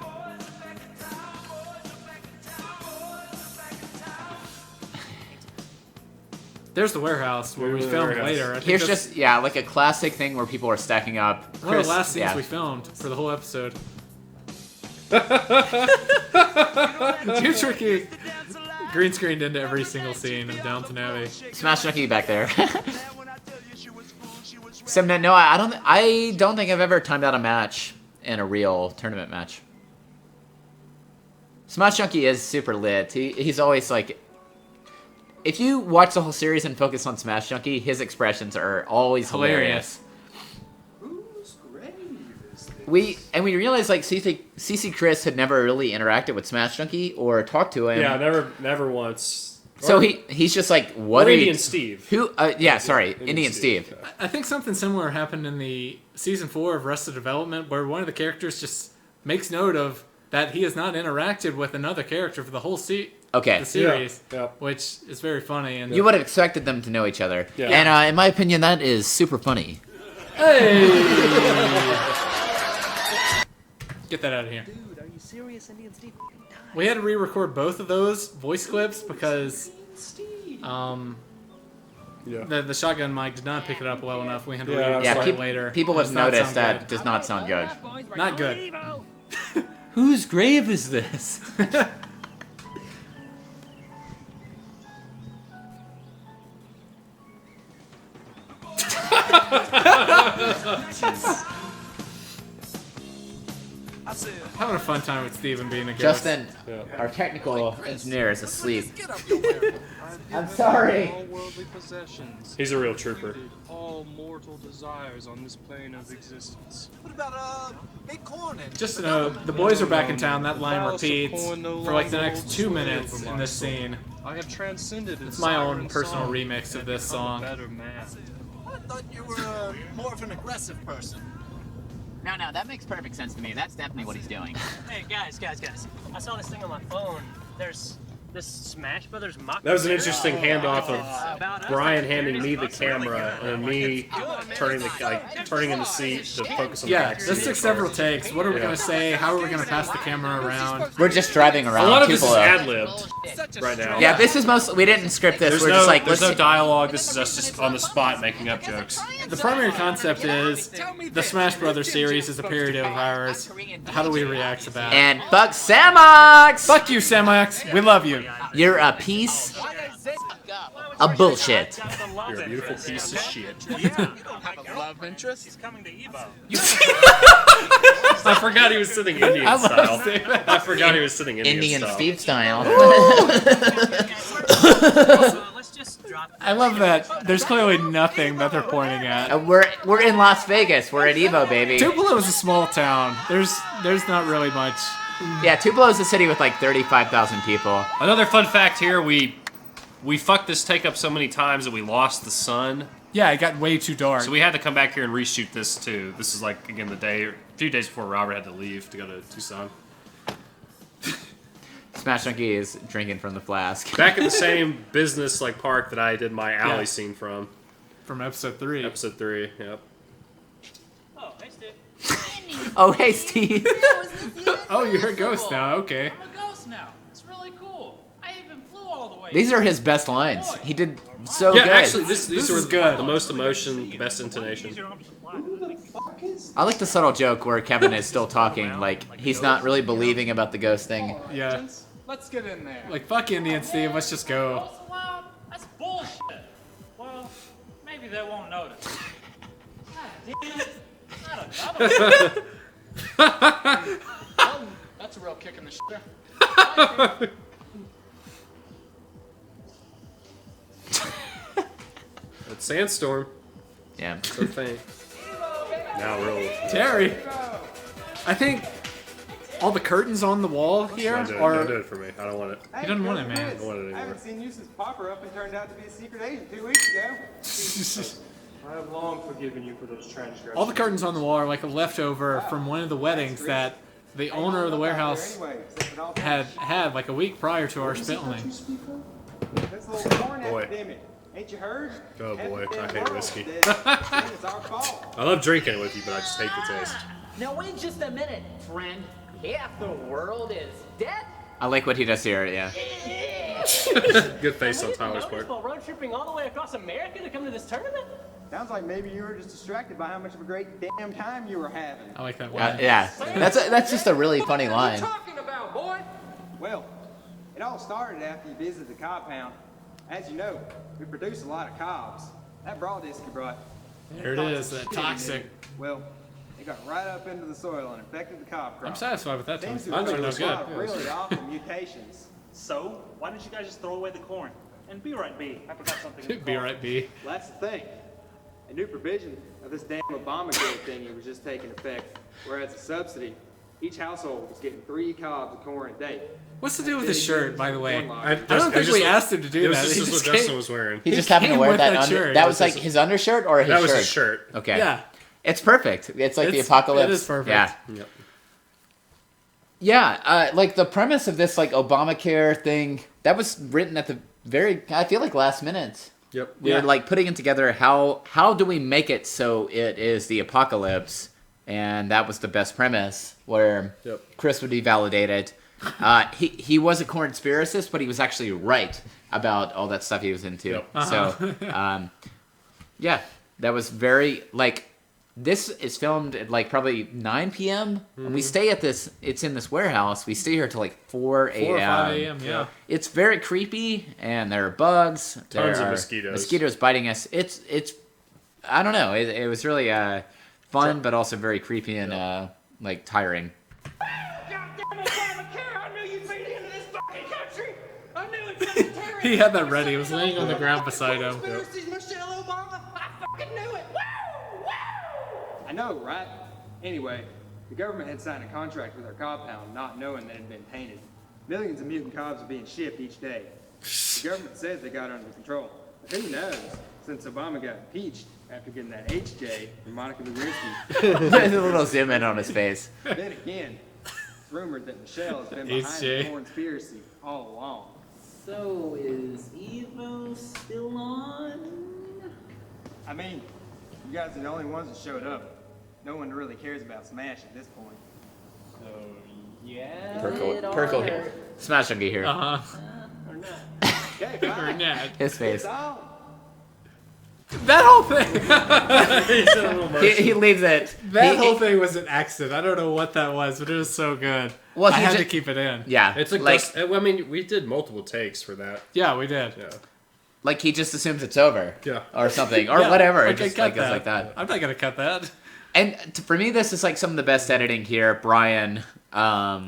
There's the warehouse where we There's the filmed warehouse. later. I think Here's that's just, like a classic thing where people are stacking up. one of the last scenes yeah. we filmed for the whole episode. Mewtwerking green screened into every single scene of Downton Abbey. Smash Junkie back there. So no, I don't think I've ever timed out a match in a real tournament match. Smash Junkie is super lit. He's always like, if you watch the whole series and focus on Smash Junkie, his expressions are always hilarious. We realized like CC Kris had never really interacted with Smash Junkie or talked to him. Yeah, never once. So he's just like, what Or are Indian you, Steve. Who? Indian Steve. I think something similar happened in the season 4 of Arrested Development, where one of the characters just makes note of that he has not interacted with another character for the whole the series, which is very funny. And You would have expected them to know each other. Yeah. And in my opinion, that is super funny. Hey! Get that out of here. Dude, are you serious? Indian Steve died. We had to re-record both of those voice clips because the shotgun mic did not pick it up well enough. We had to re-record it later. People It have does not noticed sound that good. does not sound good. Not good. Whose grave is this? Having a fun time with Steven being a ghost. Justin, our technical engineer, is asleep. I'm sorry. All worldly possessions. He's a real trooper. All mortal desires on this plane of existence. What about big corn and Just to know, the boys are back in town. That line repeats for like the next 2 minutes in this scene. I have transcended It's my own personal remix of this song. Better man. I thought you were more of an aggressive person. No, that makes perfect sense to me. That's definitely what he's doing. Hey, guys. I saw this thing on my phone. There's this Smash Brothers mock. That was an interesting handoff of Brian handing me the camera and me turning in the seat to focus on the back this seat. took several takes. What are we going to say? How are we going to pass the camera around? We're just driving around. A lot of this People is are- ad-libbed right now. Yeah, this is mostly, we didn't script this. We're just like, there's let's no dialogue. This is us just on the spot making up jokes. The primary concept is the Smash Brothers series is a parody of ours. How do we react to that? And fuck Samox! Fuck you, Samox. We love you. You're a piece of bullshit. You're a beautiful piece of shit. You don't have a love interest. He's coming to Evo. I forgot he was sitting Indian I love style. saying that. I forgot he was sitting Indian style. Steve style. I love that. There's clearly nothing that they're pointing at. We're in Las Vegas. We're at Evo, baby. Tupelo is a small town. There's not really much. Yeah, Tupelo is a city with like 35,000 people. Another fun fact here: we fucked this take up so many times that we lost the sun. Yeah, it got way too dark. So we had to come back here and reshoot this too. This is like again a few days before Robert had to leave to go to Tucson. Smash Junkie is drinking from the flask. Back at the same business like park that I did my alley Yeah. scene from. From episode 3. Episode 3, yep. Oh, hey, Steve. Oh, hey, Steve. Oh, you're a ghost now. Okay. I'm a ghost now. It's really cool. I even flew all These are his best lines. He did so Yeah, good. actually, these were good. The most emotion, the best intonation. I like the subtle joke where Kevin is still talking, like he's not really believing about the ghost thing. Yeah. Let's get in there. Like, fuck Indian Steve, let's just go. That's bullshit. Well, maybe they won't notice. God damn it. Not another one. That's a real kick in the shit. It's Sandstorm. Yeah. So thing. Now roll. Terry. I think all the curtains on the wall here Don't are... do it for me. I don't want it. He doesn't want it, man. I don't want it I anymore. haven't seen you since Popper up and turned out to be a secret agent 2 weeks ago. I have long forgiven you for those transgressions. All the curtains on the wall are like a leftover from one of the weddings that the owner of the warehouse had like a week prior to our filming. This little corn Boy. epidemic. Ain't you heard? Oh boy, I hate whiskey. It's our fault. I love drinking it with you, but I just hate the taste. Now wait just a minute, friend. Half the world is dead? I like what he does here, yeah. Good face on Tyler's part. While road tripping all the way across America to come to this tournament? Sounds like maybe you were just distracted by how much of a great damn time you were having. I like that one. Yeah, that's just a really funny line. Talking about, boy? Well, it all started after you visited the cob pound. As you know, we produce a lot of cobs. That broad disc you brought. There it is, that toxic. Well, it got right up into the soil and infected the cob crop. I'm satisfied with that. Seems to Mine's have no caused a lot good. of really awful mutations. So, why didn't you guys just throw away the corn? And be right, B. I forgot something. in the Be car. right, B. Well, that's the thing. A new provision of this damn Obamacare thing was just taking effect, whereas a subsidy, each household was getting 3 cobs of corn a day. What's the deal with his shirt, by the way? I don't think we asked him to do that. This is what Justin was wearing. He just happened to wear that. shirt. That was like his undershirt or his shirt? That was his shirt. Okay. Yeah. It's perfect. It's like the apocalypse. It is perfect. Yeah. Yep. Yeah, like the premise of this like Obamacare thing, that was written at the very, I feel like last minute. Yep. We were like putting it together, how do we make it so it is the apocalypse? And that was the best premise, where Kris would be validated. He was a conspiracist, but he was actually right about all that stuff he was into. Yep. So, yeah, that was very, like, this is filmed at like probably 9 p.m. And we stay at this, it's in this warehouse. We stay here till like 4 a.m. 4 or 5 a.m., yeah. It's very creepy, and there are bugs. Tons there of are mosquitoes. Mosquitoes biting us. It's I don't know. It was really fun, but also very creepy and like tiring. He had that ready. He was laying on the ground beside him. I know, right? Anyway, the government had signed a contract with our cob pound, not knowing that it had been tainted. Millions of mutant cobs are being shipped each day. The government says they got it under control. But who knows? Since Obama got impeached after getting that HJ from Monica Lewinsky. There's a little zoom in on his face. Then again, it's rumored that Michelle has been behind the conspiracy all along. So, is Evo still on? I mean, you guys are the only ones that showed up. No one really cares about Smash at this point. So, yeah. Perkle here. Smash Junkie here. Or not. Okay, fine. Or not. His face. It's on. That whole thing. He leaves it. That whole thing was an accident. I don't know what that was, but it was so good. Well, I he had ju- to keep it in. Yeah. It's like I mean, we did multiple takes for that. Yeah, we did. Yeah. Like he just assumes it's over. Yeah. Or something. Or Yeah, whatever. I It just can like cut goes that. like that. I'm not gonna cut that. And for me, this is like some of the best editing here. Brian. I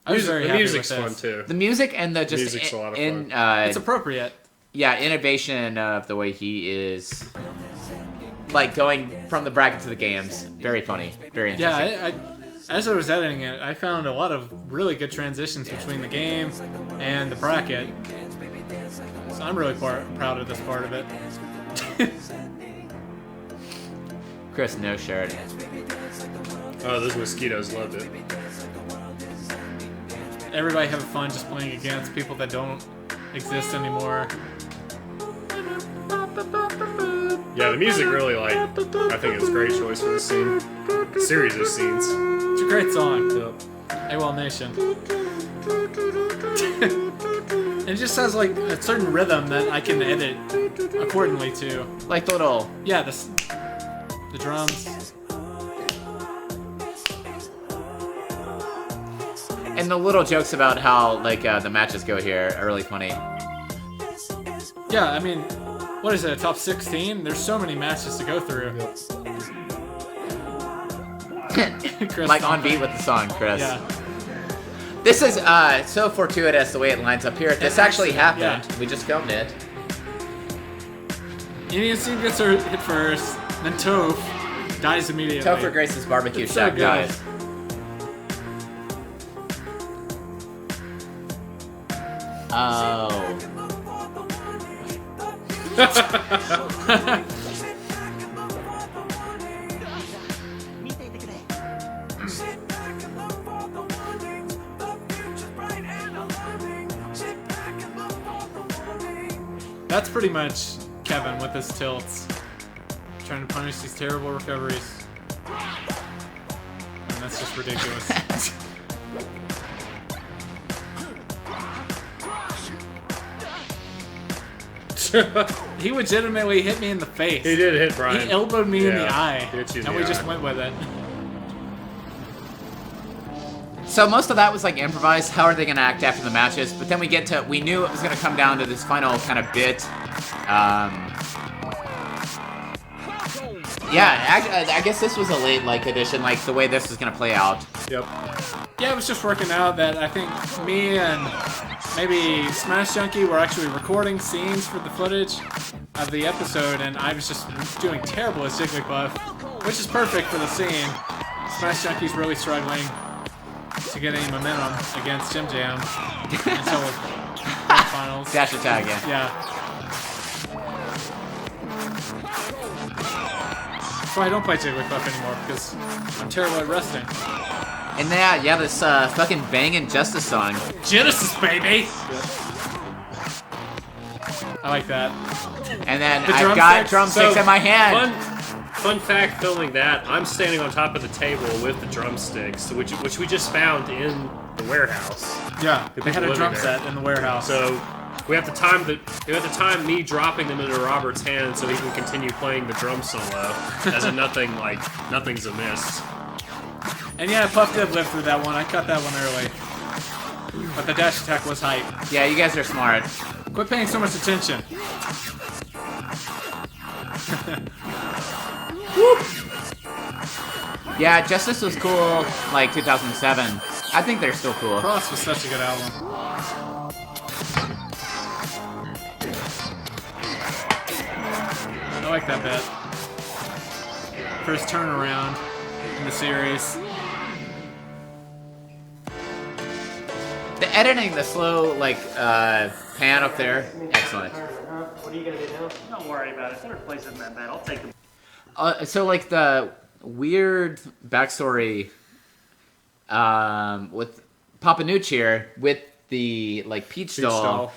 was very The happy music's with fun this. too. The music and the just Music's a lot of in, fun. It's appropriate. Yeah, innovation of the way he is, like going from the bracket to the games. Very funny. Very interesting. Yeah, as I was editing it, I found a lot of really good transitions between the game and the bracket. So I'm really proud of this part of it. Kris, no shirt. Oh, those mosquitoes loved it. Everybody having fun just playing against people that don't exist anymore. Yeah, the music really I think it's a great choice for the scene. Series of scenes. It's a great song. AWOL Nation. It just has like a certain rhythm that I can edit accordingly to. Like the little... Yeah, the drums. And the little jokes about how like the matches go here are really funny. Yeah, I mean, what is it, a top 16? There's so many matches to go through. Chris Like on beat with the song, Chris. Yeah. This is so fortuitous the way it lines up here. This actually happened. Yeah. We just filmed it. Indian Steve gets her hit first, then Toph dies immediately. Topher Grace's barbecue It's shack so good. dies. Oh. That's pretty much Kevin with his tilts. Trying to punish these terrible recoveries. And that's just ridiculous. He legitimately hit me in the face. He did hit Brian. He elbowed me in the Yeah, eye. he hit you in And the we eye. just went with it. So most of that was like improvised. How are they going to act after the matches? But then we get to, we knew it was going to come down to this final kind of bit. Yeah, I guess this was a late like edition, like the way this was going to play out. Yep. Yeah, it was just working out that I think me and maybe Smash Junkie were actually recording scenes for the footage of the episode, and I was just doing terrible as Jigglypuff, which is perfect for the scene. Smash Junkie's really struggling to get any momentum against Jim Jam until grand finals. Dash attack, yeah. Yeah. That's why I don't play Jigglypuff anymore, because I'm terrible at wrestling. And yeah, this fucking banging Justice song. Genesis, baby! I like that. And then The I've got drumsticks? drumsticks in my hand. Fun fact, filming that, I'm standing on top of the table with the drumsticks, which we just found in the warehouse. Yeah, The they had people a drum living there. set in the warehouse. So we have to time me dropping them into Robert's hand so he can continue playing the drum solo, as in nothing's amiss. And yeah, Puff did live through that one. I cut that one early. But the dash attack was hype. Yeah, you guys are smart. Quit paying so much attention. Yeah, Justice was cool, like 2007. I think they're still cool. Cross was such a good album. I like that bit. First turnaround in the series. The editing, the slow, like, pan up there, excellent. What are you gonna do now? Don't worry about it. Third place isn't that bad. I'll take them. So, like, the weird backstory with Papa Nooch here, with the, like, Peach doll,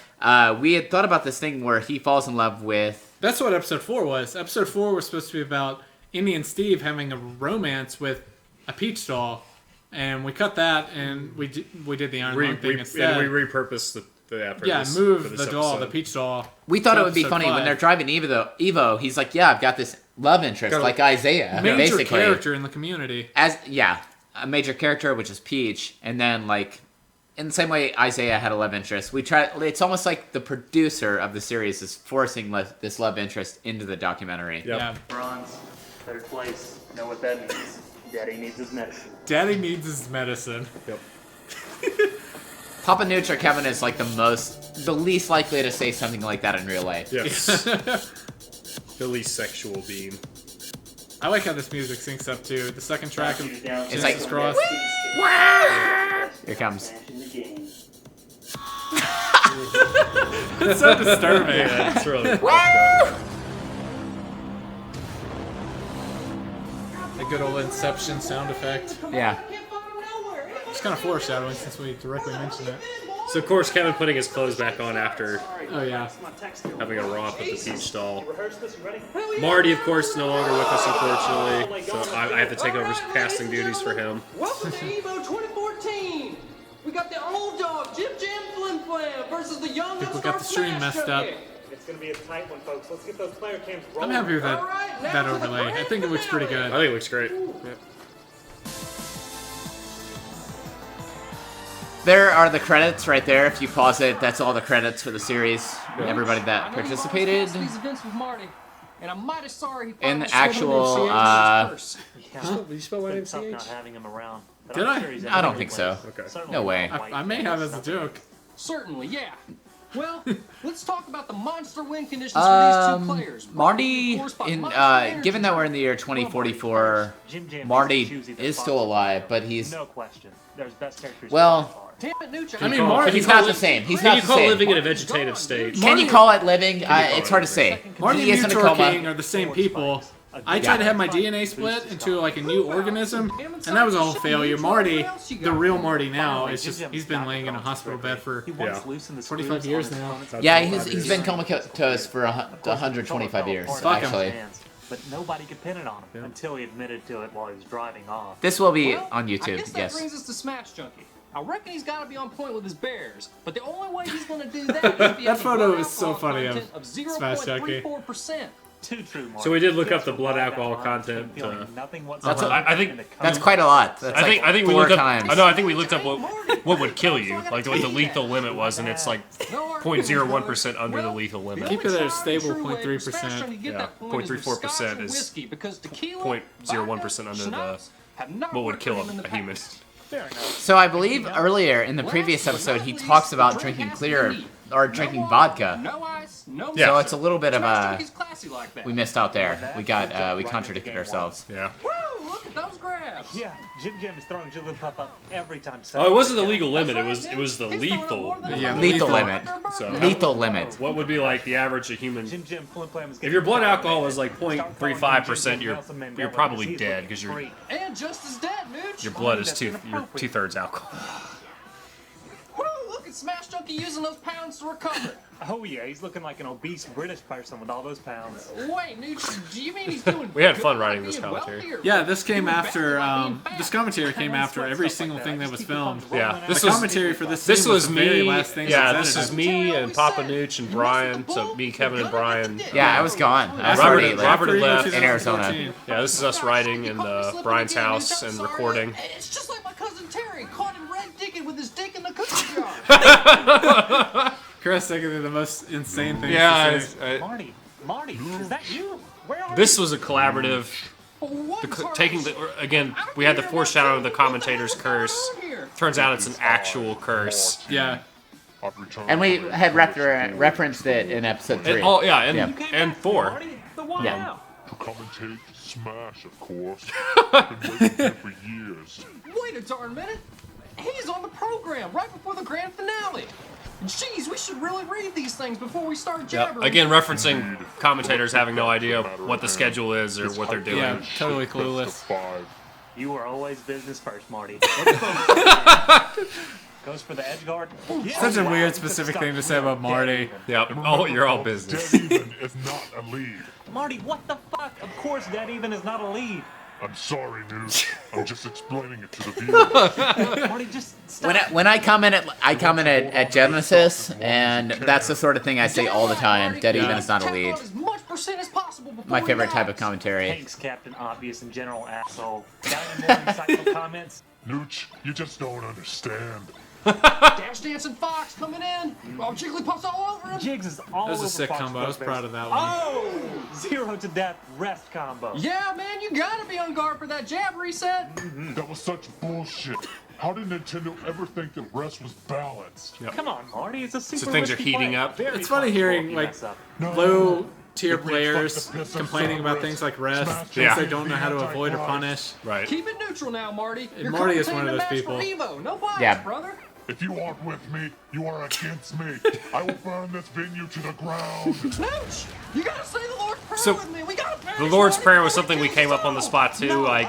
we had thought about this thing where he falls in love with... That's what episode 4 was. Episode 4 was supposed to be about Indian Steve having a romance with a Peach doll. And we cut that, and we did the Iron Man thing instead. And we repurposed the effort. Yeah, move the doll, the Peach doll. We thought to it would be episode funny 5. when they're driving Evo, he's like, yeah, I've got this love interest, Got a like Isaiah, major basically. character in the community. A major character, which is Peach, and then, like, in the same way Isaiah had a love interest, it's almost like the producer of the series is forcing this love interest into the documentary. Yep. Yeah. Bronze, third place. Know what that means. Daddy needs his medicine. Daddy needs his medicine. Yep. Papa Nooch or Kevin is like the least likely to say something like that in real life. Yes. The least sexual being. I like how this music syncs up too. The second track of It's like, Jesus Cross. Here it comes. It's so disturbing. Yeah, it's really A good old Inception sound effect. Yeah. It's kind of foreshadowing since we directly mentioned it. So of course Kevin putting his clothes back on after having a romp with the Peach doll. Marty, of course, no longer with us, unfortunately, so I have to take over casting duties for him. Welcome to EVO 2014! We got the old dog, Jim Jam Flim Plan versus the young We got the stream messed up. It's gonna be a tight one, folks. Let's get those player cams I'm rolling. happy with that overlay. I think it looks pretty good. I think it looks great. Yep. There are the credits right there. If you pause it, that's all the credits for the series. Everybody that participated. These events with Marty, and I'm mighty sorry he In finally actual, Did you spell my name Tough not having him around. But Did I'm I? sure he's I don't think so. Certainly No way. I may have as a joke. Certainly, yeah. Well, let's talk about the monster win conditions for these two players. Marty, given that we're in the year 2044, Marty is still alive, but he's No question. There's best characters. well. Damn it, Nooch, I mean, Marty, He's not the same. He's not the same. living in a vegetative state? Can you call it living? It's hard to say. Marty He and is in a coma. Mewtwerking are the same people. I tried to have my DNA split into like a new organism, and that was a whole failure. Marty, the real Marty now, is just he's been laying in a hospital bed for 25 years now. Yeah, he's been comatose for 125 years, actually. But nobody could pin it on him until he admitted to it while he was driving off. This will be Well, on I YouTube, guess that yes. brings us to Smash Junkie. I reckon he's got to be on point with his Bears, but the only way he's going to do that is if he That has photo blood is so alcohol funny of content of Smash Junkie. 0.34%. Too true, So we did look up the blood alcohol content. I think that's quite a lot. That's I think like we 4 looked up. times. No, I think we looked up what would kill you, like what the lethal limit was, and it's like 0.01% under the lethal limit. Keep it at a stable 0.3%. Yeah, 0.34% is 0.01% under the what would kill a human. So I believe earlier in the previous episode he talks about drinking clear or drinking vodka. Yeah. So it's a little bit of Smash a Junkie's classy like that. we missed out there. We contradicted ourselves. Yeah. Woo, look at those grabs. Yeah, Jim is throwing Jigglypuff up every time. Oh, it wasn't the legal limit. It was the lethal. Yeah, lethal limit. So Lethal limit. what would be like the average of human? Jim Flim Flam is If your blood alcohol is like 0.35%, you're probably dead because And just as dead, Nooch. your blood is you're 2/3 alcohol. Woo, look at Smash Junkie using those pounds to recover. Oh yeah, he's looking like an obese British person with all those pounds. Wait, Nooch, do you mean he's doing We had good fun by writing this being commentary. wealthy or Yeah, this came doing after. bad by being fat? This commentary came after every single thing that was filmed. Yeah, The commentary for this scene was the very last thing Yeah, that was this is edited. me and Papa Nooch and Brian. So me, Kevin, and Brian. Yeah, I was gone. I was Robert, already Robert had left in Arizona. Yeah, this is us writing in Brian's house and recording. It's just like my cousin Terry caught him red dicking with his dick in the cookie jar. Chris thinking of the most insane things Yeah, to say. Marty, is that you? Where are This was a collaborative. Taking again, we had the foreshadowing of the commentator's curse. Turns out it's an actual curse. Yeah. And we had referenced it in episode 3. And 4. Yeah. To commentate Smash, of course. Been waiting here for years. Wait a darn minute. He's on the program right before the grand finale. Jeez, we should really read these things before we start jabbering. Again, referencing commentators having no idea what the schedule is or what they're doing. Yeah, totally clueless. You are always business first, Marty. Goes for the edge guard. Such a weird specific thing to say about Marty. Yep. Oh, you're all business. Dead even is not a lead. Marty, what the fuck? Of course, Dead Even is not a lead. I'm sorry, Nooch. I'm just explaining it to the viewers. Marty, just stop. When I comment at Genesis, and that's the sort of thing I say all the time. Dead even is not a lead. As much percent as possible before My we favorite go. type of commentary. Thanks, Captain Obvious and General Asshole. Got any more insightful comments? Nooch, you just don't understand. Dash Dancing Fox coming in. Oh, Jigglypuff's all over him. Jigs is all That was a over sick Fox combo. I was Bugbears. proud of that one. Oh! 0 to death rest combo. Yeah, man, you gotta be on guard for that jab reset. That was such bullshit. How did Nintendo ever think that rest was balanced? Come on, Marty. It's a super So things are risky heating play. up. Very It's funny possible hearing you like mess up. low tier If we players expect to piss complaining ourselves about on things like rest, rest, Smash things they is don't know how to avoid or punish. Right. Keep it neutral now, Marty. And You're Marty is one of commentating those the match people. for Evo. No bias, Yeah. brother. If you aren't with me, you are against me. I will burn this venue to the ground. Nooch, you gotta say the Lord's Prayer So, with me. We gotta banish The Lord's Marty Prayer was before something we we came up on the spot too, like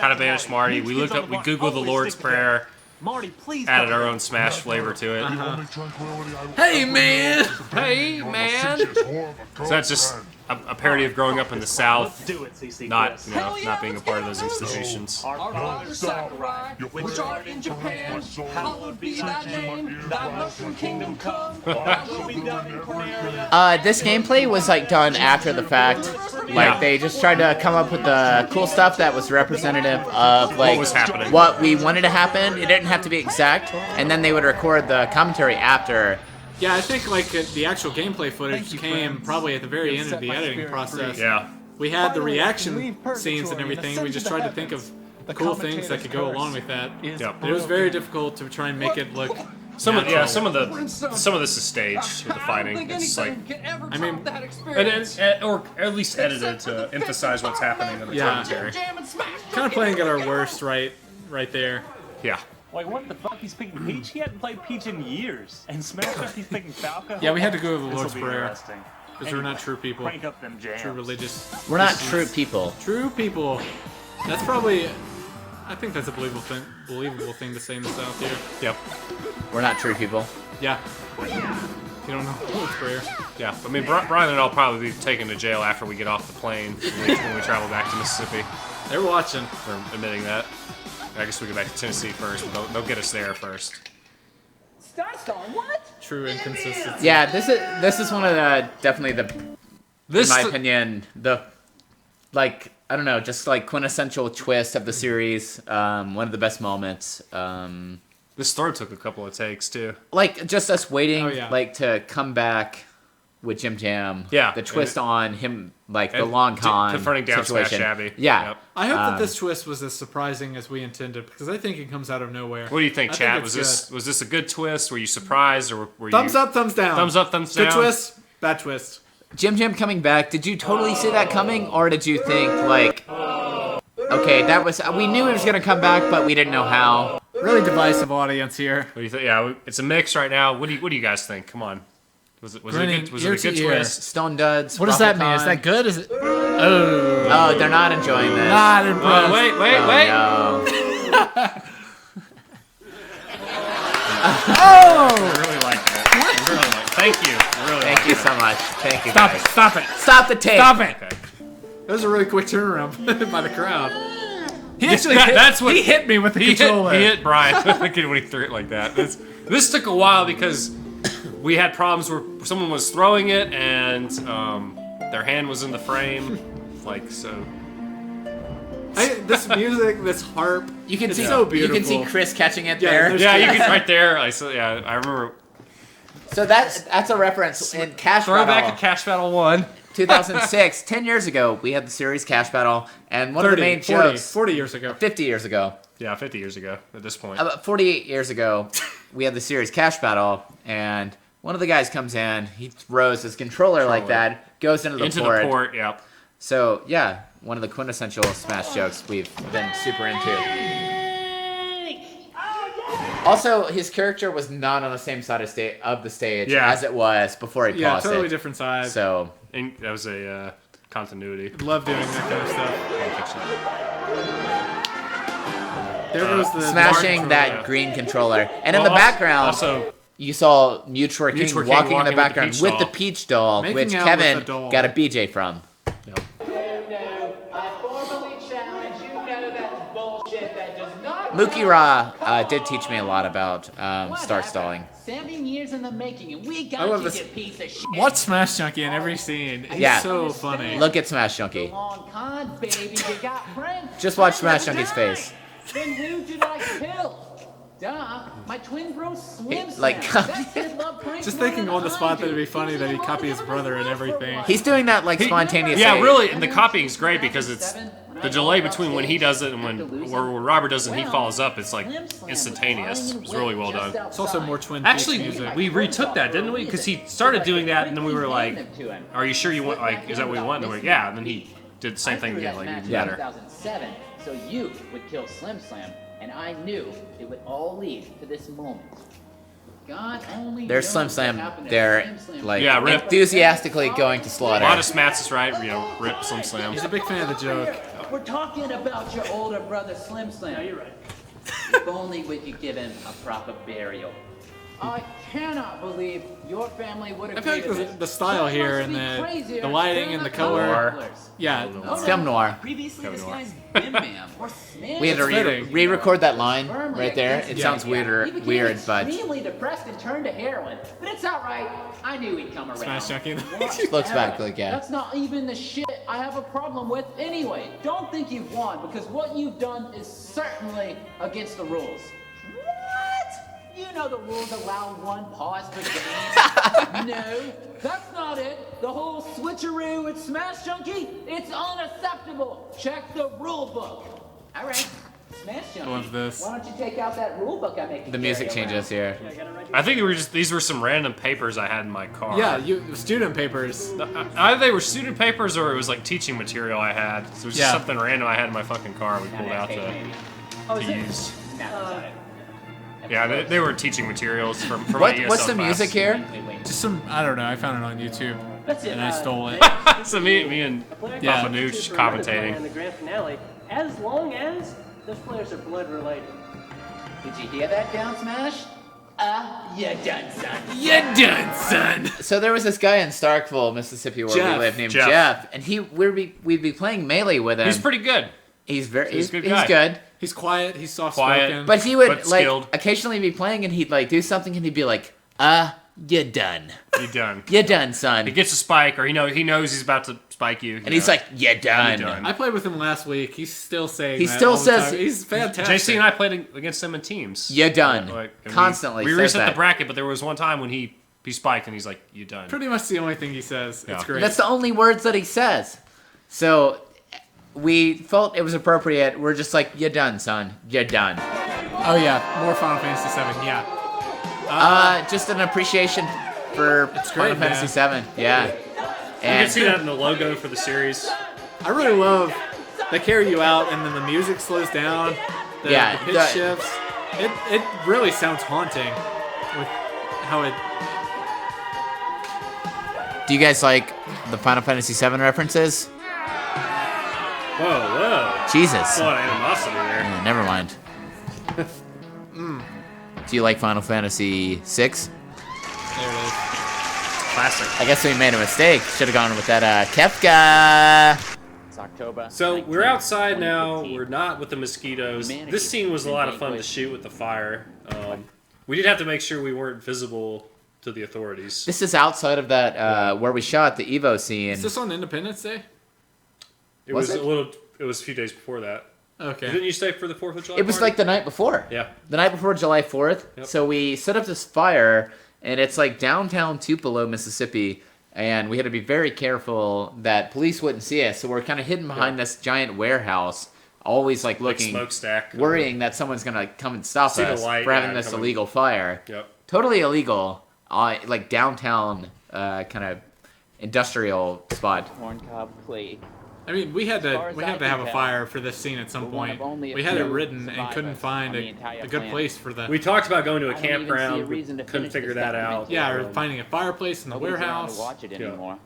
how to banish Marty. We looked up, we googled the Lord's Prayer, Marty, please. added our own Smash flavor to it. The only tranquility I will Hey, ever man! know is to bring Hey, you on the man! Sitges War of a So that's just a parody of growing up in the South, Do it, CC not Kris. you know, not being a part of those institutions. Our father Sakurai, which art in Japan, hallowed be thy name, thy mushroom kingdom come, thy will be done in Corneria. This gameplay was like done after the fact. Like they just tried to come up with the cool stuff that was representative of like what was happening, what we wanted to happen. It didn't have to be exact, and then they would record the commentary after. Yeah, I think like the actual gameplay footage came probably at the very end of the editing process. Yeah. We had the reaction scenes and everything. We just tried to think of cool things that could go along with that. Yep. It was very difficult to try and make it look. Some of natural. some of this is staged with the fighting. It's like, I mean, or at least edited to emphasize what's happening in the commentary. Kind of playing at our worst right there. Yeah. Like, what the fuck? He's picking Peach? He hadn't played Peach in years. And Smash Bros. He's picking Falco? Yeah, we had to go to the This'll Lord's be Prayer. interesting. Because we're not true people. Crank up them jams. True religious. We're not true people. True people. That's probably. I think that's a believable thing to say in the South here. Yep. We're not true people. Yeah. You don't know Lord's Prayer. Yeah. I mean, Brian and I'll probably be taken to jail after we get off the plane when we travel back to Mississippi. They're watching. For admitting that. I guess we go back to Tennessee first, but they'll get us there first. Starstorm, what? True inconsistency. Yeah, this is one of the definitely in my opinion, the like I don't know, just like quintessential twist of the series. One of the best moments. This throw took a couple of takes too. Like just us waiting, yeah. like to come back with Jim Jam. Yeah, the twist on him, like the long con confronting down situation. Smash Abby. Yeah, Yep. I hope that this twist was as surprising as we intended, because I think it comes out of nowhere. What do you think, I Chad? it's Was this a good twist? Were you surprised, or were Thumbs you up, thumbs down. Thumbs up, thumbs down. Good twist, bad twist. Jim Jam coming back. Did you totally see that coming, or did you think like, okay, that was we knew he was gonna come back, but we didn't know how. Really divisive audience here. What do you think? Yeah, it's a mix right now. What do you guys think? Come on. Was it a good twist? Stone duds. What does that mean? Is that good? Is it? Oh, they're not enjoying this. Not impressed. Wait. No. I really like it. I really like it. Thank you. I really Thank like you it. so much. Thank you. Stop guys. it! Stop it! Stop the tape. Stop it! Okay. That was a really quick turnaround by the crowd. He He hit me with the controller. He hit Brian when he threw it like that. This took a while because we had problems where someone was throwing it and their hand was in the frame, like so. This music, this harp, You can see so beautiful. You can see Chris catching it Yeah, there. there's- Yeah, you can right there. I remember. So that's a reference in Cash Throw Battle. back at Cash Battle 1. 2006, 10 years ago, we had the series Cash Battle, and one of the main 40 jokes. 40 years ago. 50 years ago. Yeah, 50 years ago at this point. About 48 years ago, we had the series Cash Battle, and one of the guys comes in, he throws his controller like that, goes into the port. Yep. So, yeah, one of the quintessential Smash jokes we've been super into. Also, his character was not on the same side of the stage as it was before he paused it. Yeah, totally different side. So, And that was a continuity. Love doing that kind of stuff. There goes the smashing that green controller. And in the background, also, you saw Mewtwerking walking in the background with the Peach Peach doll, Making which out Kevin with the doll. got a BJ from. Mookie Ra did teach me a lot about start stalling. 7 years in the making, and we I love got this. you, piece of shit. Watch Smash Junkie in every scene. He's Yeah. so funny. Look at Smash Junkie. Long con, baby, you got friends. Just watch Smash Junkie's face. Then who did I kill? Duh, my twin bro Slim like, Sam. That kid loved pranks Just more thinking than on the I spot do. that it'd be funny that he'd copy his brother and everything. He's doing that like spontaneously. Yeah, really, and the copying is great because it's the delay between when he does it and when Robert does it and he follows up. It's like instantaneous. It's really well done. It's also more Twin Peaks Actually, music. we retook that, didn't we? Because he started doing that, and then we were like, "Are you sure you want? Like, is that what we want?" And we're like, "Yeah." And then he did the same thing again, like even better. 2007, so you would kill Slim Slam, and I knew it would all lead to this moment. God only There's knows Slim what Slam happened to there, Slim Slam. like, Yeah, rip. enthusiastically going to A slaughter. lot of smats is right. You know, rip Slim Slam. He's a big fan of the joke. We're talking about your older brother Slim Slam. No, you're right. If only we could give him a proper burial. I cannot believe your family would I agree feel to like this. the style Shit here must and be crazier the lighting than and the the color. colors. Yeah, It's film noir. Previously disguised Bim Bam or Smash. We had to re-record that line right there. It sounds He weird, became but extremely depressed and turned to heroin. But it's alright. I knew he'd come around. Smash Junkie. looks back like yeah. That's not even the shit I have a problem with anyway. Don't think you've won, because what you've done is certainly against the rules. What? You know the rules allow one pause per game. No, that's not it. The whole switcheroo with Smash Junkie, it's unacceptable. Check the rule book. All right. Smash Junkie. Love this. Why don't you take out that rule book I make you The music carry changes around? here. I think these were some random papers I had in my car. Yeah, student papers. Either they were student papers or it was like teaching material I had. So it was just something random I had in my fucking car we pulled out to use. Yeah, they were teaching materials from my ESL What's the class. music here? Just some, I don't know, I found it on YouTube. And I stole it. So me and Yeah. Papa Nooch In commentating. the grand finale, as long as those players are blood related. Did you hear that, Down Smash? You done, son. You done, son. So there was this guy in Starkville, Mississippi, where Jeff. we live, named Jeff. Jeff, and we'd be playing Melee with him. He's pretty good. He's a he's good he's guy. good. He's quiet, he's soft Quiet. spoken. But he would But like skilled. occasionally be playing, and he'd like do something, and he'd be like, you done. You done. You done, son. He gets a spike, or he knows he's about to spike you. And he's like, you done. I played with him last week. He's still saying He that still all the says- time. He's fantastic. JC and I played against him in teams. You done. And Constantly We says reset that. the bracket, but there was one time when he spiked and he's like, "You done." Pretty much the only thing he says. Yeah. It's great. That's the only words that he says. So we felt it was appropriate. We're just like, you done, son. You done. Oh yeah, more Final Fantasy VII. Yeah. Just an appreciation for Final great, Fantasy man. VII. Yeah. You And can see that in the logo for the series. I really love they carry you out and then the music slows down. The pitch shifts. It really sounds haunting with how it. Do you guys like the Final Fantasy VII references? Whoa. Jesus. A lot of animosity there. Yeah, never mind. Do you like Final Fantasy VI? There it is. Classic. I guess we made a mistake. Should have gone with that Kefka. It's October. So we're outside now. We're not with the mosquitoes. This scene was a lot of fun to shoot with the fire. We did have to make sure we weren't visible to the authorities. This is outside of that where we shot the Evo scene. Is this on Independence Day? It Was was it? It was a few days before that. Okay. Didn't you stay for the 4th of July? It was party? like the night before. Yeah. The night before July 4th. Yep. So we set up this fire, and it's like downtown Tupelo, Mississippi, and we had to be very careful that police wouldn't see us. So we're kind of hidden behind this giant warehouse, always like looking, smokestack. worrying that someone's gonna come and stop See the us light, for having yeah, this coming. illegal fire. Yep. Totally illegal, like downtown kind of industrial spot. Corncob plate. I mean, we had As far to as we I had to can have a tell, fire for this scene at some we're one point. of only a We had it few written and couldn't survivors find on the a entire good planet. place for the. We talked about going to a I don't even see a campground. We reason to couldn't finish figure this that out. documentary. Yeah, or finding a fireplace in the Nobody's around warehouse. to watch it Yeah. anymore.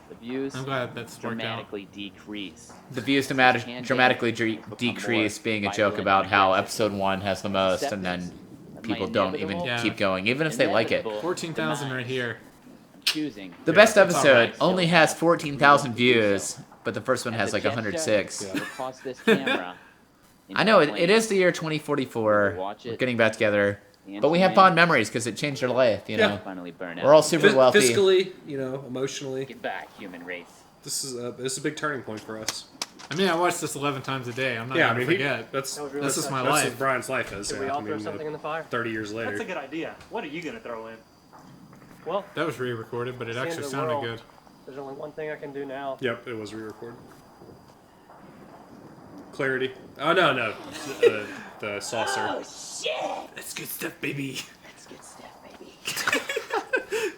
The views I'm glad that's worked out. dramatically decrease. The views dramatically decrease, being a joke about how episode 1 has the most, and then people don't even keep going, even if they like it. 14,000 right here. Choosing. The best it's episode alright. only has 14,000 views, but the first one has like 106. Will cost this camera. I know, it is the year 2044. We're getting back together. But we have fond memories because it changed our life, you know. Finally burn We're all super wealthy. Fiscally, emotionally. Get back, human race. This is a big turning point for us. I mean, I watch this 11 times a day. I'm not Yeah, gonna I mean, forget. that's This is my that's life. what Brian's life is. Did we yeah, all I throw mean, something in the fire? 30 years later. That's a good idea. What are you gonna throw in? Well, That was re-recorded, but it it's the end actually of the sounded world. good. There's only one thing I can do now. Yep, it was re-recorded. Clarity. Oh no, the saucer. Oh, shit! That's good stuff, baby. That's good stuff, baby.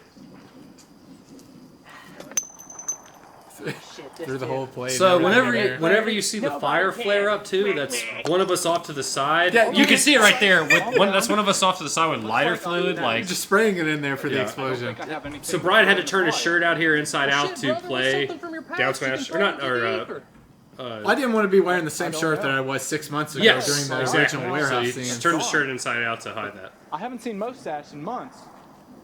Through the whole plate. So and whenever everything. whenever you see the fire flare up too, that's one of us off to the side. Yeah, You can see it right there. That's one of us off to the side with lighter fluid, like. just spraying it in there for the Yeah. explosion. So Brian had to turn his shirt out here inside out to play Down Smash, or not, or I didn't want to be wearing the same shirt that I was 6 months ago during the original warehouse so he scene. just turned his shirt inside out to hide that. I haven't seen Mustache in months.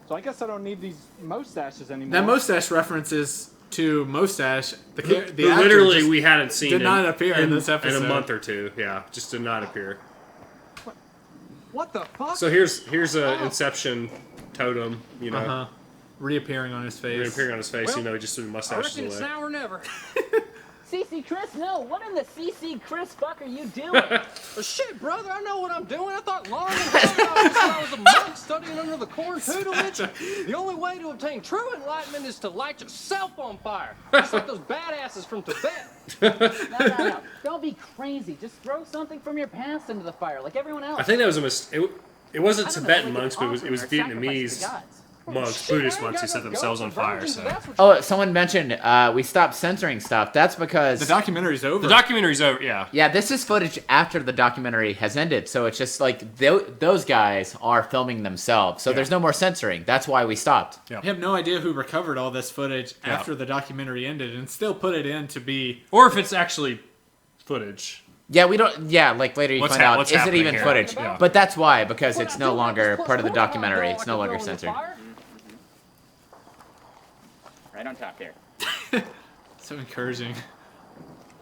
So I guess I don't need these mustaches anymore. That mustache references to Mustache. The Who actor literally just we hadn't seen did not appear in this episode in a month or two. Yeah, just did not appear. What the fuck? So here's a Inception totem. You know, reappearing on his face. Reappearing on his face. Well, you know, just threw the I mustaches reckon it's away. now or never. CC Kris, no. What in the CC Kris fuck are you doing? Well, shit, brother, I know what I'm doing. I thought long and hard I was a monk studying under the corn tutelage. The only way to obtain true enlightenment is to light yourself on fire. Just like those badasses from Tibet. No. Don't be crazy. Just throw something from your past into the fire, like everyone else. I think that was a mistake. It wasn't I don't know, Tibetan like monks, an but it was offering or a Vietnamese sacrifice to the gods. monks, Buddhist monks who set themselves on fire. So. Oh, someone mentioned we stopped censoring stuff. That's because the documentary's over. The documentary's over. Yeah. Yeah, this is footage after the documentary has ended, so it's just like those guys are filming themselves. So there's no more censoring. That's why we stopped. You have no idea who recovered all this footage after the documentary ended and still put it in to be... Or if it's actually footage. Yeah, we don't... Yeah, like later you find out, is it even here? footage? Yeah. But that's why, because it's no longer part of the documentary. It's no longer censored. Right on top there. So encouraging.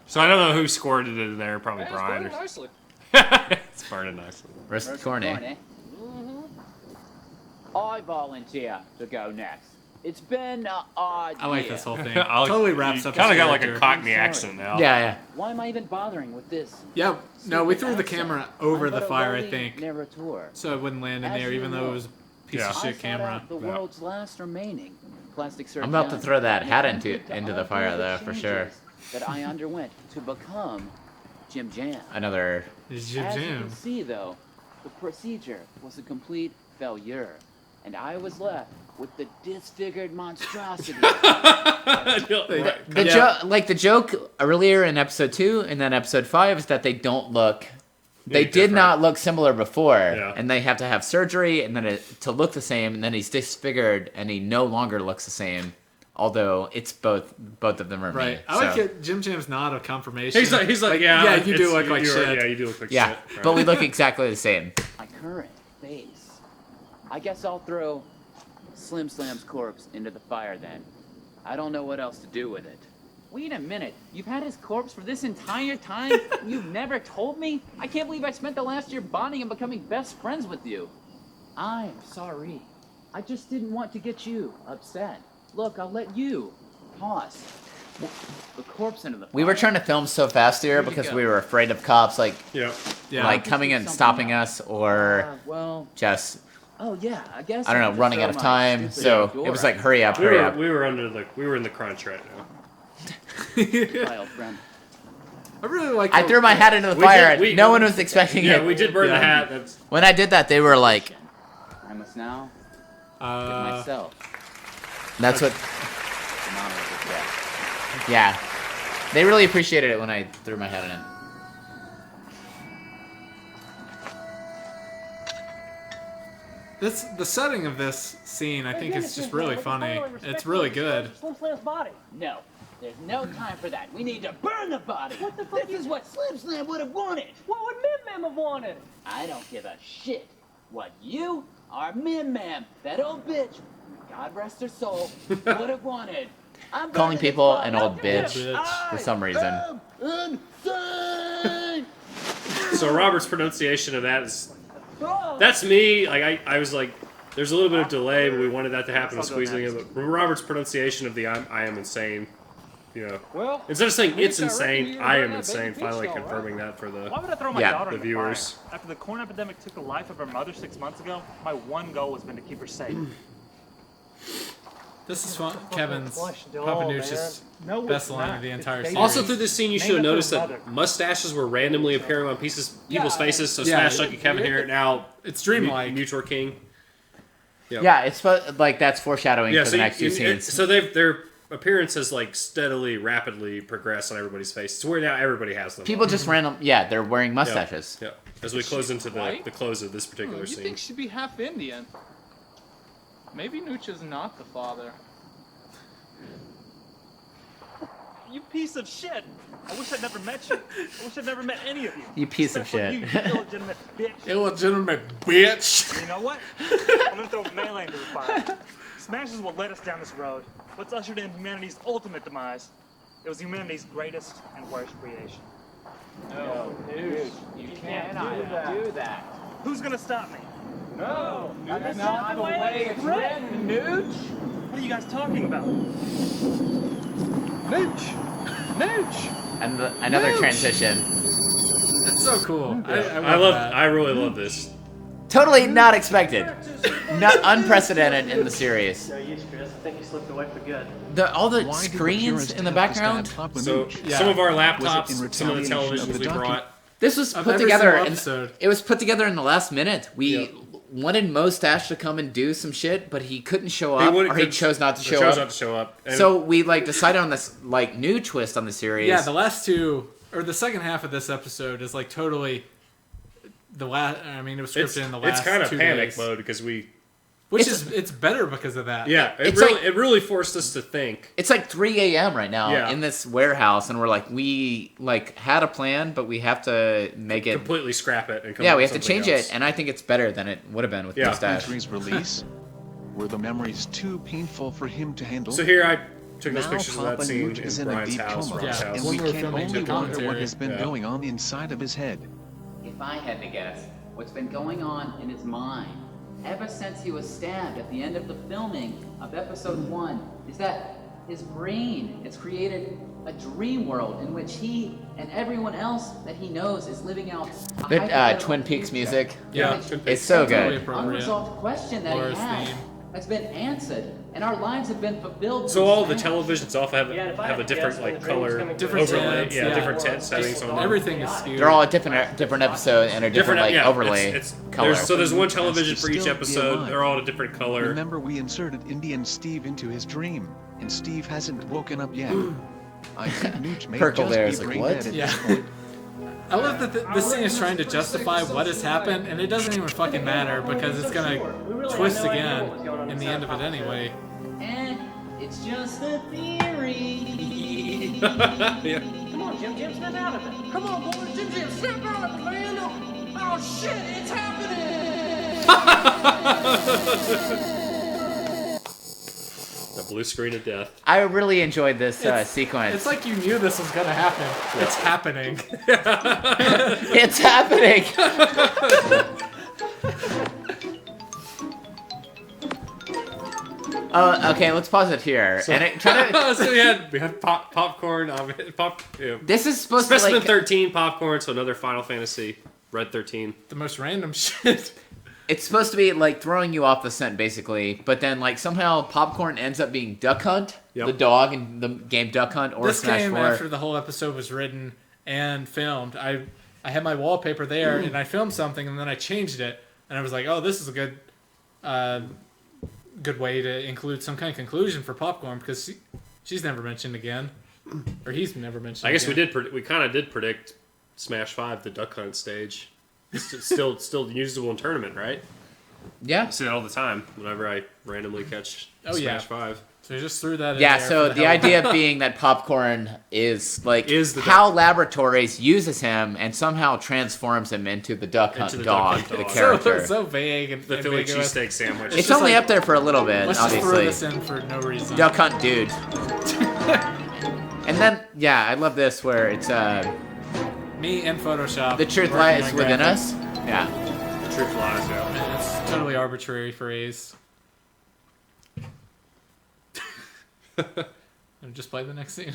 So I don't know who scored it in there. Probably It's Brian. burning nicely. It's burning nicely. Roasted corn, eh? I volunteer to go next. It's been an odd I like year. this whole thing. Totally wraps up. Kind of his got like a character. Cockney accent now. Yeah. Why am I even bothering with this? Yeah, no, we threw the accent? camera over I'm the but a fire, I lowly think, narrator. so it wouldn't land in As there, you even though know, it was a piece of I shit sought camera. out the world's last remaining plastic surgeon. I'm about to throw that hat into the undergo fire, the though, for sure. changes That I underwent to become Jim Jam. Another... As you can see, though, the procedure was a complete failure, and I was left with the disfigured monstrosity. The joke earlier in episode 2 and then episode 5 is that they don't look... They did not look similar before, and they have to have surgery and then to look the same, and then he's disfigured and he no longer looks the same. Although it's both of them are me. Right. I like it. Jim Jam's not a confirmation. He's like yeah, you do look like shit. Yeah, you do look like yeah, shit. Right. but we look exactly the same. My current face. I guess I'll throw Slim Slam's corpse into the fire then. I don't know what else to do with it. Wait a minute. You've had his corpse for this entire time? And you've never told me? I can't believe I spent the last year bonding and becoming best friends with you. I'm sorry. I just didn't want to get you upset. Look, I'll let you toss the corpse into the fire. We were trying to film so fast here because we were afraid of cops, like coming in and stopping us, or just Oh yeah, I guess. I don't know, running out of time. So it was like, hurry up, We hurry up. were in the crunch right now. I really like. I threw my hat into the fire. No one was expecting it. Yeah, we did burn the hat. When I did that, they were like, I must now give myself. That's what. Yeah, they really appreciated it when I threw my hat in it. The setting of this scene, I think, is just really funny. It's really good. Slim Slam's body. No, there's no time for that. We need to burn the body. What the fuck? This is what Slim Slam would have wanted. What would Mim Mam have wanted? I don't give a shit. What you, our Mim Mam, that old bitch, God rest her soul, would have wanted. I'm Calling people an old bitch for some reason. So Robert's pronunciation of that is, that's me. Like I was like, there's a little bit of delay, but we wanted that to happen, squeezing it. But Robert's pronunciation of the I am insane. You know, well, instead of saying it's I reckon insane, you I am ran that insane. baby Finally bitch, all confirming that for the Why would I throw my daughter the in the viewers. fire? After the corn epidemic took the life of her mother 6 months ago, my one goal has been to keep her safe. This is fun. Kevin's doll, Papanuch's man. No, best it's line not. of the It's entire baby. series. Also through this scene, you should have Name it noticed for that mother. mustaches were randomly appearing on people's faces. So Yeah. Smash Lucky Kevin here now. It's dreamlike. Mewtwerking. Yep. Yeah, it's like that's foreshadowing for the next few scenes. So their appearance has like steadily, rapidly progressed on everybody's face. It's where now everybody has them. People just they're wearing mustaches. Yeah. As we close into white? the close of this particular You scene. think she'd be half Indian? Maybe Nucha's not the father. You piece of shit. I wish I'd never met you. I wish I'd never met any of you. You piece of Except for shit. You illegitimate bitch. Illegitimate bitch. You know what? I'm gonna throw Melee into the fire. Smash is what led us down this road. What's ushered in humanity's ultimate demise. It was humanity's greatest and worst creation. No, dude, you cannot do that. Who's gonna stop me? No, that's not the way it's written, Nooch. What are you guys talking about? Nooch! Nooch! And another Nooch! transition. That's so cool. I really love this. Totally not expected. Not unprecedented in the series. No use, Chris. I think you slipped away for good. All the screens in the background. So some of our laptops, some of the televisions we brought. This was Of put every together. single episode. It was put together in the last minute. We wanted Mustache to come and do some shit, but he couldn't show up, or he chose not to show up. Not to show up. And So we decided on this new twist on the series. Yeah, the last two, or the second half of this episode is totally the last. I mean, it was scripted in the last. It's kind of 2 panic days. mode because we. It's better because of that. Yeah, It's it really forced us to think. It's like 3 a.m. right now Yeah. in this warehouse, and we're we had a plan, but we have to make it completely scrap it and come yeah, up we with have to something change else. it, and I think it's better than it would have been with Mustache. Documentary's release? Were the memories too painful for him to handle? So here I took those Now pictures of Papa that scene Nooch is in in a Brian's deep house, coma, Rob's house. and we can only wonder what has been going on inside of his head. If I had to guess, what's been going on in his mind ever since he was stabbed at the end of the filming of episode 1 is that his brain has created a dream world in which he and everyone else that he knows is living out a The hypothetical Twin Peaks future music. Yeah, in which Twin It's so Totally good. unresolved question that Laura's he has theme. has been answered, and our lives have been fulfilled. So through all the Smash. televisions off have Yeah, if I have a had to different guess when like the dream was color coming Different overlay, tints, yeah, yeah. different tint settings on them. Everything is skewed. They're all a different episode and a different yeah, overlay it's color. There's one television Has to for each still be episode. alive. They're all a different color. Remember, we inserted Indian Steve into his dream, and Steve hasn't woken up yet. I think Nooch may Purple just there be is like, brain what? dead at Yeah. this point. I love that this thing is trying to justify what has happened, and it doesn't even fucking matter because it's gonna twist again in the end of it anyway. And it's just a theory. Yeah. Come on, Jim, snap out of it. Come on, boys, Jim, snap out of it, man! Oh shit, it's happening! The blue screen of death. I really enjoyed this sequence. It's like you knew this was gonna happen. Yeah. It's happening. It's happening. Oh, okay. Let's pause it here. So, and it kind of. so we had popcorn. This is supposed Specimen to like 13 popcorn. So another Final Fantasy Red 13. The most random shit. It's supposed to be like throwing you off the scent, basically. But then, like somehow, popcorn ends up being Duck Hunt, the dog in the game Duck Hunt, or This Smash came 4. after the whole episode was written and filmed. I had my wallpaper there, and I filmed something, and then I changed it, and I was like, oh, this is a good way to include some kind of conclusion for popcorn because she's never mentioned again, or he's never mentioned. I guess again. we kind of did predict Smash 5, the Duck Hunt stage. It's still usable in tournament, right? Yeah. I see that all the time whenever I randomly catch Smash 5. So you just threw that in Yeah, there so for the hell of it. idea being that popcorn is like the how Laboratories uses him and somehow transforms him into the Duck Hunt Into the dog, Duck Hunt the dog. character. So vague and The Philly ambiguous. cheesesteak sandwich. It's just only like, up there for a little bit, let's obviously. just throw this in for no reason. Duck Hunt dude. And then, yeah, I love this where it's Me and Photoshop. the truth working lies on within graphics. us. Yeah. The truth lies, yeah. And it's totally arbitrary phrase. And just play the next scene.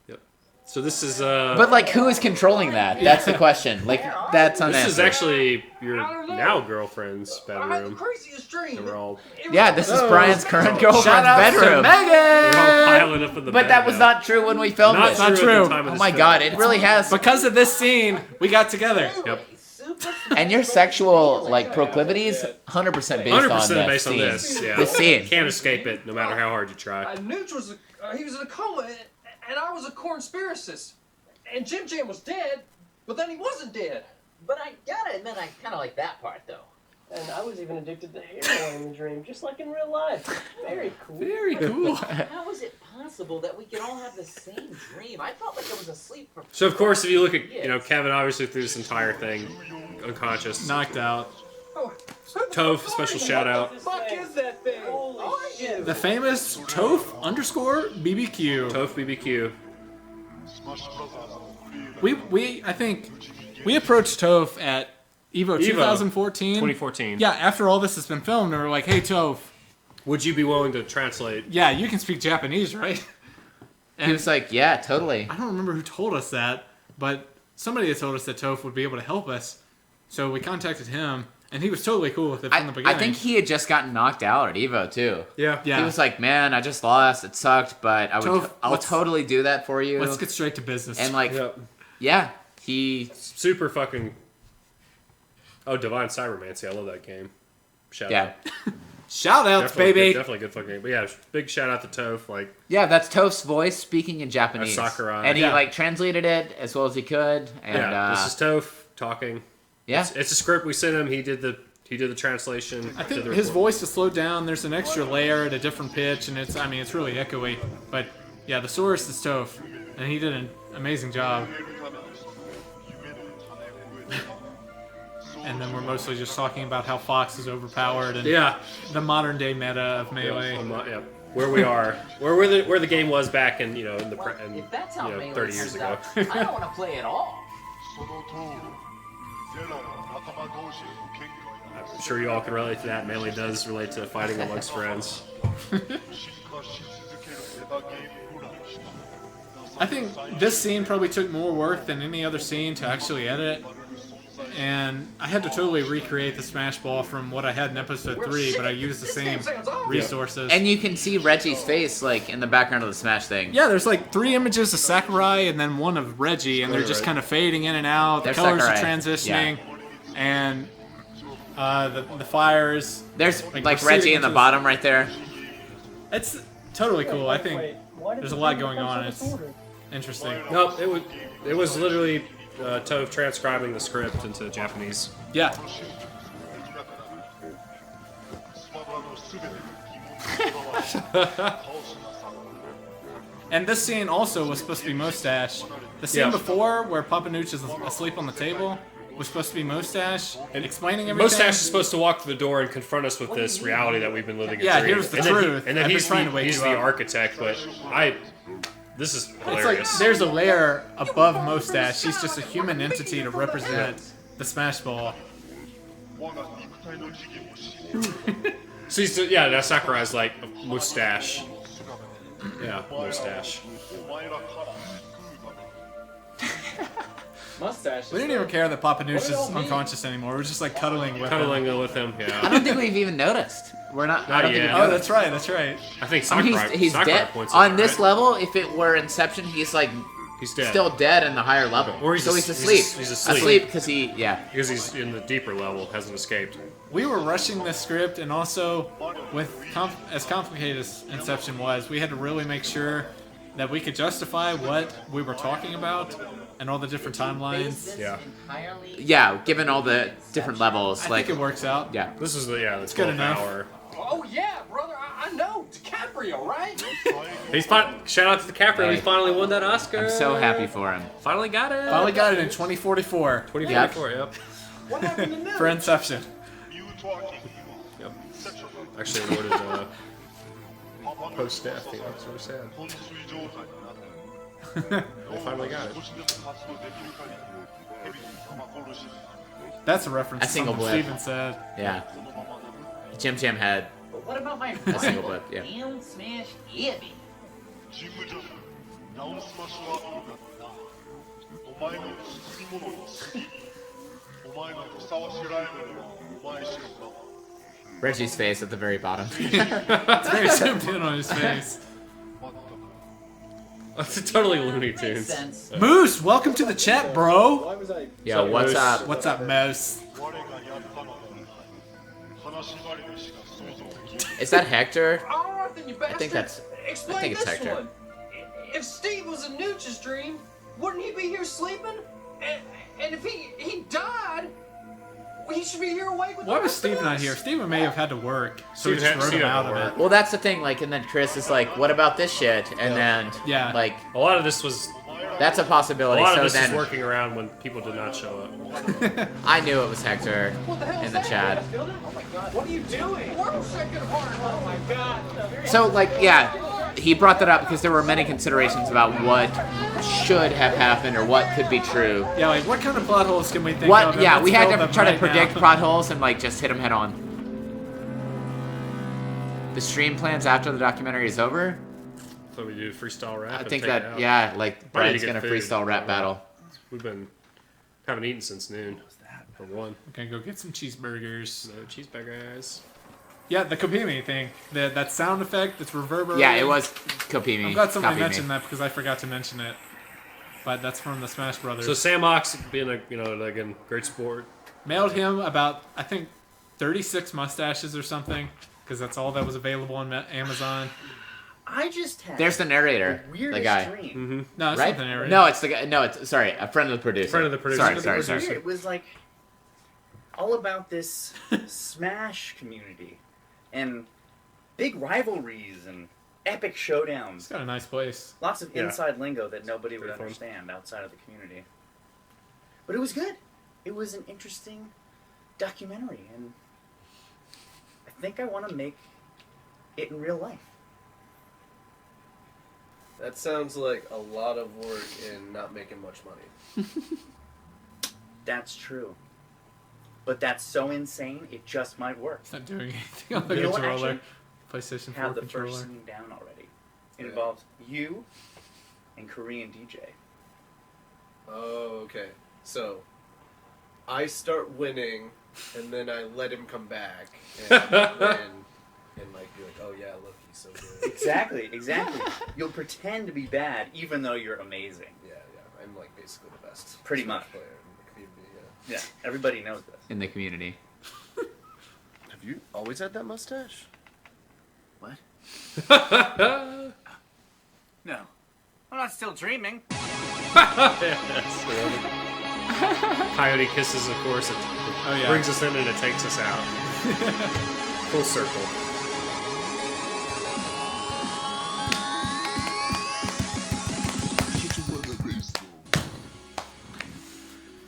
Yep. So this is But like, who is controlling that? That's the question. Like, that's unanswered. This is actually your now girlfriend's bedroom. Craziest dream. They were all Yeah, this is Brian's current girlfriend's Shout out to bedroom. Megan! they're all piling up in the But bed that was now. not true when we filmed Not it. true at the true. time of Oh this my film. god, it really has. Because of this scene, we got together. Yep. And your sexual like proclivities, 100% based on 100% that based on scene. this. Yeah. This scene. Can't escape it, no matter how hard you try. Nooch was he was in a coma, and I was a cornspiracist. And Jim was dead, but then he wasn't dead. But I gotta admit, I kind of like that part, though. And I was even addicted to heroin in the dream, just like in real life. Very cool. Very cool. How is it possible that we could all have the same dream? I felt like I was asleep for. So of course, if you look at Kevin, obviously through this entire thing, unconscious, knocked out. Toph, special shout out. What the fuck is that thing? Holy shit. The famous Toph_BBQ. Toph BBQ. I think we approached Toph at Evo 2014. 2014. Yeah, after all this has been filmed, and we're like, hey Toph, would you be willing to translate? Yeah, you can speak Japanese, right? And he was like, yeah, totally. I don't remember who told us that, but somebody had told us that Toph would be able to help us. So we contacted him, and he was totally cool with it from the beginning. I think he had just gotten knocked out at Evo too. Yeah. He was like, "Man, I just lost. It sucked, but I'll totally do that for you." Let's get straight to business. And like, yeah, he super fucking. Oh, Divine Cybermancy! I love that game. Shout out. Shout outs, baby. Definitely a good fucking game. But yeah, big shout out to Toph. Like, yeah, that's Toph's voice speaking in Japanese. That's Sakurai. And he like translated it as well as he could. And this is Toph talking. Yeah, it's a script we sent him. He did the translation. I think his voice is slowed down. There's an extra layer at a different pitch, and it's really echoey. But yeah, the source is Toph, and he did an amazing job. And then we're mostly just talking about how Fox is overpowered and the modern day meta of Melee. Where we are, where the game was back in If that's how Melee 30 years ago. I don't want to play at all. I'm sure you all can relate to that. Melee does relate to fighting amongst friends. I think this scene probably took more work than any other scene to actually edit. And I had to totally recreate the Smash Ball from what I had in episode 3, but I used the same resources. And you can see Reggie's face like in the background of the Smash thing. Yeah, there's like 3 images of Sakurai and then one of Reggie, and they're just kind of fading in and out. The colors are transitioning, and the fires. There's like Reggie in the bottom right there. It's totally cool. I think there's a lot going on. It's interesting. Nope, it was literally Toph transcribing the script into Japanese. Yeah. And this scene also was supposed to be Mustache. The scene before, where Papa Nooch is asleep on the table, was supposed to be Mustache and explaining everything. Mustache is supposed to walk through the door and confront us with this reality that we've been living in. Yeah, here's the truth. And then he's trying to wake he's you the up. architect, but this is hilarious. It's like there's a layer above Mustache. He's just a human entity to represent the Smash Ball. So now Sakurai's like Mustache. Yeah, Mustache. Mustache. We didn't even care that Papa Nooch is unconscious anymore. We're just like cuddling with him. Yeah. I don't think we've even noticed. We're not. Not I don't yet. think we Oh, noticed. that's right. I think I mean, Sakurai, he's Sakurai dead. points On out, this right? level, if it were Inception, he's like He's dead. still dead in the higher level. Or he's so he's asleep. He's asleep. Asleep because because he's in the deeper level, hasn't escaped. We were rushing this script, and also with as complicated as Inception was, we had to really make sure that we could justify what we were talking about and all the different timelines. Yeah. Yeah, given all the different levels, I think it works out. Yeah. This is it's good enough. Hour. Oh yeah, brother, I know DiCaprio, right? Shout out to DiCaprio. He finally won that Oscar. I'm so happy for him. Finally got it. Finally got it in 2044. 2044. Yep. What happened to Nell? For Inception. Yep. Actually, I ordered post staff thing. I'm so sad. I finally got it. That's a reference A to single something blip. Steven said. Yeah. Jim Jam had But what about my a single rival, blip. Yeah. Down Smash Abby? Reggie's face at the very bottom. It's very zoomed in on his face. It's totally Looney Tunes. Sense. Moose, welcome to the chat, bro. Yo, what's Moose? up? What's up, Moose? Is that Hector? Arthur, you bastard! think that's- Explain I think it's this Hector. one. If Steve was in Nooch's dream, wouldn't he be here sleeping? And if he died, He should be here awake with Why the was rest of Steve not us. here? Steve may have had to work, so we Steve just had- wrote Steve him had out to of work. it. Well, that's the thing. Like, and then Chris is like, "What about this shit?" And then, like, a lot of this was. that's a possibility. A lot so of this then, is working around when people did not show up. I knew it was Hector What the hell in is the that? chat. Oh my god. What are you doing? We're shaking apart. Oh my god. So, like, yeah, he brought that up because there were many considerations about what should have happened or what could be true. Yeah, like what kind of plot holes can we think What? of? Yeah, Let's we had fill to them try to right predict now. plot holes and like just hit them head on. The stream plans after the documentary is over. So we do freestyle rap. I and think take it that out. yeah, like I need Brian's to get gonna food. freestyle rap battle. Haven't eaten since noon. For one. Okay, go get some cheeseburgers. No cheeseburgers. Yeah, the Kopimi thing. That sound effect that's reverberating. Yeah, it was Kopimi. I'm glad somebody Copy me. mentioned that because I forgot to mention it. But that's from the Smash Brothers. So Sam Ox being a again great sport. Mailed him about I think 36 mustaches or something because that's all that was available on Amazon. I just had There's the narrator, the weirdest the guy. dream. No, it's right? not the narrator. No, it's the guy. No, it's sorry, a friend of the producer. Friend of the producer. Sorry. It was like all about this Smash community and big rivalries and epic showdowns. It's got a nice place. Lots of Yeah. inside lingo that nobody would Pretty fun. understand outside of the community. But it was good. It was an interesting documentary, and I think I want to make it in real life. That sounds like a lot of work and not making much money. That's true. But that's so insane, it just might work. It's not doing anything on the You know what, controller. actually, PlayStation 4 have the controller. first scene down already. It involves you and Korean DJ. Oh, okay. So, I start winning, and then I let him come back and win, and like be like, oh yeah, look, he's so good. Exactly. You'll pretend to be bad, even though you're amazing. Yeah. I'm like basically the best. Pretty Smash much. player in the community. Yeah, everybody knows this. In the community. Have you always had that mustache? What? No. I'm not still dreaming. Coyote Kisses, of course. It yeah. brings us in and it takes us out. Full circle.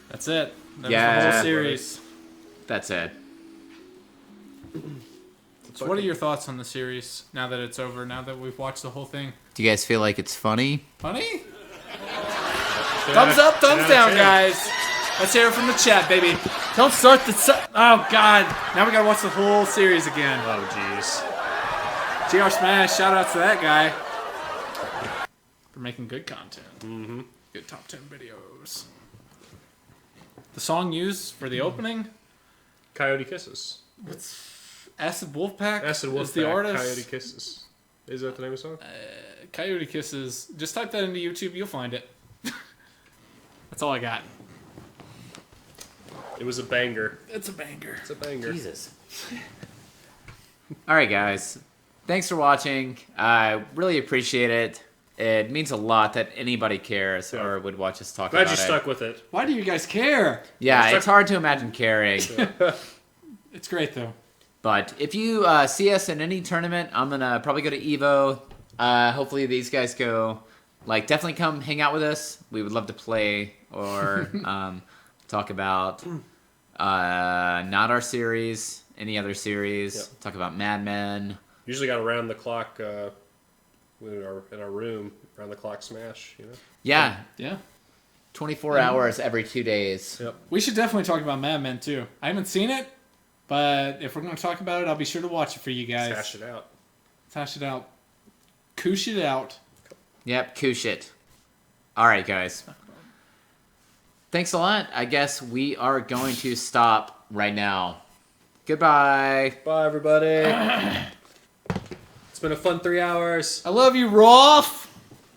That's it. That was Yeah. the whole series. That's it. So what are your thoughts on the series now that it's over? Now that we've watched the whole thing? Do you guys feel like it's funny? Funny? Thumbs up, thumbs down, guys. Let's hear it from the chat, baby. Don't start the. Oh God! Now we gotta watch the whole series again. Oh jeez. GR Smash, shout out to that guy for making good content. Mm-hmm. Good top 10 videos. The song used for the opening? Coyote Kisses. What's Acid Wolfpack? Acid is the Wolfpack, artist. Coyote Kisses. Is that the name of the song? Coyote Kisses. Just type that into YouTube, you'll find it. That's all I got. It was a banger. It's a banger. It's a banger. Jesus. All right, guys. Thanks for watching. I really appreciate it. It means a lot that anybody cares or would watch us talk Glad about you it. stuck with it. Why do you guys care? Yeah, it's hard to imagine caring. It's great, though. But if you see us in any tournament, I'm going to probably go to EVO. Hopefully these guys go. Like, definitely come hang out with us. We would love to play or talk about not our series, any other series. Yep. Talk about Mad Men. Usually got around the clock in our room, around the clock Smash, you know? Yeah. Yeah. 24 hours every 2 days. Yep. We should definitely talk about Mad Men, too. I haven't seen it, but if we're going to talk about it, I'll be sure to watch it for you guys. Hash it out. Hash it out. Koosh it out. Yep, koosh it. All right, guys. Thanks a lot. I guess we are going to stop right now. Goodbye. Bye, everybody. It's been a fun 3 hours. I love you, Rolf.